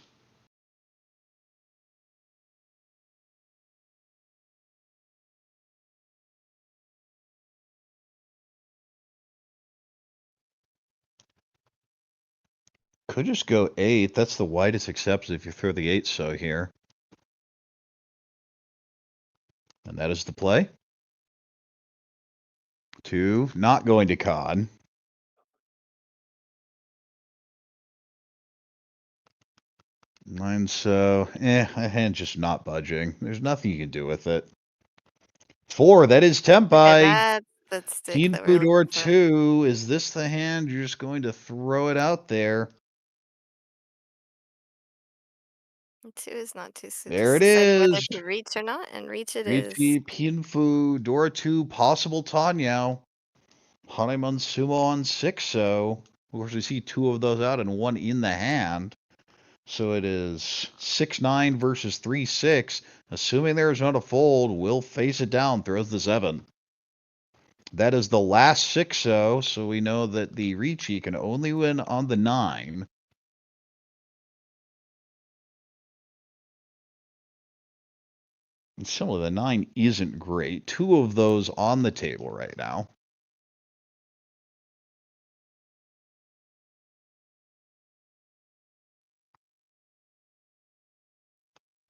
Speaker 3: Could just go 8. That's the widest exception if you throw the 8 so here. And that is the play. 2, not going to con. 9, so, that hand's just not budging. There's nothing you can do with it. 4, that is Tempai.
Speaker 4: Yeah, that's the stick
Speaker 3: Teen
Speaker 4: that we're
Speaker 3: Fudor
Speaker 4: looking for.
Speaker 3: 2, is this the hand? You're just going to throw it out there.
Speaker 4: 2 is not too soon.
Speaker 3: There
Speaker 4: Just
Speaker 3: it
Speaker 4: deciding whether
Speaker 3: is.
Speaker 4: to reach or not, and reach it is.
Speaker 3: Riichi, Pinfu, Dora 2, possible Tanyao. Hanemon Sumo on 6, so. Of course, we see 2 of those out and 1 in the hand. So it is 6-9 versus 3-6. Assuming there's not a fold, will face it down, throws the 7. That is the last 6-0, so we know that the Riichi can only win on the 9. And similarly, the 9 isn't great. 2 of those on the table right now.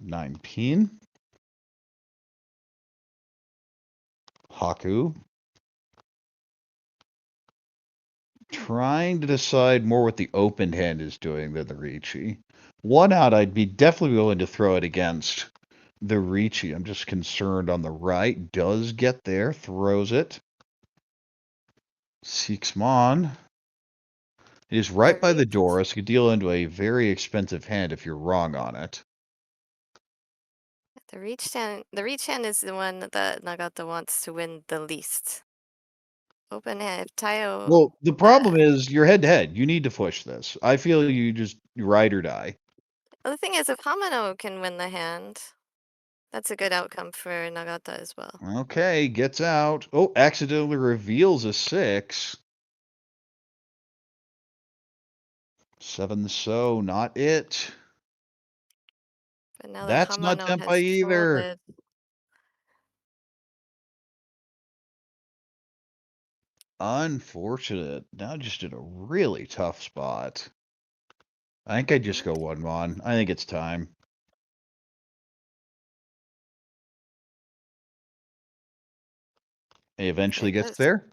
Speaker 3: Nine pin. Haku. Trying to decide more what the open hand is doing than the Riichi. 1 out, I'd be definitely willing to throw it against the Riichi. I'm just concerned on the right. Does get there. Throws it. Seeks Mon. It is right by the door, so you could deal into a very expensive hand if you're wrong on it.
Speaker 4: The reach hand is the one that Nagata wants to win the least. Open hand, Taiyo.
Speaker 3: Well, the problem is you're head to head. You need to push this. I feel you just ride or die.
Speaker 4: Well, the thing is, if Hamano can win the hand, that's a good outcome for Nagata as well.
Speaker 3: Okay, gets out. Oh, accidentally reveals a 6. 7, so not it.
Speaker 4: But now
Speaker 3: That's
Speaker 4: that
Speaker 3: not
Speaker 4: Hamano
Speaker 3: Tempai
Speaker 4: has
Speaker 3: either.
Speaker 4: folded,
Speaker 3: Unfortunate. Now just in a really tough spot. I think I'd just go 1 Mon. I think it's time. He eventually gets there.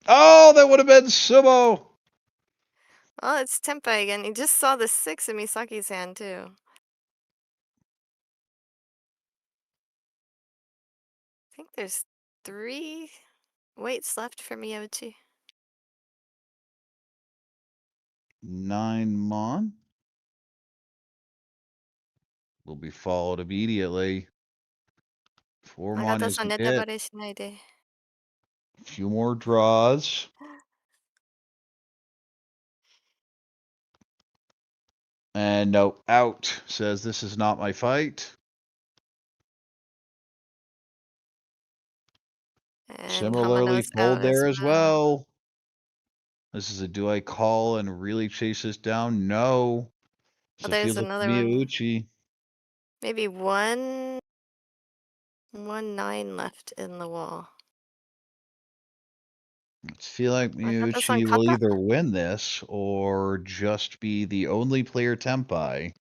Speaker 3: Oh, that would have been Sumo.
Speaker 4: well, it's Tempai again. He just saw the 6 in Misaki's hand too. I think there's 3 weights left for Miyauchi.
Speaker 3: 9 Mon. Will be followed immediately. 4 Mon isn't it. A few more draws. And no, out. Says this is not my fight.
Speaker 4: And
Speaker 3: Similarly,
Speaker 4: Hamano's
Speaker 3: fold
Speaker 4: out
Speaker 3: there
Speaker 4: as
Speaker 3: as well. This is a do I call and really chase this down? No. So
Speaker 4: Oh,
Speaker 3: it
Speaker 4: there's
Speaker 3: feels like
Speaker 4: another one.
Speaker 3: Miyauchi.
Speaker 4: Maybe 1 9 left in the wall.
Speaker 3: I feel like
Speaker 4: Nagata-san
Speaker 3: Miyauchi will
Speaker 4: kata?
Speaker 3: either win this or just be the only player Tempai.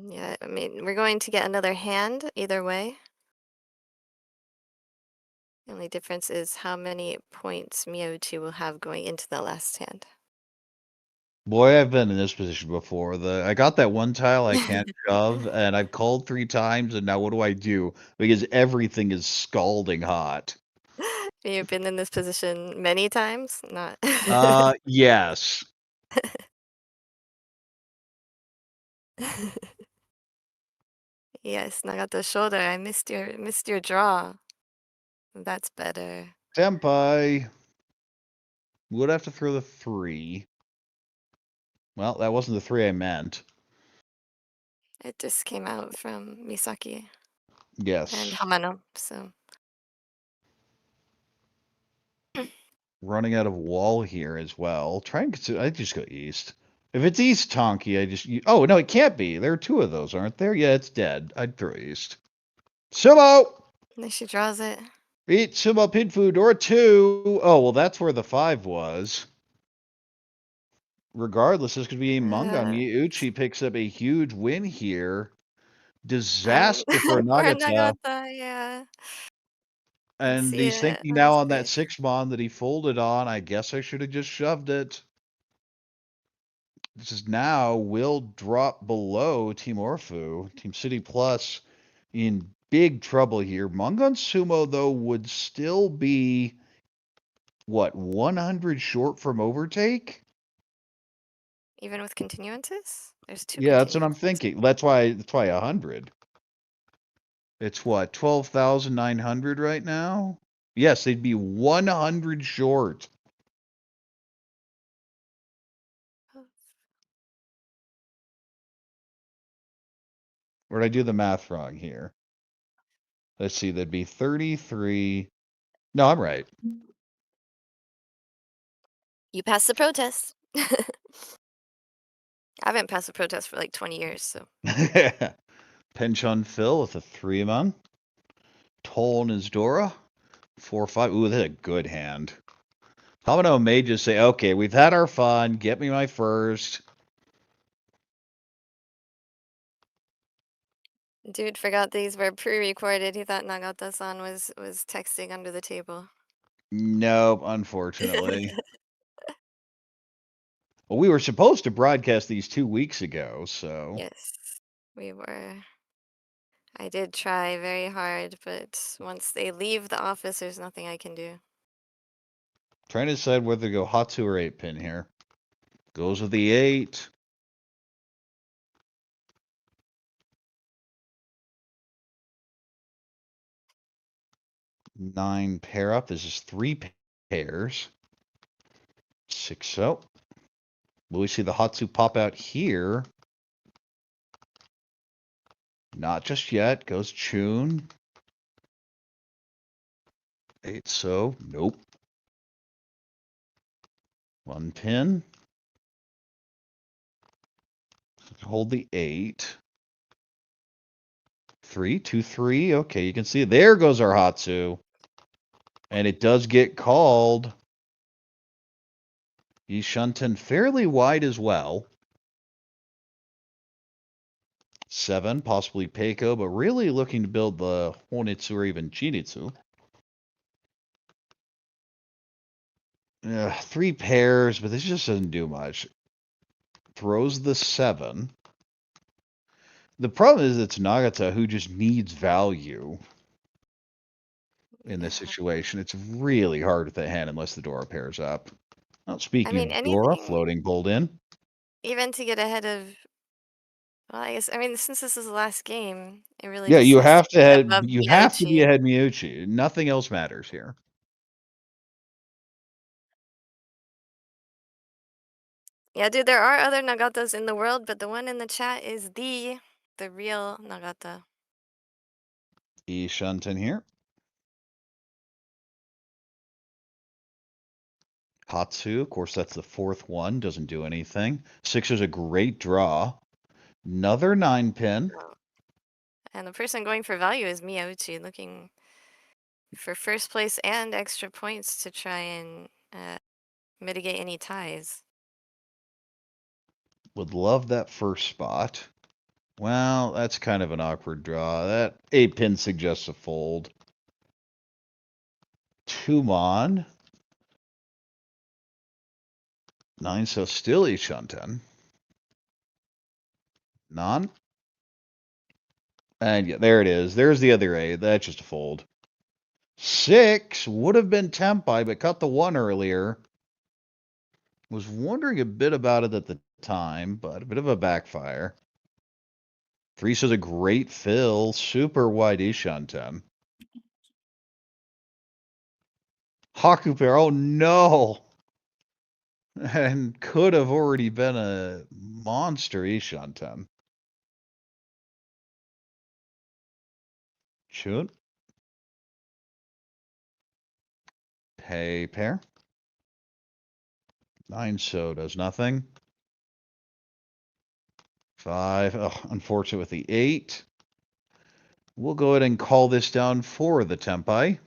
Speaker 4: Yeah, I mean, we're going to get another hand either way. The only difference is how many points Miyauchi will have going into the last hand.
Speaker 3: Boy, I've been in this position before. I got that one tile I can't shove, and I've called 3 times, and now what do I do? Because everything is scalding hot.
Speaker 4: You've been in this position many times? Not.
Speaker 3: Yes.
Speaker 4: Yes, Nagato's shoulder. I missed your draw. That's better.
Speaker 3: Senpai would have to throw the 3. Well, that wasn't the 3 I meant.
Speaker 4: It just came out from Misaki and
Speaker 3: Yes.
Speaker 4: Hamano, so.
Speaker 3: Running out of wall here as well. Try and consider. I just go east. If it's east Tonki, I just. Oh, no, it can't be. There are 2 of those, aren't there? Yeah, it's dead. I'd throw east. Sumo!
Speaker 4: There she draws it.
Speaker 3: Eat Sumo Pin Food or 2. Oh, well, that's where the 5 was. Regardless, this could be a manga. Miyauchi picks up a huge win here. Disaster for
Speaker 4: For
Speaker 3: Nagata.
Speaker 4: Nagata, yeah.
Speaker 3: And
Speaker 4: See
Speaker 3: he's
Speaker 4: it
Speaker 3: thinking
Speaker 4: on
Speaker 3: now
Speaker 4: his
Speaker 3: on that
Speaker 4: face.
Speaker 3: 6-mon that he folded on. I guess I should have just shoved it. This is now will drop below Team Orfu. Team City Plus in big trouble here. Mungon Sumo, though, would still be, what, 100 short from overtake?
Speaker 4: Even with continuances? There's 2
Speaker 3: Yeah, that's what I'm
Speaker 4: continuances.
Speaker 3: thinking. That's why 100. It's what, 12,900 right now? Yes, they'd be 100 short. Or did I do the math wrong here? Let's see, that'd be 33. No, I'm right.
Speaker 4: You passed the protest. I haven't passed the protest for like 20 years, so.
Speaker 3: Penchon Phil with a 3-mon. Toll is Dora. 4-5. Ooh, that's a good hand. Hamano may just say, okay, we've had our fun. Get me my first.
Speaker 4: Dude forgot these were pre-recorded. He thought Nagata-san was texting under the table.
Speaker 3: Nope, unfortunately. Well, we were supposed to broadcast these 2 weeks ago, so.
Speaker 4: Yes, we were. I did try very hard, but once they leave the office, there's nothing I can do.
Speaker 3: Trying to decide whether to go Hatsu or 8-pin here. Goes with the 8. Nine pair up. This is 3 pairs. 6-0. Will we see the Hatsu pop out here? Not just yet. Goes Chun. 8-so. Nope. 1 pin. Hold the 8. 3, 2, 3. Okay, you can see there goes our Hatsu. And it does get called. Yishunten fairly wide as well. 7, possibly Peiko, but really looking to build the Honitsu or even Chinitsu. 3 pairs, but this just doesn't do much. Throws the 7. The problem is it's Nagata who just needs value in this situation. It's really hard with the hand unless the Dora pairs up. Well, speaking
Speaker 4: I mean,
Speaker 3: of Dora,
Speaker 4: anything,
Speaker 3: floating pulled in.
Speaker 4: even to get ahead of. Well, I mean, since this is the last game, it really
Speaker 3: Yeah,
Speaker 4: just
Speaker 3: you
Speaker 4: has
Speaker 3: have
Speaker 4: to be
Speaker 3: to
Speaker 4: above
Speaker 3: you have to be
Speaker 4: Miyauchi.
Speaker 3: ahead Miyauchi. Nothing else matters here.
Speaker 4: Yeah, dude, there are other Nagatas in the world, but the one in the chat is the real Nagata.
Speaker 3: Ishunten here. Hatsu, of course, that's the 4th one. Doesn't do anything. 6 is a great draw. Another 9-pin.
Speaker 4: And the person going for value is Miyauchi, looking for first place and extra points to try and mitigate any ties.
Speaker 3: Would love that first spot. Well, that's kind of an awkward draw. That 8-pin suggests a fold. 2-mon. 9, so still Ishunten. Non. And yeah, there it is. There's the other 8. That's just a fold. 6 would have been Tempai, but cut the 1 earlier. Was wondering a bit about it at the time, but a bit of a backfire. 3 shows a great fill. Super wide Ishunten. Haku pair. Oh no! And could have already been a monster Ishanten. Shoot. Pay pair. 9 so does nothing. 5. Oh, unfortunate with the 8. We'll go ahead and call this down for the Tempai.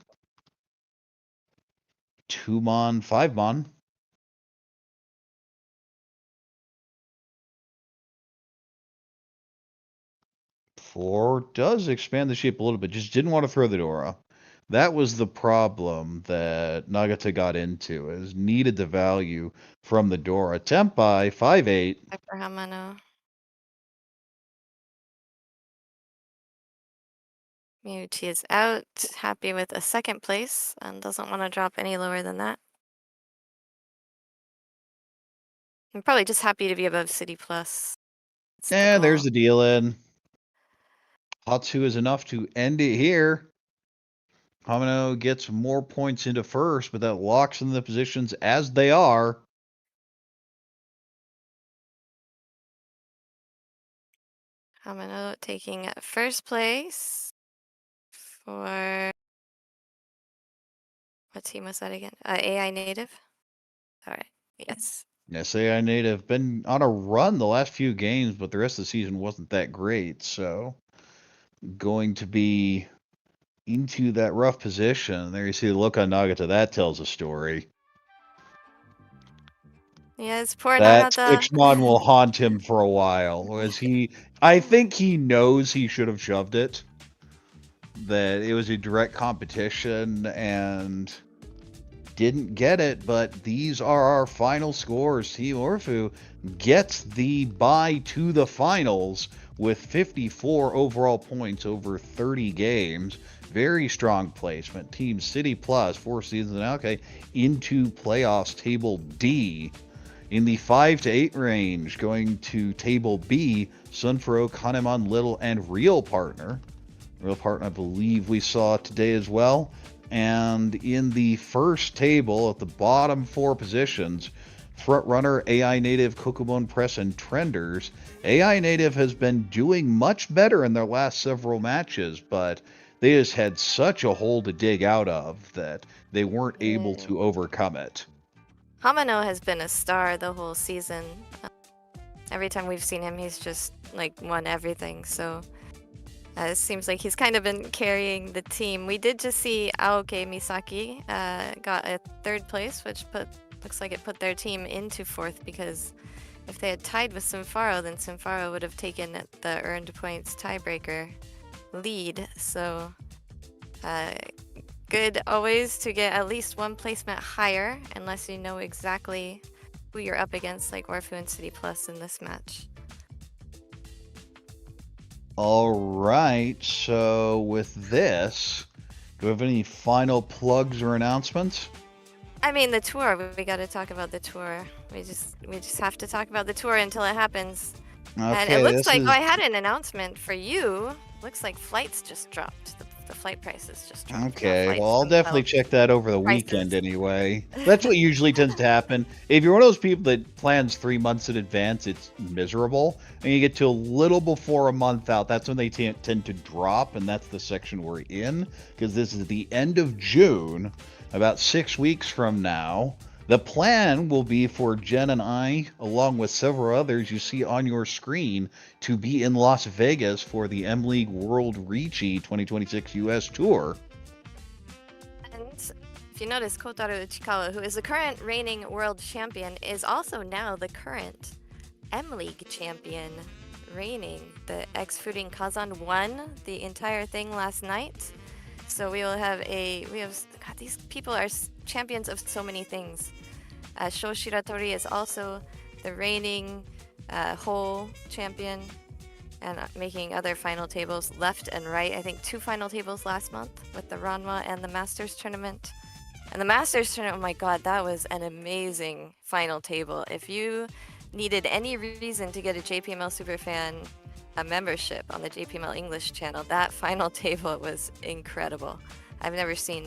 Speaker 3: 2 mon, 5 mon. 4 does expand the shape a little bit. Just didn't want to throw the Dora. That was the problem that Nagata got into, is needed the value from the Dora. Tempai, 5-8.
Speaker 4: For Hamano. Miyauchi is out, happy with a second place, and doesn't want to drop any lower than that. I'm probably just happy to be above City Plus.
Speaker 3: There's the deal in. Hatsu is enough to end it here. Hamano gets more points into first, but that locks in the positions as they are.
Speaker 4: Hamano taking first place for... What team was that again? AI Native? Alright, yes.
Speaker 3: Yes, AI Native been on a run the last few games, but the rest of the season wasn't that great, so going to be into that rough position. There you see the look on Nagata. That tells a story.
Speaker 4: Yes, poor
Speaker 3: That
Speaker 4: Nagata.
Speaker 3: Switchmon will haunt him for a while. As I think he knows he should have shoved it. That it was a direct competition and didn't get it, but these are our final scores. Team Orfu gets the bye to the finals with 54 overall points over 30 games. Very strong placement. Team City Plus, 4 seasons and okay, into playoffs table D. In the 5 to 8 range, going to table B, Sunfuro, Kanemon, Little, and Real Partner. Real Partner, I believe we saw today as well. And in the first table, at the bottom 4 positions, Frontrunner, AI Native, Kokomon Press, and Trenders. AI Native has been doing much better in their last several matches, but they just had such a hole to dig out of that they weren't able to overcome it.
Speaker 4: Hamano has been a star the whole season. Every time we've seen him, he's just like won everything. So it seems like he's kind of been carrying the team. We did just see Aoki Misaki got a 3rd place, which looks like it put their team into 4th, because if they had tied with Sunfaro, then Sunfaro would have taken the earned points tiebreaker lead. So good always to get at least 1 placement higher, unless you know exactly who you're up against, like Orfu and City Plus in this match.
Speaker 3: All right, so with this, do we have any final plugs or announcements?
Speaker 4: I mean, the tour. We got to talk about the tour. We just have to talk about the tour until it happens.
Speaker 3: Okay,
Speaker 4: and it looks like I had an announcement for you. Looks like flights just dropped. The flight prices just dropped.
Speaker 3: Okay, well, I'll definitely check that over the weekend anyway. That's what usually tends to happen. If you're one of those people that plans 3 months in advance, it's miserable. And you get to a little before a month out, that's when they tend to drop, and that's the section we're in, because this is the end of June, about 6 weeks from now. The plan will be for Jenn and I, along with several others you see on your screen, to be in Las Vegas for the M League World Riichi 2026 US Tour.
Speaker 4: And if you notice, Kotaro Takizawa, who is the current reigning world champion, is also now the current M League champion reigning. The ex-Furin Kazan won the entire thing last night. So we will have God, these people are champions of so many things. Sho Shiratori is also the reigning whole champion, and making other final tables left and right. I think 2 final tables last month with the Ranma and the Masters tournament. And the Masters tournament, oh my god, that was an amazing final table. If you needed any reason to get a JPML Superfan membership on the JPML English channel, that final table was incredible. I've never seen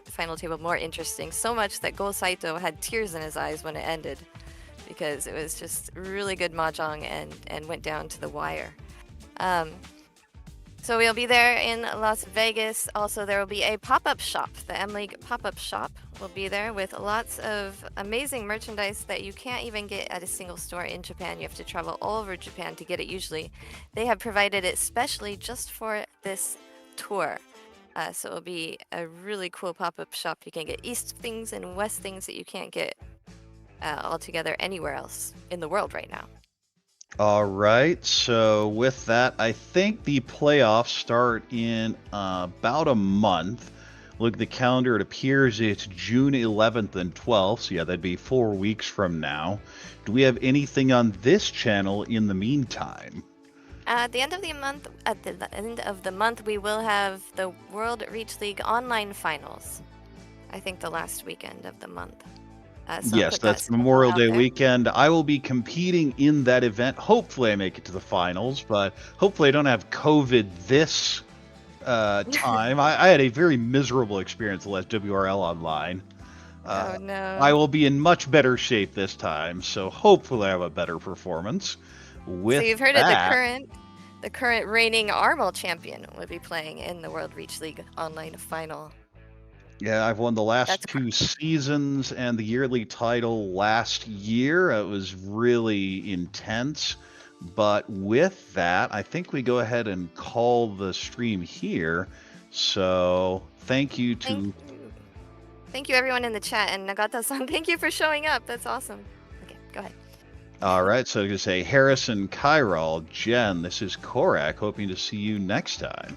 Speaker 4: final table more interesting. So much that Go Saito had tears in his eyes when it ended, because it was just really good mahjong and went down to the wire. So we'll be there in Las Vegas. Also, there will be a pop-up shop. The M League pop-up shop will be there with lots of amazing merchandise that you can't even get at a single store in Japan. You have to travel all over Japan to get it usually. They have provided it specially just for this tour. So it'll be a really cool pop-up shop. You can get East things and West things that you can't get altogether anywhere else in the world right now.
Speaker 3: All right, so with that, I think the playoffs start in about a month. Look at the calendar, it appears it's June 11th and 12th, so yeah, that'd be 4 weeks from now. Do we have anything on this channel in the meantime?
Speaker 4: At the end of the month, we will have the World Reach League online finals. I think the last weekend of the month. So
Speaker 3: yes, that's Memorial Day weekend. I will be competing in that event. Hopefully I make it to the finals, but hopefully I don't have COVID this time. I had a very miserable experience the last WRL online.
Speaker 4: Oh no.
Speaker 3: I will be in much better shape this time, so hopefully I have a better performance.
Speaker 4: So you've heard of the current reigning Armel champion will be playing in the World Reach League online final.
Speaker 3: Yeah, I've won the last 2 seasons and the yearly title last year. It was really intense. But with that, I think we go ahead and call the stream here. So thank you to...
Speaker 4: Thank you everyone in the chat. And Nagata-san, thank you for showing up. That's awesome. Okay, go ahead.
Speaker 3: All right, so to say Harrison, Chiral, Jenn, this is Corak, hoping to see you next time.